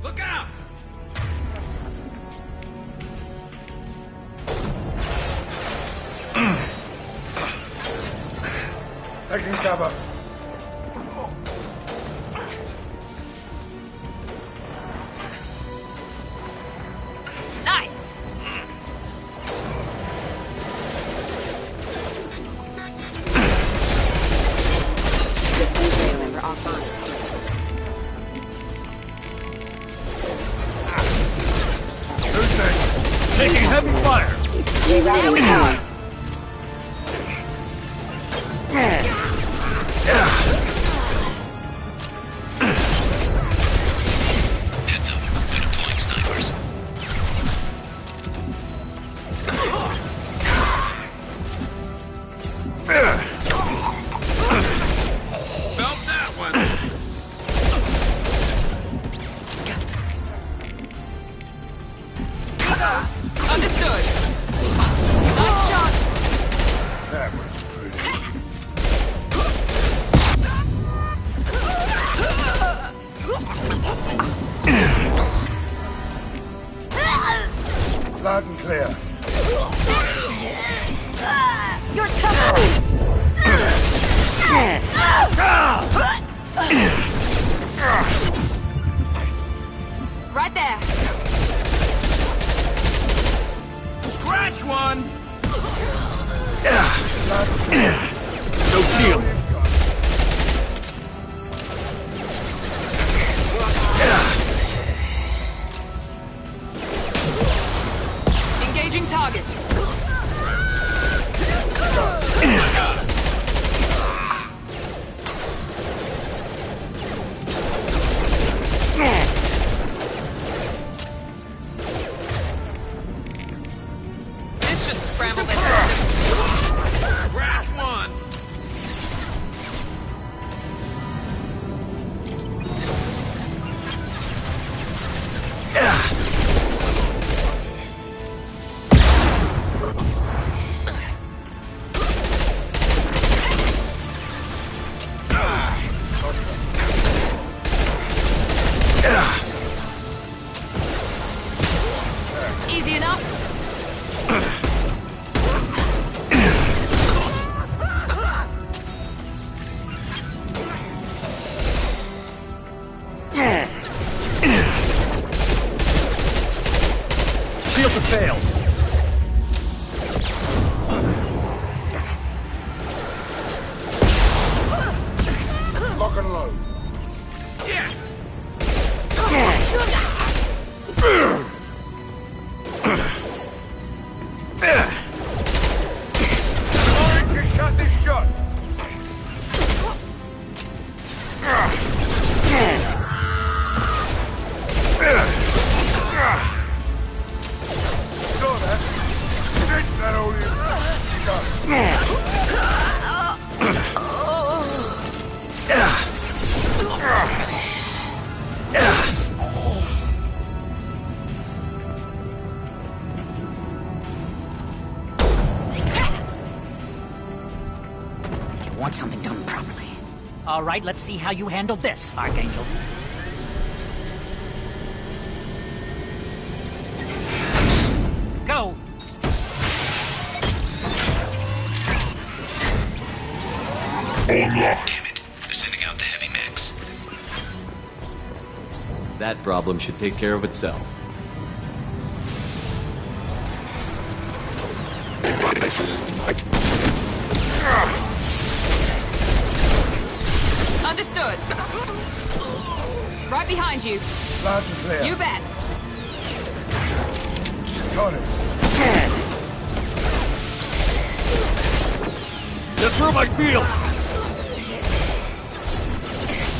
Look out! Taking cover. Nice! System trailer offline. Who's next? Taking heavy fire! There we go. Heads up, they're deploying snipers. Felt that one! Understood. Nice shot. That was pretty. Loud and clear. You're tough. Right there. Scratch one! No shield. Engaging target. This should scramble this. Scratch one! Easy enough. Shield to fail. Lock and load. Yeah! Orange can cut this shot. Saw that. Take that old You want something done properly. All right, let's see how you handle this, Archangel. Go! Unlock. Damn it. They're sending out the heavy mechs. That problem should take care of itself. Understood. Right behind you. Loud and clear. You bet. Got it. Get through my field!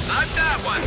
Not that one!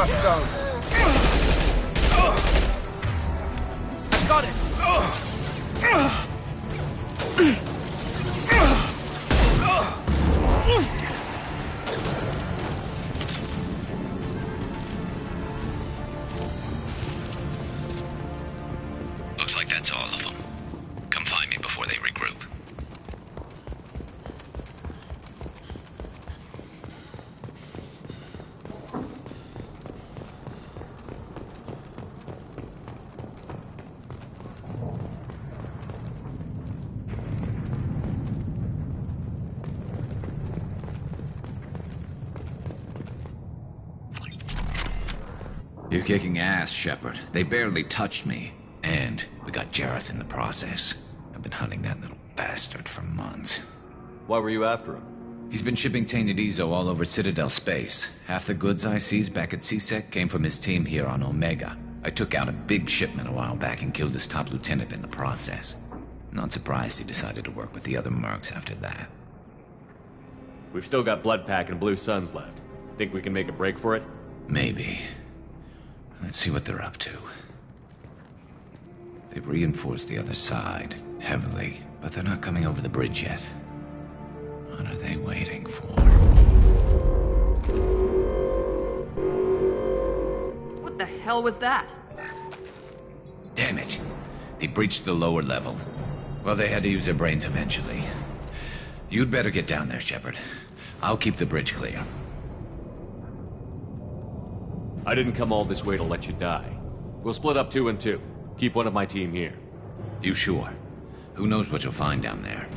hostiles. I got it! Looks like that's all of them. Come find me before they regroup. You're kicking ass, Shepard. They barely touched me. And we got Jareth in the process. I've been hunting that little bastard for months. Why were you after him? He's been shipping tainted Ezo all over Citadel space. Half the goods I seized back at CSEC came from his team here on Omega. I took out a big shipment a while back and killed his top lieutenant in the process. Not surprised he decided to work with the other mercs after that. We've still got Bloodpack and Blue Suns left. Think we can make a break for it? Maybe. Let's see what they're up to. They've reinforced the other side, heavily, but they're not coming over the bridge yet. What are they waiting for? What the hell was that? Damn it. They breached the lower level. Well, they had to use their brains eventually. You'd better get down there, Shepard. I'll keep the bridge clear. I didn't come all this way to let you die. We'll split up 2 and 2. Keep one of my team here. You sure? Who knows what you'll find down there?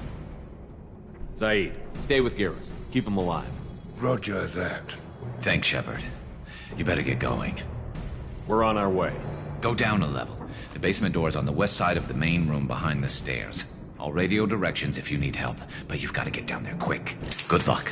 Zaid, stay with Garrus. Keep him alive. Roger that. Thanks, Shepard. You better get going. We're on our way. Go down a level. The basement door's on the west side of the main room behind the stairs. I'll radio directions if you need help, but you've got to get down there quick. Good luck.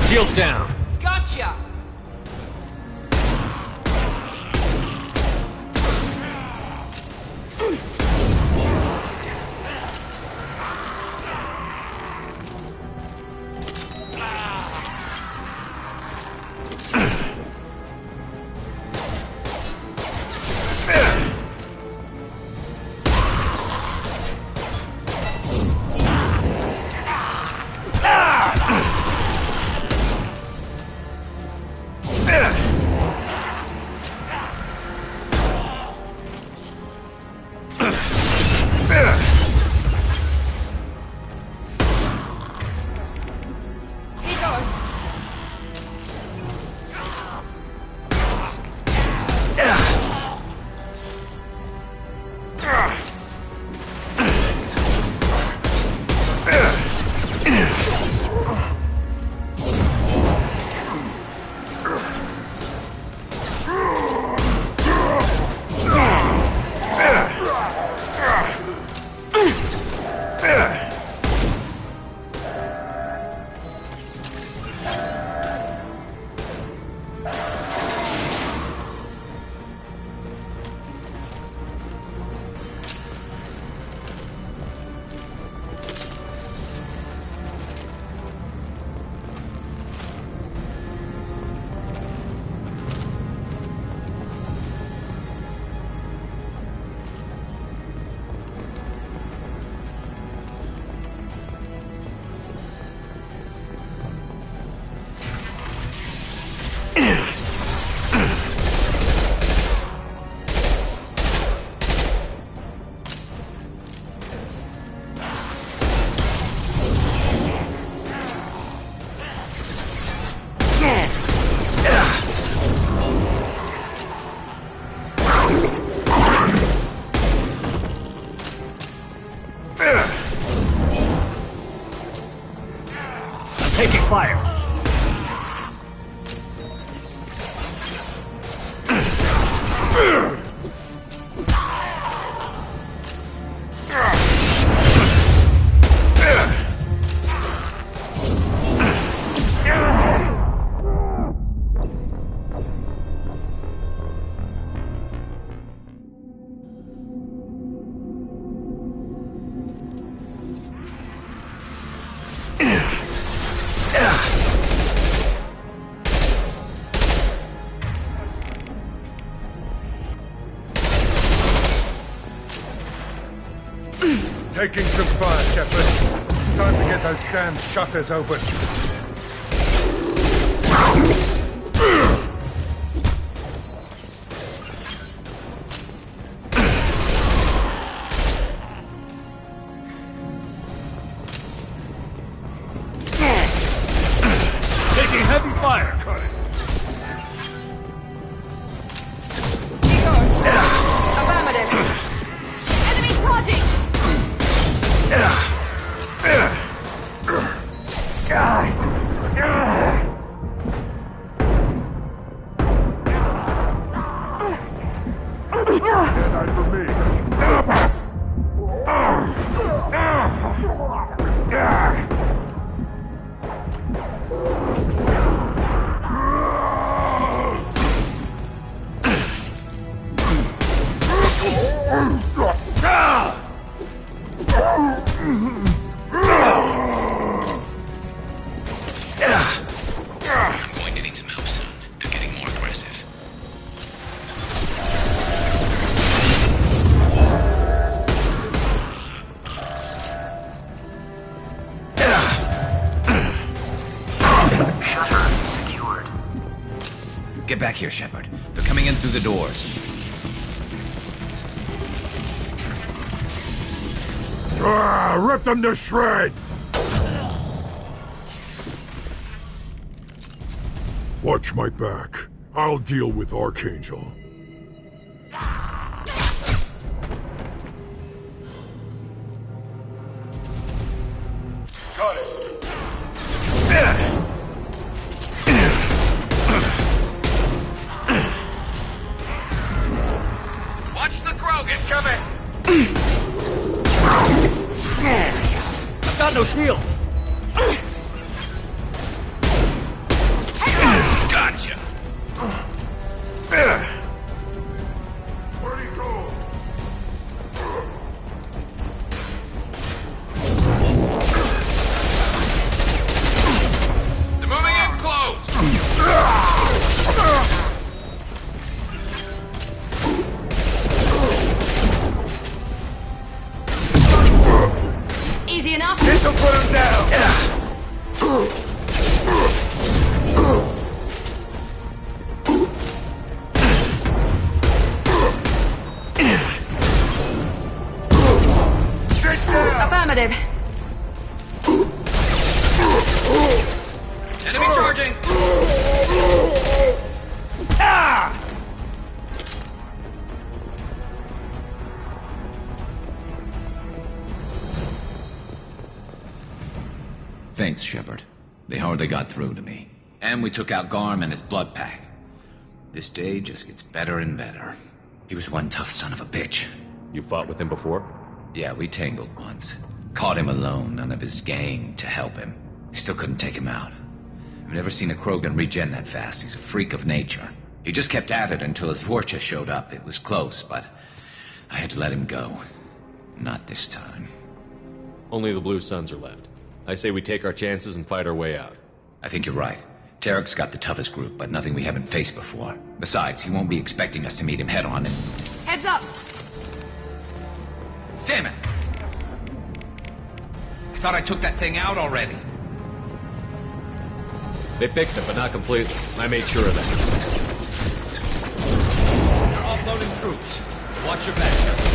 Shields down. Gotcha! Taking fire. Taking some fire, Shepard. Time to get those damn shutters open. Taking heavy fire. Affirmative. Enemy charging! I'm going to need some help soon. They're getting more aggressive. Get back here, Shepard. They're coming in through the doors. Rip them to shreds! Watch my back. I'll deal with Archangel. Got it. Watch the Krogan coming. I've got no shield. Gotcha. Where'd he go? They're moving in close. Easy enough. This will put him down. Affirmative. Enemy charging. Thanks, Shepard. They hardly got through to me. And we took out Garm and his blood pack. This day just gets better and better. He was one tough son of a bitch. You fought with him before? Yeah, we tangled once. Caught him alone, none of his gang to help him. Still couldn't take him out. I've never seen a Krogan regen that fast. He's a freak of nature. He just kept at it until his Vorcha showed up. It was close, but I had to let him go. Not this time. Only the Blue Suns are left. I say we take our chances and fight our way out. I think you're right. Tarek's got the toughest group, but nothing we haven't faced before. Besides, he won't be expecting us to meet him head-on and... Heads up! Damn it! I thought I took that thing out already. They fixed it, but not completely. I made sure of that. They're offloading troops. Watch your back, Shepard.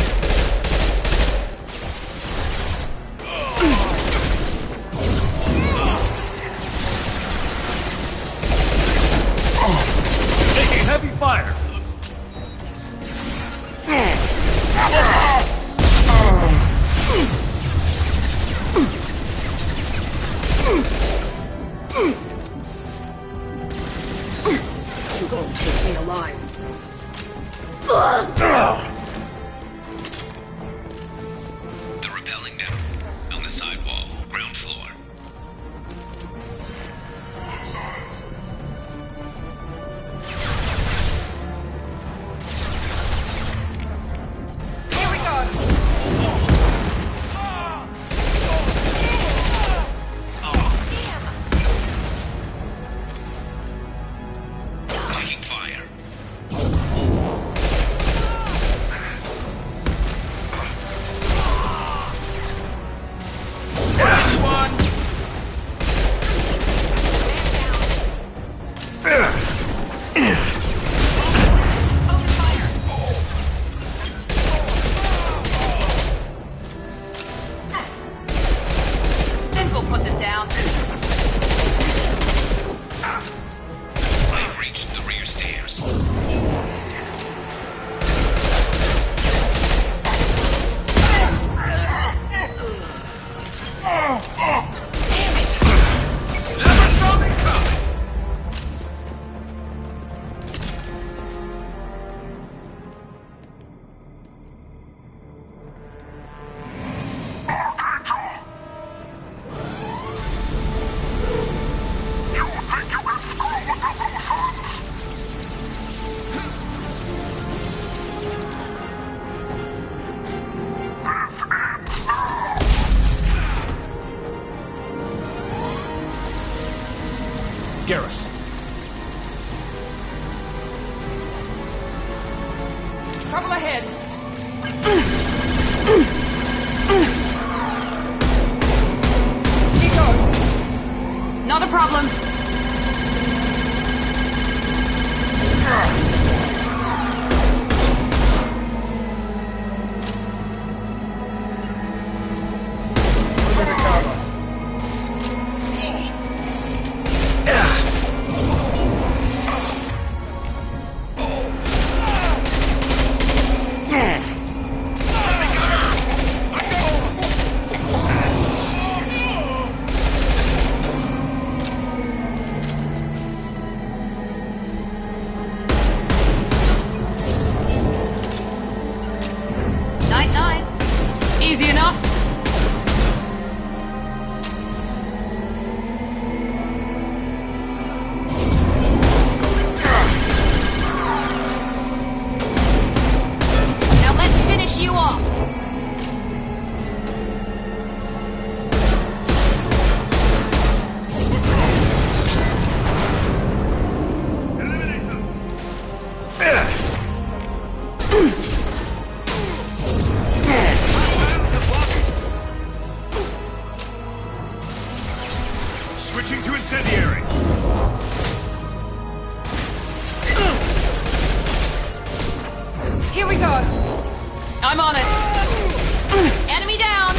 Taking heavy fire. This will put them down. I've reached the rear stairs. Never saw me coming! Garrus. Trouble ahead. He goes. Not a problem. Easy enough. Now let's finish you off. Switching to incendiary. Here we go. I'm on it. Enemy down.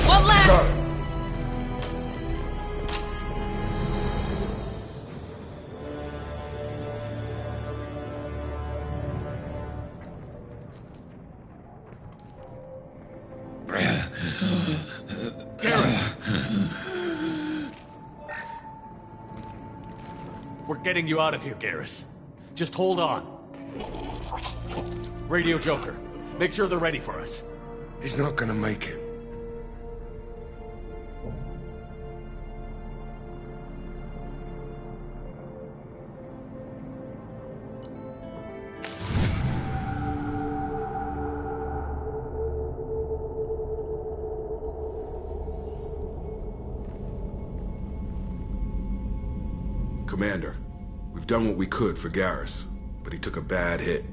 One left. We're getting you out of here, Garrus. Just hold on. Radio Joker, make sure they're ready for us. He's not gonna make it. Commander, we've done what we could for Garrus, but he took a bad hit.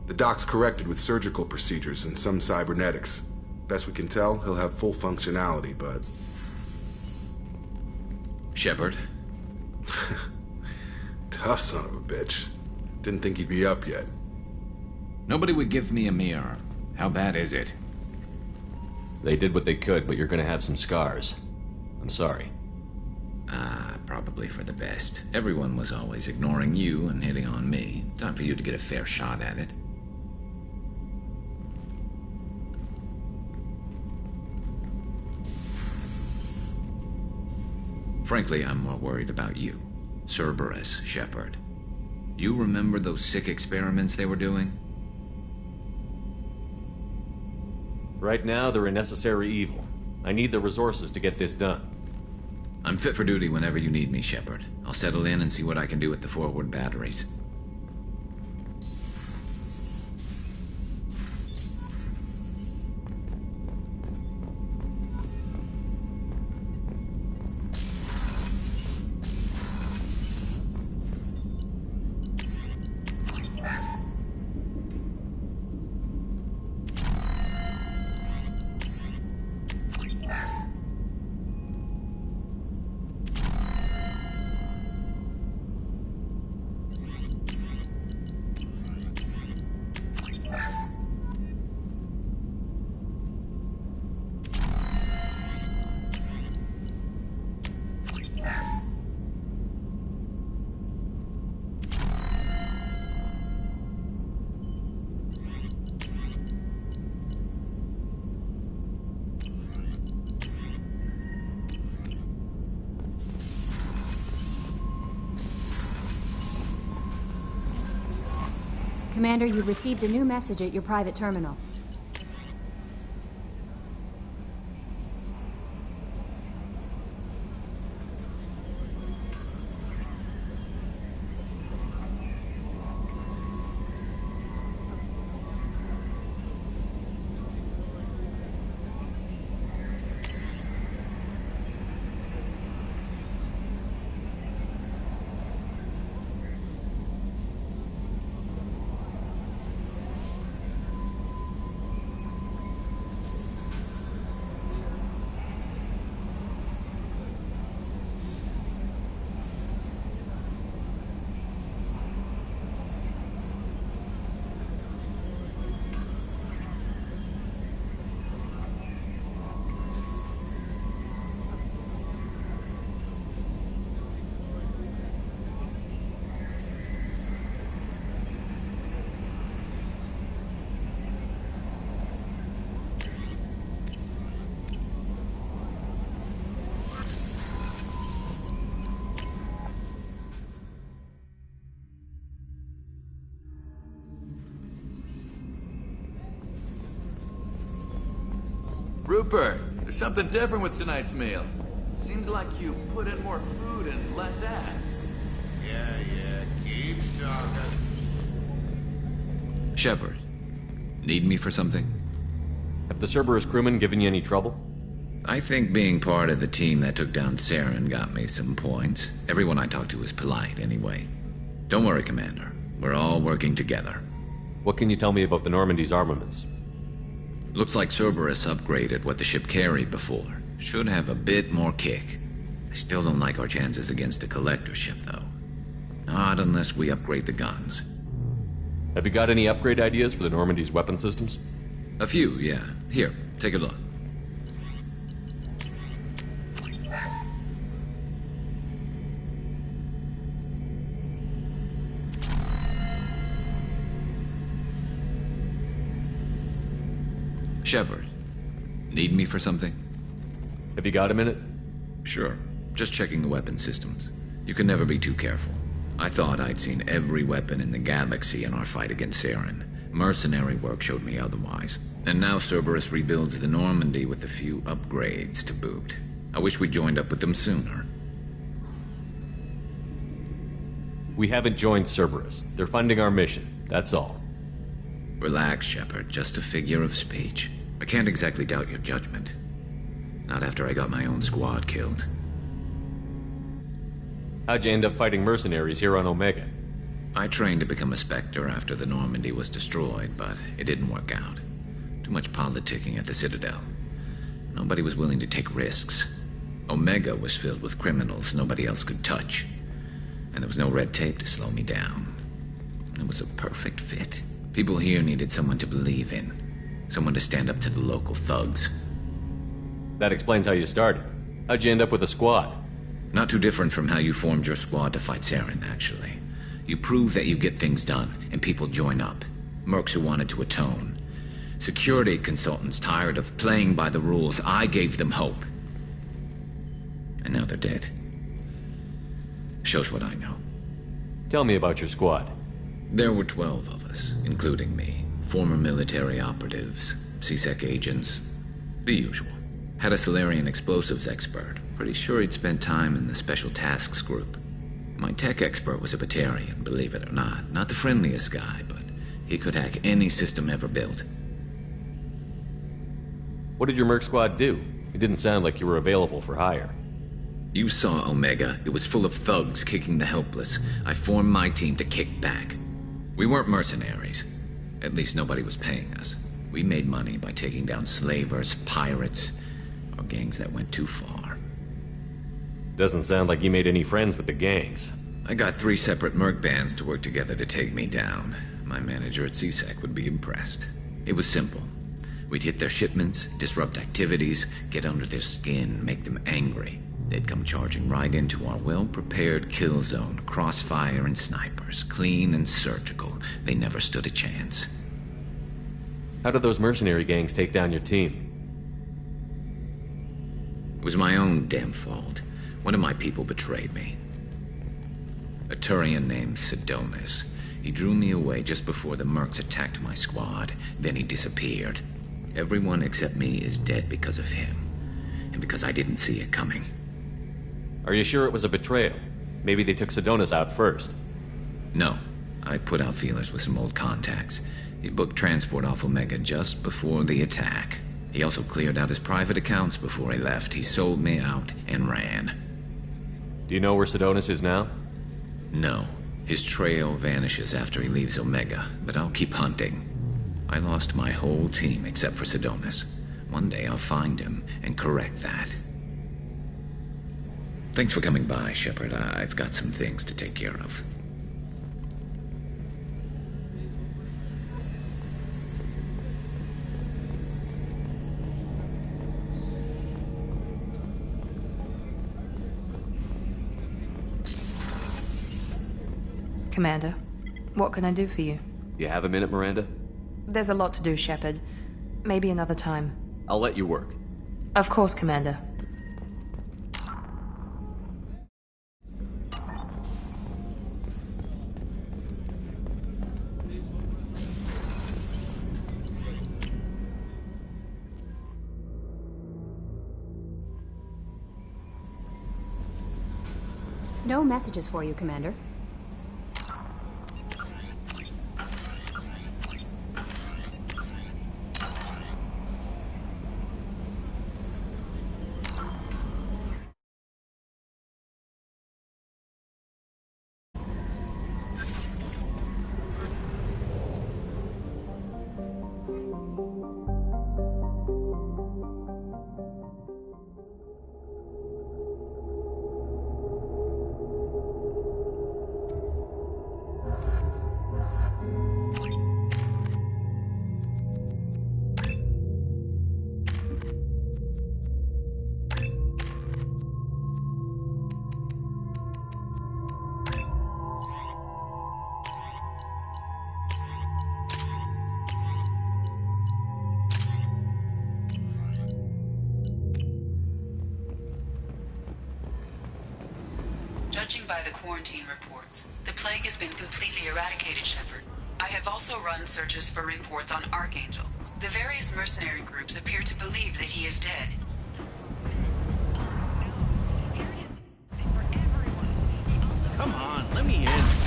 The doc's corrected with surgical procedures and some cybernetics. Best we can tell, he'll have full functionality, but... Shepard? Tough son of a bitch. Didn't think he'd be up yet. Nobody would give me a mirror. How bad is it? They did what they could, but you're gonna have some scars. I'm sorry. Probably for the best. Everyone was always ignoring you and hitting on me. Time for you to get a fair shot at it. Frankly, I'm more worried about you. Cerberus, Shepard. You remember those sick experiments they were doing? Right now, they're a necessary evil. I need the resources to get this done. I'm fit for duty whenever you need me, Shepard. I'll settle in and see what I can do with the forward batteries. Commander, you've received a new message at your private terminal. Rupert, there's something different with tonight's meal. Seems like you put in more food and less ass. Yeah, keep talking. Shepard, need me for something? Have the Cerberus crewmen given you any trouble? I think being part of the team that took down Saren got me some points. Everyone I talked to was polite anyway. Don't worry, Commander. We're all working together. What can you tell me about the Normandy's armaments? Looks like Cerberus upgraded what the ship carried before. Should have a bit more kick. I still don't like our chances against a collector ship, though. Not unless we upgrade the guns. Have you got any upgrade ideas for the Normandy's weapon systems? A few, yeah. Here, take a look. Shepard, need me for something? Have you got a minute? Sure. Just checking the weapon systems. You can never be too careful. I thought I'd seen every weapon in the galaxy in our fight against Saren. Mercenary work showed me otherwise. And now Cerberus rebuilds the Normandy with a few upgrades to boot. I wish we joined up with them sooner. We haven't joined Cerberus. They're funding our mission, that's all. Relax, Shepard. Just a figure of speech. I can't exactly doubt your judgment. Not after I got my own squad killed. How'd you end up fighting mercenaries here on Omega? I trained to become a Spectre after the Normandy was destroyed, but it didn't work out. Too much politicking at the Citadel. Nobody was willing to take risks. Omega was filled with criminals nobody else could touch. And there was no red tape to slow me down. It was a perfect fit. People here needed someone to believe in. Someone to stand up to the local thugs. That explains how you started. How'd you end up with a squad? Not too different from how you formed your squad to fight Saren, actually. You prove that you get things done, and people join up. Mercs who wanted to atone. Security consultants tired of playing by the rules. I gave them hope. And now they're dead. Shows what I know. Tell me about your squad. There were 12 of us, including me. Former military operatives, CSEC agents, the usual. Had a Solarian explosives expert. Pretty sure he'd spent time in the Special Tasks Group. My tech expert was a Batarian, believe it or not. Not the friendliest guy, but he could hack any system ever built. What did your Merc squad do? It didn't sound like you were available for hire. You saw Omega. It was full of thugs kicking the helpless. I formed my team to kick back. We weren't mercenaries. At least nobody was paying us. We made money by taking down slavers, pirates, or gangs that went too far. Doesn't sound like you made any friends with the gangs. I got 3 separate merc bands to work together to take me down. My manager at CSEC would be impressed. It was simple. We'd hit their shipments, disrupt activities, get under their skin, make them angry. They'd come charging right into our well-prepared kill zone, crossfire and snipers, clean and surgical. They never stood a chance. How did those mercenary gangs take down your team? It was my own damn fault. One of my people betrayed me. A Turian named Sidonis. He drew me away just before the mercs attacked my squad. Then he disappeared. Everyone except me is dead because of him. And because I didn't see it coming. Are you sure it was a betrayal? Maybe they took Sedona's out first. No. I put out feelers with some old contacts. He booked transport off Omega just before the attack. He also cleared out his private accounts before he left. He sold me out and ran. Do you know where Sedonis is now? No. His trail vanishes after he leaves Omega, but I'll keep hunting. I lost my whole team except for Sedonis. One day I'll find him and correct that. Thanks for coming by, Shepard. I've got some things to take care of. Commander, what can I do for you? You have a minute, Miranda? There's a lot to do, Shepard. Maybe another time. I'll let you work. Of course, Commander. No messages for you, Commander. Judging by the quarantine reports, the plague has been completely eradicated, Shepard. I have also run searches for reports on Archangel. The various mercenary groups appear to believe that he is dead. Come on, let me in.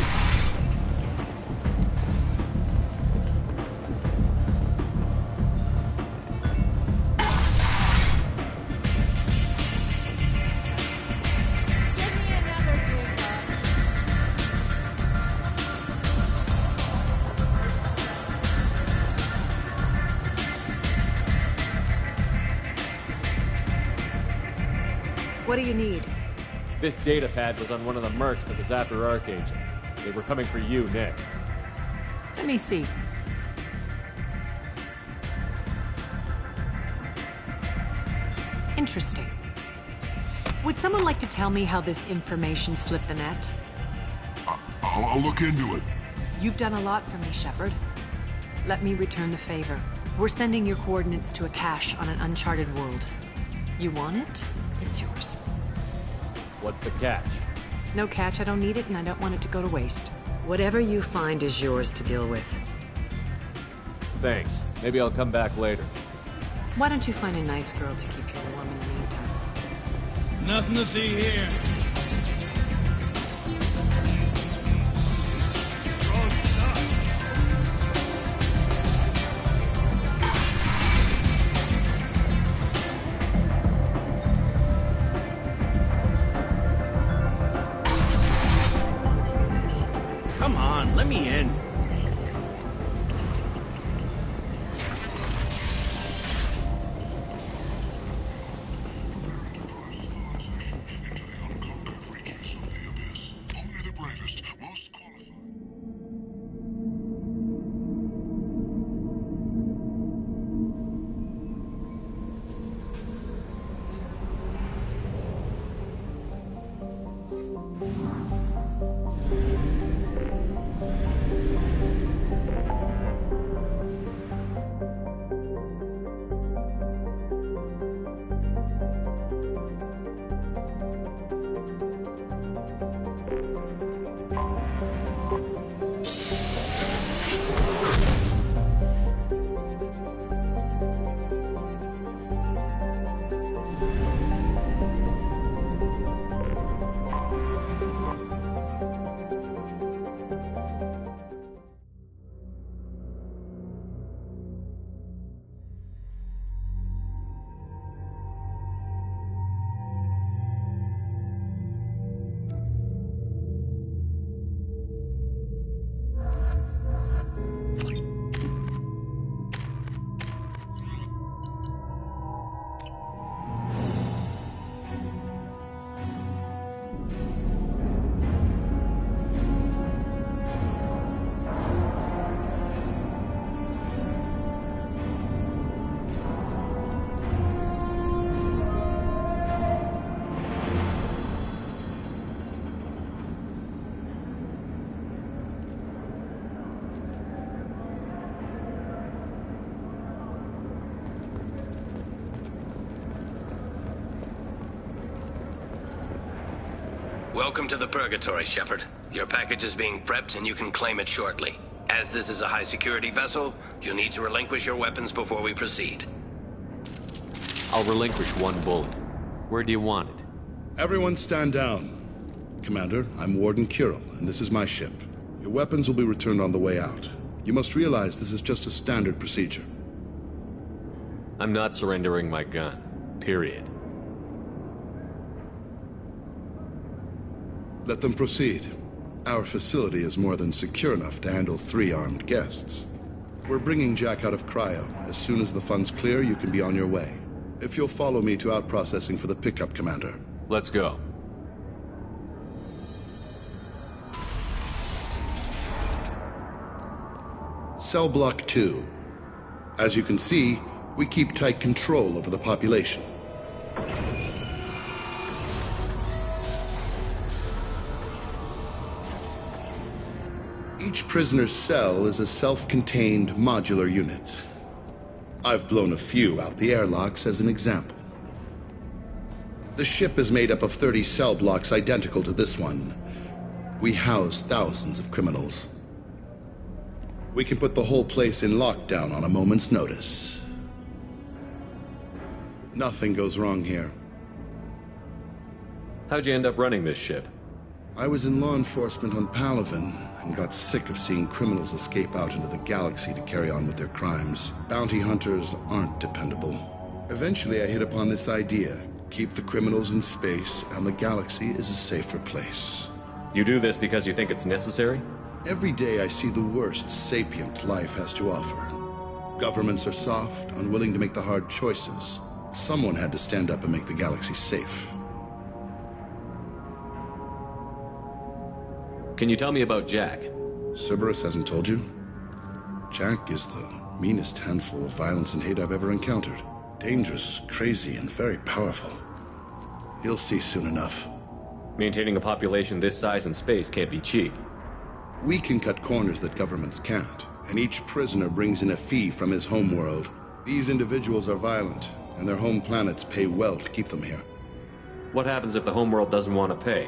What do you need? This data pad was on one of the mercs that was after Archangel. They were coming for you next. Let me see. Interesting. Would someone like to tell me how this information slipped the net? I'll look into it. You've done a lot for me, Shepard. Let me return the favor. We're sending your coordinates to a cache on an uncharted world. You want it? It's yours. What's the catch? No catch, I don't need it, and I don't want it to go to waste. Whatever you find is yours to deal with. Thanks. Maybe I'll come back later. Why don't you find a nice girl to keep you warm in the meantime? Nothing to see here. Come on, let me in. Welcome to the Purgatory, Shepard. Your package is being prepped and you can claim it shortly. As this is a high-security vessel, you'll need to relinquish your weapons before we proceed. I'll relinquish one bullet. Where do you want it? Everyone stand down. Commander, I'm Warden Kirill, and this is my ship. Your weapons will be returned on the way out. You must realize this is just a standard procedure. I'm not surrendering my gun. Period. Let them proceed. Our facility is more than secure enough to handle 3 armed guests. We're bringing Jack out of cryo. As soon as the funds clear, you can be on your way. If you'll follow me to out-processing for the pickup, Commander. Let's go. Cell Block 2. As you can see, we keep tight control over the population. Each prisoner's cell is a self-contained modular unit. I've blown a few out the airlocks as an example. The ship is made up of 30 cell blocks identical to this one. We house thousands of criminals. We can put the whole place in lockdown on a moment's notice. Nothing goes wrong here. How'd you end up running this ship? I was in law enforcement on Paragon and got sick of seeing criminals escape out into the galaxy to carry on with their crimes. Bounty hunters aren't dependable. Eventually I hit upon this idea. Keep the criminals in space and the galaxy is a safer place. You do this because you think it's necessary? Every day I see the worst sapient life has to offer. Governments are soft, unwilling to make the hard choices. Someone had to stand up and make the galaxy safe. Can you tell me about Jack? Cerberus hasn't told you? Jack is the meanest handful of violence and hate I've ever encountered. Dangerous, crazy, and very powerful. You'll see soon enough. Maintaining a population this size in space can't be cheap. We can cut corners that governments can't, and each prisoner brings in a fee from his homeworld. These individuals are violent, and their home planets pay well to keep them here. What happens if the homeworld doesn't want to pay?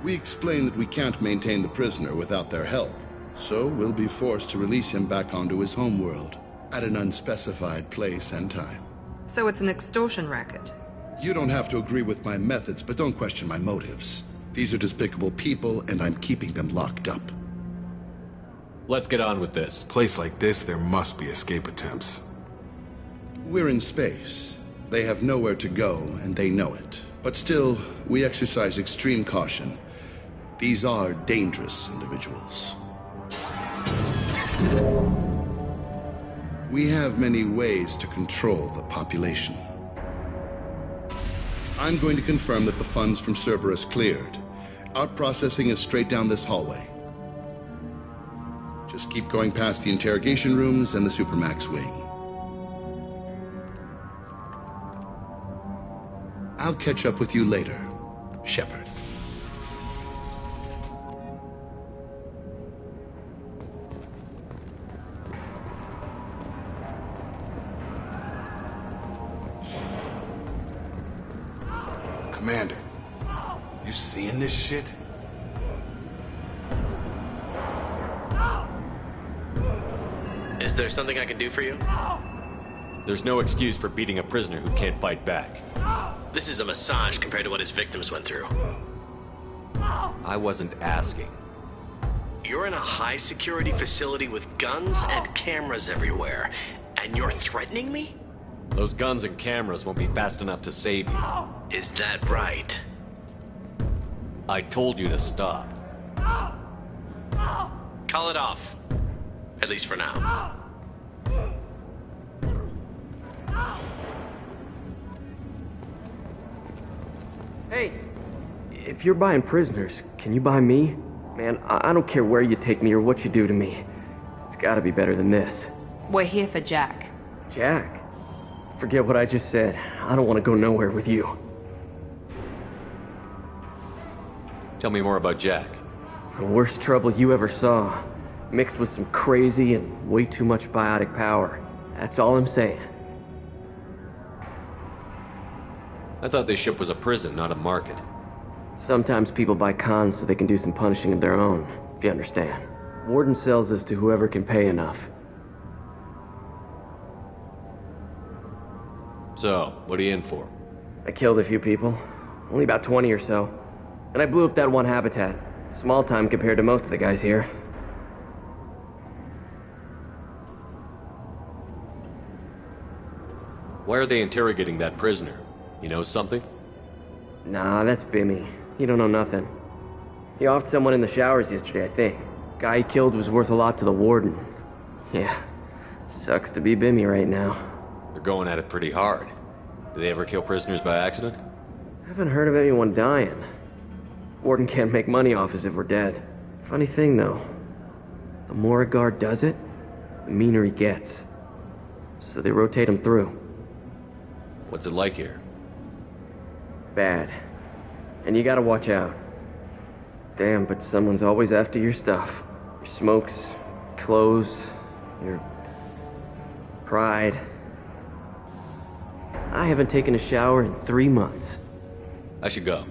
We explain that we can't maintain the prisoner without their help, so we'll be forced to release him back onto his homeworld, at an unspecified place and time. So it's an extortion racket? You don't have to agree with my methods, but don't question my motives. These are despicable people, and I'm keeping them locked up. Let's get on with this. Place like this, there must be escape attempts. We're in space. They have nowhere to go, and they know it. But still, we exercise extreme caution. These are dangerous individuals. We have many ways to control the population. I'm going to confirm that the funds from Cerberus cleared. Out-processing is straight down this hallway. Just keep going past the interrogation rooms and the Supermax wing. I'll catch up with you later, Shepard. Commander, you seeing this shit? Is there something I can do for you? There's no excuse for beating a prisoner who can't fight back. This is a massage compared to what his victims went through. I wasn't asking. You're in a high-security facility with guns and cameras everywhere, and you're threatening me? Those guns and cameras won't be fast enough to save you. Is that right? I told you to stop. Call it off. At least for now. Hey, if you're buying prisoners, can you buy me? Man, I don't care where you take me or what you do to me. It's gotta be better than this. We're here for Jack. Jack? Forget what I just said. I don't want to go nowhere with you. Tell me more about Jack. The worst trouble you ever saw. Mixed with some crazy and way too much biotic power. That's all I'm saying. I thought this ship was a prison, not a market. Sometimes people buy cons so they can do some punishing of their own, if you understand. Warden sells this to whoever can pay enough. So, what are you in for? I killed a few people. Only about 20 or so. And I blew up that one habitat. Small time compared to most of the guys here. Why are they interrogating that prisoner? You know something? Nah, that's Bimmy. He don't know nothing. He offed someone in the showers yesterday, I think. Guy he killed was worth a lot to the warden. Yeah, sucks to be Bimmy right now. They're going at it pretty hard. Do they ever kill prisoners by accident? Haven't heard of anyone dying. Warden can't make money off us if we're dead. Funny thing, though. The more a guard does it, the meaner he gets. So they rotate him through. What's it like here? Bad. And you gotta watch out. Damn, but someone's always after your stuff. Your smokes, clothes, your pride. I haven't taken a shower in 3 months. I should go.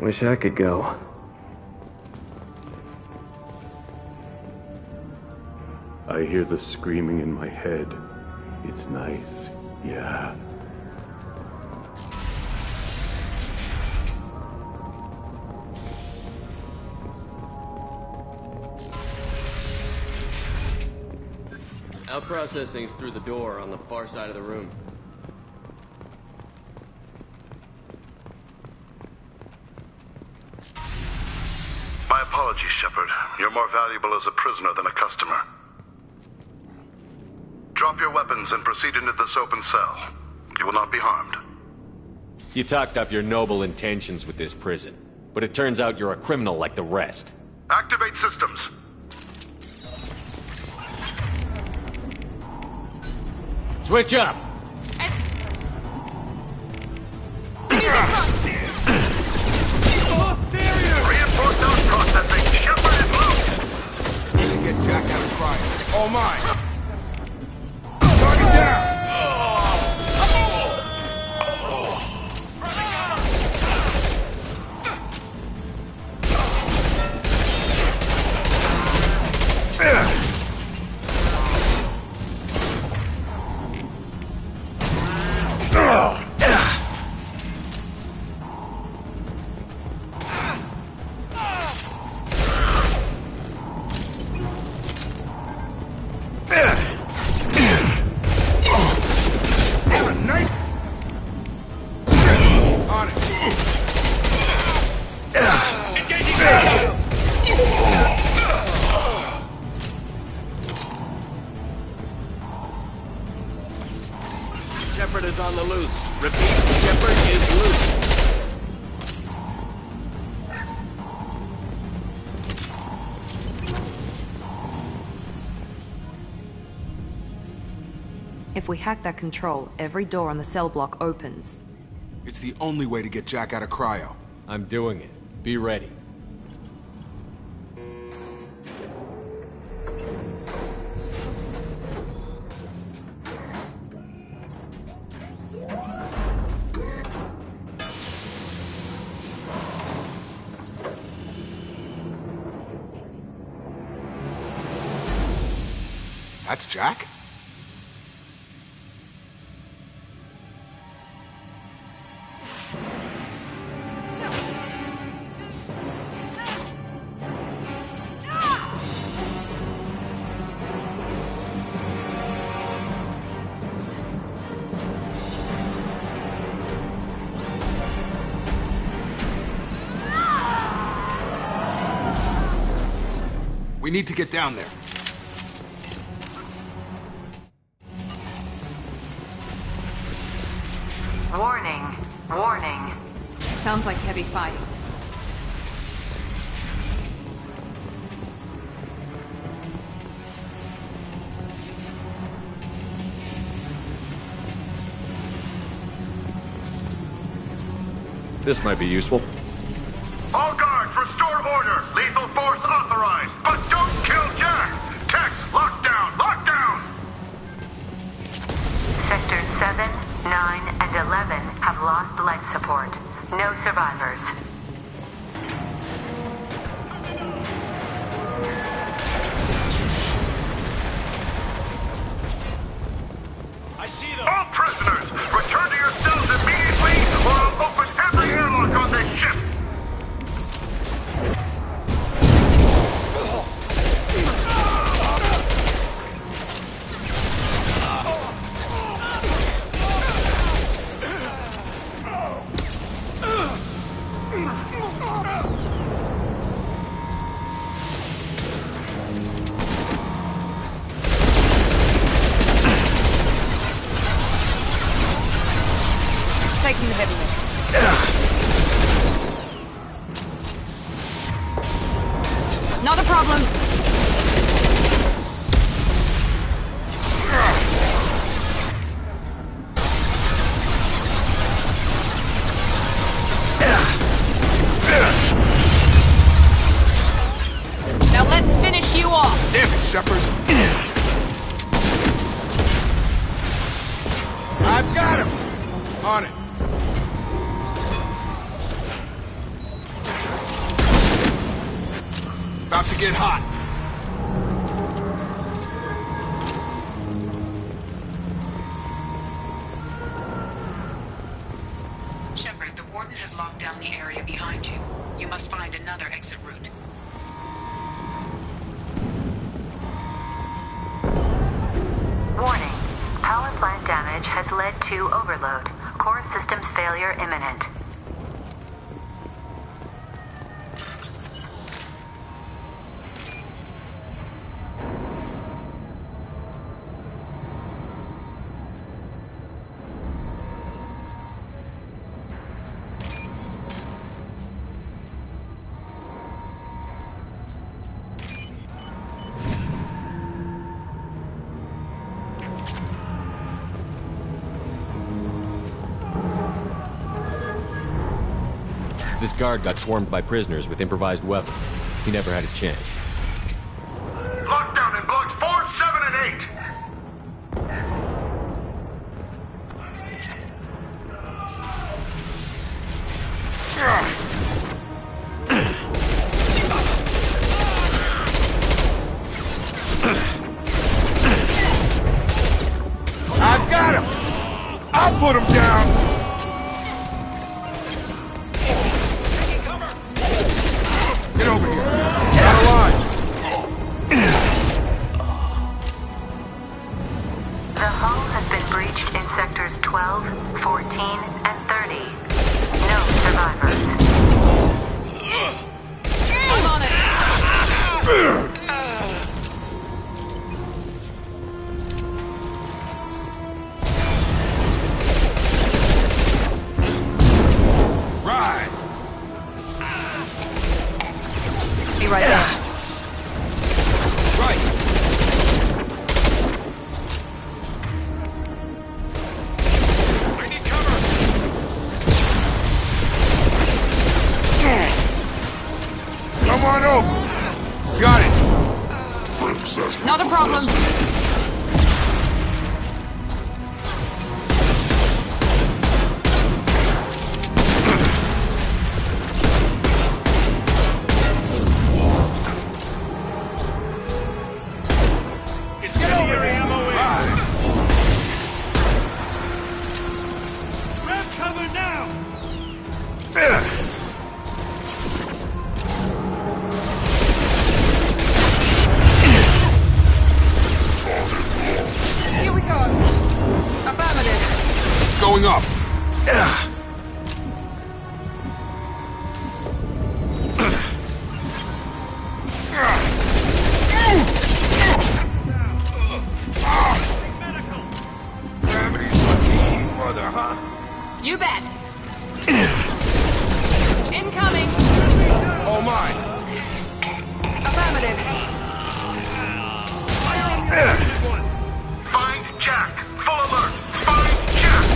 Wish I could go. I hear the screaming in my head. It's nice, yeah. Our processing's through the door on the far side of the room. My apologies, Shepard. You're more valuable as a prisoner than a customer. Drop your weapons and proceed into this open cell. You will not be harmed. You talked up your noble intentions with this prison, but it turns out you're a criminal like the rest. Activate systems. Switch up! Reinforce those processing. Shepard is loose. Need to get Jack out of crying. All mine. Target down. Shepard is on the loose. Repeat, Shepard is loose. If we hack that control, every door on the cell block opens. It's the only way to get Jack out of cryo. I'm doing it. Be ready. That's Jack? We need to get down there. Warning. Warning. Sounds like heavy fighting. This might be useful. All guards, restore order. Lethal force authorized. But don't kill Jack. Tex, lockdown, lockdown. Sectors 7, 9, and 11 have lost life support. No survivors. prisoners! Return to your cells immediately, or I'll open every airlock on this ship! Taking the heavy lift. Not a problem. Now let's finish you off. Damn it, Shepard. I've got him. On it. About to get hot. Shepard, the Warden has locked down the area behind you. You must find another exit route. Warning. Power plant damage has led to overload. Core systems failure imminent. This guard got swarmed by prisoners with improvised weapons. He never had a chance. Lockdown in blocks 4, 7, and 8! I've got him. I'll put him down. Get over here. Out of line. The hull has been breached in sectors 12, 14, and 30. No survivors. I'm on it. Right. Be right there. Right. I need cover. Come on over. Got it. Not a problem. Here we go. Affirmative. It's going up. Gravity's my mean mother, huh? You bet. Incoming. Oh my. Affirmative. Find Jack! Full alert! Find Jack!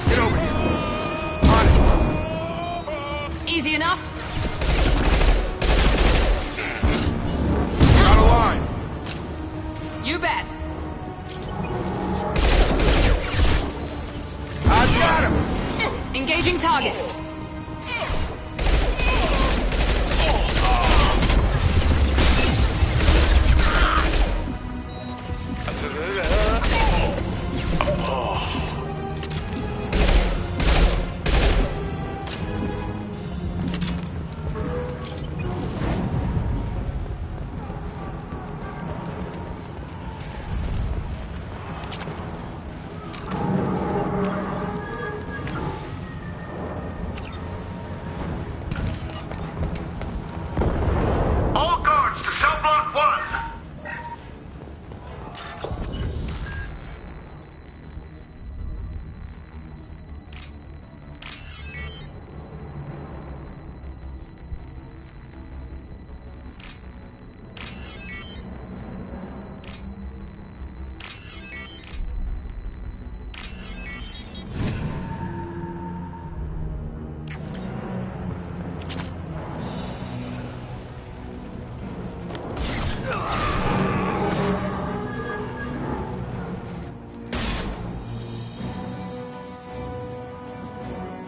Get over here. On it. Easy enough. Out of line. You bet. I've got him. Engaging target.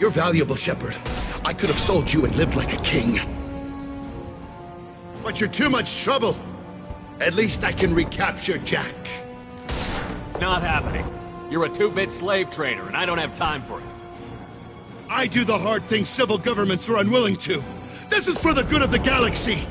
You're valuable, Shepard. I could have sold you and lived like a king. But you're too much trouble. At least I can recapture Jack. Not happening. You're a two-bit slave trader, and I don't have time for it. I do the hard things civil governments are unwilling to. This is for the good of the galaxy.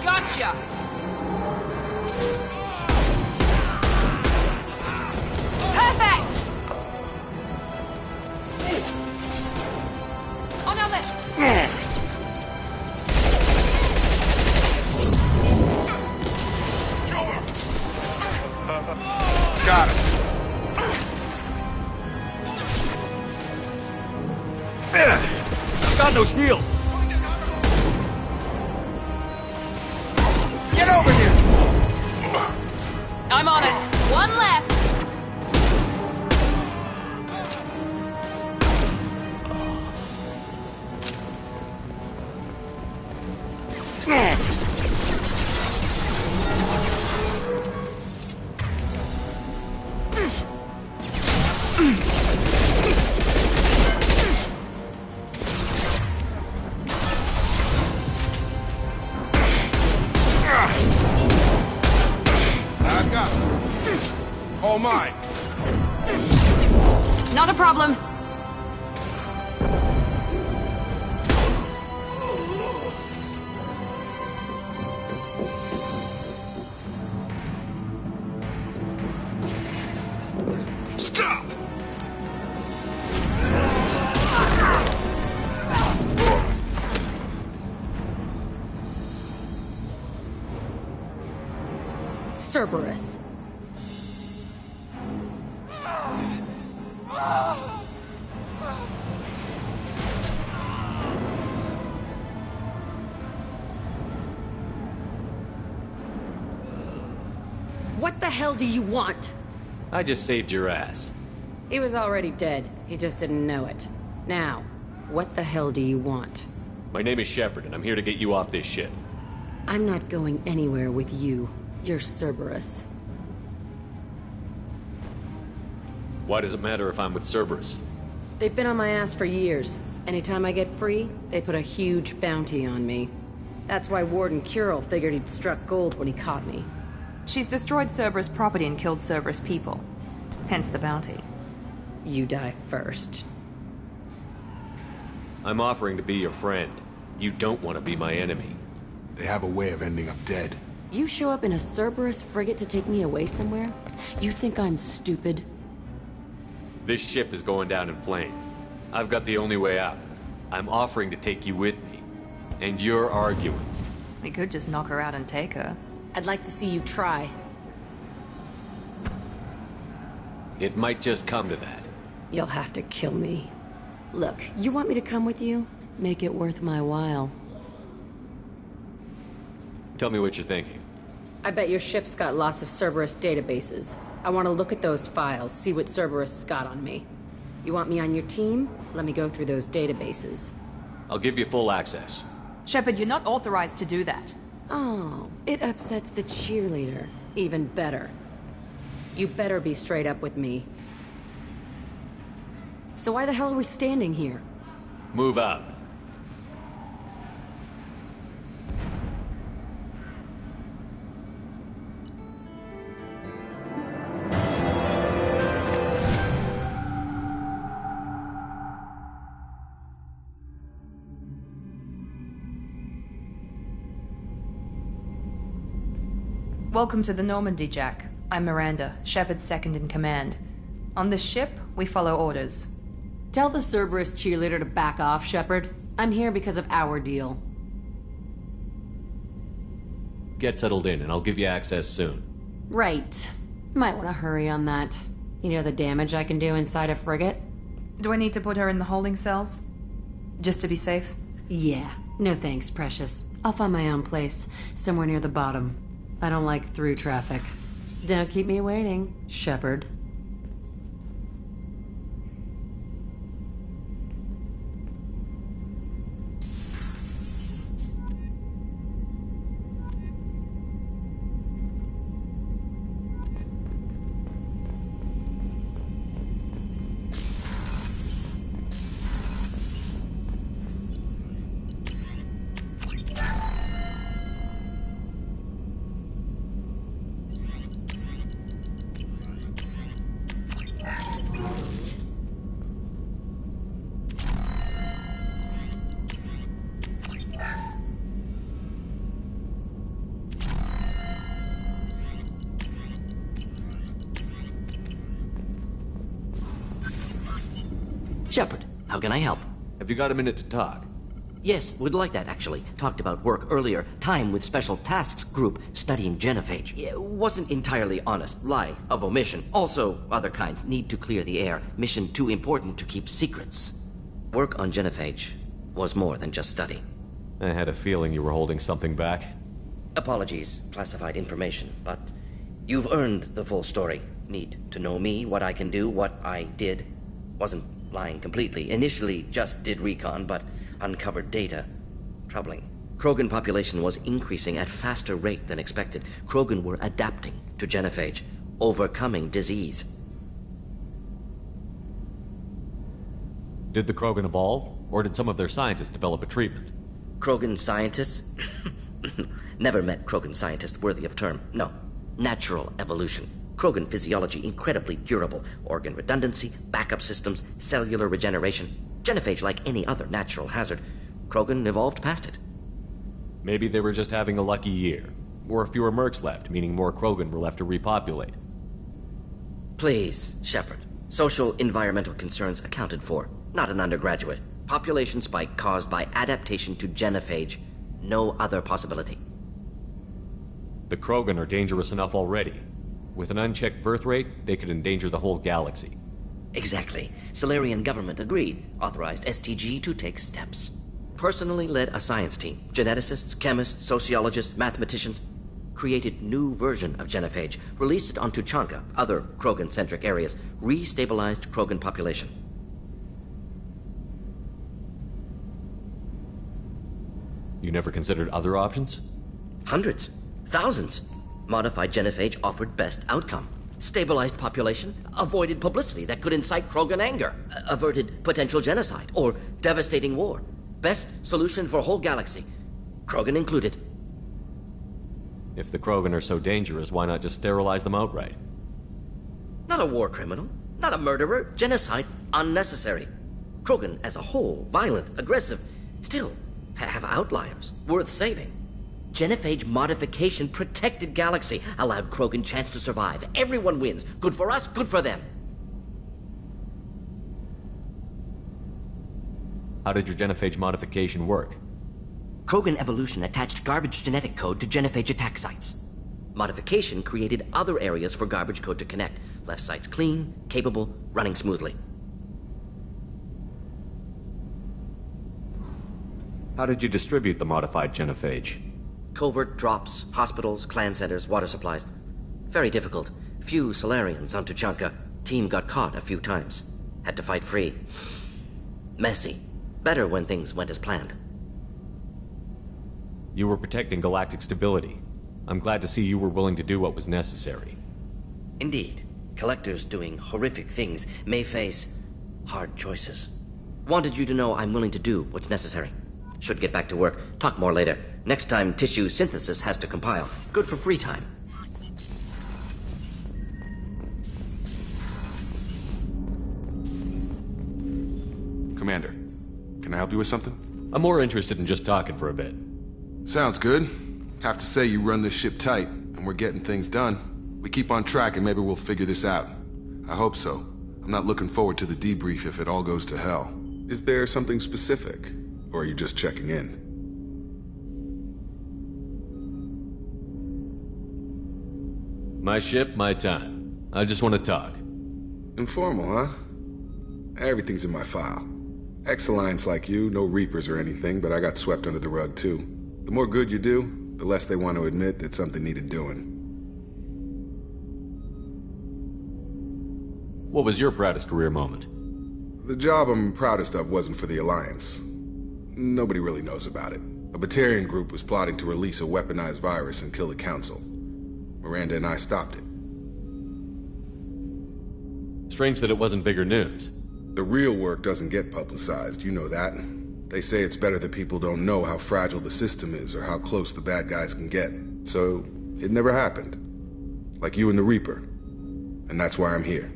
Gotcha! Perfect! On our left! Got it. I've got no shield. Get over here! I'm on it. One less. I got it. All mine. Not a problem. Stop! Cerberus. What the hell do you want? I just saved your ass. He was already dead. He just didn't know it. Now, what the hell do you want? My name is Shepard, and I'm here to get you off this ship. I'm not going anywhere with you. You're Cerberus. Why does it matter if I'm with Cerberus? They've been on my ass for years. Anytime I get free, they put a huge bounty on me. That's why Warden Curel figured he'd struck gold when he caught me. She's destroyed Cerberus property and killed Cerberus people. Hence the bounty. You die first. I'm offering to be your friend. You don't want to be my enemy. They have a way of ending up dead. You show up in a Cerberus frigate to take me away somewhere? You think I'm stupid? This ship is going down in flames. I've got the only way out. I'm offering to take you with me. And you're arguing. We could just knock her out and take her. I'd like to see you try. It might just come to that. You'll have to kill me. Look, you want me to come with you? Make it worth my while. Tell me what you're thinking. I bet your ship's got lots of Cerberus databases. I want to look at those files, see what Cerberus got on me. You want me on your team? Let me go through those databases. I'll give you full access. Shepard, you're not authorized to do that. Oh, it upsets the cheerleader. Even better. You better be straight up with me. So why the hell are we standing here? Move out. Welcome to the Normandy, Jack. I'm Miranda, Shepard's second in command. On this ship, we follow orders. Tell the Cerberus cheerleader to back off, Shepard. I'm here because of our deal. Get settled in, and I'll give you access soon. Right. Might want to hurry on that. You know the damage I can do inside a frigate? Do I need to put her in the holding cells? Just to be safe? Yeah. No thanks, precious. I'll find my own place, somewhere near the bottom. I don't like through traffic. Don't keep me waiting, Shepard. Shepard, how can I help? Have you got a minute to talk? Yes, would like that, actually. Talked about work earlier. Time with Special Tasks Group studying genophage. Wasn't entirely honest. Lie of omission. Also, other kinds. Need to clear the air. Mission too important to keep secrets. Work on genophage was more than just study. I had a feeling you were holding something back. Apologies, classified information, but you've earned the full story. Need to know me, what I can do, what I did. Wasn't lying completely. Initially just did recon, but uncovered data. Troubling. Krogan population was increasing at faster rate than expected. Krogan were adapting to genophage, overcoming disease. Did the Krogan evolve, or did some of their scientists develop a treatment? Krogan scientists? Never met Krogan scientist worthy of term. No. Natural evolution. Krogan physiology incredibly durable. Organ redundancy, backup systems, cellular regeneration. Genophage like any other natural hazard. Krogan evolved past it. Maybe they were just having a lucky year. Or fewer mercs left, meaning more Krogan were left to repopulate. Please, Shepard. Social environmental concerns accounted for. Not an undergraduate. Population spike caused by adaptation to genophage. No other possibility. The Krogan are dangerous enough already. With an unchecked birth rate, they could endanger the whole galaxy. Exactly. Solarian government agreed. Authorized STG to take steps. Personally led a science team. Geneticists, chemists, sociologists, mathematicians. Created new version of genophage. Released it on Tuchanka, other Krogan-centric areas. Restabilized Krogan population. You never considered other options? Hundreds. Thousands. Modified genophage offered best outcome. Stabilized population, avoided publicity that could incite Krogan anger, averted potential genocide, or devastating war. Best solution for whole galaxy, Krogan included. If the Krogan are so dangerous, why not just sterilize them outright? Not a war criminal, not a murderer, genocide unnecessary. Krogan as a whole, violent, aggressive, still have outliers, worth saving. Genophage modification protected galaxy, allowed Krogan chance to survive. Everyone wins. Good for us, good for them. How did your genophage modification work? Krogan evolution attached garbage genetic code to genophage attack sites. Modification created other areas for garbage code to connect. Left sites clean, capable, running smoothly. How did you distribute the modified genophage? Covert drops, hospitals, clan centers, water supplies. Very difficult. Few Solarians on Tuchanka. Team got caught a few times. Had to fight free. Messy. Better when things went as planned. You were protecting galactic stability. I'm glad to see you were willing to do what was necessary. Indeed. Collectors doing horrific things may face hard choices. Wanted you to know I'm willing to do what's necessary. Should get back to work. Talk more later. Next time, tissue synthesis has to compile. Good for free time. Commander, can I help you with something? I'm more interested in just talking for a bit. Sounds good. Have to say you run this ship tight, and we're getting things done. We keep on track and maybe we'll figure this out. I hope so. I'm not looking forward to the debrief if it all goes to hell. Is there something specific? Or are you just checking in? My ship, my time. I just want to talk. Informal, huh? Everything's in my file. Ex-Alliance like you, no Reapers or anything, but I got swept under the rug too. The more good you do, the less they want to admit that something needed doing. What was your proudest career moment? The job I'm proudest of wasn't for the Alliance. Nobody really knows about it. A Batarian group was plotting to release a weaponized virus and kill the Council. Miranda and I stopped it. Strange that it wasn't bigger news. The real work doesn't get publicized, you know that. They say it's better that people don't know how fragile the system is or how close the bad guys can get. So, it never happened. Like you and the Reaper. And that's why I'm here.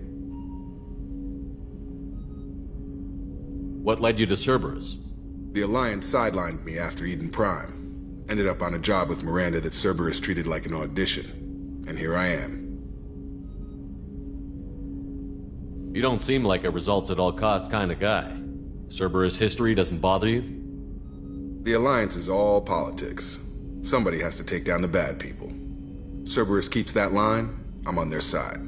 What led you to Cerberus? The Alliance sidelined me after Eden Prime. Ended up on a job with Miranda that Cerberus treated like an audition. And here I am. You don't seem like a results-at-all-costs kind of guy. Cerberus history doesn't bother you? The Alliance is all politics. Somebody has to take down the bad people. Cerberus keeps that line, I'm on their side.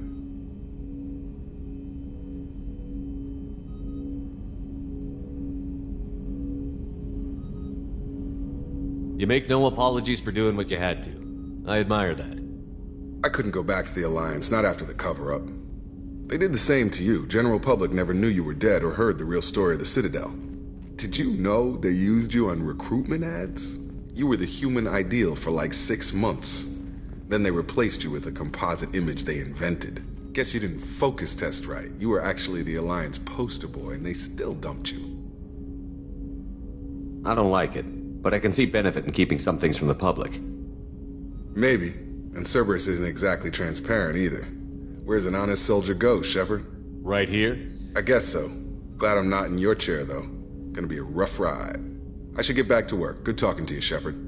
You make no apologies for doing what you had to. I admire that. I couldn't go back to the Alliance, not after the cover-up. They did the same to you. General public never knew you were dead or heard the real story of the Citadel. Did you know they used you on recruitment ads? You were the human ideal for like 6 months. Then they replaced you with a composite image they invented. Guess you didn't focus test right. You were actually the Alliance poster boy, and they still dumped you. I don't like it, but I can see benefit in keeping some things from the public. Maybe. And Cerberus isn't exactly transparent either. Where's an honest soldier go, Shepard? Right here? I guess so. Glad I'm not in your chair, though. Gonna be a rough ride. I should get back to work. Good talking to you, Shepard.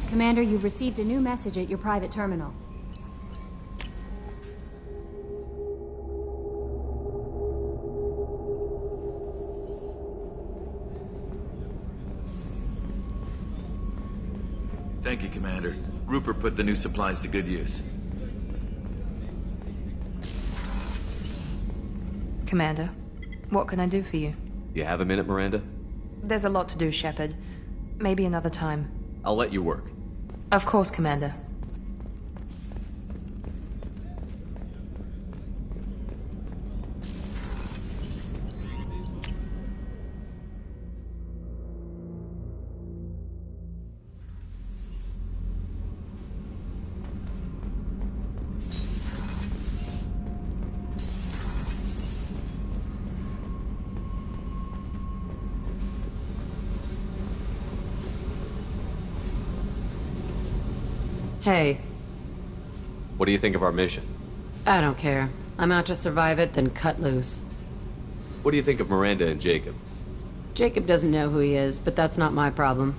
Commander, you've received a new message at your private terminal. Thank you, Commander. Rupert put the new supplies to good use. Commander, what can I do for you? You have a minute, Miranda? There's a lot to do, Shepard. Maybe another time. I'll let you work. Of course, Commander. Hey. What do you think of our mission? I don't care. I'm out to survive it, then cut loose. What do you think of Miranda and Jacob? Jacob doesn't know who he is, but that's not my problem.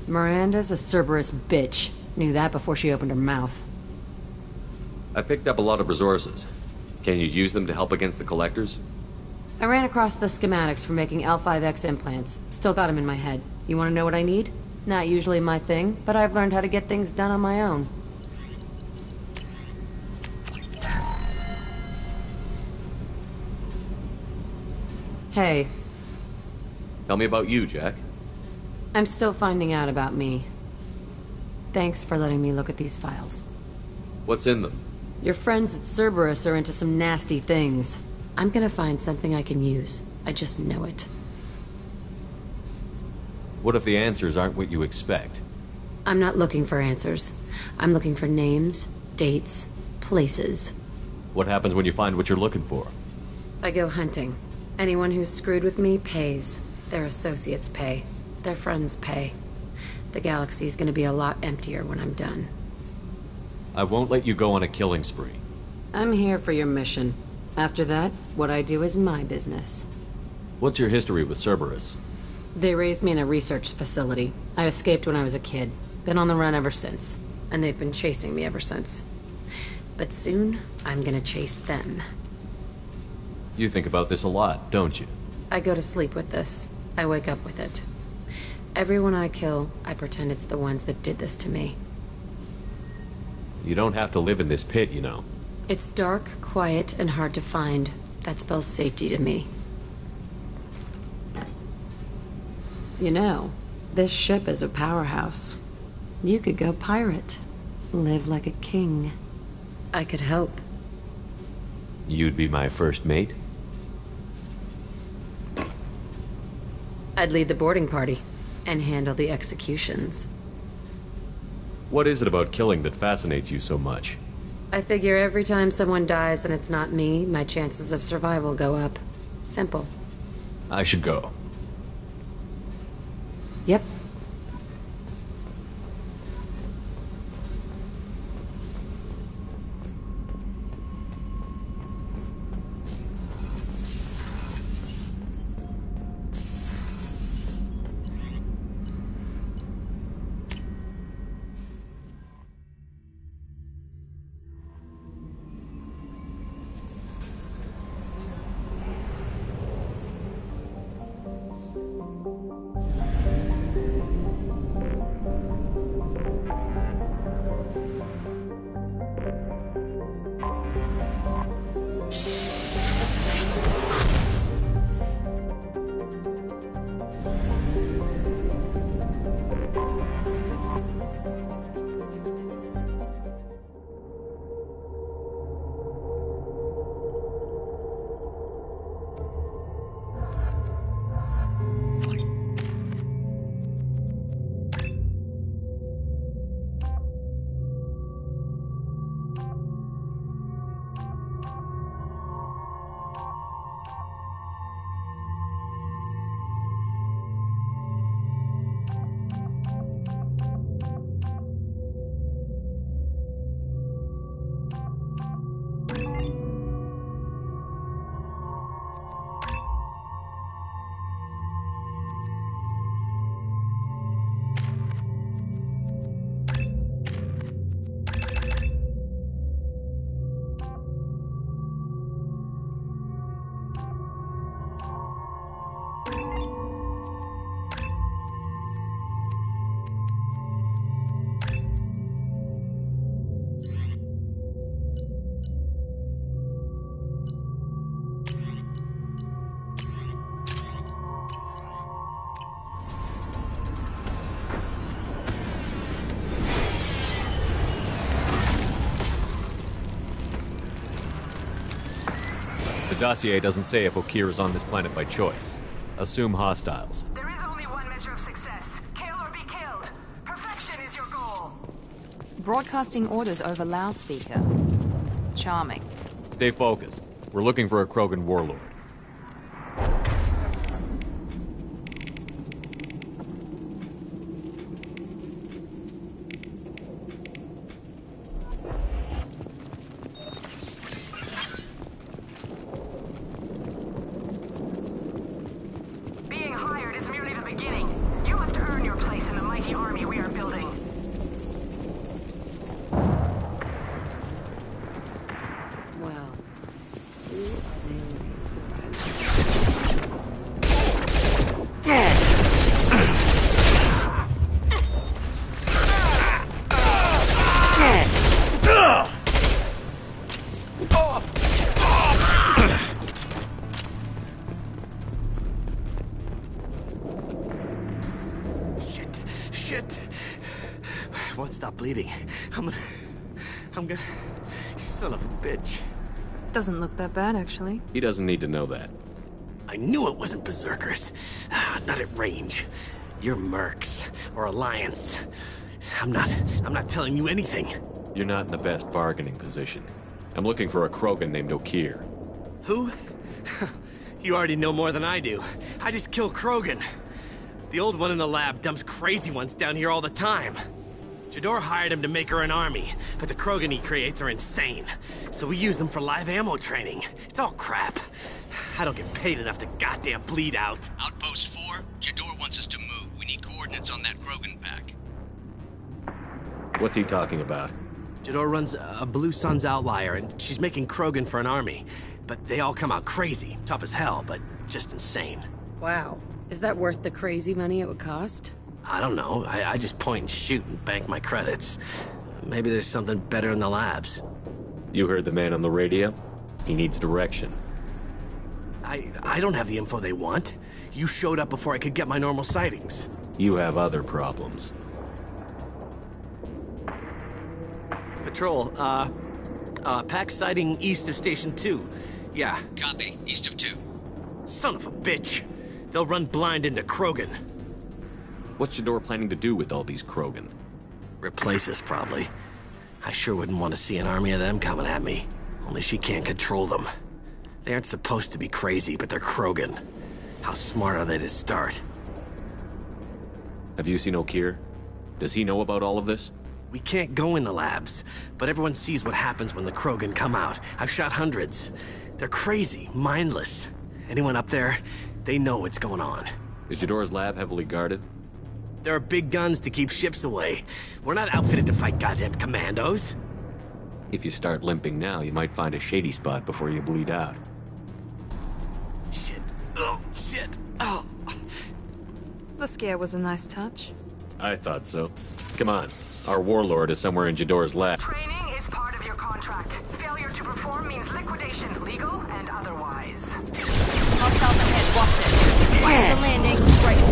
Miranda's a Cerberus bitch. Knew that before she opened her mouth. I picked up a lot of resources. Can you use them to help against the Collectors? I ran across the schematics for making L5X implants. Still got them in my head. You want to know what I need? Not usually my thing, but I've learned how to get things done on my own. Hey. Tell me about you, Jack. I'm still finding out about me. Thanks for letting me look at these files. What's in them? Your friends at Cerberus are into some nasty things. I'm gonna find something I can use. I just know it. What if the answers aren't what you expect? I'm not looking for answers. I'm looking for names, dates, places. What happens when you find what you're looking for? I go hunting. Anyone who's screwed with me pays. Their associates pay. Their friends pay. The galaxy's gonna be a lot emptier when I'm done. I won't let you go on a killing spree. I'm here for your mission. After that, what I do is my business. What's your history with Cerberus? They raised me in a research facility. I escaped when I was a kid. Been on the run ever since. And they've been chasing me ever since. But soon, I'm gonna chase them. You think about this a lot, don't you? I go to sleep with this. I wake up with it. Everyone I kill, I pretend it's the ones that did this to me. You don't have to live in this pit, you know. It's dark, quiet, and hard to find. That spells safety to me. You know, this ship is a powerhouse. You could go pirate. Live like a king. I could help. You'd be my first mate? I'd lead the boarding party and handle the executions. What is it about killing that fascinates you so much? I figure every time someone dies and it's not me, my chances of survival go up. Simple. I should go. Yep. The dossier doesn't say if Okir is on this planet by choice. Assume hostiles. There is only one measure of success. Kill or be killed. Perfection is your goal. Broadcasting orders over loudspeaker. Charming. Stay focused. We're looking for a Krogan warlord. Being hired is merely the beginning. You must earn your place in the mighty army we are building. Well, who are they looking Shit. Won't stop bleeding. I'm gonna... Son of a bitch. Doesn't look that bad, actually. He doesn't need to know that. I knew it wasn't Berserkers. Not at range. You're Mercs, or Alliance. I'm not telling you anything. You're not in the best bargaining position. I'm looking for a Krogan named Okir. Who? You already know more than I do. I just kill Krogan. The old one in the lab dumps crazy ones down here all the time. Jador hired him to make her an army, but the Krogan he creates are insane. So we use them for live ammo training. It's all crap. I don't get paid enough to goddamn bleed out. Outpost 4, Jador wants What's he talking about? Jador runs a Blue Suns outlier, and she's making Krogan for an army. But they all come out crazy. Tough as hell, but just insane. Wow. Is that worth the crazy money it would cost? I don't know. I just point and shoot and bank my credits. Maybe there's something better in the labs. You heard the man on the radio? He needs direction. I don't have the info they want. You showed up before I could get my normal sightings. You have other problems. Patrol, pack sighting east of Station 2. Yeah. Copy. East of 2. Son of a bitch. They'll run blind into Krogan. What's Jador planning to do with all these Krogan? Replace us, probably. I sure wouldn't want to see an army of them coming at me. Only she can't control them. They aren't supposed to be crazy, but they're Krogan. How smart are they to start? Have you seen O'Keir? Does he know about all of this? We can't go in the labs, but everyone sees what happens when the Krogan come out. I've shot hundreds. They're crazy, mindless. Anyone up there, they know what's going on. Is Jador's lab heavily guarded? There are big guns to keep ships away. We're not outfitted to fight goddamn commandos. If you start limping now, you might find a shady spot before you bleed out. Shit. Oh, shit. Oh. The scare was a nice touch. I thought so. Come on. Our warlord is somewhere in Jador's lab. Training is part of your contract. Failure to perform means liquidation, legal and otherwise. Hostiles ahead, watch it. Watch the landing. Right.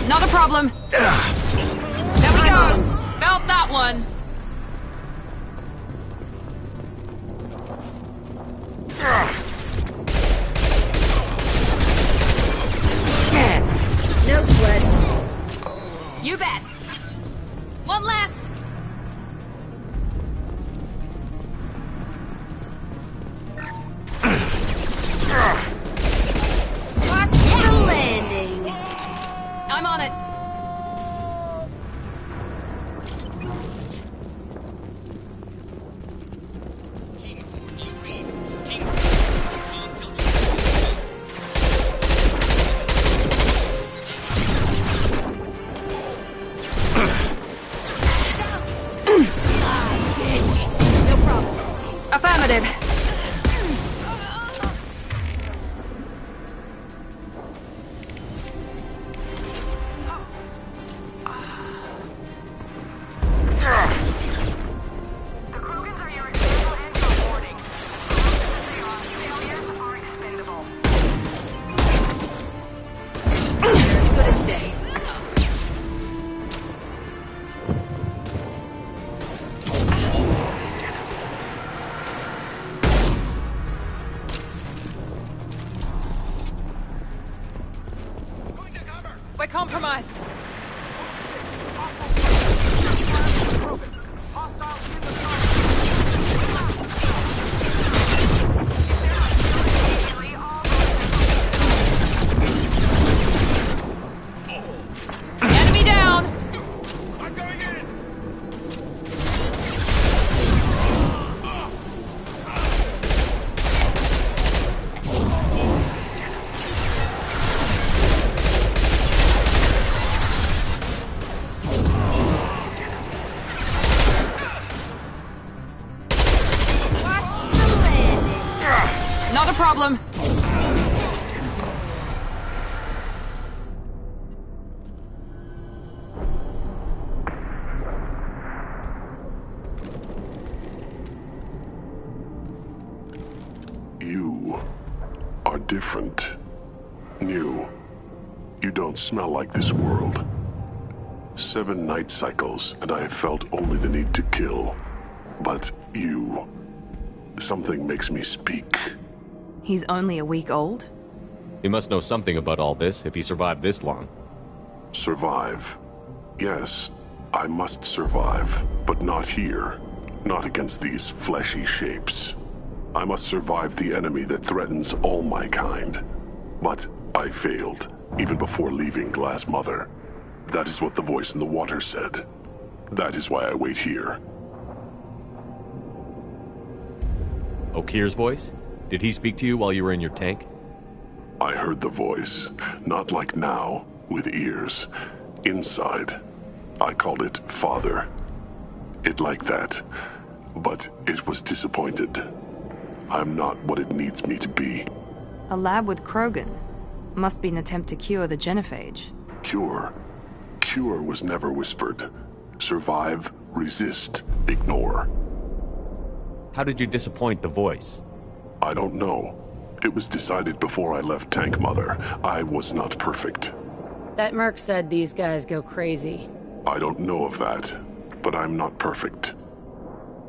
Not a problem. There we go. Felt that one. No sweat. You bet. One less. Watch the landing. I'm on it. Affirmative. The Krogans are your example and your warning. As they are, failures are expendable. Good as day. We're compromised. Enemy down. I'm going in. Not a problem. You are different. New. You don't smell like this world. 7 night cycles, and I have felt only the need to kill. But you... something makes me speak. He's only a week old? He must know something about all this if he survived this long. Survive. Yes, I must survive, but not here. Not against these fleshy shapes. I must survive the enemy that threatens all my kind. But I failed, even before leaving Glass Mother. That is what the voice in the water said. That is why I wait here. O'Keir's voice? Did he speak to you while you were in your tank? I heard the voice, not like now, with ears. Inside. I called it Father. It liked that, but it was disappointed. I'm not what it needs me to be. A lab with Krogan. Must be an attempt to cure the genophage. Cure? Cure was never whispered. Survive, resist, ignore. How did you disappoint the voice? I don't know. It was decided before I left Tank Mother. I was not perfect. That merc said these guys go crazy. I don't know of that, but I'm not perfect.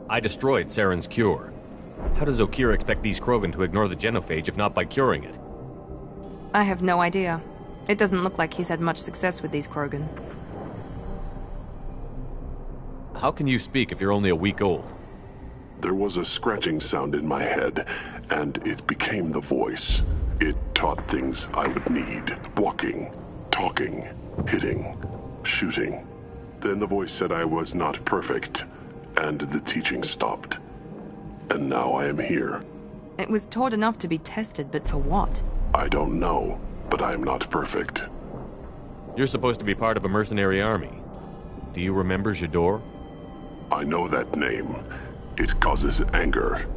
I destroyed Saren's cure. How does Okir expect these Krogan to ignore the genophage if not by curing it? I have no idea. It doesn't look like he's had much success with these Krogan. How can you speak if you're only a week old? There was a scratching sound in my head, and it became the voice. It taught things I would need. Walking, talking, hitting, shooting. Then the voice said I was not perfect, and the teaching stopped. And now I am here. It was taught enough to be tested, but for what? I don't know, but I am not perfect. You're supposed to be part of a mercenary army. Do you remember J'dor? I know that name. It causes anger,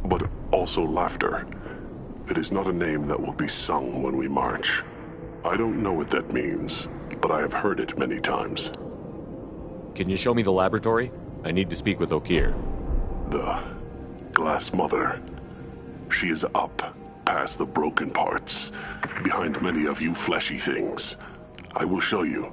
but also laughter. It is not a name that will be sung when we march. I don't know what that means, but I have heard it many times. Can you show me the laboratory? I need to speak with Okir. The Glass Mother. She is up, past the broken parts, behind many of you fleshy things. I will show you.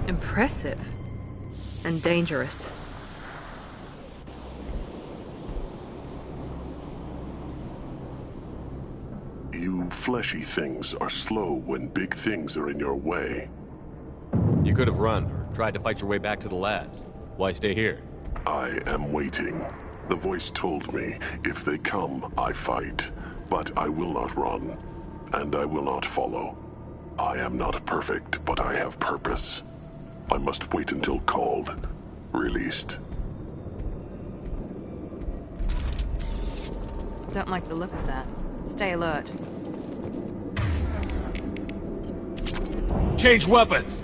Impressive. And dangerous. You fleshy things are slow when big things are in your way. You could have run, or tried to fight your way back to the labs. Why stay here? I am waiting. The voice told me, if they come, I fight. But I will not run, and I will not follow. I am not perfect, but I have purpose. I must wait until called, released. Don't like the look of that. Stay alert. Change weapons!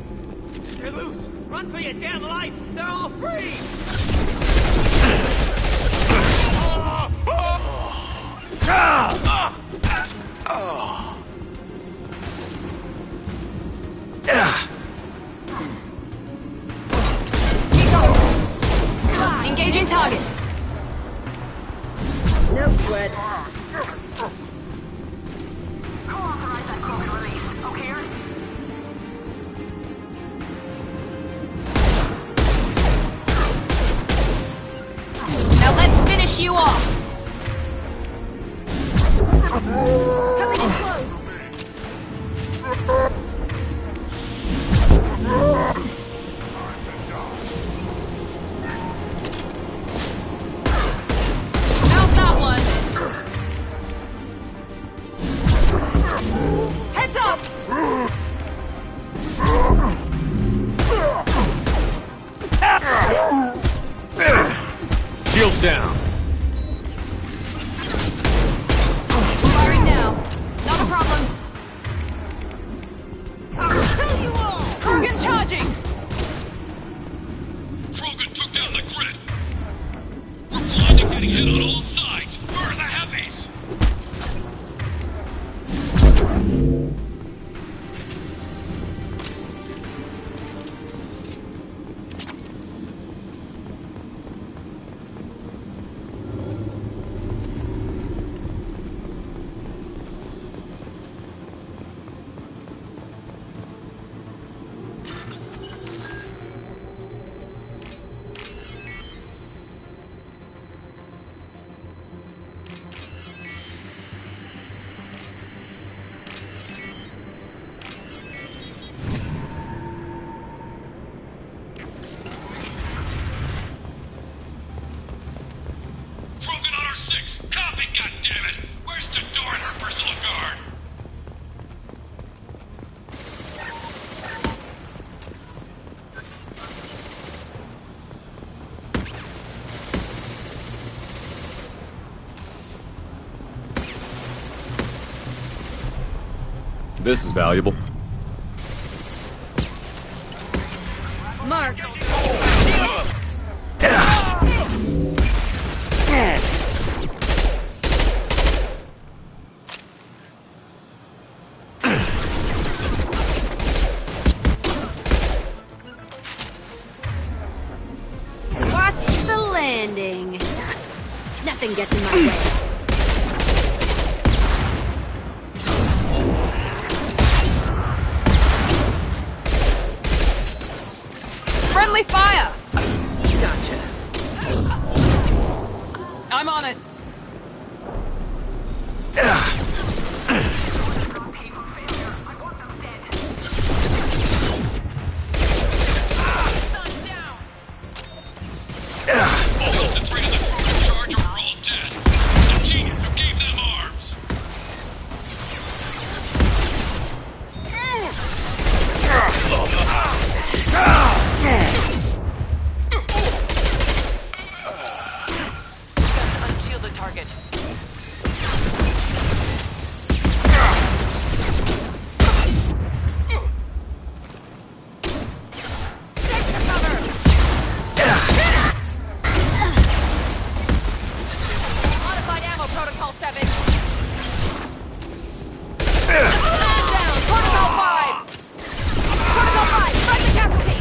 They're loose! Run for your damn life! They're all free! Engaging target. No sweat. Co-authorize that Krogan release, okay? Now let's finish you off. Coming in close. How's that one? Heads up! Shields down. Firing now. Not a problem. Kill you all! Krogan charging! Krogan took down the grid. We're blind and getting hit on all sides. Where are the heavies? This is valuable. Mark! Watch the landing. Nothing gets in my way. Friendly fire! Gotcha. I'm on it. All the three of the crew in charge are all dead. The genius who gave them arms. Unshield the target. Modified ammo protocol 7. Stand down! Protocol 5! Protocol 5! Strike the casualty!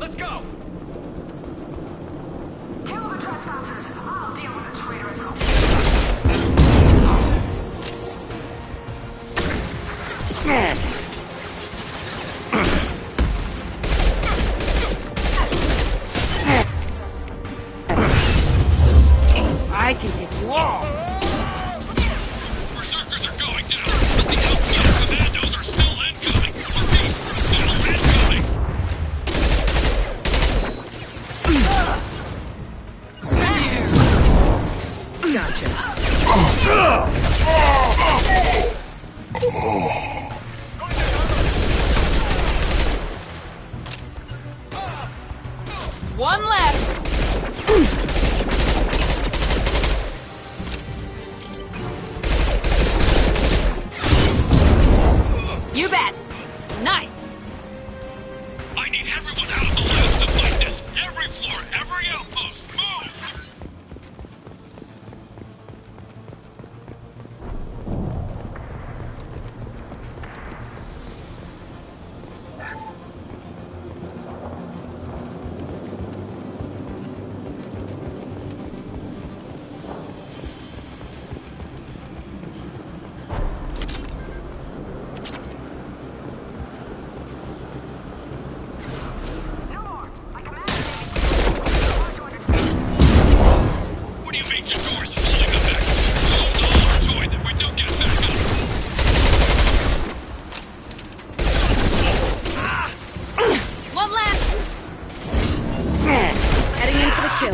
Let's go! Kill the trespassers. I'll deal with the traitorous. I can take you all. Berserkers are going down, but the outfield commandos are still incoming. Repeat, still incoming. One left! You bet! Nice! I need everyone out of the labs to fight this. Every floor, every outpost, move! What do you mean, Jador's holding them back? Close all our join if we don't get back up. One left! Heading in for the kill.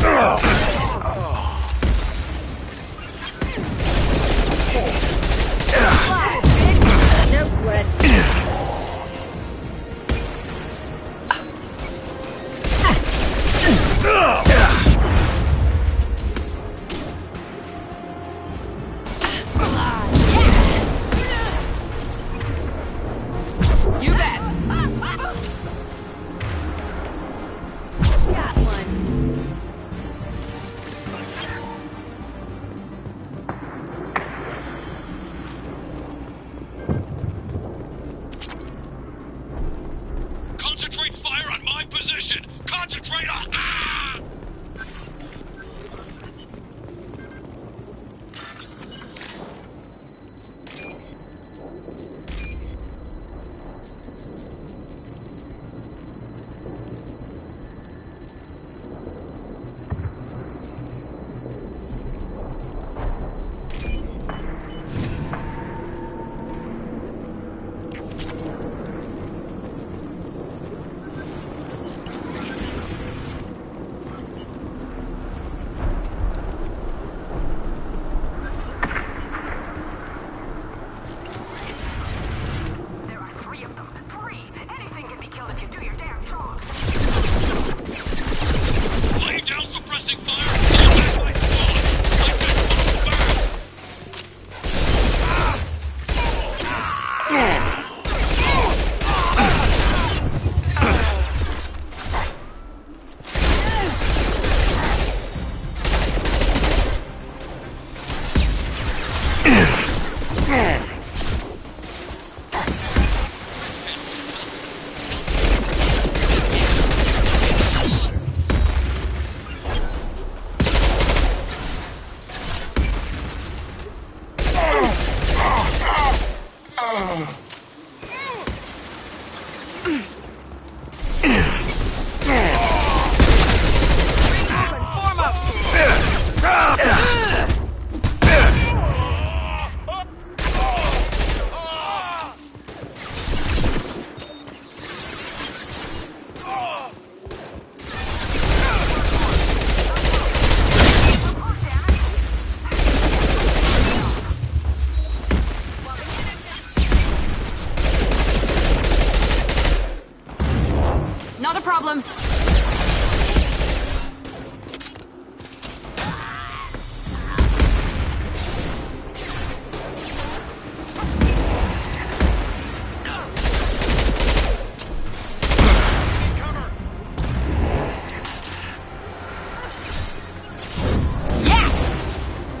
No sweat. You bet! Got one.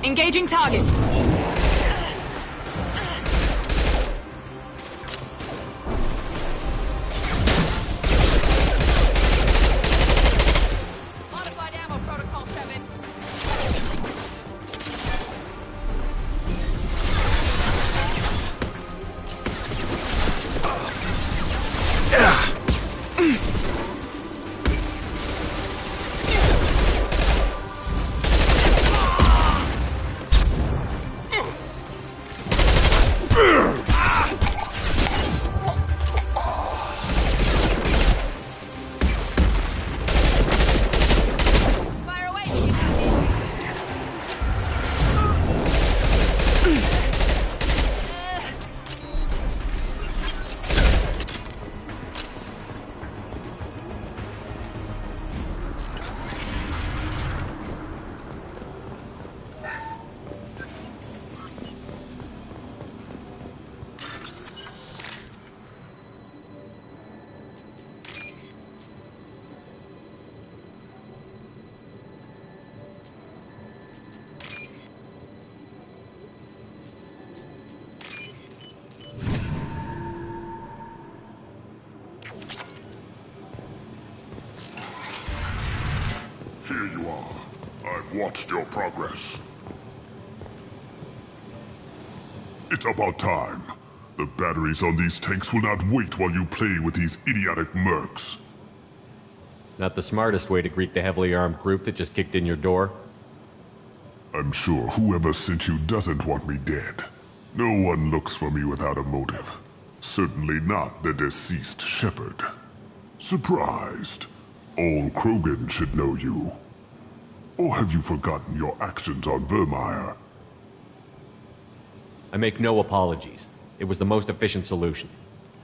Engaging target. Modified ammo protocol 7. Here you are. I've watched your progress. It's about time. The batteries on these tanks will not wait while you play with these idiotic mercs. Not the smartest way to greet the heavily armed group that just kicked in your door. I'm sure whoever sent you doesn't want me dead. No one looks for me without a motive. Certainly not the deceased Shepard. Surprised? All Krogan should know you. Or have you forgotten your actions on Vermeer? I make no apologies. It was the most efficient solution.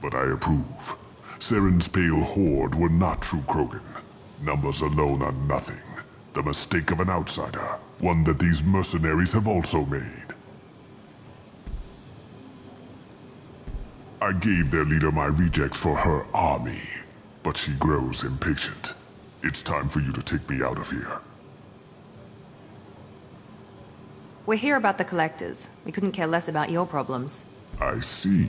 But I approve. Saren's pale horde were not true Krogan. Numbers alone are nothing. The mistake of an outsider. One that these mercenaries have also made. I gave their leader my rejects for her army. But she grows impatient. It's time for you to take me out of here. We're here about the Collectors. We couldn't care less about your problems. I see.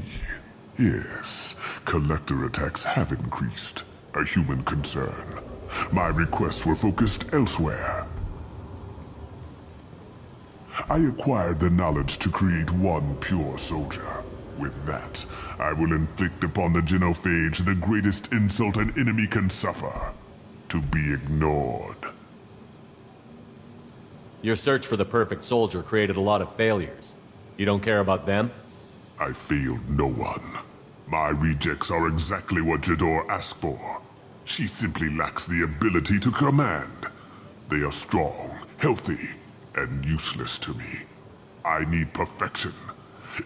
Yes, Collector attacks have increased. A human concern. My requests were focused elsewhere. I acquired the knowledge to create one pure soldier. With that, I will inflict upon the genophage the greatest insult an enemy can suffer. To be ignored. Your search for the perfect soldier created a lot of failures. You don't care about them? I failed no one. My rejects are exactly what Jador asked for. She simply lacks the ability to command. They are strong, healthy, and useless to me. I need perfection.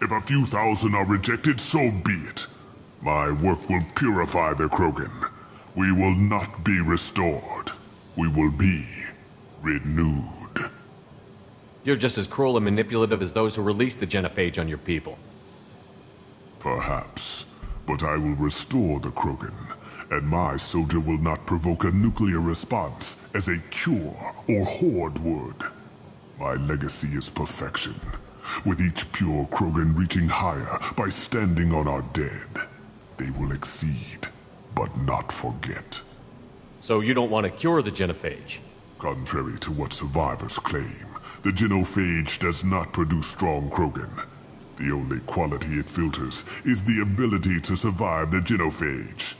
If a few thousand are rejected, so be it. My work will purify the Krogan. We will not be restored. We will be renewed. You're just as cruel and manipulative as those who released the genophage on your people. Perhaps. But I will restore the Krogan, and my soldier will not provoke a nuclear response as a cure or horde would. My legacy is perfection, with each pure Krogan reaching higher by standing on our dead. They will exceed, but not forget. So you don't want to cure the genophage? Contrary to what survivors claim, the genophage does not produce strong Krogan. The only quality it filters is the ability to survive the genophage.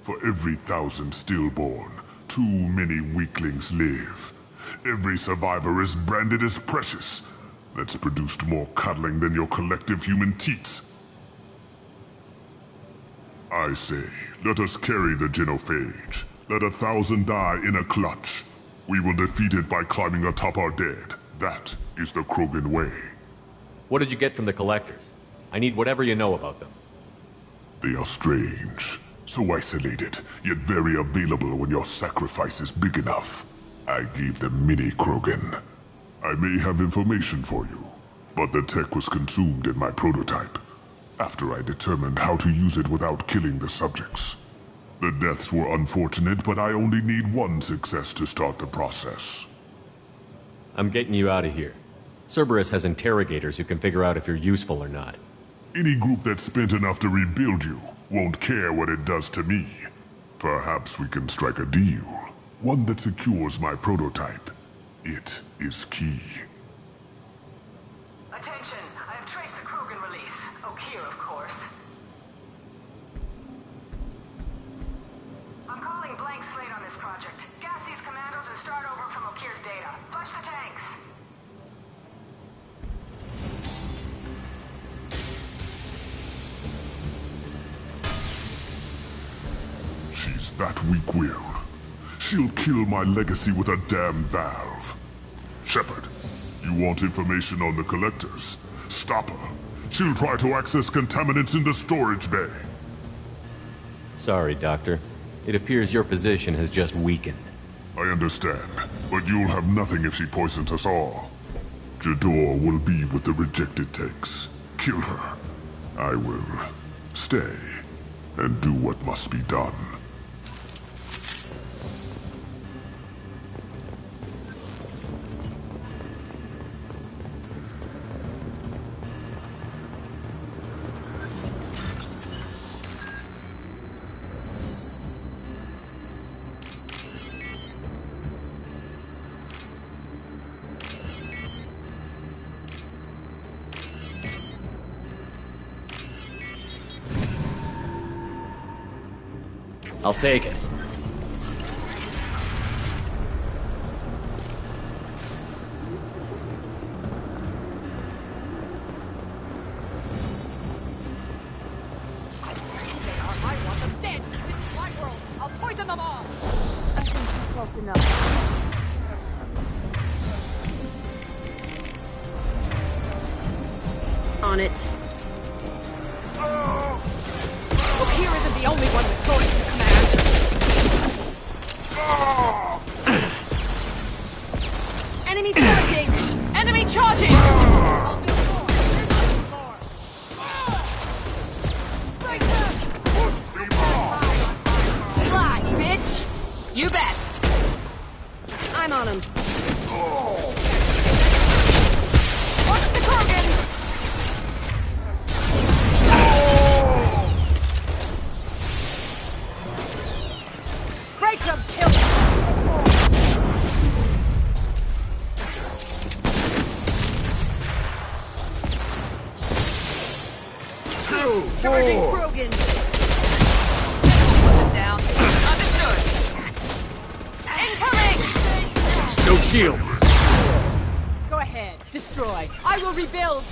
For every 1,000 stillborn, too many weaklings live. Every survivor is branded as precious. That's produced more cuddling than your collective human teats. I say, let us carry the genophage. Let 1,000 die in a clutch. We will defeat it by climbing atop our dead. That is the Krogan way. What did you get from the Collectors? I need whatever you know about them. They are strange. So isolated, yet very available when your sacrifice is big enough. I gave them mini Krogan. I may have information for you, but the tech was consumed in my prototype, after I determined how to use it without killing the subjects. The deaths were unfortunate, but I only need one success to start the process. I'm getting you out of here. Cerberus has interrogators who can figure out if you're useful or not. Any group that spent enough to rebuild you won't care what it does to me. Perhaps we can strike a deal. One that secures my prototype. It is key. Attention! I have traced the Krogan release. Okeer, of course. I'm calling blank slate on this project. Gas these commandos and start over from Okeer's data. Flush the tanks! She's that weak-willed. She'll kill my legacy with a damn valve. Shepard, you want information on the Collectors? Stop her. She'll try to access contaminants in the storage bay. Sorry, Doctor. It appears your position has just weakened. I understand, but you'll have nothing if she poisons us all. Jador will be with the rejected tanks. Kill her. I will stay and do what must be done. I'll take it. I want them dead! This is my world! I'll poison them all! I think you're close enough. On it. Okeer isn't the only one with choice to command. Enemy charging! Enemy charging! I'll build more. There's more. Right there! Fly, bitch! You bet! I'm on him. Watch the Krogan! Break them, kill them! Charging Krogan! Put them down. Understood. Incoming! No shield! Go ahead, destroy. I will rebuild!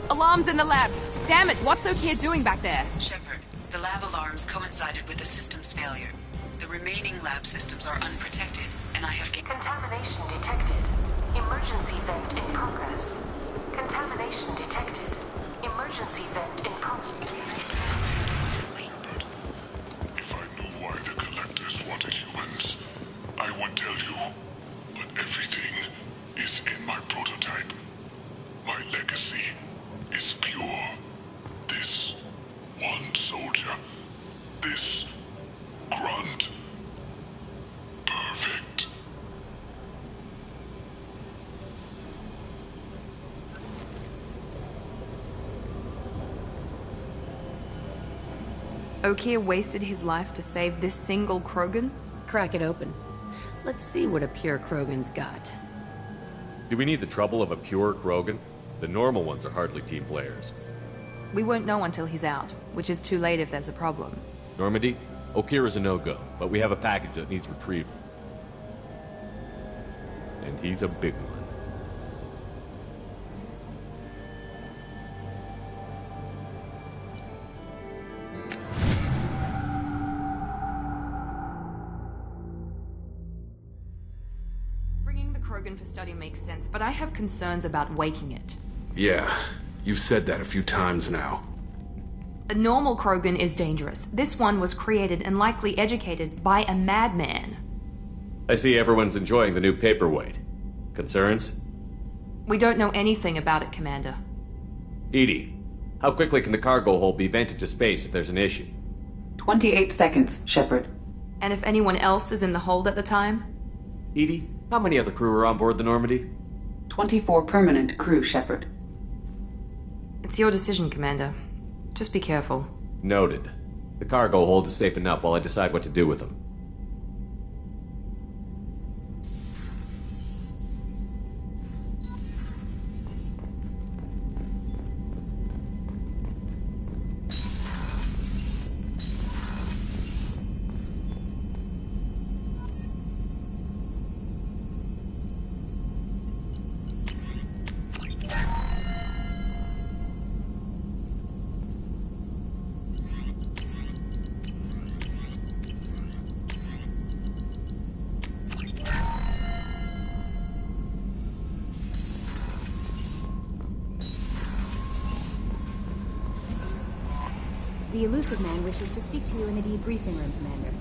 Alarms in the lab. Damn it, what's Okeer doing back there? Shepard, the lab alarms coincided with the system's failure. The remaining lab systems are unprotected, and I have gained... Contamination detected. Emergency vent in progress. Contamination detected. Emergency vent in progress. If I knew why the Collectors wanted humans, I would tell you. But everything is in my prototype. My legacy is pure. This one soldier. This grunt. Perfect. Okeer wasted his life to save this single Krogan? Crack it open. Let's see what a pure Krogan's got. Do we need the trouble of a pure Krogan? The normal ones are hardly team players. We won't know until he's out, which is too late if there's a problem. Normandy, Okeer is a no-go, but we have a package that needs retrieval. And he's a big one. Bringing the Krogan for study makes sense, but I have concerns about waking it. Yeah, you've said that a few times now. A normal Krogan is dangerous. This one was created and likely educated by a madman. I see everyone's enjoying the new paperweight. Concerns? We don't know anything about it, Commander. Edie, how quickly can the cargo hold be vented to space if there's an issue? 28 seconds, Shepard. And if anyone else is in the hold at the time? Edie, how many other crew are on board the Normandy? 24 permanent crew, Shepard. It's your decision, Commander. Just be careful. Noted. The cargo hold is safe enough while I decide what to do with them. The elusive man wishes to speak to you in the debriefing room, Commander.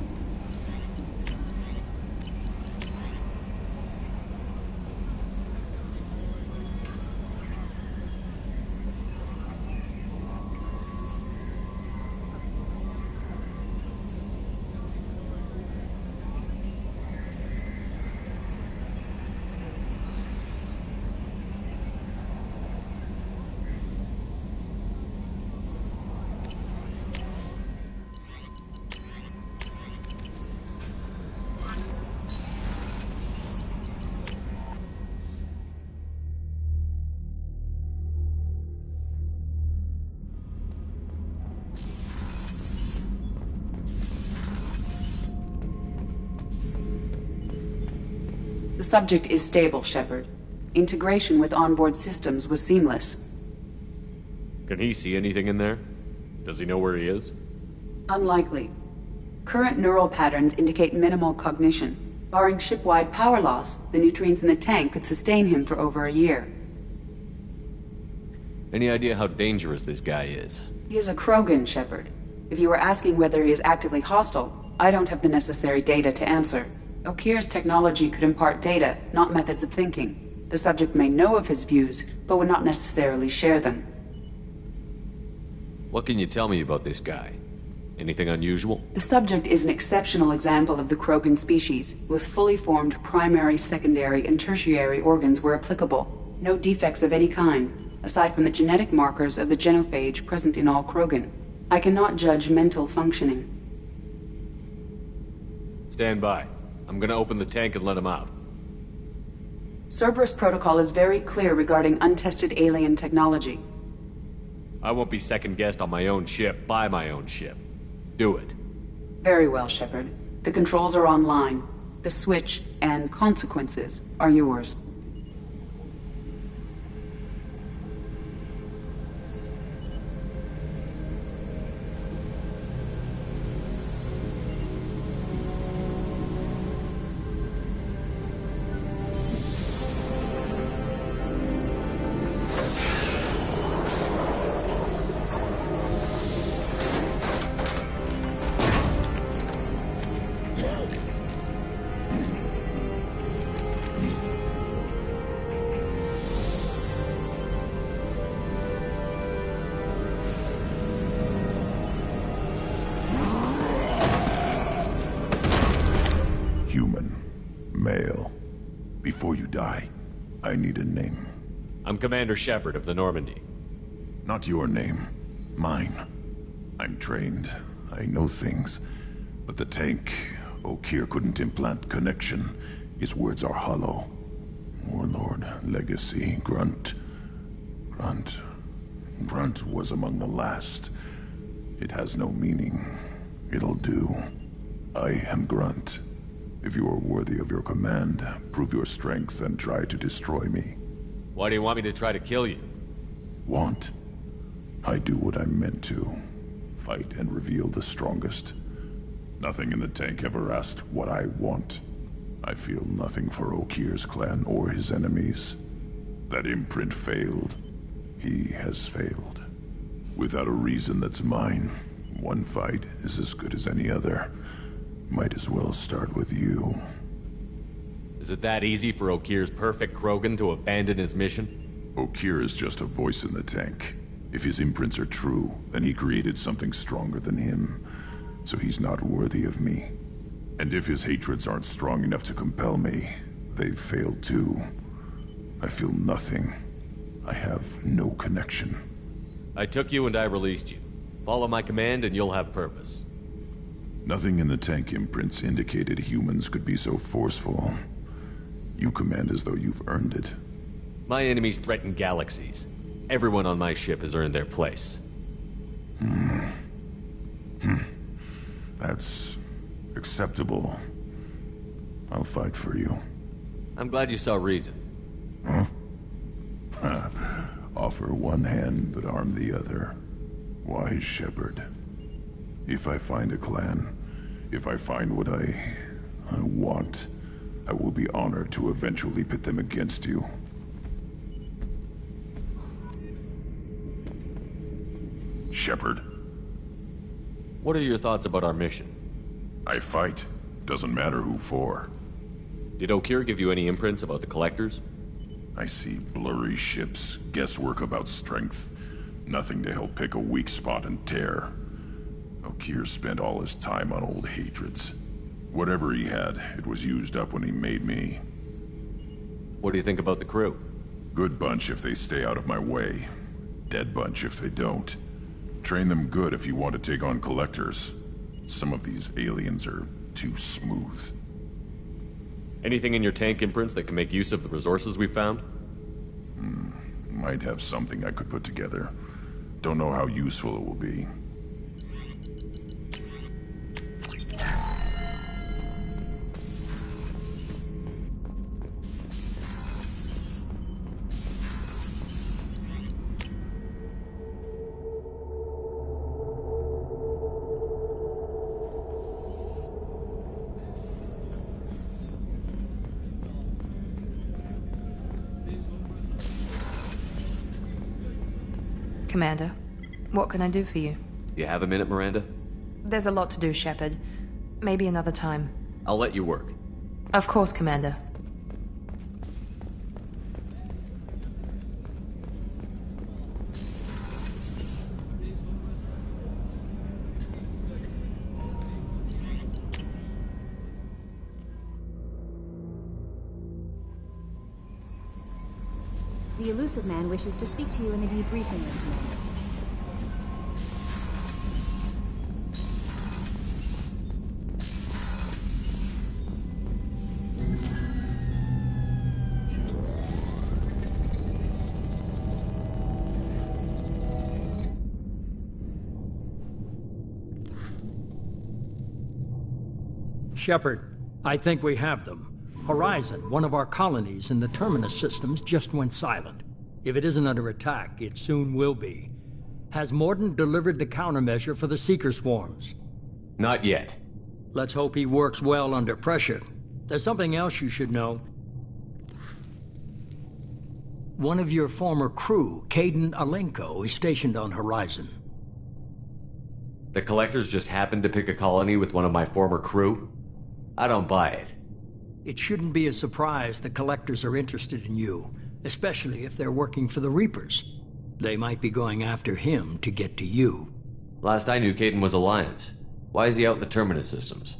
The subject is stable, Shepard. Integration with onboard systems was seamless. Can he see anything in there? Does he know where he is? Unlikely. Current neural patterns indicate minimal cognition. Barring ship-wide power loss, the nutrients in the tank could sustain him for over a year. Any idea how dangerous this guy is? He is a Krogan, Shepard. If you were asking whether he is actively hostile, I don't have the necessary data to answer. Okeer's technology could impart data, not methods of thinking. The subject may know of his views, but would not necessarily share them. What can you tell me about this guy? Anything unusual? The subject is an exceptional example of the Krogan species, with fully formed primary, secondary, and tertiary organs where applicable. No defects of any kind, aside from the genetic markers of the genophage present in all Krogan. I cannot judge mental functioning. Stand by. I'm gonna open the tank and let him out. Cerberus protocol is very clear regarding untested alien technology. I won't be second-guessed on my own ship, by my own ship. Do it. Very well, Shepard. The controls are online. The switch and consequences are yours. Before you die, I need a name. I'm Commander Shepard of the Normandy. Not your name. Mine. I'm trained. I know things. But the tank, Okeer couldn't implant connection. His words are hollow. Warlord, Legacy, Grunt. Grunt was among the last. It has no meaning. It'll do. I am Grunt. If you are worthy of your command, prove your strength and try to destroy me. Why do you want me to try to kill you? Want? I do what I'm meant to. Fight and reveal the strongest. Nothing in the tank ever asked what I want. I feel nothing for Okeer's clan or his enemies. That imprint failed. He has failed. Without a reason that's mine, one fight is as good as any other. Might as well start with you. Is it that easy for Okeer's perfect Krogan to abandon his mission? Okeer is just a voice in the tank. If his imprints are true, then he created something stronger than him. So he's not worthy of me. And if his hatreds aren't strong enough to compel me, they've failed too. I feel nothing. I have no connection. I took you and I released you. Follow my command and you'll have purpose. Nothing in the tank imprints indicated humans could be so forceful. You command as though you've earned it. My enemies threaten galaxies. Everyone on my ship has earned their place. That's acceptable. I'll fight for you. I'm glad you saw reason. Huh? Offer one hand, but arm the other. Wise Shepard. If I find a clan, if I find what I want, I will be honored to eventually pit them against you. Shepard. What are your thoughts about our mission? I fight. Doesn't matter who for. Did Okeer give you any imprints about the Collectors? I see blurry ships, guesswork about strength. Nothing to help pick a weak spot and tear. Okeer spent all his time on old hatreds. Whatever he had, it was used up when he made me. What do you think about the crew? Good bunch if they stay out of my way. Dead bunch if they don't. Train them good if you want to take on Collectors. Some of these aliens are too smooth. Anything in your tank imprints that can make use of the resources we found? Might have something I could put together. Don't know how useful it will be. Commander, what can I do for you? You have a minute, Miranda? There's a lot to do, Shepard. Maybe another time. I'll let you work. Of course, Commander. The elusive man wishes to speak to you in the debriefing room, Commander. Shepard, I think we have them. Horizon, one of our colonies in the Terminus systems, just went silent. If it isn't under attack, it soon will be. Has Morden delivered the countermeasure for the Seeker swarms? Not yet. Let's hope he works well under pressure. There's something else you should know. One of your former crew, Caden Alenko, is stationed on Horizon. The Collectors just happened to pick a colony with one of my former crew? I don't buy it. It shouldn't be a surprise the Collectors are interested in you, especially if they're working for the Reapers. They might be going after him to get to you. Last I knew, Caden was Alliance. Why is he out in the Terminus systems?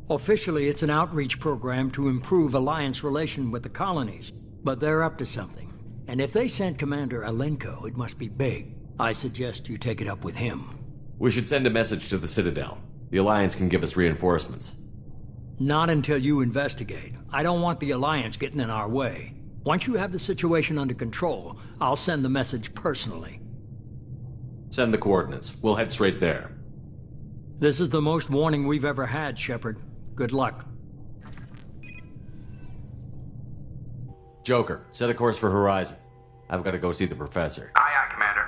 Officially, it's an outreach program to improve Alliance relation with the colonies, but they're up to something. And if they sent Commander Alenko, it must be big. I suggest you take it up with him. We should send a message to the Citadel. The Alliance can give us reinforcements. Not until you investigate. I don't want the Alliance getting in our way. Once you have the situation under control, I'll send the message personally. Send the coordinates. We'll head straight there. This is the most warning we've ever had, Shepard. Good luck. Joker, set a course for Horizon. I've got to go see the professor. Aye, aye, Commander.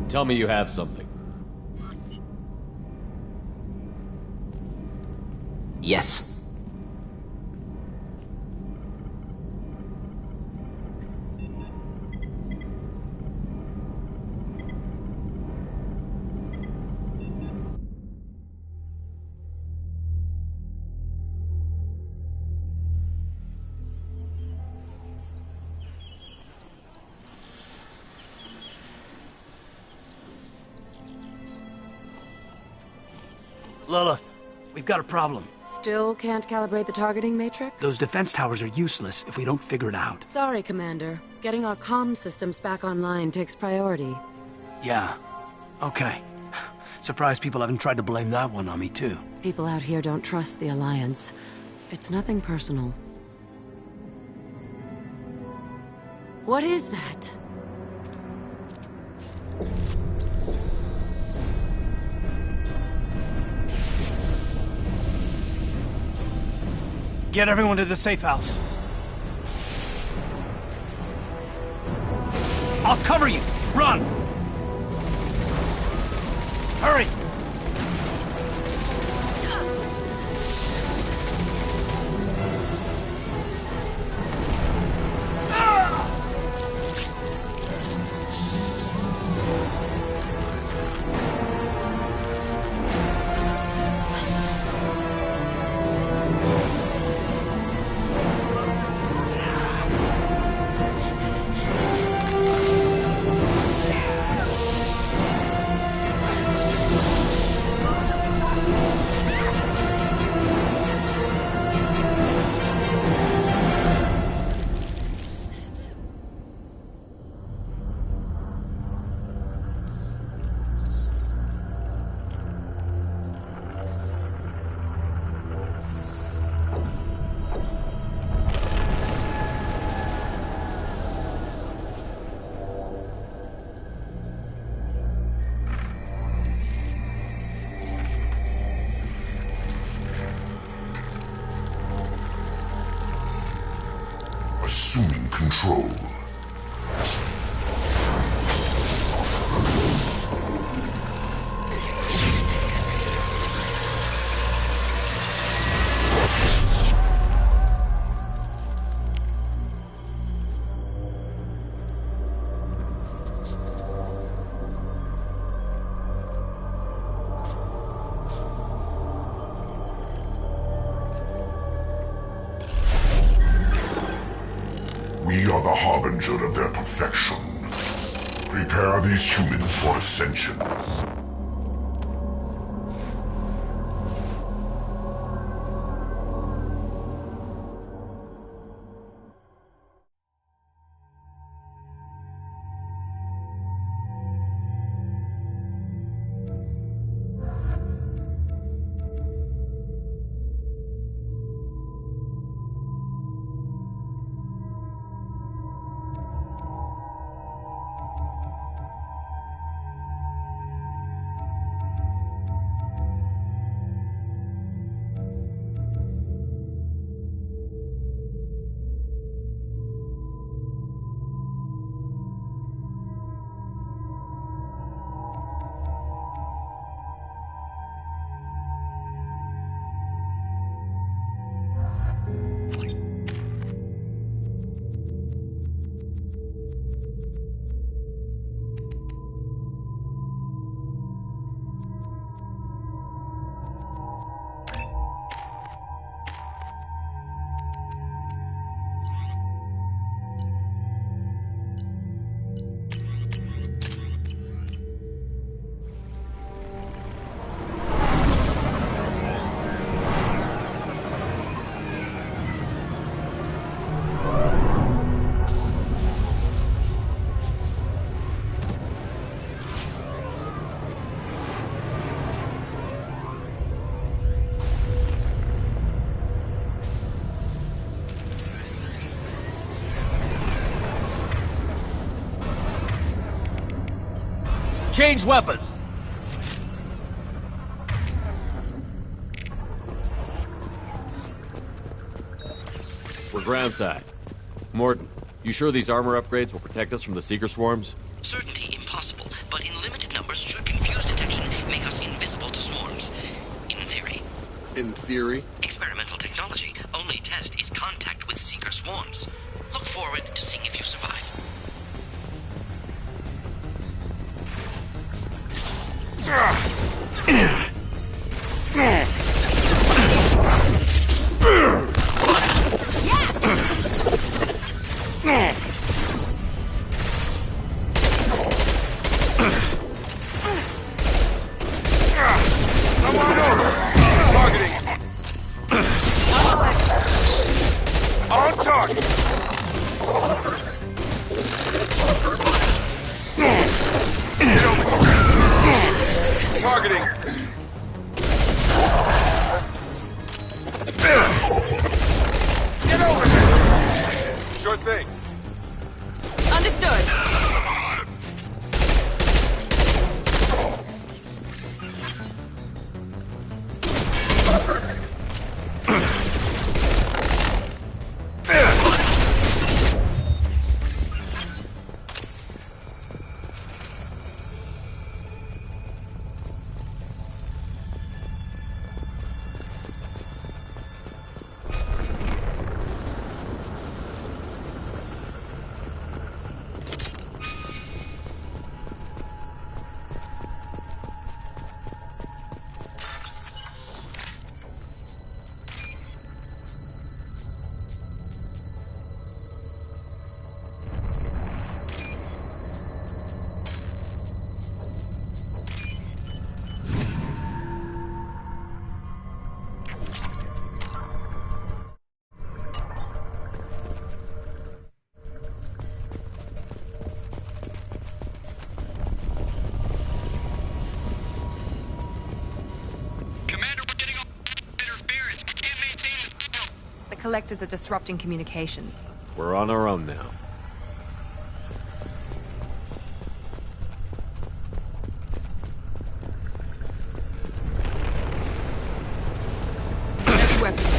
Tell me you have something. Yes. Lilith, we've got a problem. Still can't calibrate the targeting matrix? Those defense towers are useless if we don't figure it out. Sorry, Commander. Getting our comm systems back online takes priority. Yeah. Okay. Surprised people haven't tried to blame that one on me, too. People out here don't trust the Alliance. It's nothing personal. What is that? Get everyone to the safe house. I'll cover you! Run! Hurry! Assuming control. We are the harbinger of their perfection. Prepare these humans for ascension. Change weapons! We're groundside. Morton, you sure these armor upgrades will protect us from the Seeker swarms? Certainty impossible, but in limited numbers should confuse detection, make us invisible to swarms. In theory. In theory? Experimental technology. Only test is contact with Seeker swarms. Look forward to seeing if you survive. Come on over. Targeting. On target. Get over here. Targeting. Get over here. Sure thing. Understood. Collectors are disrupting communications. We're on our own now. Heavy weapons.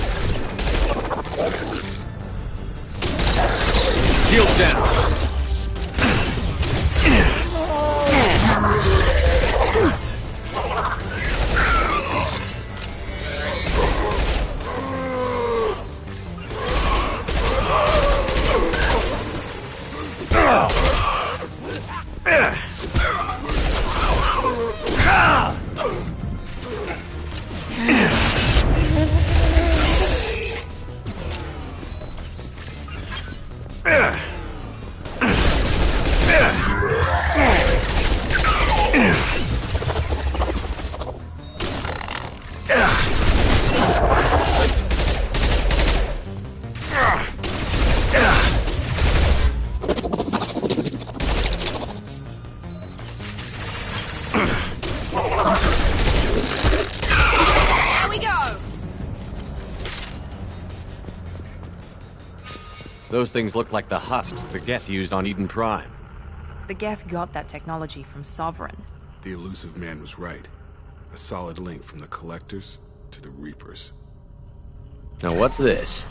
Shield down. Those things look like the husks the Geth used on Eden Prime. The Geth got that technology from Sovereign. The elusive man was right. A solid link from the Collectors to the Reapers. Now what's this?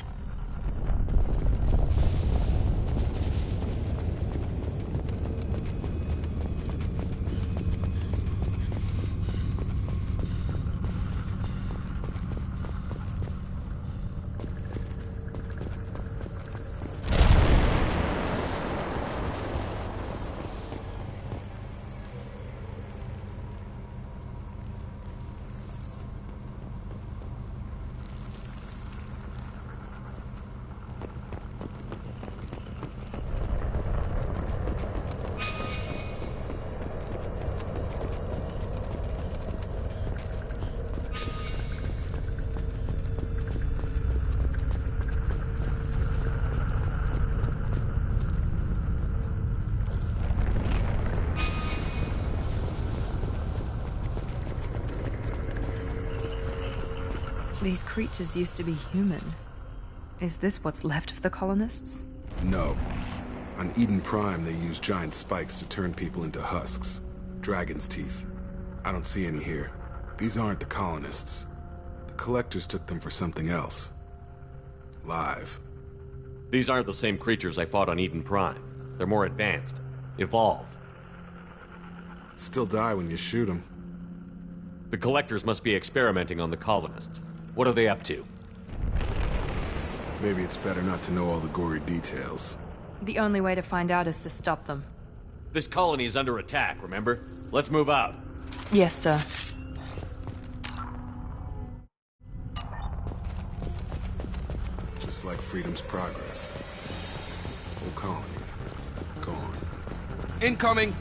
These creatures used to be human. Is this what's left of the colonists? No. On Eden Prime, they used giant spikes to turn people into husks. Dragon's teeth. I don't see any here. These aren't the colonists. The collectors took them for something else. Live. These aren't the same creatures I fought on Eden Prime. They're more advanced. Evolved. Still die when you shoot them. The collectors must be experimenting on the colonists. What are they up to? Maybe it's better not to know all the gory details. The only way to find out is to stop them. This colony is under attack, remember? Let's move out. Yes, sir. Just like Freedom's Progress. Whole colony. Gone. Incoming!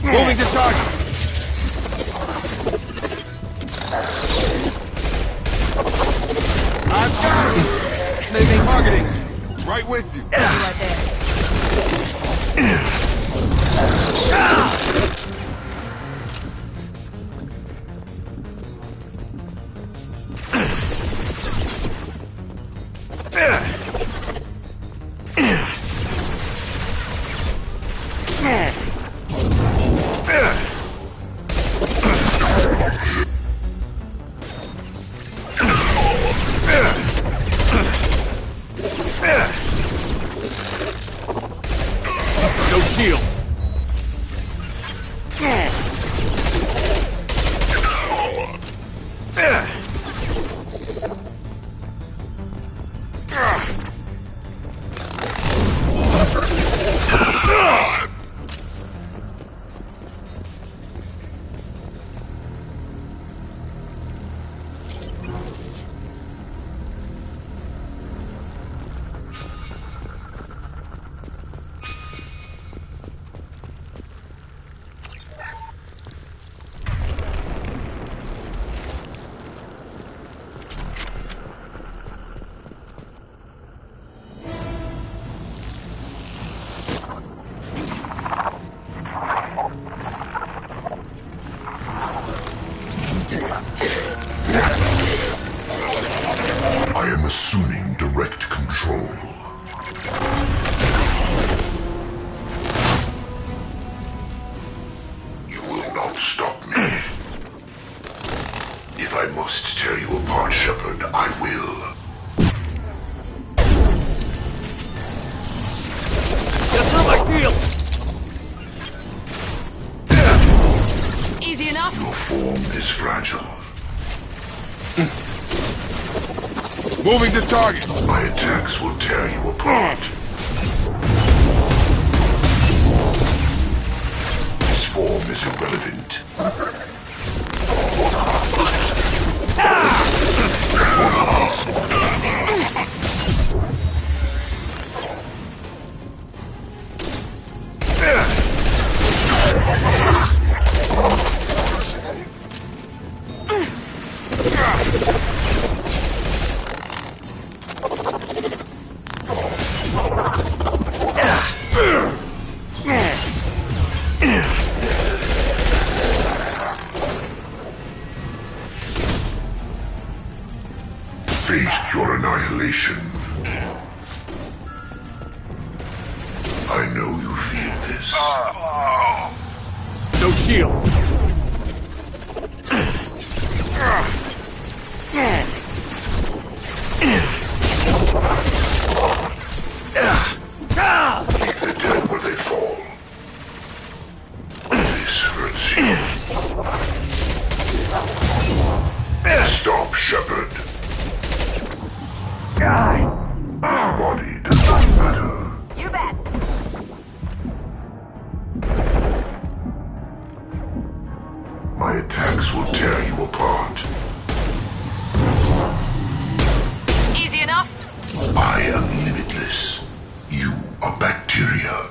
Moving to target! I've got it! Moving. Targeting! Right with you! Right there. No shield. I am assuming direct control. You will not stop me. If I must tear you apart, Shepard, I will. That's not my shield! Easy enough? Your form is fragile. Moving to target! My attacks will tear you apart. This form is irrelevant. Face your annihilation. I know you feel this. No shield. Keep the dead where they fall. This hurts you. Stop, Shepard. This body does not matter. You bet. My attacks will tear you apart. Easy enough? I am limitless. You are bacteria.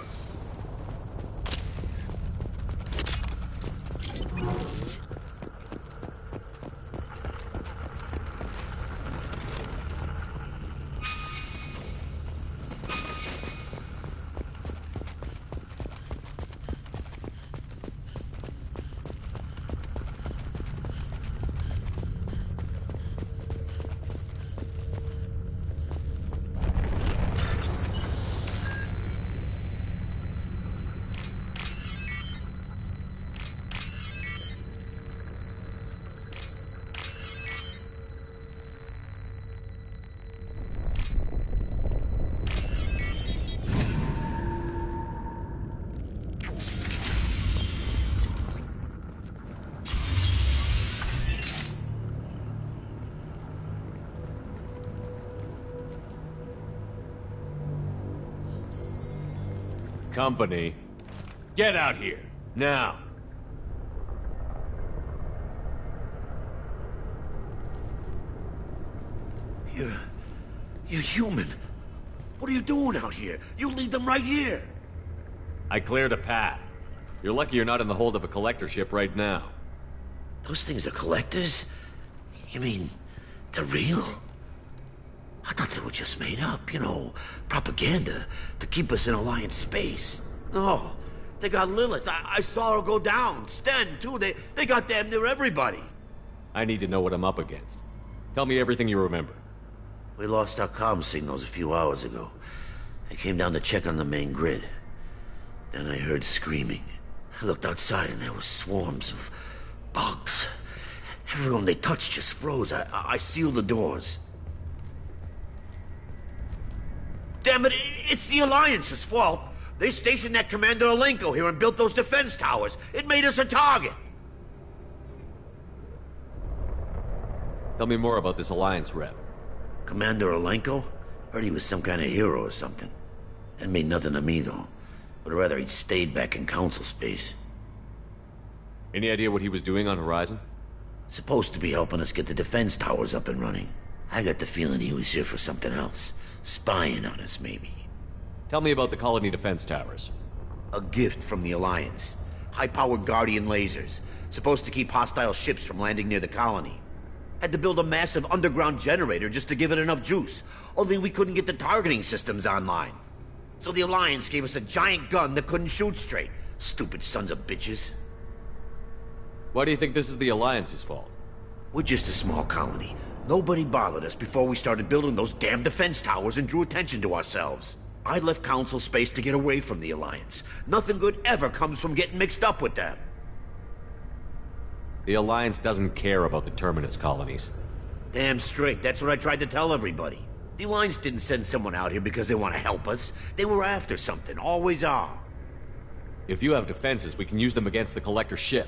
Company. Get out here, now. You're human. What are you doing out here? You lead them right here. I cleared a path. You're lucky you're not in the hold of a collector ship right now. Those things are collectors? You mean, they're real? I thought they were just made up, you know, propaganda to keep us in Alliance space. No, they got Lilith. I saw her go down. Sten, too. They got damn near everybody. I need to know what I'm up against. Tell me everything you remember. We lost our comm signals a few hours ago. I came down to check on the main grid. Then I heard screaming. I looked outside and there were swarms of bugs. Everyone they touched just froze. I sealed the doors. Damn it, it's the Alliance's fault. They stationed that Commander Alenko here and built those defense towers. It made us a target. Tell me more about this Alliance rep. Commander Alenko? Heard he was some kind of hero or something. That made nothing to me, though. Would rather he'd stayed back in Council space. Any idea what he was doing on Horizon? Supposed to be helping us get the defense towers up and running. I got the feeling he was here for something else. Spying on us, maybe. Tell me about the colony defense towers. A gift from the Alliance. High-powered Guardian lasers. Supposed to keep hostile ships from landing near the colony. Had to build a massive underground generator just to give it enough juice. Only we couldn't get the targeting systems online. So the Alliance gave us a giant gun that couldn't shoot straight. Stupid sons of bitches. Why do you think this is the Alliance's fault? We're just a small colony. Nobody bothered us before we started building those damn defense towers and drew attention to ourselves. I left Council space to get away from the Alliance. Nothing good ever comes from getting mixed up with them. The Alliance doesn't care about the Terminus colonies. Damn straight, that's what I tried to tell everybody. The Alliance didn't send someone out here because they want to help us. They were after something, always are. If you have defenses, we can use them against the Collector ship.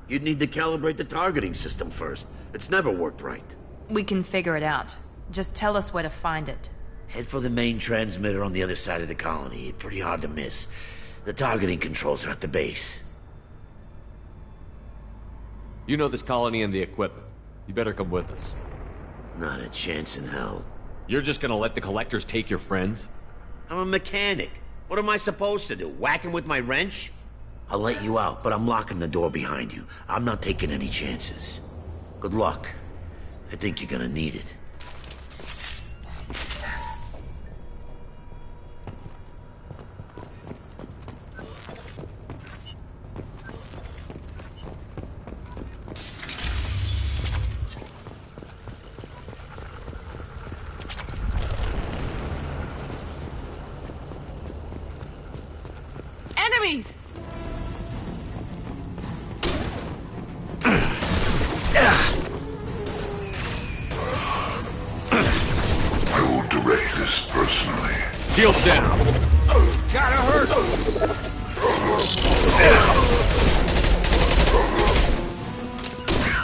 You'd need to calibrate the targeting system first. It's never worked right. We can figure it out. Just tell us where to find it. Head for the main transmitter on the other side of the colony. It's pretty hard to miss. The targeting controls are at the base. You know this colony and the equipment. You better come with us. Not a chance in hell. You're just gonna let the Collectors take your friends? I'm a mechanic. What am I supposed to do? Whack him with my wrench? I'll let you out, but I'm locking the door behind you. I'm not taking any chances. Good luck. I think you're gonna need it. Enemies! I will direct this personally. Shields down! Gotta hurt!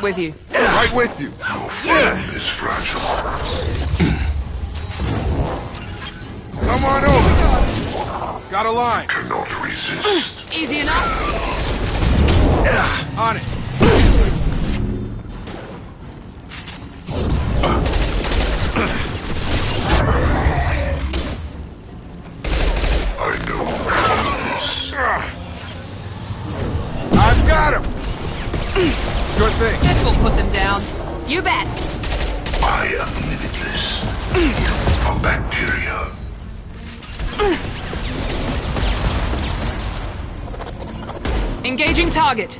With you. Right with you. Your friend is fragile. Come on over. Got a line. Cannot resist. Easy enough. On it. I know this. I've got him. Sure thing. This will put them down. You bet. I am limitless. A bacteria. Engaging target.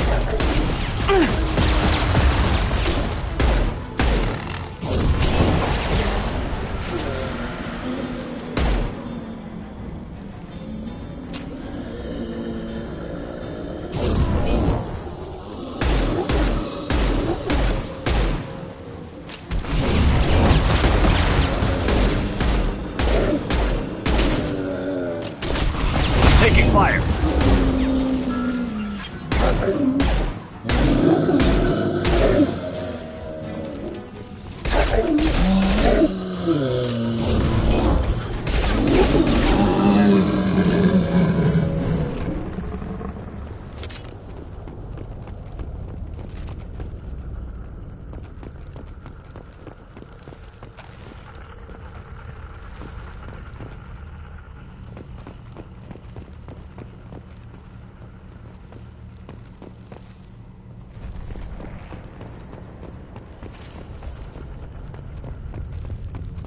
Taking fire!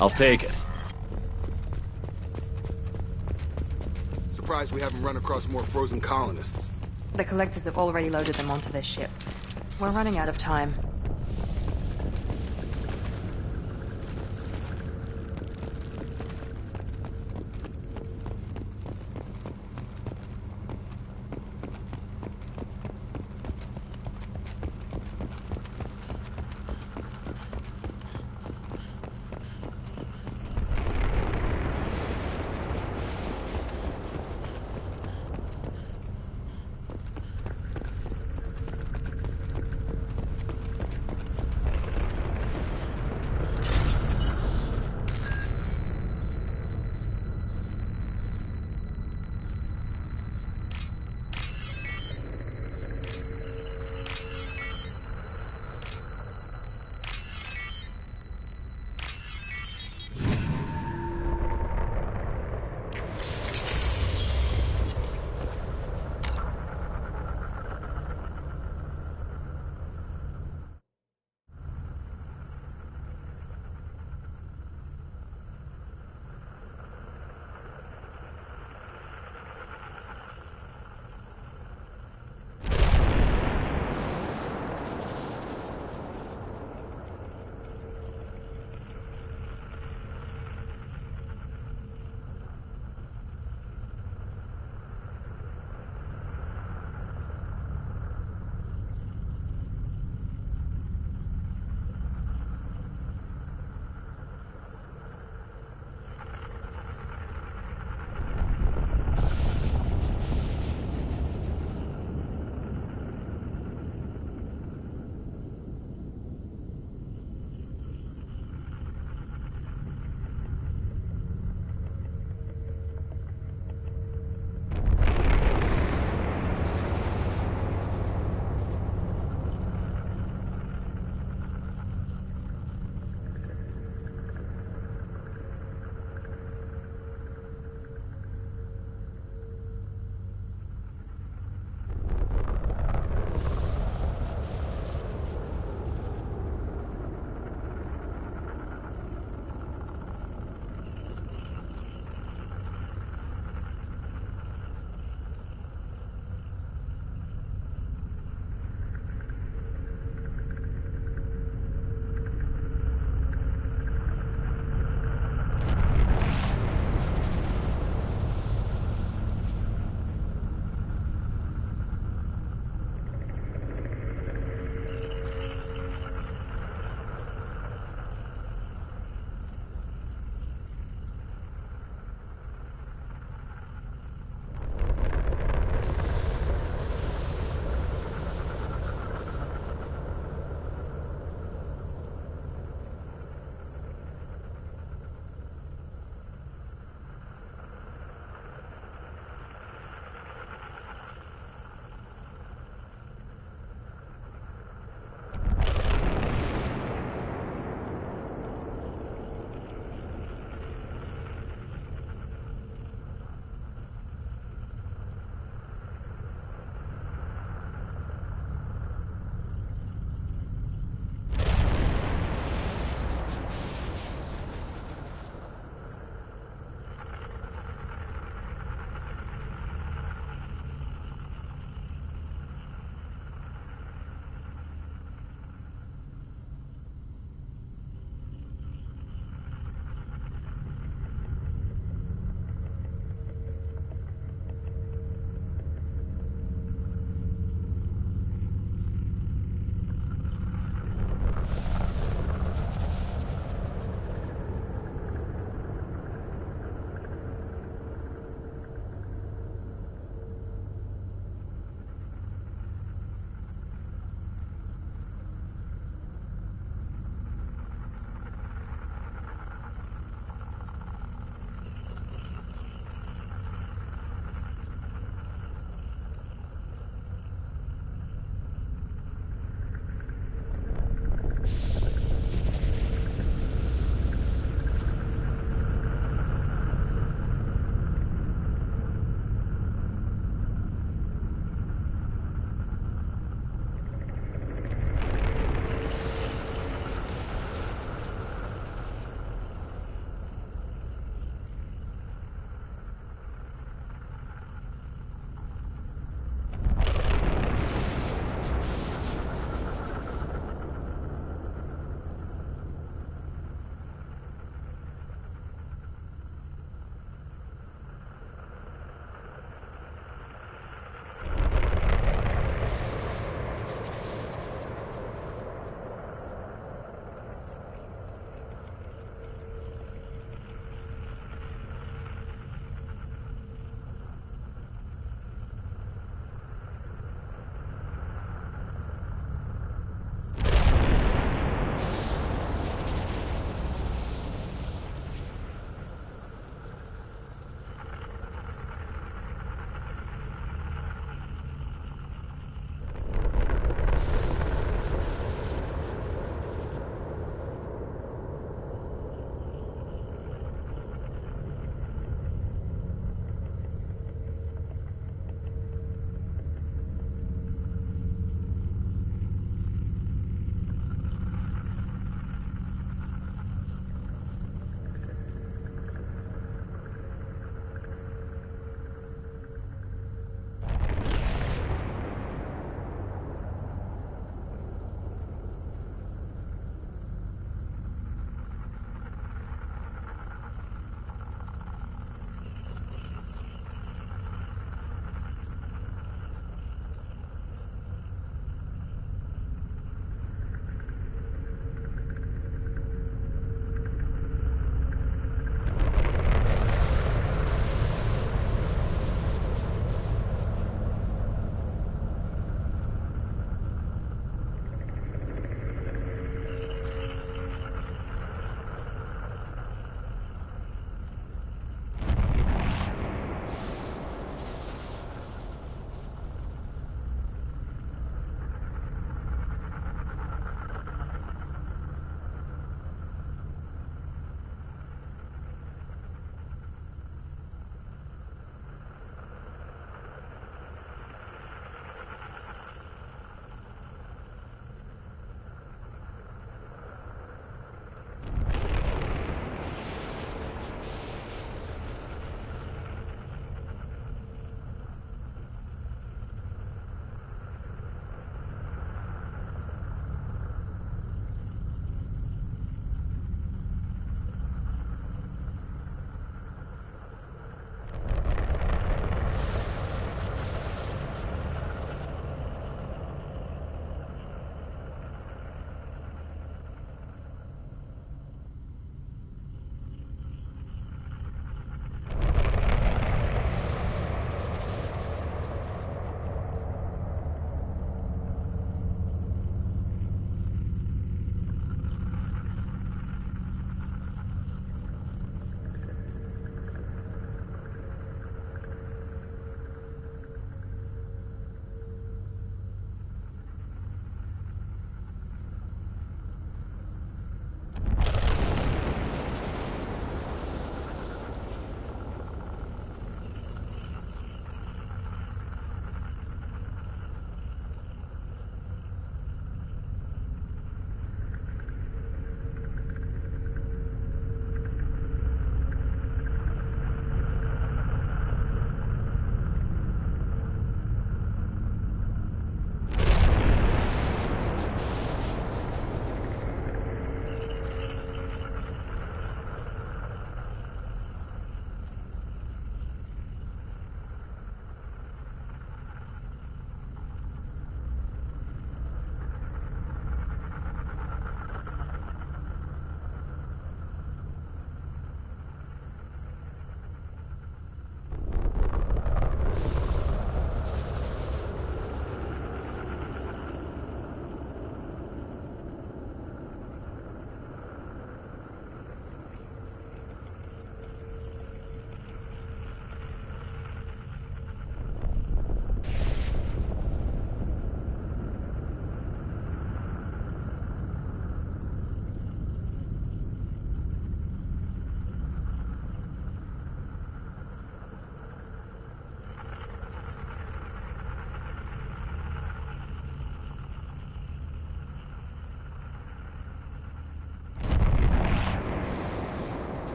I'll take it. Surprised we haven't run across more frozen colonists. The collectors have already loaded them onto their ship. We're running out of time.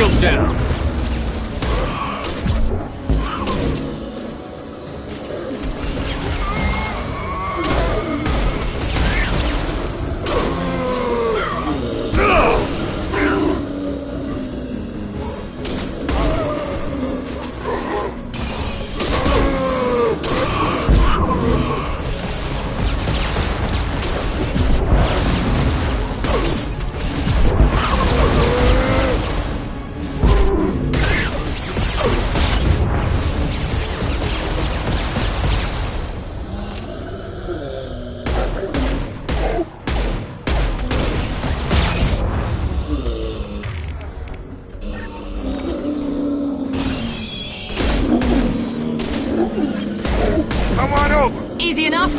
Shields down. Come on over. Easy enough?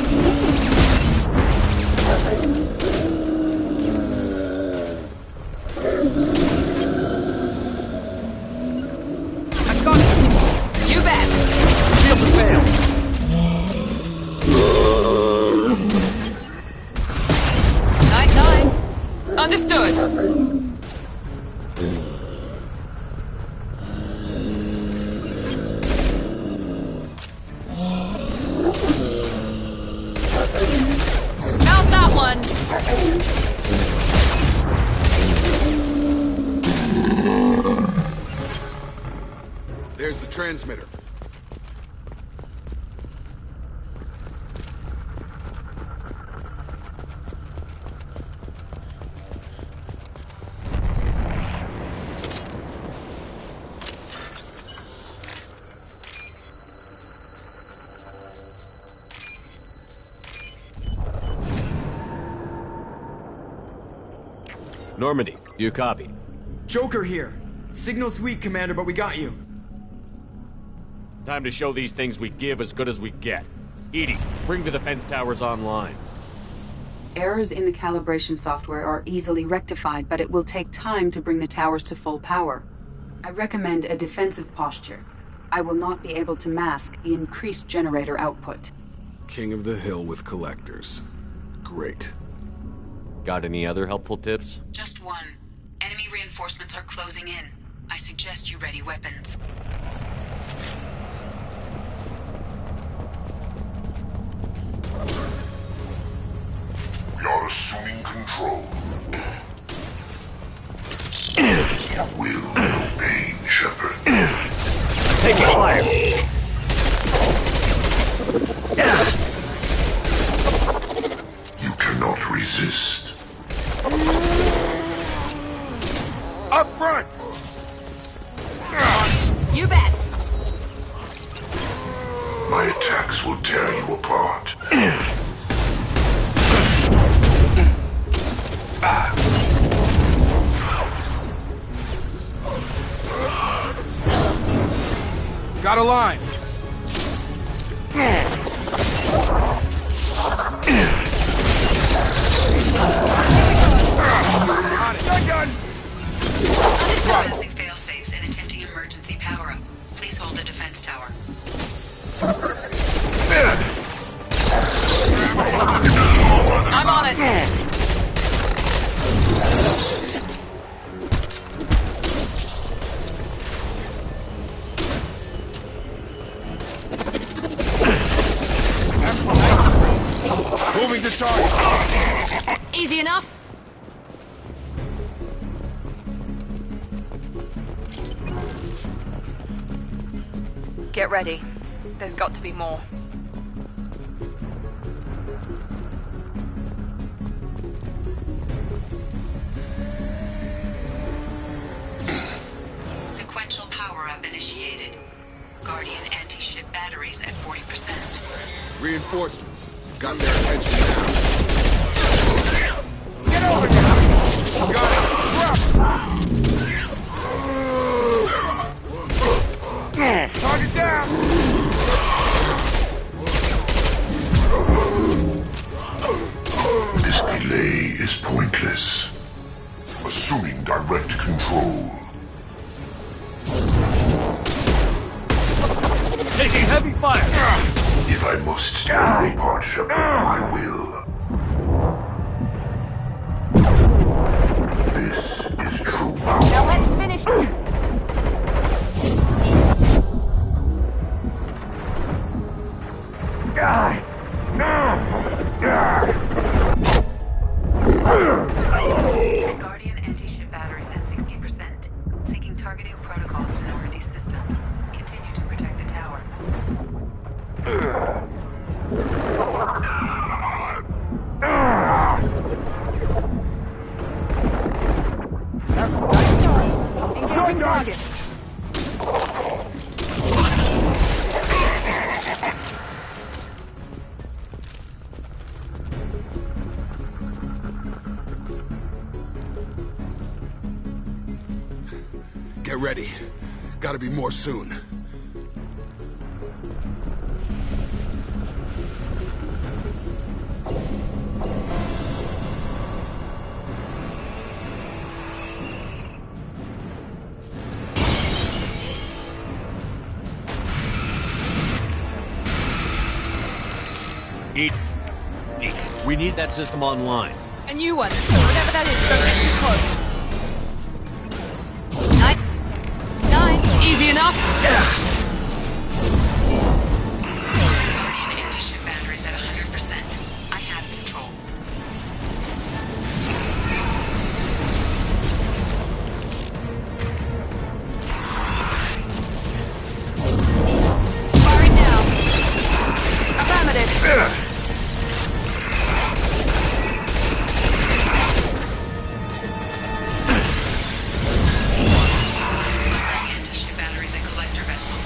I've got it. You bet. Shield to fail. Night. Understood. Mount that one. There's the transmitter. Normandy, do you copy? Joker here. Signal's weak, Commander, but we got you. Time to show these things we give as good as we get. Edie, bring the defense towers online. Errors in the calibration software are easily rectified, but it will take time to bring the towers to full power. I recommend a defensive posture. I will not be able to mask the increased generator output. King of the Hill with collectors. Great. Got any other helpful tips? Just one. Enemy reinforcements are closing in. I suggest you ready weapons. We are assuming control. You will know pain, Shepard. Taking fire. You cannot resist. Up front! You bet. My attacks will tear you apart. Got a line. Gun! Balancing fail-safes and attempting emergency power-up. Please hold the defense tower. I'm on it. Moving to target. Easy enough? Get ready. There's got to be more. Sequential power-up initiated. Guardian anti-ship batteries at 40%. Reinforcements. Got their attention now. Get over here! Got it! Drop! Target down! This delay is pointless. Assuming direct control. Taking heavy fire! If I must tear you apart, Shepard, I will. This is true power. Now let's finish. Marking target. Get ready. Gotta be more soon. We need that system online. A new one. Whatever that is, don't get too close. 9. Easy enough? Guardian anti-ship batteries at 100%. I have control. Firing now. Affirmative. Anti-ship batteries at collector vessel.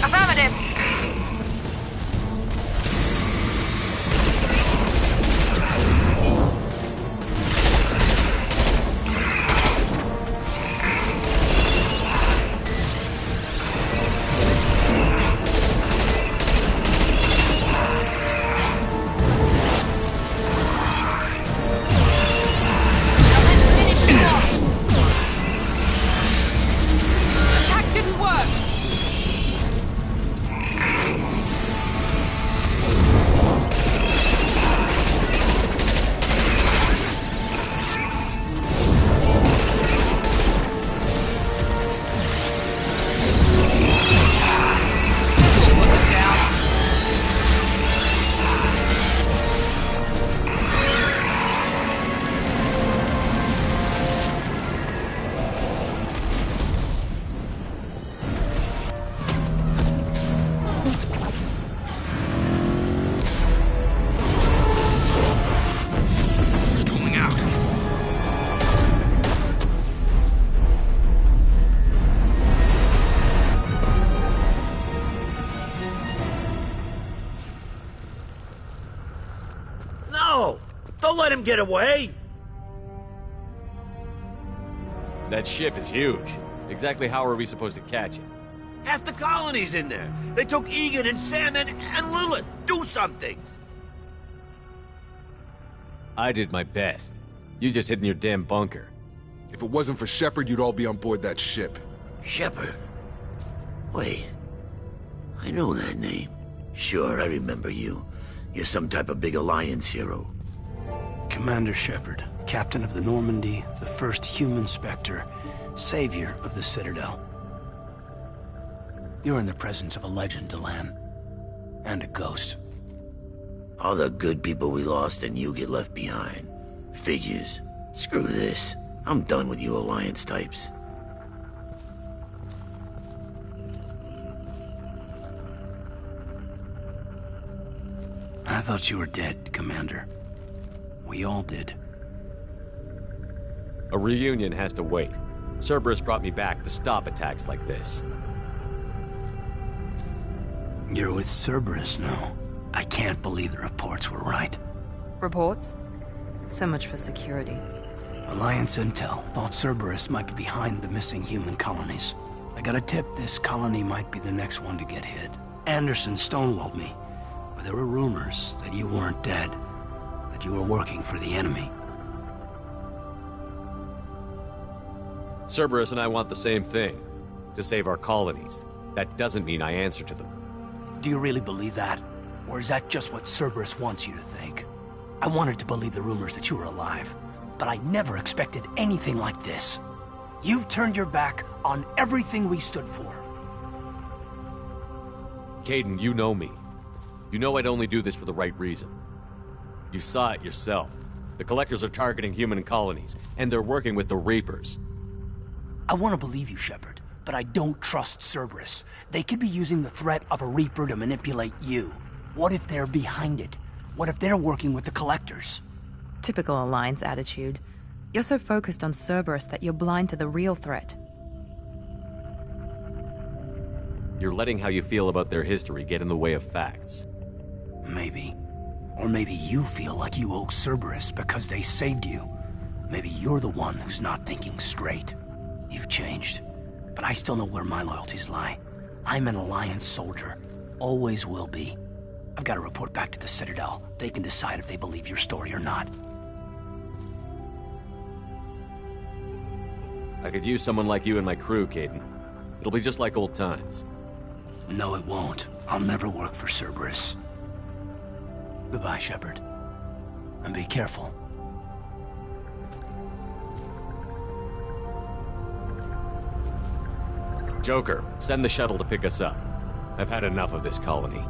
Affirmative. Attack didn't work. Pulling out. No! Don't let him get away! That ship is huge. Exactly how are we supposed to catch it? Half the colony's in there. They took Egan and Sam and Lilith. Do something! I did my best. You just hid in your damn bunker. If it wasn't for Shepard, you'd all be on board that ship. Shepard? Wait. I know that name. Sure, I remember you. You're some type of big Alliance hero. Commander Shepard, captain of the Normandy, the first human Spectre, savior of the Citadel. You're in the presence of a legend, Delan. And a ghost. All the good people we lost and you get left behind. Figures. Screw this. I'm done with you Alliance types. I thought you were dead, Commander. We all did. A reunion has to wait. Cerberus brought me back to stop attacks like this. You're with Cerberus now. I can't believe the reports were right. Reports? So much for security. Alliance intel thought Cerberus might be behind the missing human colonies. I got a tip this colony might be the next one to get hit. Anderson stonewalled me, but there were rumors that you weren't dead, that you were working for the enemy. Cerberus and I want the same thing. To save our colonies. That doesn't mean I answer to them. Do you really believe that? Or is that just what Cerberus wants you to think? I wanted to believe the rumors that you were alive, but I never expected anything like this. You've turned your back on everything we stood for. Caden, you know me. You know I'd only do this for the right reason. You saw it yourself. The Collectors are targeting human colonies, and they're working with the Reapers. I want to believe you, Shepard, but I don't trust Cerberus. They could be using the threat of a Reaper to manipulate you. What if they're behind it? What if they're working with the Collectors? Typical Alliance attitude. You're so focused on Cerberus that you're blind to the real threat. You're letting how you feel about their history get in the way of facts. Maybe. Or maybe you feel like you owe Cerberus because they saved you. Maybe you're the one who's not thinking straight. You've changed. But I still know where my loyalties lie. I'm an Alliance soldier. Always will be. I've got to report back to the Citadel. They can decide if they believe your story or not. I could use someone like you in my crew, Caden. It'll be just like old times. No, it won't. I'll never work for Cerberus. Goodbye, Shepard. And be careful. Joker, send the shuttle to pick us up. I've had enough of this colony.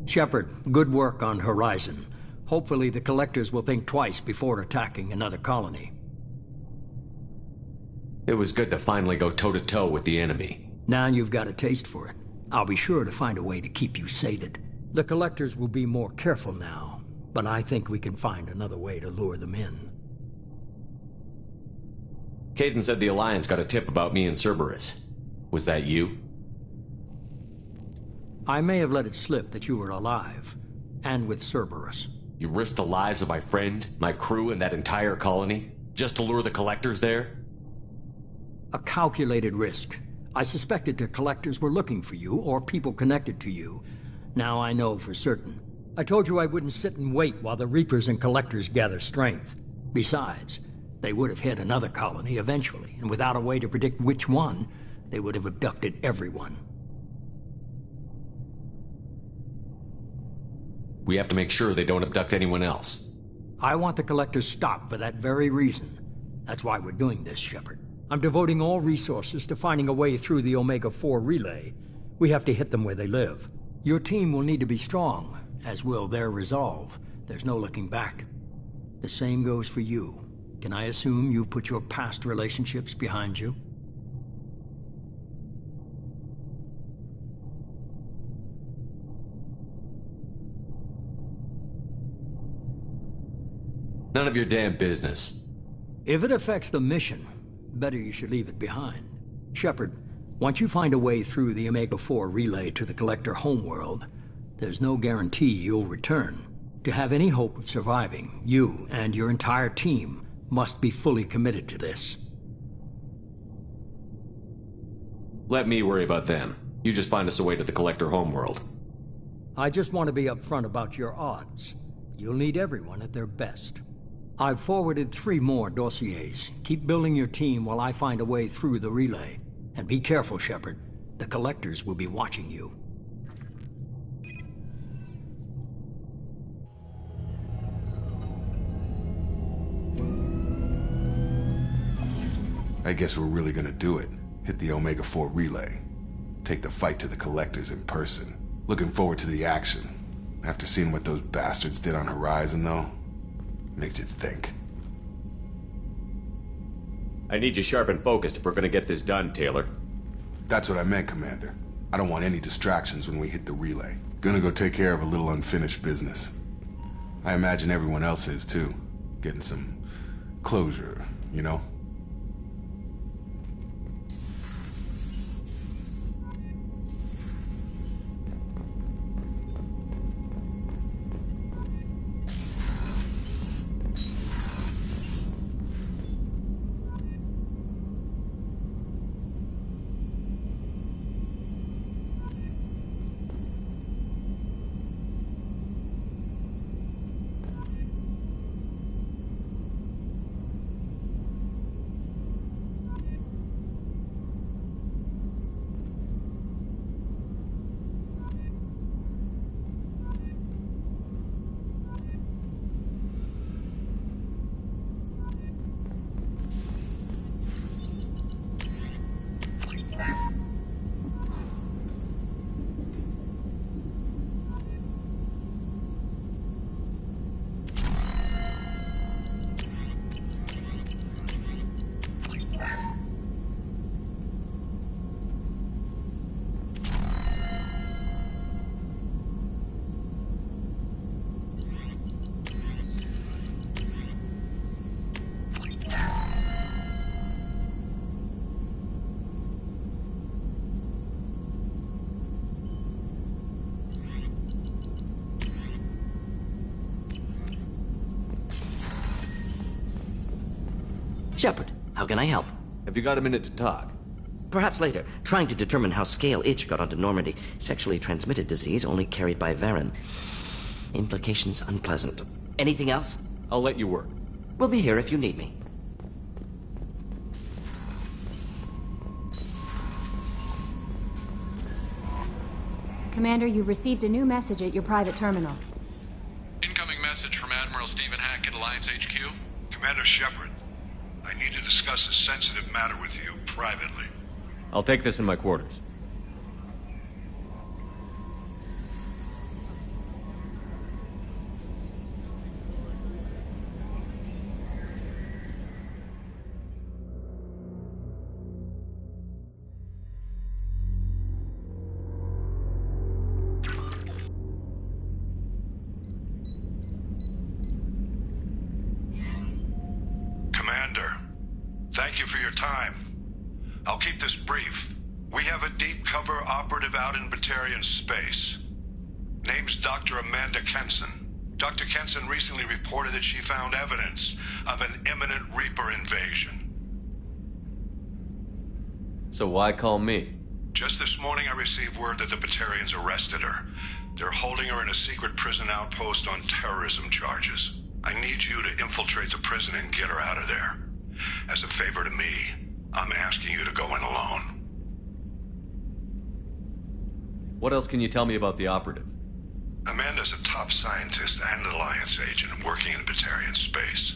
Shepard, good work on Horizon. Hopefully the Collectors will think twice before attacking another colony. It was good to finally go toe-to-toe with the enemy. Now you've got a taste for it. I'll be sure to find a way to keep you sated. The Collectors will be more careful now, but I think we can find another way to lure them in. Caden said the Alliance got a tip about me and Cerberus. Was that you? I may have let it slip that you were alive, and with Cerberus. You risked the lives of my friend, my crew, and that entire colony, just to lure the Collectors there? A calculated risk. I suspected the Collectors were looking for you, or people connected to you. Now I know for certain. I told you I wouldn't sit and wait while the Reapers and Collectors gather strength. Besides, they would have hit another colony eventually, and without a way to predict which one, they would have abducted everyone. We have to make sure they don't abduct anyone else. I want the Collectors stopped for that very reason. That's why we're doing this, Shepard. I'm devoting all resources to finding a way through the Omega-4 relay. We have to hit them where they live. Your team will need to be strong, as will their resolve. There's no looking back. The same goes for you. Can I assume you've put your past relationships behind you? None of your damn business. If it affects the mission, better you should leave it behind. Shepard, once you find a way through the Omega-4 relay to the Collector homeworld, there's no guarantee you'll return. To have any hope of surviving, you and your entire team must be fully committed to this. Let me worry about them. You just find us a way to the Collector homeworld. I just want to be upfront about your odds. You'll need everyone at their best. I've forwarded 3 more dossiers. Keep building your team while I find a way through the relay. And be careful, Shepard. The Collectors will be watching you. I guess we're really gonna do it. Hit the Omega-4 relay. Take the fight to the Collectors in person. Looking forward to the action. After seeing what those bastards did on Horizon, though, makes you think. I need you sharp and focused if we're gonna get this done, Taylor. That's what I meant, Commander. I don't want any distractions when we hit the relay. Gonna go take care of a little unfinished business. I imagine everyone else is, too. Getting some closure, you know? Shepard, how can I help? Have you got a minute to talk? Perhaps later. Trying to determine how Scale Itch got onto Normandy. Sexually transmitted disease only carried by Varen. Implications unpleasant. Anything else? I'll let you work. We'll be here if you need me. Commander, you've received a new message at your private terminal. Incoming message from Admiral Stephen Hackett, Alliance HQ. Commander Shepard, I need to discuss a sensitive matter with you privately. I'll take this in my quarters. Commander, thank you for your time. I'll keep this brief. We have a deep cover operative out in Batarian space. Name's Dr. Amanda Kenson. Dr. Kenson recently reported that she found evidence of an imminent Reaper invasion. So why call me? Just this morning I received word that the Batarians arrested her. They're holding her in a secret prison outpost on terrorism charges. I need you to infiltrate the prison and get her out of there. As a favor to me, I'm asking you to go in alone. What else can you tell me about the operative? Amanda's a top scientist and Alliance agent working in Batarian space.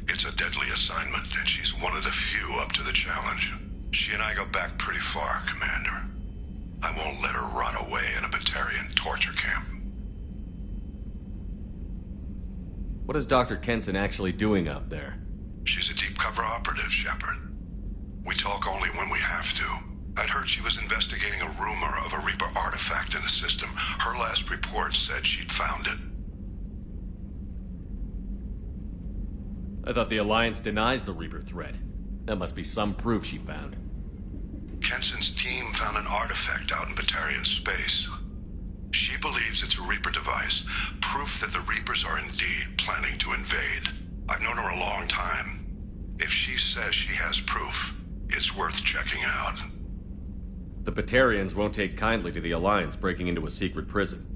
It's a deadly assignment, and she's one of the few up to the challenge. She and I go back pretty far, Commander. I won't let her rot away in a Batarian torture camp. What is Dr. Kenson actually doing out there? She's a deep cover operative, Shepard. We talk only when we have to. I'd heard she was investigating a rumor of a Reaper artifact in the system. Her last report said she'd found it. I thought the Alliance denies the Reaper threat. That must be some proof she found. Kenson's team found an artifact out in Batarian space. She believes it's a Reaper device, proof that the Reapers are indeed planning to invade. I've known her a long time. If she says she has proof, it's worth checking out. The Batarians won't take kindly to the Alliance breaking into a secret prison.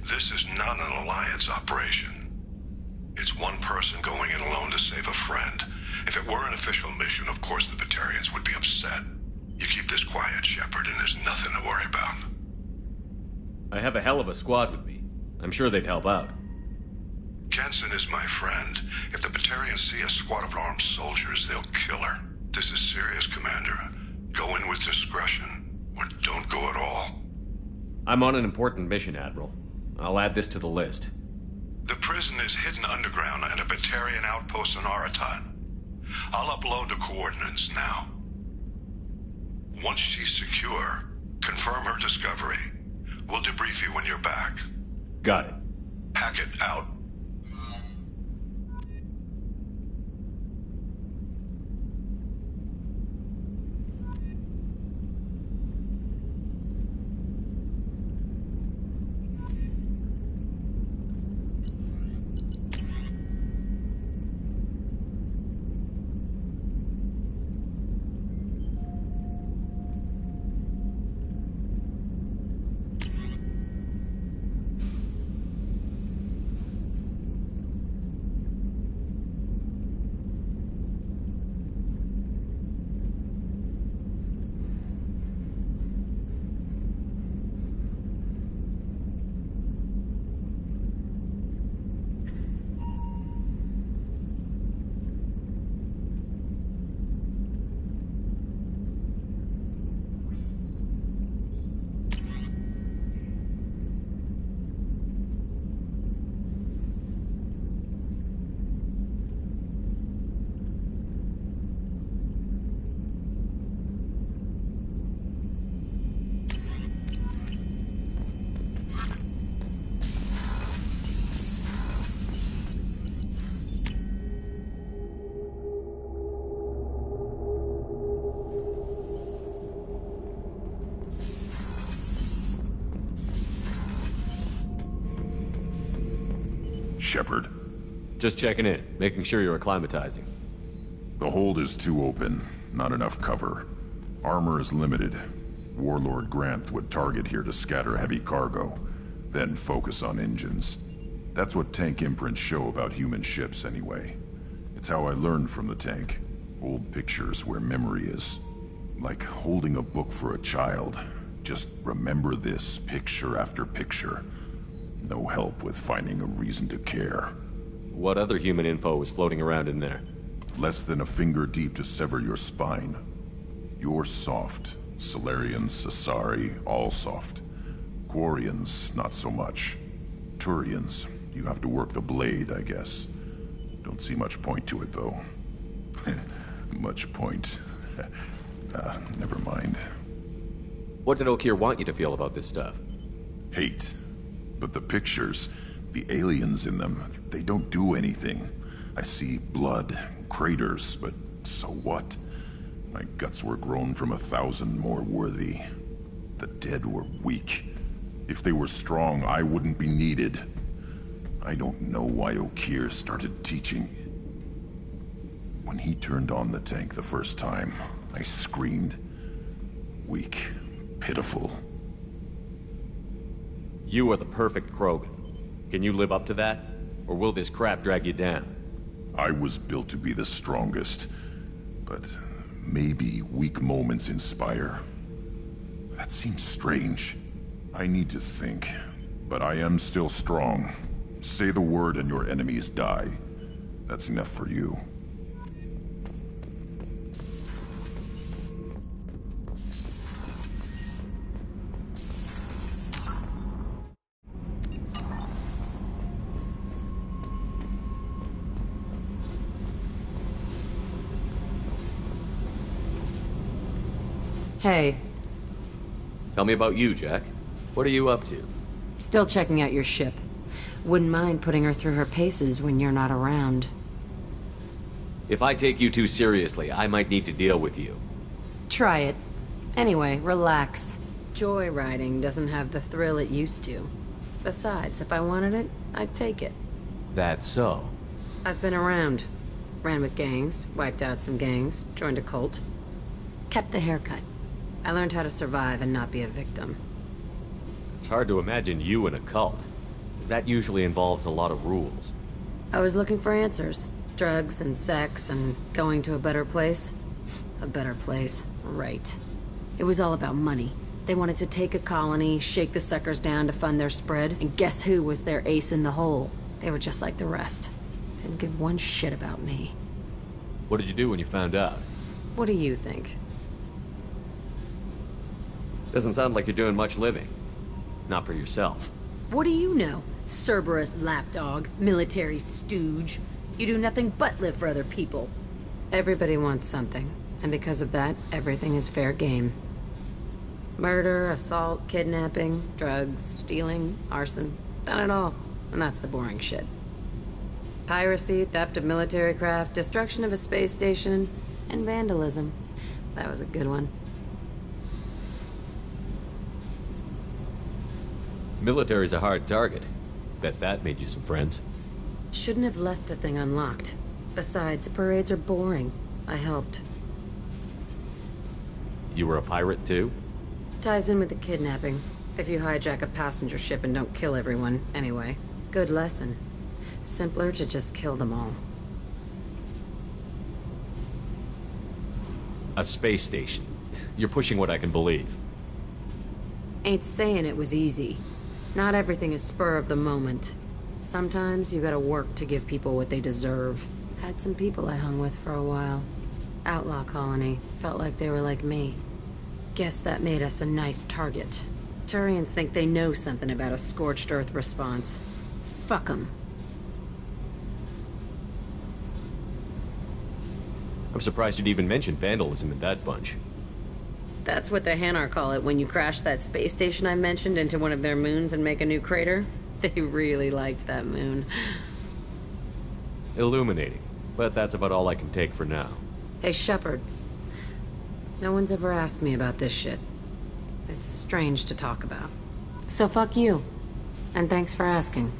This is not an Alliance operation. It's one person going in alone to save a friend. If it were an official mission, of course the Batarians would be upset. You keep this quiet, Shepard, and there's nothing to worry about. I have a hell of a squad with me. I'm sure they'd help out. Kenson is my friend. If the Batarians see a squad of armed soldiers, they'll kill her. This is serious, Commander. Go in with discretion, or don't go at all. I'm on an important mission, Admiral. I'll add this to the list. The prison is hidden underground in a Batarian outpost on Aratat. I'll upload the coordinates now. Once she's secure, confirm her discovery. We'll debrief you when you're back. Got it. Hackett out. Shepard? Just checking in, making sure you're acclimatizing. The hold is too open. Not enough cover. Armor is limited. Warlord Grant would target here to scatter heavy cargo, then focus on engines. That's what tank imprints show about human ships, anyway. It's how I learned from the tank. Old pictures where memory is. Like holding a book for a child. Just remember this, picture after picture. No help with finding a reason to care. What other human info was floating around in there? Less than a finger deep to sever your spine. You're soft. Solarians, Asari, all soft. Quarians, not so much. Turians, you have to work the blade, I guess. Don't see much point to it, though. Much point. Never mind. What did Okir want you to feel about this stuff? Hate. But the pictures, the aliens in them, they don't do anything. I see blood, craters, but so what? My guts were grown from 1,000 more worthy. The dead were weak. If they were strong, I wouldn't be needed. I don't know why Okir started teaching. When he turned on the tank the first time, I screamed. Weak, pitiful. You are the perfect Krogan. Can you live up to that? Or will this crap drag you down? I was built to be the strongest. But maybe weak moments inspire. That seems strange. I need to think. But I am still strong. Say the word and your enemies die. That's enough for you. Hey. Tell me about you, Jack. What are you up to? Still checking out your ship. Wouldn't mind putting her through her paces when you're not around. If I take you too seriously, I might need to deal with you. Try it. Anyway, relax. Joyriding doesn't have the thrill it used to. Besides, if I wanted it, I'd take it. That's so. I've been around. Ran with gangs, wiped out some gangs, joined a cult. Kept the haircut. I learned how to survive and not be a victim. It's hard to imagine you in a cult. That usually involves a lot of rules. I was looking for answers. Drugs and sex and going to a better place. A better place, right. It was all about money. They wanted to take a colony, shake the suckers down to fund their spread, and guess who was their ace in the hole? They were just like the rest. Didn't give one shit about me. What did you do when you found out? What do you think? Doesn't sound like you're doing much living. Not for yourself. What do you know? Cerberus lapdog, military stooge. You do nothing but live for other people. Everybody wants something, and because of that, everything is fair game. Murder, assault, kidnapping, drugs, stealing, arson. Done it all. And that's the boring shit. Piracy, theft of military craft, destruction of a space station, and vandalism. That was a good one. Military's a hard target. Bet that made you some friends. Shouldn't have left the thing unlocked. Besides, parades are boring. I helped. You were a pirate too? Ties in with the kidnapping. If you hijack a passenger ship and don't kill everyone, anyway. Good lesson. Simpler to just kill them all. A space station. You're pushing what I can believe. Ain't saying it was easy. Not everything is spur of the moment. Sometimes you gotta work to give people what they deserve. Had some people I hung with for a while. Outlaw colony. Felt like they were like me. Guess that made us a nice target. Turians think they know something about a scorched earth response. Fuck 'em. I'm surprised you'd even mention vandalism in that bunch. That's what the Hanar call it when you crash that space station I mentioned into one of their moons and make a new crater. They really liked that moon. Illuminating. But that's about all I can take for now. Hey, Shepard. No one's ever asked me about this shit. It's strange to talk about. So fuck you. And thanks for asking.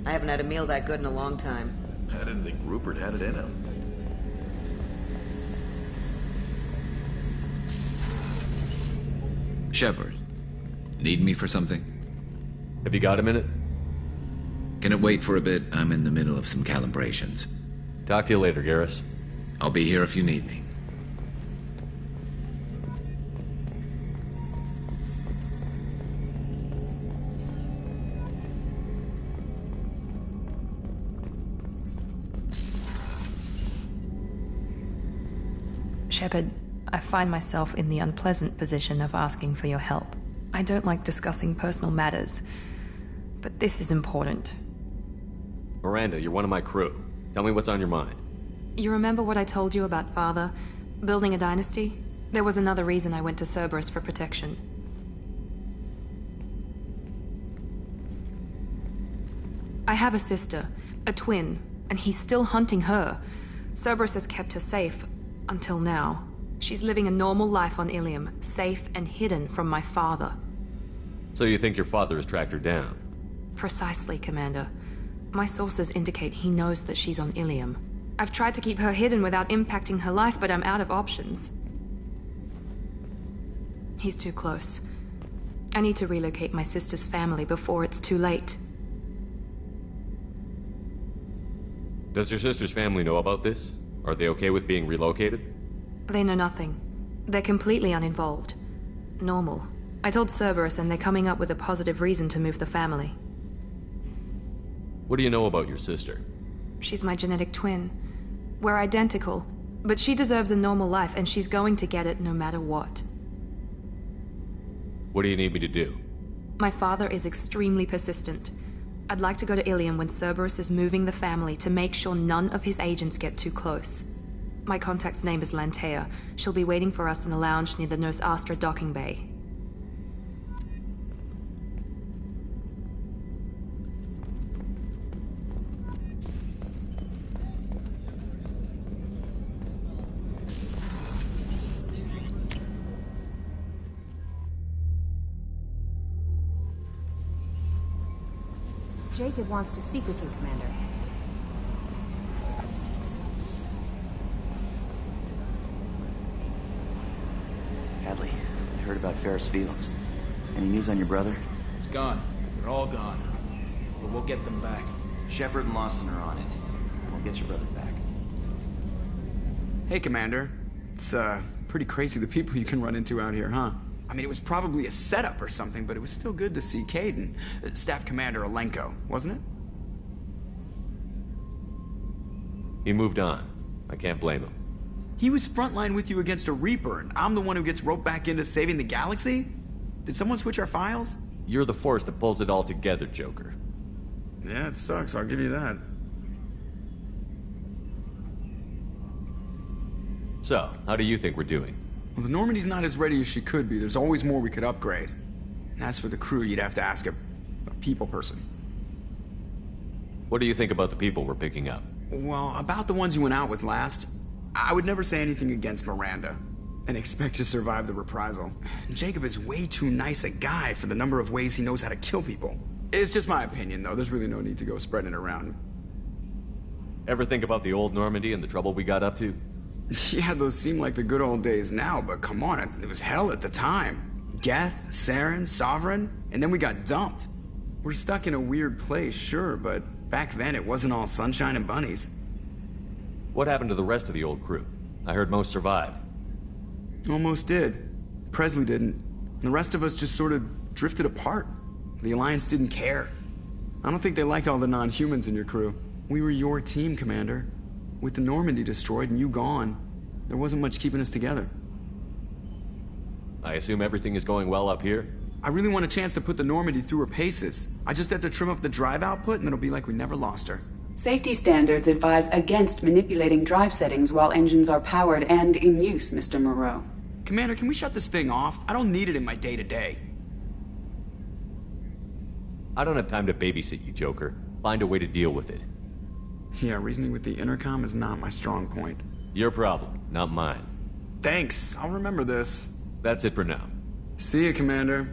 I haven't had a meal that good in a long time. I didn't think Rupert had it in him. Shepard, need me for something? Have you got a minute? Can it wait for a bit? I'm in the middle of some calibrations. Talk to you later, Garrus. I'll be here if you need me. Shepard, I find myself in the unpleasant position of asking for your help. I don't like discussing personal matters, but this is important. Miranda, you're one of my crew. Tell me what's on your mind. You remember what I told you about Father? Building a dynasty? There was another reason I went to Cerberus for protection. I have a sister, a twin, and he's still hunting her. Cerberus has kept her safe, until now. She's living a normal life on Ilium, safe and hidden from my father. So you think your father has tracked her down? Precisely, Commander. My sources indicate he knows that she's on Ilium. I've tried to keep her hidden without impacting her life, but I'm out of options. He's too close. I need to relocate my sister's family before it's too late. Does your sister's family know about this? Are they okay with being relocated? They know nothing. They're completely uninvolved. Normal. I told Cerberus and they're coming up with a positive reason to move the family. What do you know about your sister? She's my genetic twin. We're identical, but she deserves a normal life and she's going to get it no matter what. What do you need me to do? My father is extremely persistent. I'd like to go to Ilium when Cerberus is moving the family to make sure none of his agents get too close. My contact's name is Lantea. She'll be waiting for us in a lounge near the Nos Astra docking bay. Jacob wants to speak with you, Commander. Hadley, I heard about Ferris Fields. Any news on your brother? It's gone. They're all gone. But we'll get them back. Shepard and Lawson are on it. We'll get your brother back. Hey, Commander. It's, pretty crazy the people you can run into out here, huh? I mean, it was probably a setup or something, but it was still good to see Caden. Staff Commander Alenko, wasn't it? He moved on. I can't blame him. He was frontline with you against a Reaper, and I'm the one who gets roped back into saving the galaxy? Did someone switch our files? You're the force that pulls it all together, Joker. Yeah, it sucks, I'll give you that. So, how do you think we're doing? Well, the Normandy's not as ready as she could be. There's always more we could upgrade. And as for the crew, you'd have to ask a people person. What do you think about the people we're picking up? Well, about the ones you went out with last, I would never say anything against Miranda, and expect to survive the reprisal. Jacob is way too nice a guy for the number of ways he knows how to kill people. It's just my opinion, though. There's really no need to go spreading it around. Ever think about the old Normandy and the trouble we got up to? Yeah, those seem like the good old days now, but come on, it was hell at the time. Geth, Saren, Sovereign, and then we got dumped. We're stuck in a weird place, sure, but back then it wasn't all sunshine and bunnies. What happened to the rest of the old crew? I heard most survived. Almost did. Presley didn't. The rest of us just sort of drifted apart. The Alliance didn't care. I don't think they liked all the non-humans in your crew. We were your team, Commander. With the Normandy destroyed and you gone, there wasn't much keeping us together. I assume everything is going well up here? I really want a chance to put the Normandy through her paces. I just have to trim up the drive output and it'll be like we never lost her. Safety standards advise against manipulating drive settings while engines are powered and in use, Mr. Moreau. Commander, can we shut this thing off? I don't need it in my day-to-day. I don't have time to babysit you, Joker. Find a way to deal with it. Yeah, reasoning with the intercom is not my strong point. Your problem, not mine. Thanks, I'll remember this. That's it for now. See you, Commander.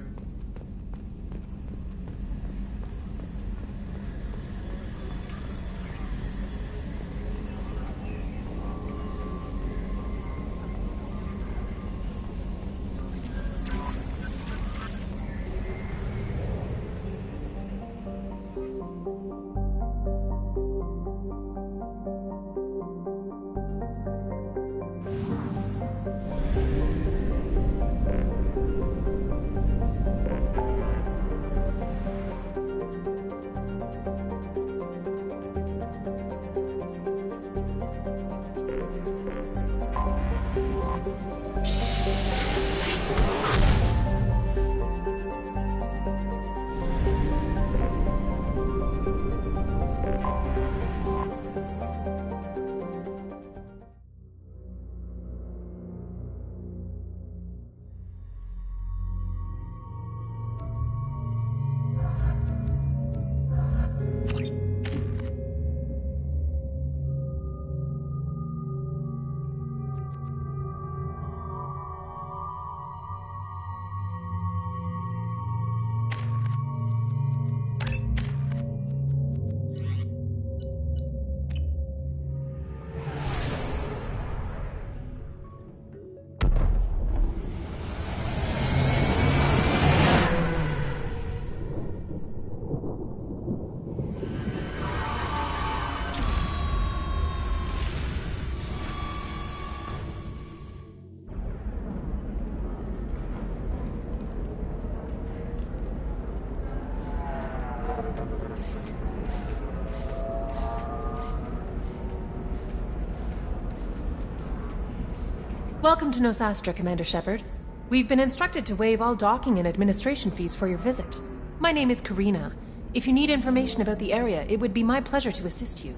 Welcome to Nosastra, Commander Shepard. We've been instructed to waive all docking and administration fees for your visit. My name is Karina. If you need information about the area, it would be my pleasure to assist you.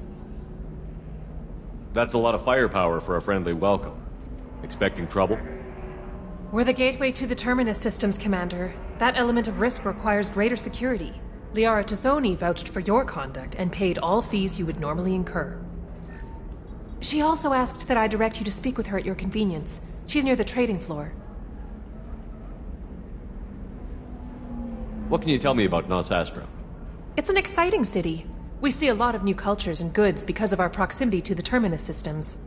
That's a lot of firepower for a friendly welcome. Expecting trouble? We're the gateway to the Terminus systems, Commander. That element of risk requires greater security. Liara Tassoni vouched for your conduct and paid all fees you would normally incur. She also asked that I direct you to speak with her at your convenience. She's near the trading floor. What can you tell me about Nosastra? It's an exciting city. We see a lot of new cultures and goods because of our proximity to the Terminus systems.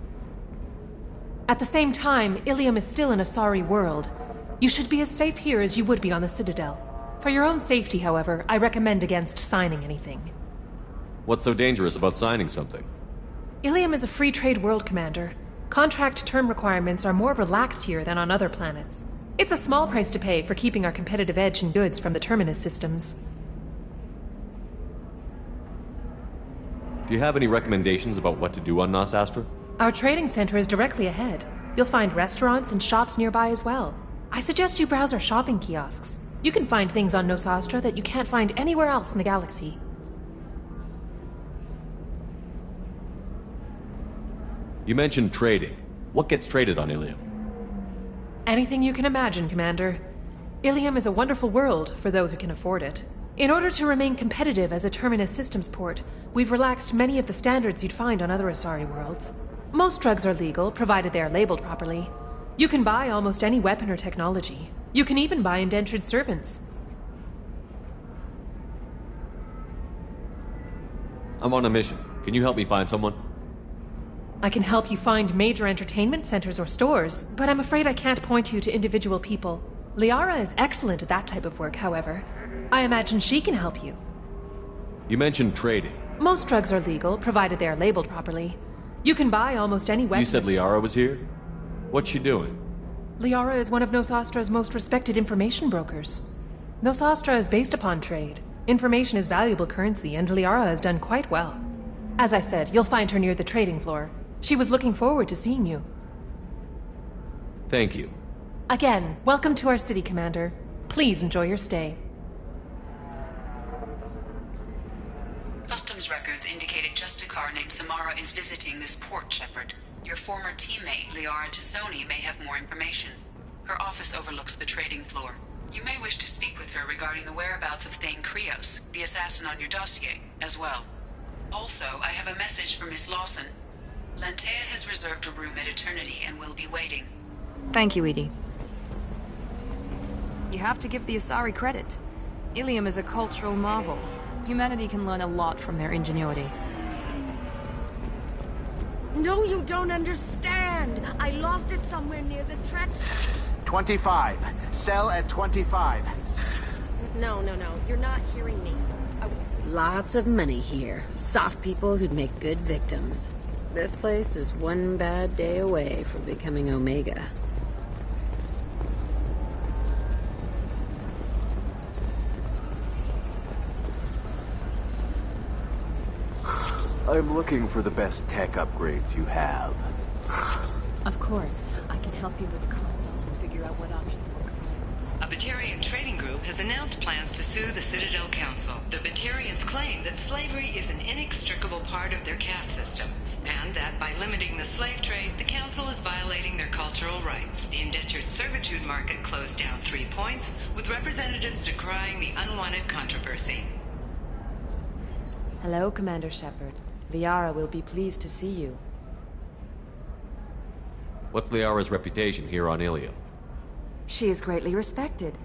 At the same time, Ilium is still an Asari world. You should be as safe here as you would be on the Citadel. For your own safety, however, I recommend against signing anything. What's so dangerous about signing something? Ilium is a free trade world, Commander. Contract term requirements are more relaxed here than on other planets. It's a small price to pay for keeping our competitive edge in goods from the Terminus systems. Do you have any recommendations about what to do on Nosastra? Our trading center is directly ahead. You'll find restaurants and shops nearby as well. I suggest you browse our shopping kiosks. You can find things on Nosastra that you can't find anywhere else in the galaxy. You mentioned trading. What gets traded on Ilium? Anything you can imagine, Commander. Ilium is a wonderful world for those who can afford it. In order to remain competitive as a Terminus systems port, we've relaxed many of the standards you'd find on other Asari worlds. Most drugs are legal, provided they are labeled properly. You can buy almost any weapon or technology. You can even buy indentured servants. I'm on a mission. Can you help me find someone? I can help you find major entertainment centers or stores, but I'm afraid I can't point you to individual people. Liara is excellent at that type of work, however. I imagine she can help you. You mentioned trading. Most drugs are legal, provided they are labeled properly. You can buy almost any weapon. You said Liara was here? What's she doing? Liara is one of Nosastra's most respected information brokers. Nosastra is based upon trade. Information is valuable currency, and Liara has done quite well. As I said, you'll find her near the trading floor. She was looking forward to seeing you. Thank you. Again, welcome to our city, Commander. Please enjoy your stay. Customs records indicated just a car named Samara is visiting this port, Shepard. Your former teammate, Liara Tassoni, may have more information. Her office overlooks the trading floor. You may wish to speak with her regarding the whereabouts of Thane Krios, the assassin on your dossier, as well. Also, I have a message for Miss Lawson. Lantea has reserved a room at Eternity and will be waiting. Thank you, Edie. You have to give the Asari credit. Ilium is a cultural marvel. Humanity can learn a lot from their ingenuity. No, you don't understand. I lost it somewhere near the track. 25. Sell at 25. No. You're not hearing me. Lots of money here. Soft people who'd make good victims. This place is one bad day away from becoming Omega. I'm looking for the best tech upgrades you have. Of course. I can help you with the consoles and figure out what options work for you. A Batarian trading group has announced plans to sue the Citadel Council. The Batarians claim that slavery is an inextricable part of their caste system, and that by limiting the slave trade, the Council is violating their cultural rights. The indentured servitude market closed down 3 points, with representatives decrying the unwanted controversy. Hello, Commander Shepard. Liara will be pleased to see you. What's Liara's reputation here on Ilium? She is greatly respected.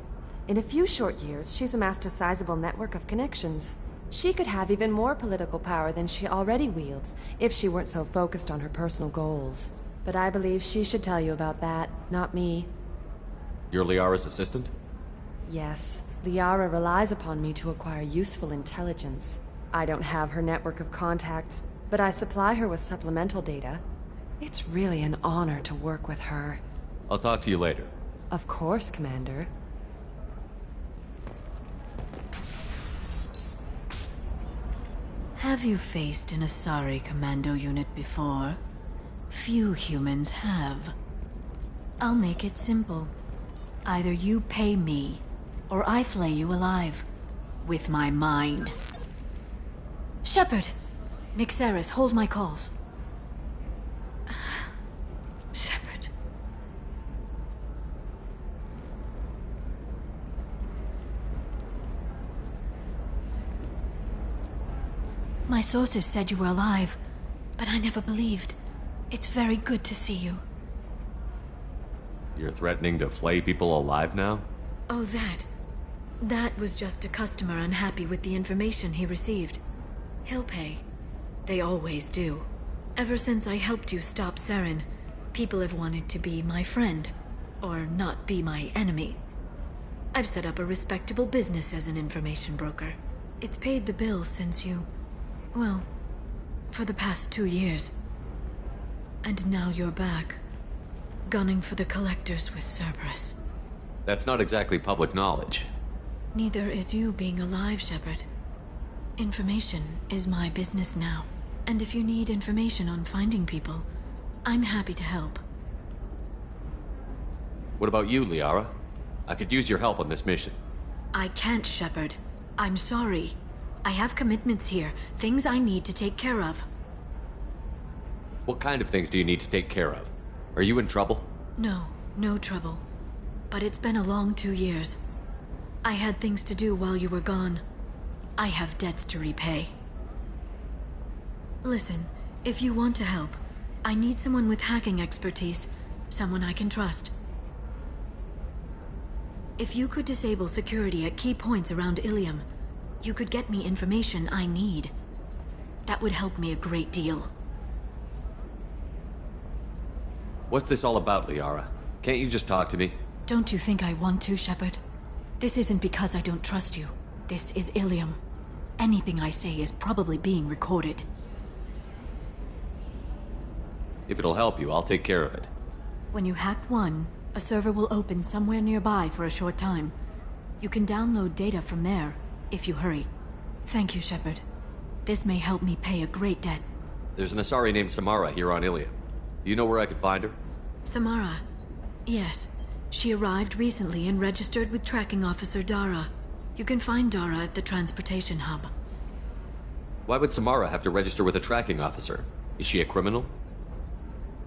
In a few short years, she's amassed a sizable network of connections. She could have even more political power than she already wields, if she weren't so focused on her personal goals. But I believe she should tell you about that, not me. You're Liara's assistant? Yes. Liara relies upon me to acquire useful intelligence. I don't have her network of contacts, but I supply her with supplemental data. It's really an honor to work with her. I'll talk to you later. Of course, Commander. Have you faced an Asari commando unit before? Few humans have. I'll make it simple. Either you pay me, or I flay you alive. With my mind. Shepard! Nixeris, hold my calls. Shepard. My sources said you were alive, but I never believed. It's very good to see you. You're threatening to flay people alive now? Oh, that. That was just a customer unhappy with the information he received. He'll pay. They always do. Ever since I helped you stop Saren, people have wanted to be my friend, or not be my enemy. I've set up a respectable business as an information broker. It's paid the bills since you... well, for the past 2 years. And now you're back, gunning for the Collectors with Cerberus. That's not exactly public knowledge. Neither is you being alive, Shepard. Information is my business now. And if you need information on finding people, I'm happy to help. What about you, Liara? I could use your help on this mission. I can't, Shepard. I'm sorry. I have commitments here, things I need to take care of. What kind of things do you need to take care of? Are you in trouble? No, no trouble. But it's been a long 2 years. I had things to do while you were gone. I have debts to repay. Listen, if you want to help, I need someone with hacking expertise, someone I can trust. If you could disable security at key points around Ilium, you could get me information I need. That would help me a great deal. What's this all about, Liara? Can't you just talk to me? Don't you think I want to, Shepard? This isn't because I don't trust you. This is Ilium. Anything I say is probably being recorded. If it'll help you, I'll take care of it. When you hack one, a server will open somewhere nearby for a short time. You can download data from there, if you hurry. Thank you, Shepard. This may help me pay a great debt. There's an Asari named Samara here on Ilium. Do you know where I could find her? Samara? Yes. She arrived recently and registered with Tracking Officer Dara. You can find Dara at the transportation hub. Why would Samara have to register with a tracking officer? Is she a criminal?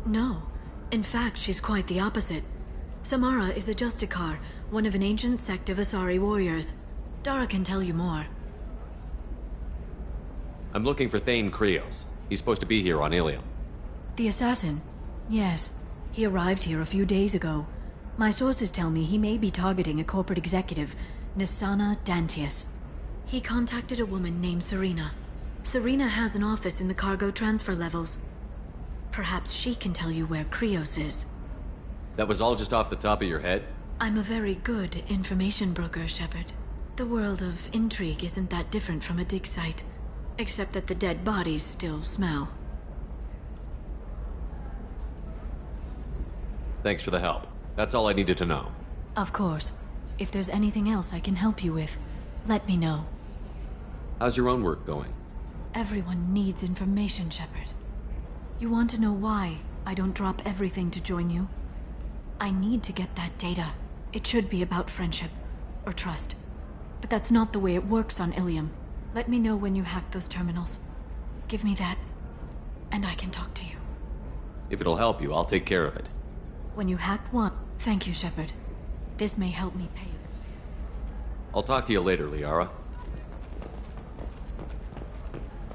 No. In fact, she's quite the opposite. Samara is a Justicar, one of an ancient sect of Asari warriors. Dara can tell you more. I'm looking for Thane Krios. He's supposed to be here on Ilium. The assassin? Yes. He arrived here a few days ago. My sources tell me he may be targeting a corporate executive, Nisana Dantius. He contacted a woman named Serena. Serena has an office in the cargo transfer levels. Perhaps she can tell you where Krios is. That was all just off the top of your head? I'm a very good information broker, Shepard. The world of intrigue isn't that different from a dig site, except that the dead bodies still smell. Thanks for the help. That's all I needed to know. Of course. If there's anything else I can help you with, let me know. How's your own work going? Everyone needs information, Shepard. You want to know why I don't drop everything to join you? I need to get that data. It should be about friendship. Or trust. But that's not the way it works on Ilium. Let me know when you hack those terminals. Give me that, and I can talk to you. If it'll help you, I'll take care of it. When you hack one... Thank you, Shepard. This may help me pay you. I'll talk to you later, Liara.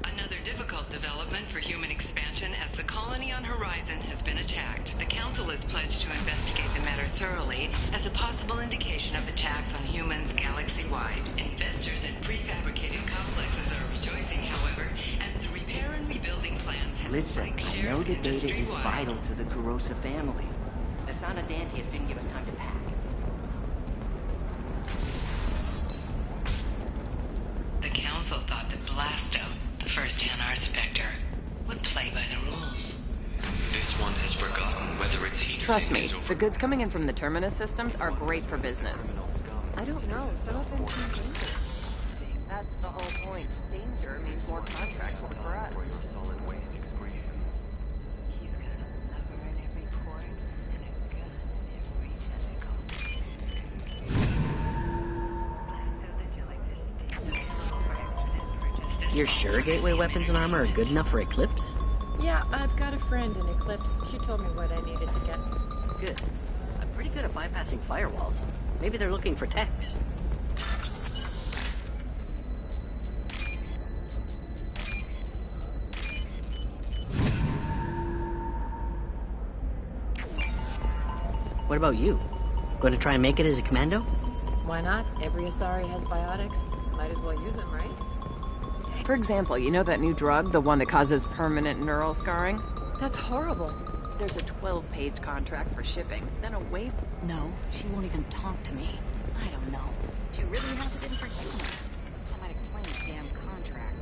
Another difficult development for human expansion as the colony on Horizon has been attacked. The Council is pledged to investigate the matter thoroughly as a possible indication of attacks on humans galaxy-wide. Investors in prefabricated complexes are rejoicing, however, as the repair and rebuilding plans have Listen, I know the data is vital to the Kurosa family. The Son of Dantius didn't give us time to pack. The Council thought that Blasto, the first Hanar Spectre, would play by the rules. This one has forgotten whether its heat Trust sink me, is over. the goods coming in from the Terminus systems are great for business. I don't know. Some of them seem dangerous. That's the whole point. Danger means more contracts work for us. You're sure gateway weapons and armor are good enough for Eclipse? Yeah, I've got a friend in Eclipse. She told me what I needed to get. Good. I'm pretty good at bypassing firewalls. Maybe they're looking for techs. What about you? Going to try and make it as a commando? Why not? Every Asari has biotics. Might as well use them, right? For example, you know that new drug, the one that causes permanent neural scarring? That's horrible. There's a 12-page contract for shipping, then a waiver. No, she won't even talk to me. I don't know. She really has it in for humans. I might explain the damn contract.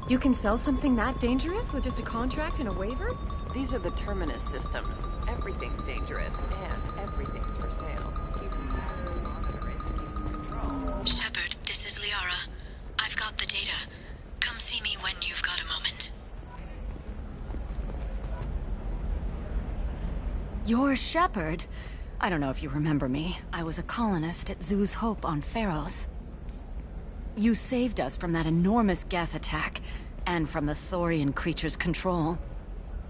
You can sell something that dangerous with just a contract and a waiver? These are the Terminus systems. Everything's dangerous, and everything's for sale. You can manually monitor it and keep control. Shepard, this is Liara. I've got the data. Come see me when you've got a moment. You're Shepard? I don't know if you remember me. I was a colonist at Zoo's Hope on Pharos. You saved us from that enormous Geth attack, and from the Thorian creature's control.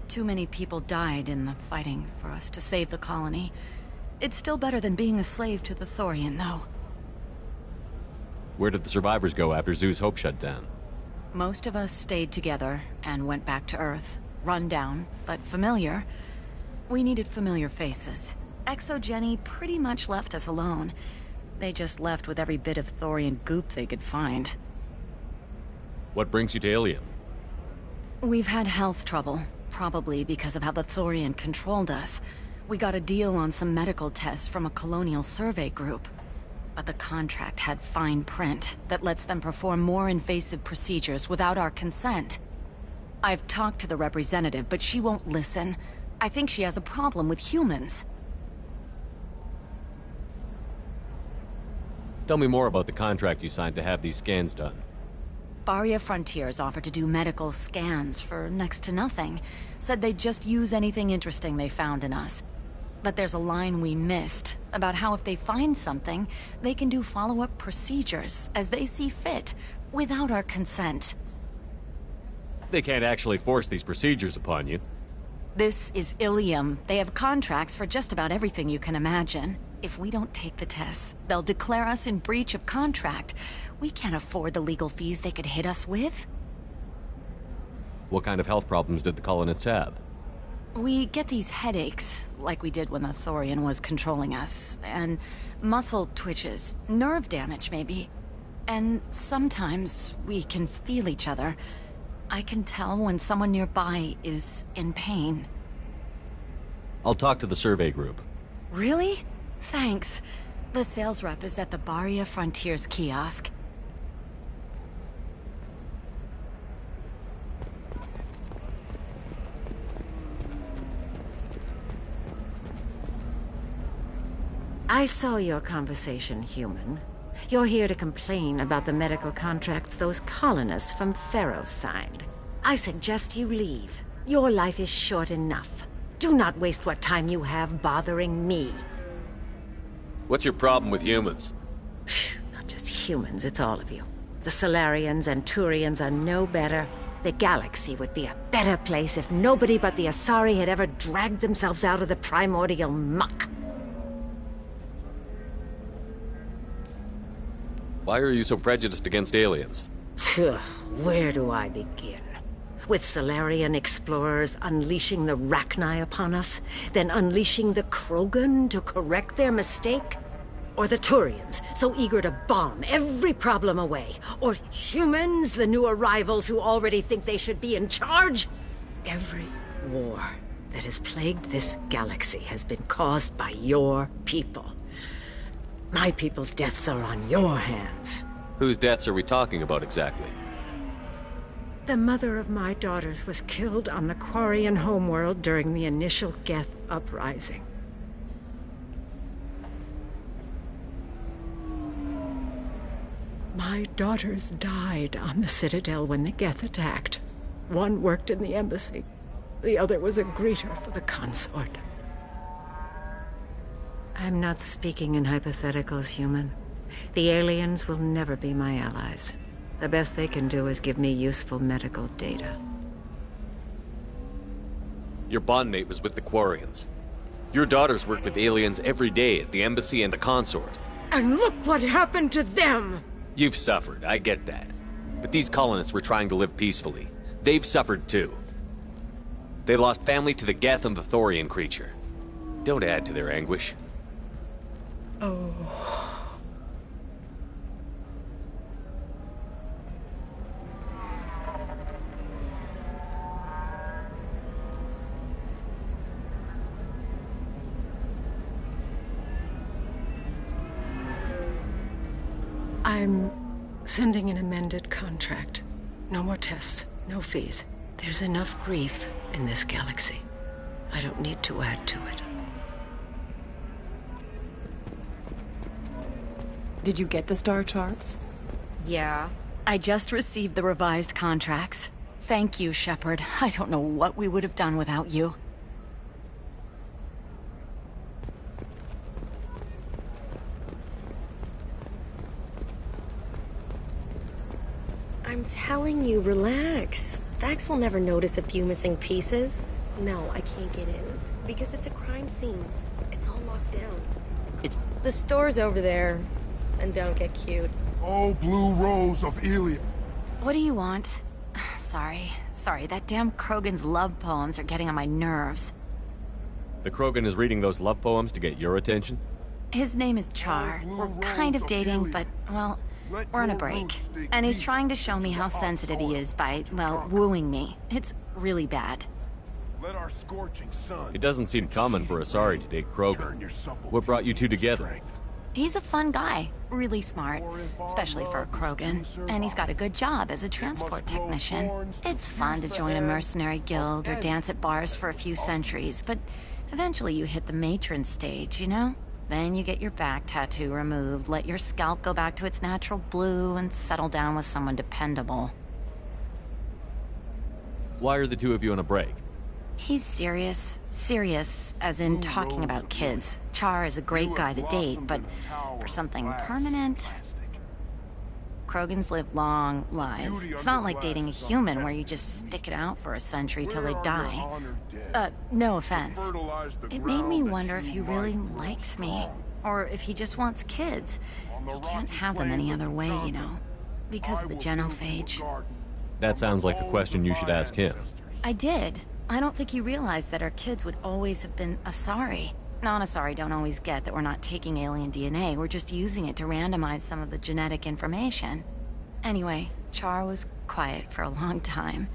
Too many people died in the fighting for us to save the colony. It's still better than being a slave to the Thorian, though. Where did the survivors go after Zoo's Hope shut down? Most of us stayed together and went back to Earth. Run down, but familiar. We needed familiar faces. Exogeny pretty much left us alone. They just left with every bit of Thorian goop they could find. What brings you to Ilium? We've had health trouble, probably because of how the Thorian controlled us. We got a deal on some medical tests from a colonial survey group. But the contract had fine print that lets them perform more invasive procedures without our consent. I've talked to the representative, but she won't listen. I think she has a problem with humans. Tell me more about the contract you signed to have these scans done. Barria Frontiers offered to do medical scans for next to nothing. Said they'd just use anything interesting they found in us. But there's a line we missed about how if they find something, they can do follow-up procedures as they see fit, without our consent. They can't actually force these procedures upon you. This is Ilium. They have contracts for just about everything you can imagine. If we don't take the tests, they'll declare us in breach of contract. We can't afford the legal fees they could hit us with. What kind of health problems did the colonists have? We get these headaches, like we did when the Thorian was controlling us, and muscle twitches, nerve damage maybe. And sometimes we can feel each other. I can tell when someone nearby is in pain. I'll talk to the survey group. Really? Thanks. The sales rep is at the Barria Frontiers kiosk. I saw your conversation, human. You're here to complain about the medical contracts those colonists from Theros signed. I suggest you leave. Your life is short enough. Do not waste what time you have bothering me. What's your problem with humans? Not just humans, it's all of you. The Solarians and Turians are no better. The galaxy would be a better place if nobody but the Asari had ever dragged themselves out of the primordial muck. Why are you so prejudiced against aliens? Where do I begin? With Solarian explorers unleashing the Rachni upon us, then unleashing the Krogan to correct their mistake? Or the Turians, so eager to bomb every problem away? Or humans, the new arrivals who already think they should be in charge? Every war that has plagued this galaxy has been caused by your people. My people's deaths are on your hands. Whose deaths are we talking about exactly? The mother of my daughters was killed on the Quarian homeworld during the initial Geth uprising. My daughters died on the Citadel when the Geth attacked. One worked in the embassy. The other was a greeter for the consort. I'm not speaking in hypotheticals, human. The aliens will never be my allies. The best they can do is give me useful medical data. Your bond mate was with the Quarians. Your daughters work with aliens every day at the embassy and the consort. And look what happened to them! You've suffered, I get that. But these colonists were trying to live peacefully. They've suffered too. They lost family to the Geth and the Thorian creature. Don't add to their anguish. Oh. I'm sending an amended contract. No more tests, no fees. There's enough grief in this galaxy. I don't need to add to it. Did you get the star charts? Yeah. I just received the revised contracts. Thank you, Shepard. I don't know what we would have done without you. I'm telling you, relax. Vax will never notice a few missing pieces. No, I can't get in. Because it's a crime scene. It's all locked down. The store's over there. And don't get cute. Oh, blue rose of Elia. What do you want? Sorry, that damn Krogan's love poems are getting on my nerves. The Krogan is reading those love poems to get your attention? His name is Char. We're kind of dating, but, well, we're on a break. And he's trying to show me how sensitive he is by, well, wooing me. It's really bad. Let our scorching sun. It doesn't seem common for Asari to date Krogan. What brought you two together? He's a fun guy, really smart, especially for a Krogan. And he's got a good job as a transport technician. It's fun to join a mercenary guild or dance at bars for a few centuries, but eventually you hit the matron stage, you know? Then you get your back tattoo removed, let your scalp go back to its natural blue, and settle down with someone dependable. Why are the two of you on a break? He's serious. Serious, as in talking about kids. Char is a great guy to date, but for something permanent... Krogans live long lives. It's not like dating a human where you just stick it out for a century till they die. No offense. It made me wonder if he really likes me, or if he just wants kids. He can't have them any other way, you know, because of the genophage. That sounds like a question you should ask him. I did. I don't think he realized that our kids would always have been Asari. Non-Asari don't always get that we're not taking alien DNA, we're just using it to randomize some of the genetic information. Anyway, Char was quiet for a long time.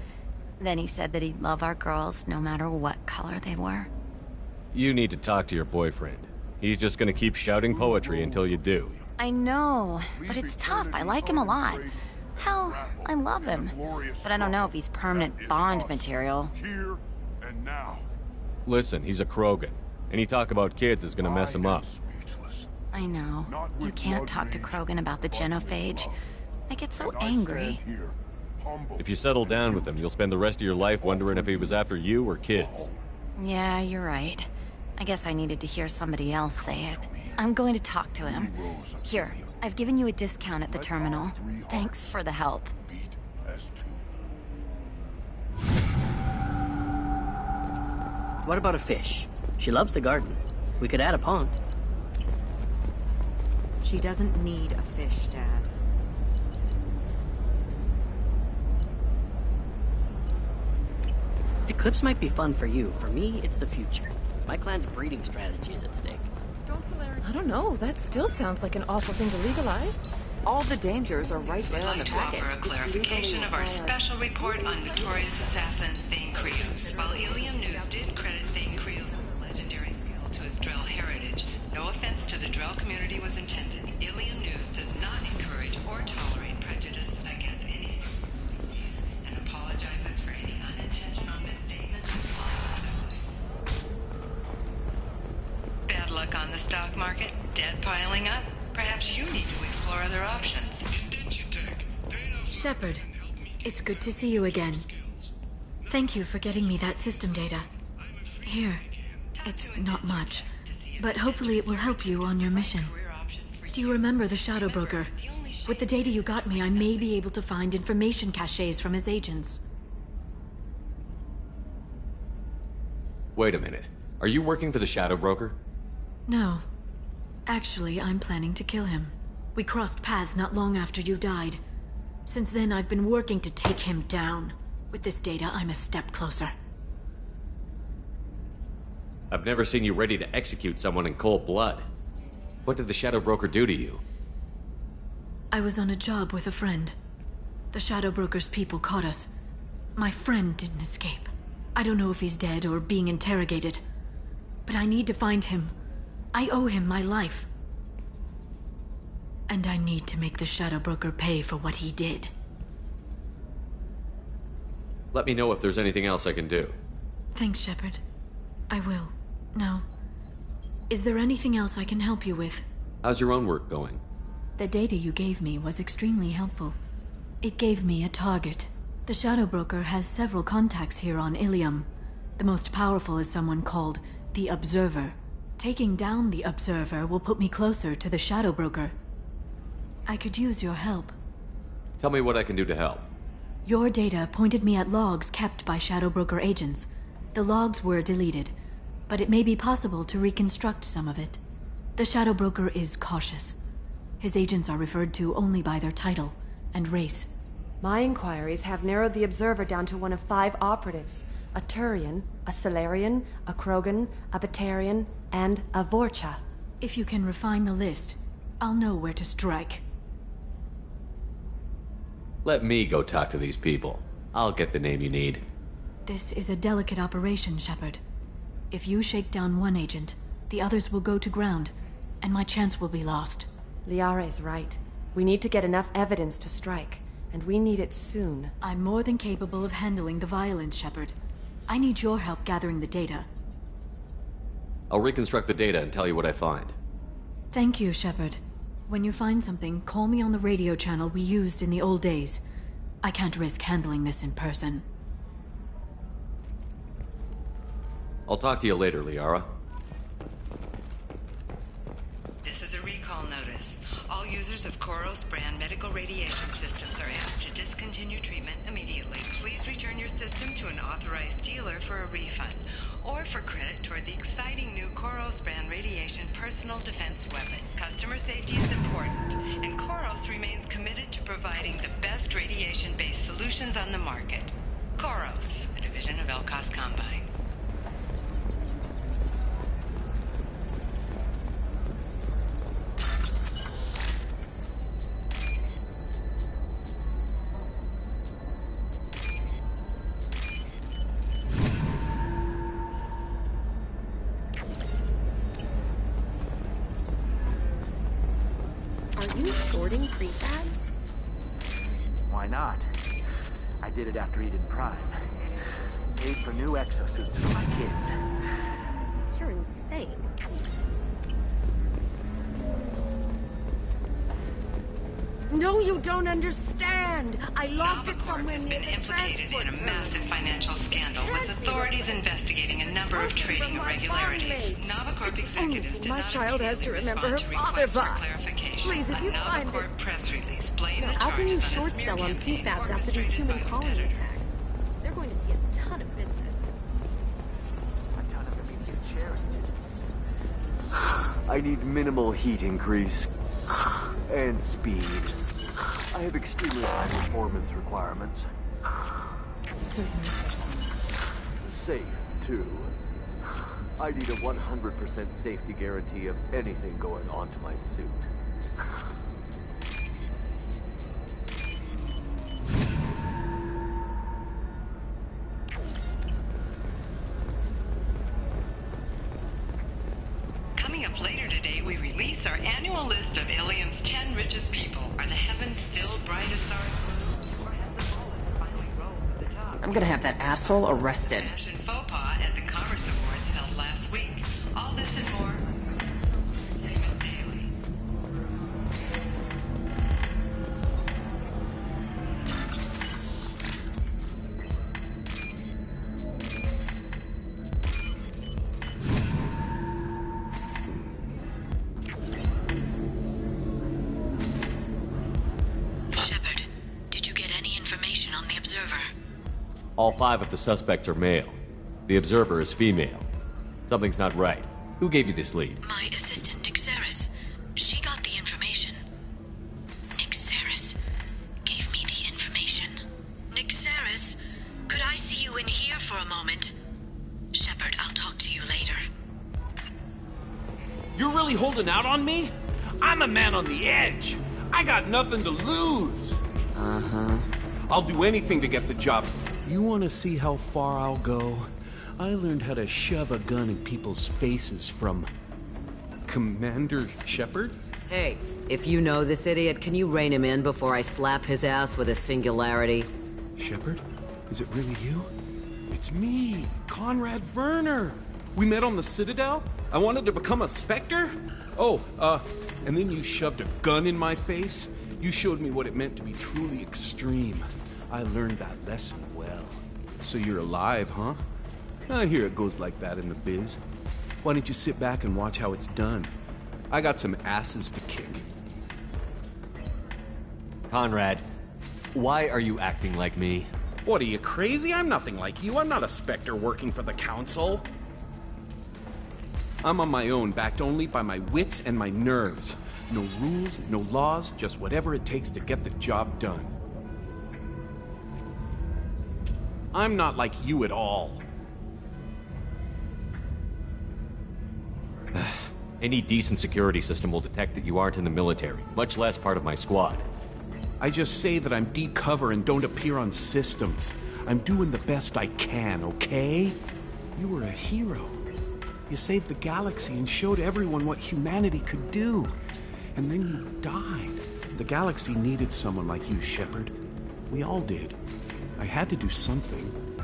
Then he said that he'd love our girls no matter what color they were. You need to talk to your boyfriend. He's just gonna keep shouting poetry until you do. I know, but it's tough. I like him a lot. Hell, I love him. But I don't know if he's permanent Bond material. Here and now. Listen, he's a Krogan. Any talk about kids is gonna mess him up. Speechless. I know. You can't talk to Krogan about the genophage. I get so angry. If you settle down with him, you'll spend the rest of your life wondering if he was after you or kids. Yeah, you're right. I guess I needed to hear somebody else say it. I'm going to talk to him. Here, I've given you a discount at the terminal. Thanks for the help. What about a fish? She loves the garden. We could add a pond. She doesn't need a fish, Dad. Eclipse might be fun for you. For me, it's the future. My clan's breeding strategy is at stake. I don't know. That still sounds like an awful thing to legalize. All the dangers are right there on the package. Offer a clarification of our special report on notorious assassin Thane Creos. While Ilium News did credit Thane Creos with a legendary skill to his Drell heritage, no offense to the Drell community was intended. Ilium News does not encourage or tolerate prejudice against any species and apologizes for any unintentional misstatements. Bad luck on the stock market? Debt piling up? Perhaps you need to explore other options. Shepard, it's good to see you again. Thank you for getting me that system data. Here, it's not much, but hopefully it will help you on your mission. Do you remember the Shadow Broker? With the data you got me, I may be able to find information caches from his agents. Wait a minute. Are you working for the Shadow Broker? No. Actually, I'm planning to kill him. We crossed paths not long after you died. Since then, I've been working to take him down. With this data, I'm a step closer. I've never seen you ready to execute someone in cold blood. What did the Shadow Broker do to you? I was on a job with a friend. The Shadow Broker's people caught us. My friend didn't escape. I don't know if he's dead or being interrogated. But I need to find him. I owe him my life. And I need to make the Shadow Broker pay for what he did. Let me know if there's anything else I can do. Thanks, Shepard. I will. Now, is there anything else I can help you with? How's your own work going? The data you gave me was extremely helpful. It gave me a target. The Shadow Broker has several contacts here on Ilium. The most powerful is someone called the Observer. Taking down the Observer will put me closer to the Shadow Broker. I could use your help. Tell me what I can do to help. Your data pointed me at logs kept by Shadow Broker agents. The logs were deleted, but it may be possible to reconstruct some of it. The Shadow Broker is cautious. His agents are referred to only by their title and race. My inquiries have narrowed the Observer down to one of 5 operatives. A Turian, a Salarian, a Krogan, a Batarian, and a Vorcha. If you can refine the list, I'll know where to strike. Let me go talk to these people. I'll get the name you need. This is a delicate operation, Shepard. If you shake down one agent, the others will go to ground, and my chance will be lost. Liara is right. We need to get enough evidence to strike, and we need it soon. I'm more than capable of handling the violence, Shepard. I need your help gathering the data. I'll reconstruct the data and tell you what I find. Thank you, Shepard. When you find something, call me on the radio channel we used in the old days. I can't risk handling this in person. I'll talk to you later, Liara. This is a recall notice. All users of Koros brand medical radiation systems are asked to discontinue treatment immediately. Please return your system to an authorized dealer for a refund, or for credit toward the exciting new Koros brand radiation personal defense weapon. Customer safety is important, and Koros remains committed to providing the best radiation-based solutions on the market. Koros, a division of Elkos Combine. Are you sorting prefabs? Why not? I did it after Eden Prime. Paid for new exosuits for my kids. You're insane. No, you don't understand. I lost it somewhere has near been the implicated in a transport massive financial scandal, with authorities investigating a number of trading irregularities. Novacorp executives did my not child has to immediately remember her respond to father requests for by. clarification. Please, if you a find it. Novacorp press release blamed the How can you charges on a short smear sell on campaign PFABs after these orchestrated human by colony competitors. attacks? They're going to see a ton of business. A ton of immediate charity. I need minimal heat increase. And speed. I have extremely high performance requirements. Certainly. Safe, too. I need a 100% safety guarantee of anything going onto my suit. Coming up later today, we release our annual list of Ilium's 10 richest people. Are the heavens still bright as stars? Or has the bullet finally rolled to the top? I'm gonna have that asshole arrested. Fashion faux pas at the Commerce Awards held last week. All this and more. Entertainment Daily. Shepard, did you get any information on the Observer? All 5 of the suspects are male. The Observer is female. Something's not right. Who gave you this lead? My assistant, Nick Saris. She got the information. Nick Saris gave me the information. Nick Saris, could I see you in here for a moment? Shepard, I'll talk to you later. You're really holding out on me? I'm a man on the edge. I got nothing to lose. Uh-huh. I'll do anything to get the job. You want to see how far I'll go? I learned how to shove a gun in people's faces from Commander Shepard. Hey, if you know this idiot, can you rein him in before I slap his ass with a singularity? Shepard? Is it really you? It's me, Conrad Werner. We met on the Citadel. I wanted to become a Spectre. Oh, and then you shoved a gun in my face. You showed me what it meant to be truly extreme. I learned that lesson well. So you're alive, huh? I hear it goes like that in the biz. Why don't you sit back and watch how it's done? I got some asses to kick. Conrad, why are you acting like me? What, are you crazy? I'm nothing like you. I'm not a Spectre working for the Council. I'm on my own, backed only by my wits and my nerves. No rules, no laws, just whatever it takes to get the job done. I'm not like you at all. Any decent security system will detect that you aren't in the military, much less part of my squad. I just say that I'm deep cover and don't appear on systems. I'm doing the best I can, okay? You were a hero. You saved the galaxy and showed everyone what humanity could do. And then you died. The galaxy needed someone like you, Shepard. We all did. I had to do something.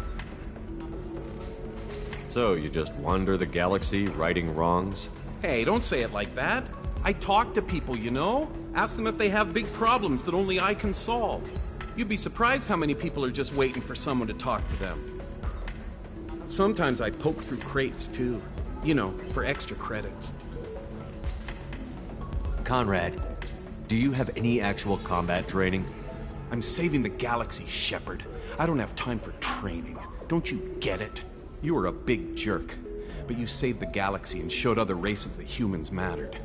So, you just wander the galaxy, righting wrongs? Hey, don't say it like that. I talk to people, you know? Ask them if they have big problems that only I can solve. You'd be surprised how many people are just waiting for someone to talk to them. Sometimes I poke through crates, too. You know, for extra credits. Conrad, do you have any actual combat training? I'm saving the galaxy, Shepard. I don't have time for training. Don't you get it? You were a big jerk, but you saved the galaxy and showed other races that humans mattered.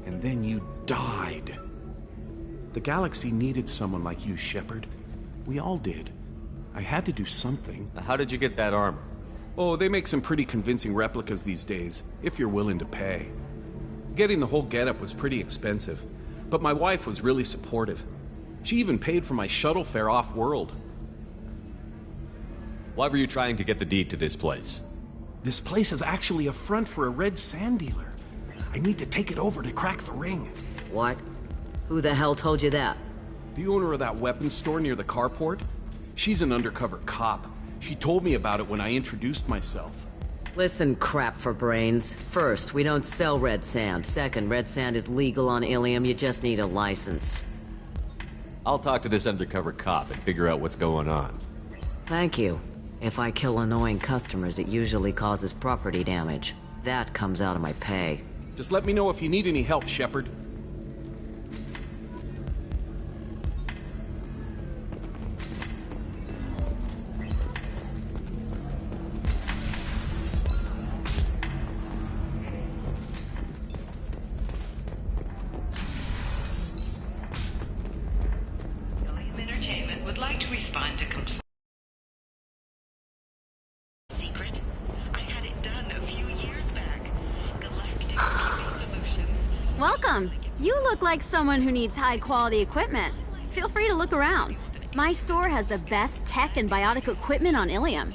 And then you died. The galaxy needed someone like you, Shepard. We all did. I had to do something. How did you get that armor? Oh, they make some pretty convincing replicas these days, if you're willing to pay. Getting the whole getup was pretty expensive, but my wife was really supportive. She even paid for my shuttle fare off-world. Why were you trying to get the deed to this place? This place is actually a front for a red sand dealer. I need to take it over to crack the ring. What? Who the hell told you that? The owner of that weapons store near the carport. She's an undercover cop. She told me about it when I introduced myself. Listen, crap for brains. First, we don't sell red sand. Second, red sand is legal on Ilium. You just need a license. I'll talk to this undercover cop and figure out what's going on. Thank you. If I kill annoying customers, it usually causes property damage. That comes out of my pay. Just let me know if you need any help, Shepard. Entertainment would like to respond to complaints. Secret? I had it done a few years back. Galactic TV Solutions. Welcome. You look like someone who needs high-quality equipment. Feel free to look around. My store has the best tech and biotic equipment on Ilium.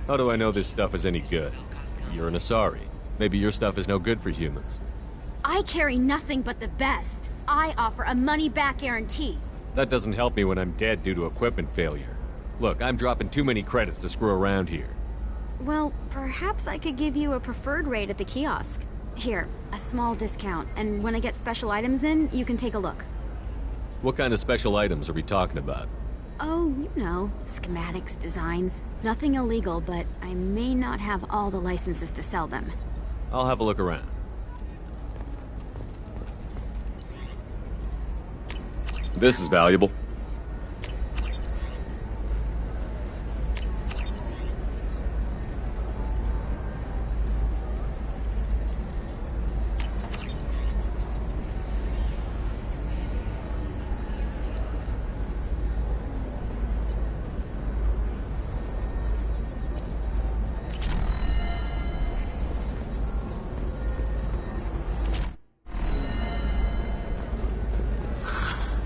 How do I know this stuff is any good? You're an Asari. Maybe your stuff is no good for humans. I carry nothing but the best. I offer a money-back guarantee. That doesn't help me when I'm dead due to equipment failure. Look, I'm dropping too many credits to screw around here. Well, perhaps I could give you a preferred rate at the kiosk. Here, a small discount, and when I get special items in, you can take a look. What kind of special items are we talking about? Oh, you know, schematics, designs. Nothing illegal, but I may not have all the licenses to sell them. I'll have a look around. This is valuable.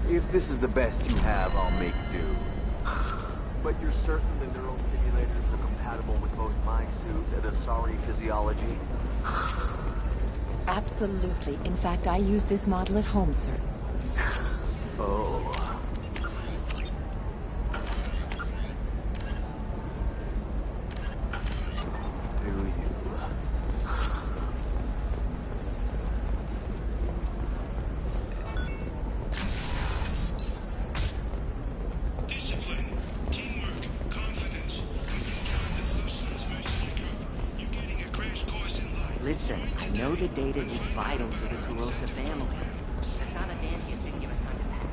If this is the best you have, I'll make do. But you're certain the neural stimulators are compatible with both my suit and Asari physiology? Absolutely. In fact, I use this model at home, sir. Oh. Do you? Listen, I know the data is vital to the Kurosa family. Asana Dantius didn't give us time to pack.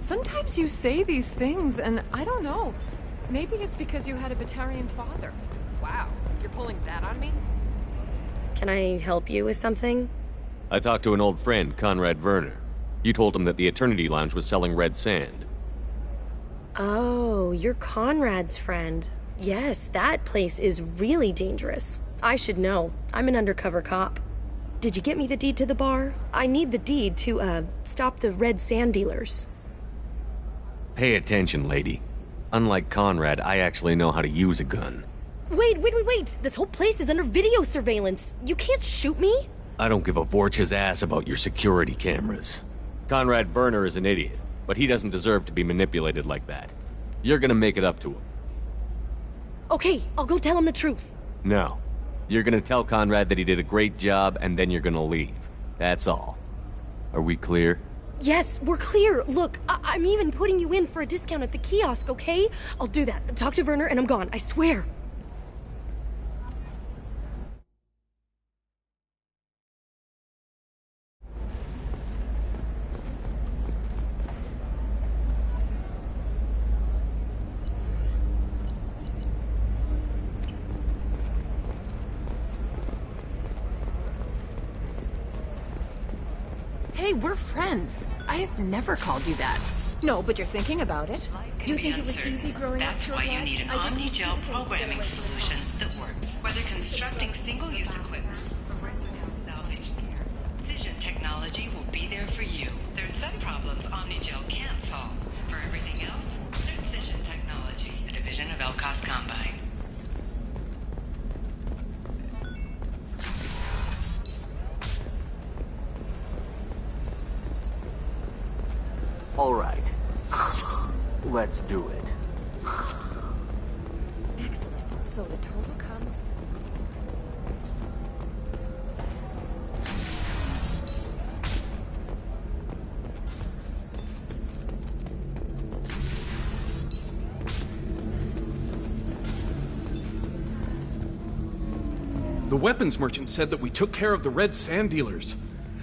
Sometimes you say these things, and I don't know. Maybe it's because you had a Batarian father. Wow, you're pulling that on me? Can I help you with something? I talked to an old friend, Conrad Werner. You told him that the Eternity Lounge was selling red sand. Oh, you're Conrad's friend. Yes, that place is really dangerous. I should know. I'm an undercover cop. Did you get me the deed to the bar? I need the deed to, stop the red sand dealers. Pay attention, lady. Unlike Conrad, I actually know how to use a gun. Wait! This whole place is under video surveillance. You can't shoot me? I don't give a Vorch's ass about your security cameras. Conrad Werner is an idiot, but he doesn't deserve to be manipulated like that. You're gonna make it up to him. Okay, I'll go tell him the truth. No. You're gonna tell Conrad that he did a great job, and then you're gonna leave. That's all. Are we clear? Yes, we're clear. Look, I'm even putting you in for a discount at the kiosk, okay? I'll do that. Talk to Werner and I'm gone, I swear. Hey, we're friends. I have never called you that. No, but you're thinking about it. You think it was easy growing up? That's why you need an omni-gel programming solution that works. Whether constructing single-use equipment or renting out salvage gear, Vision technology will be there for you. There's some problems omni-gel can't solve. For everything else, there's Vision technology, a division of Elcos Combine. All right. Let's do it. So the total comes... The weapons merchant said that we took care of the red sand dealers.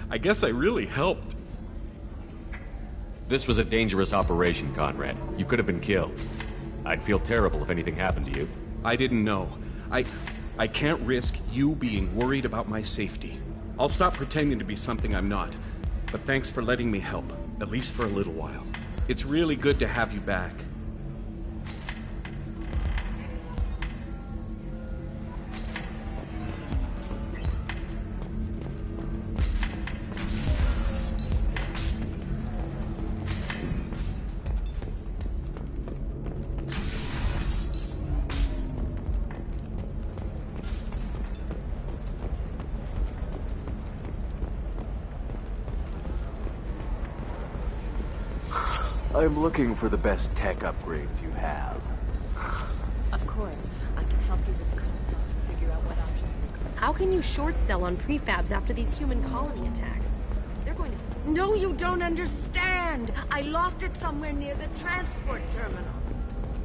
I guess I really helped. This was a dangerous operation, Conrad. You could have been killed. I'd feel terrible if anything happened to you. I didn't know. I can't risk you being worried about my safety. I'll stop pretending to be something I'm not. But thanks for letting me help, at least for a little while. It's really good to have you back. I'm looking for the best tech upgrades you have. Of course. I can help you with the console and figure out what options there could. How can you short sell on prefabs after these human colony attacks? They're going to... No, you don't understand. I lost it somewhere near the transport terminal.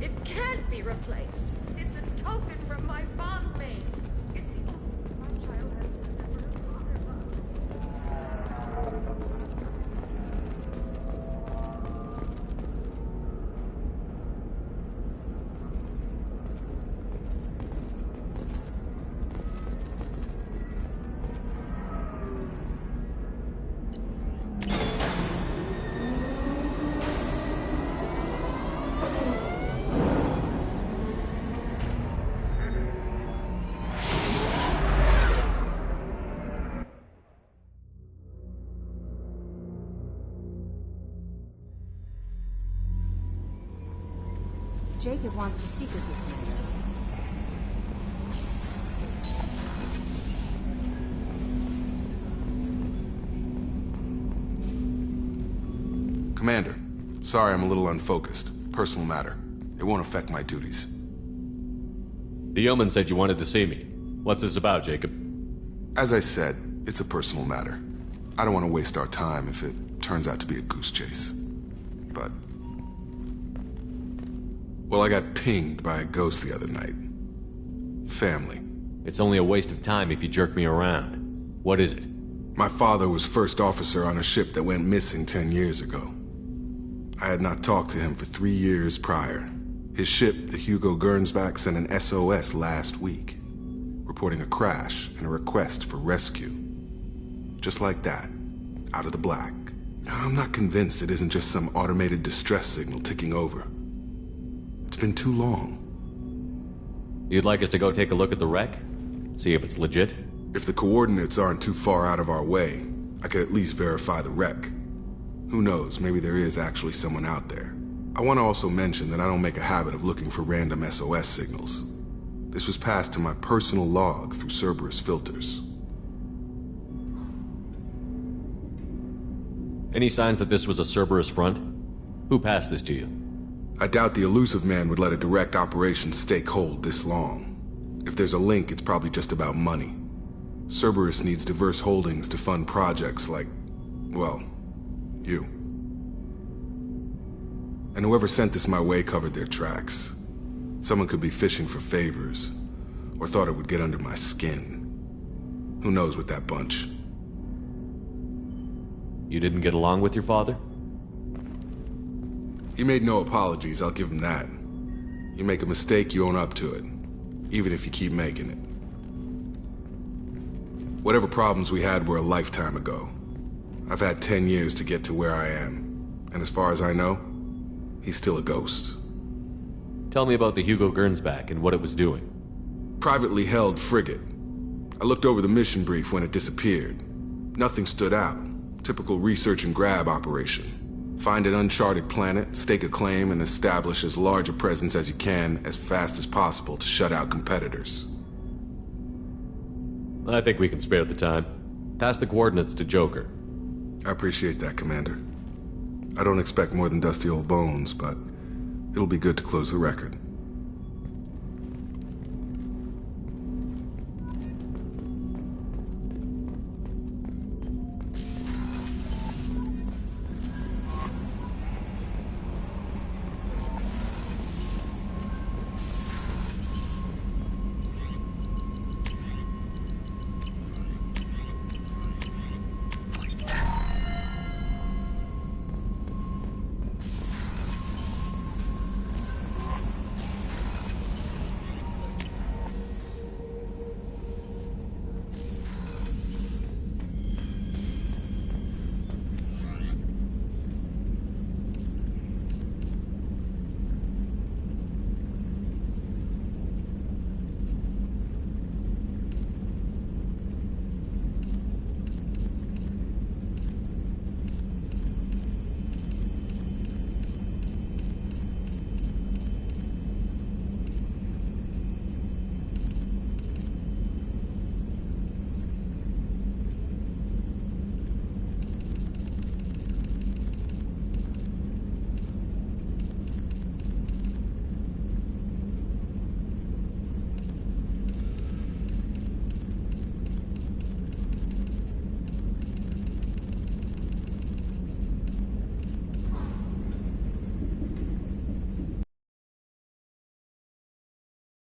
It can't be replaced. It's a token from my bondmate. It's the only my child has ever Jacob wants to speak with you, Commander. Commander, sorry I'm a little unfocused. Personal matter. It won't affect my duties. The yeoman said you wanted to see me. What's this about, Jacob? As I said, it's a personal matter. I don't want to waste our time if it turns out to be a goose chase. But... well, I got pinged by a ghost the other night. Family. It's only a waste of time if you jerk me around. What is it? My father was first officer on a ship that went missing 10 years ago. I had not talked to him for 3 years prior. His ship, the Hugo Gernsback, sent an SOS last week, reporting a crash and a request for rescue. Just like that, out of the black. I'm not convinced it isn't just some automated distress signal ticking over. It's been too long. You'd like us to go take a look at the wreck? See if it's legit? If the coordinates aren't too far out of our way, I could at least verify the wreck. Who knows, maybe there is actually someone out there. I want to also mention that I don't make a habit of looking for random SOS signals. This was passed to my personal log through Cerberus filters. Any signs that this was a Cerberus front? Who passed this to you? I doubt the elusive man would let a direct operation stake hold this long. If there's a link, it's probably just about money. Cerberus needs diverse holdings to fund projects like, well, you. And whoever sent this my way covered their tracks. Someone could be fishing for favors, or thought it would get under my skin. Who knows with that bunch? You didn't get along with your father? He made no apologies, I'll give him that. You make a mistake, you own up to it. Even if you keep making it. Whatever problems we had were a lifetime ago. I've had 10 years to get to where I am. And as far as I know, he's still a ghost. Tell me about the Hugo Gernsback and what it was doing. Privately held frigate. I looked over the mission brief when it disappeared. Nothing stood out. Typical research and grab operation. Find an uncharted planet, stake a claim, and establish as large a presence as you can as fast as possible to shut out competitors. I think we can spare the time. Pass the coordinates to Joker. I appreciate that, Commander. I don't expect more than dusty old bones, but it'll be good to close the record.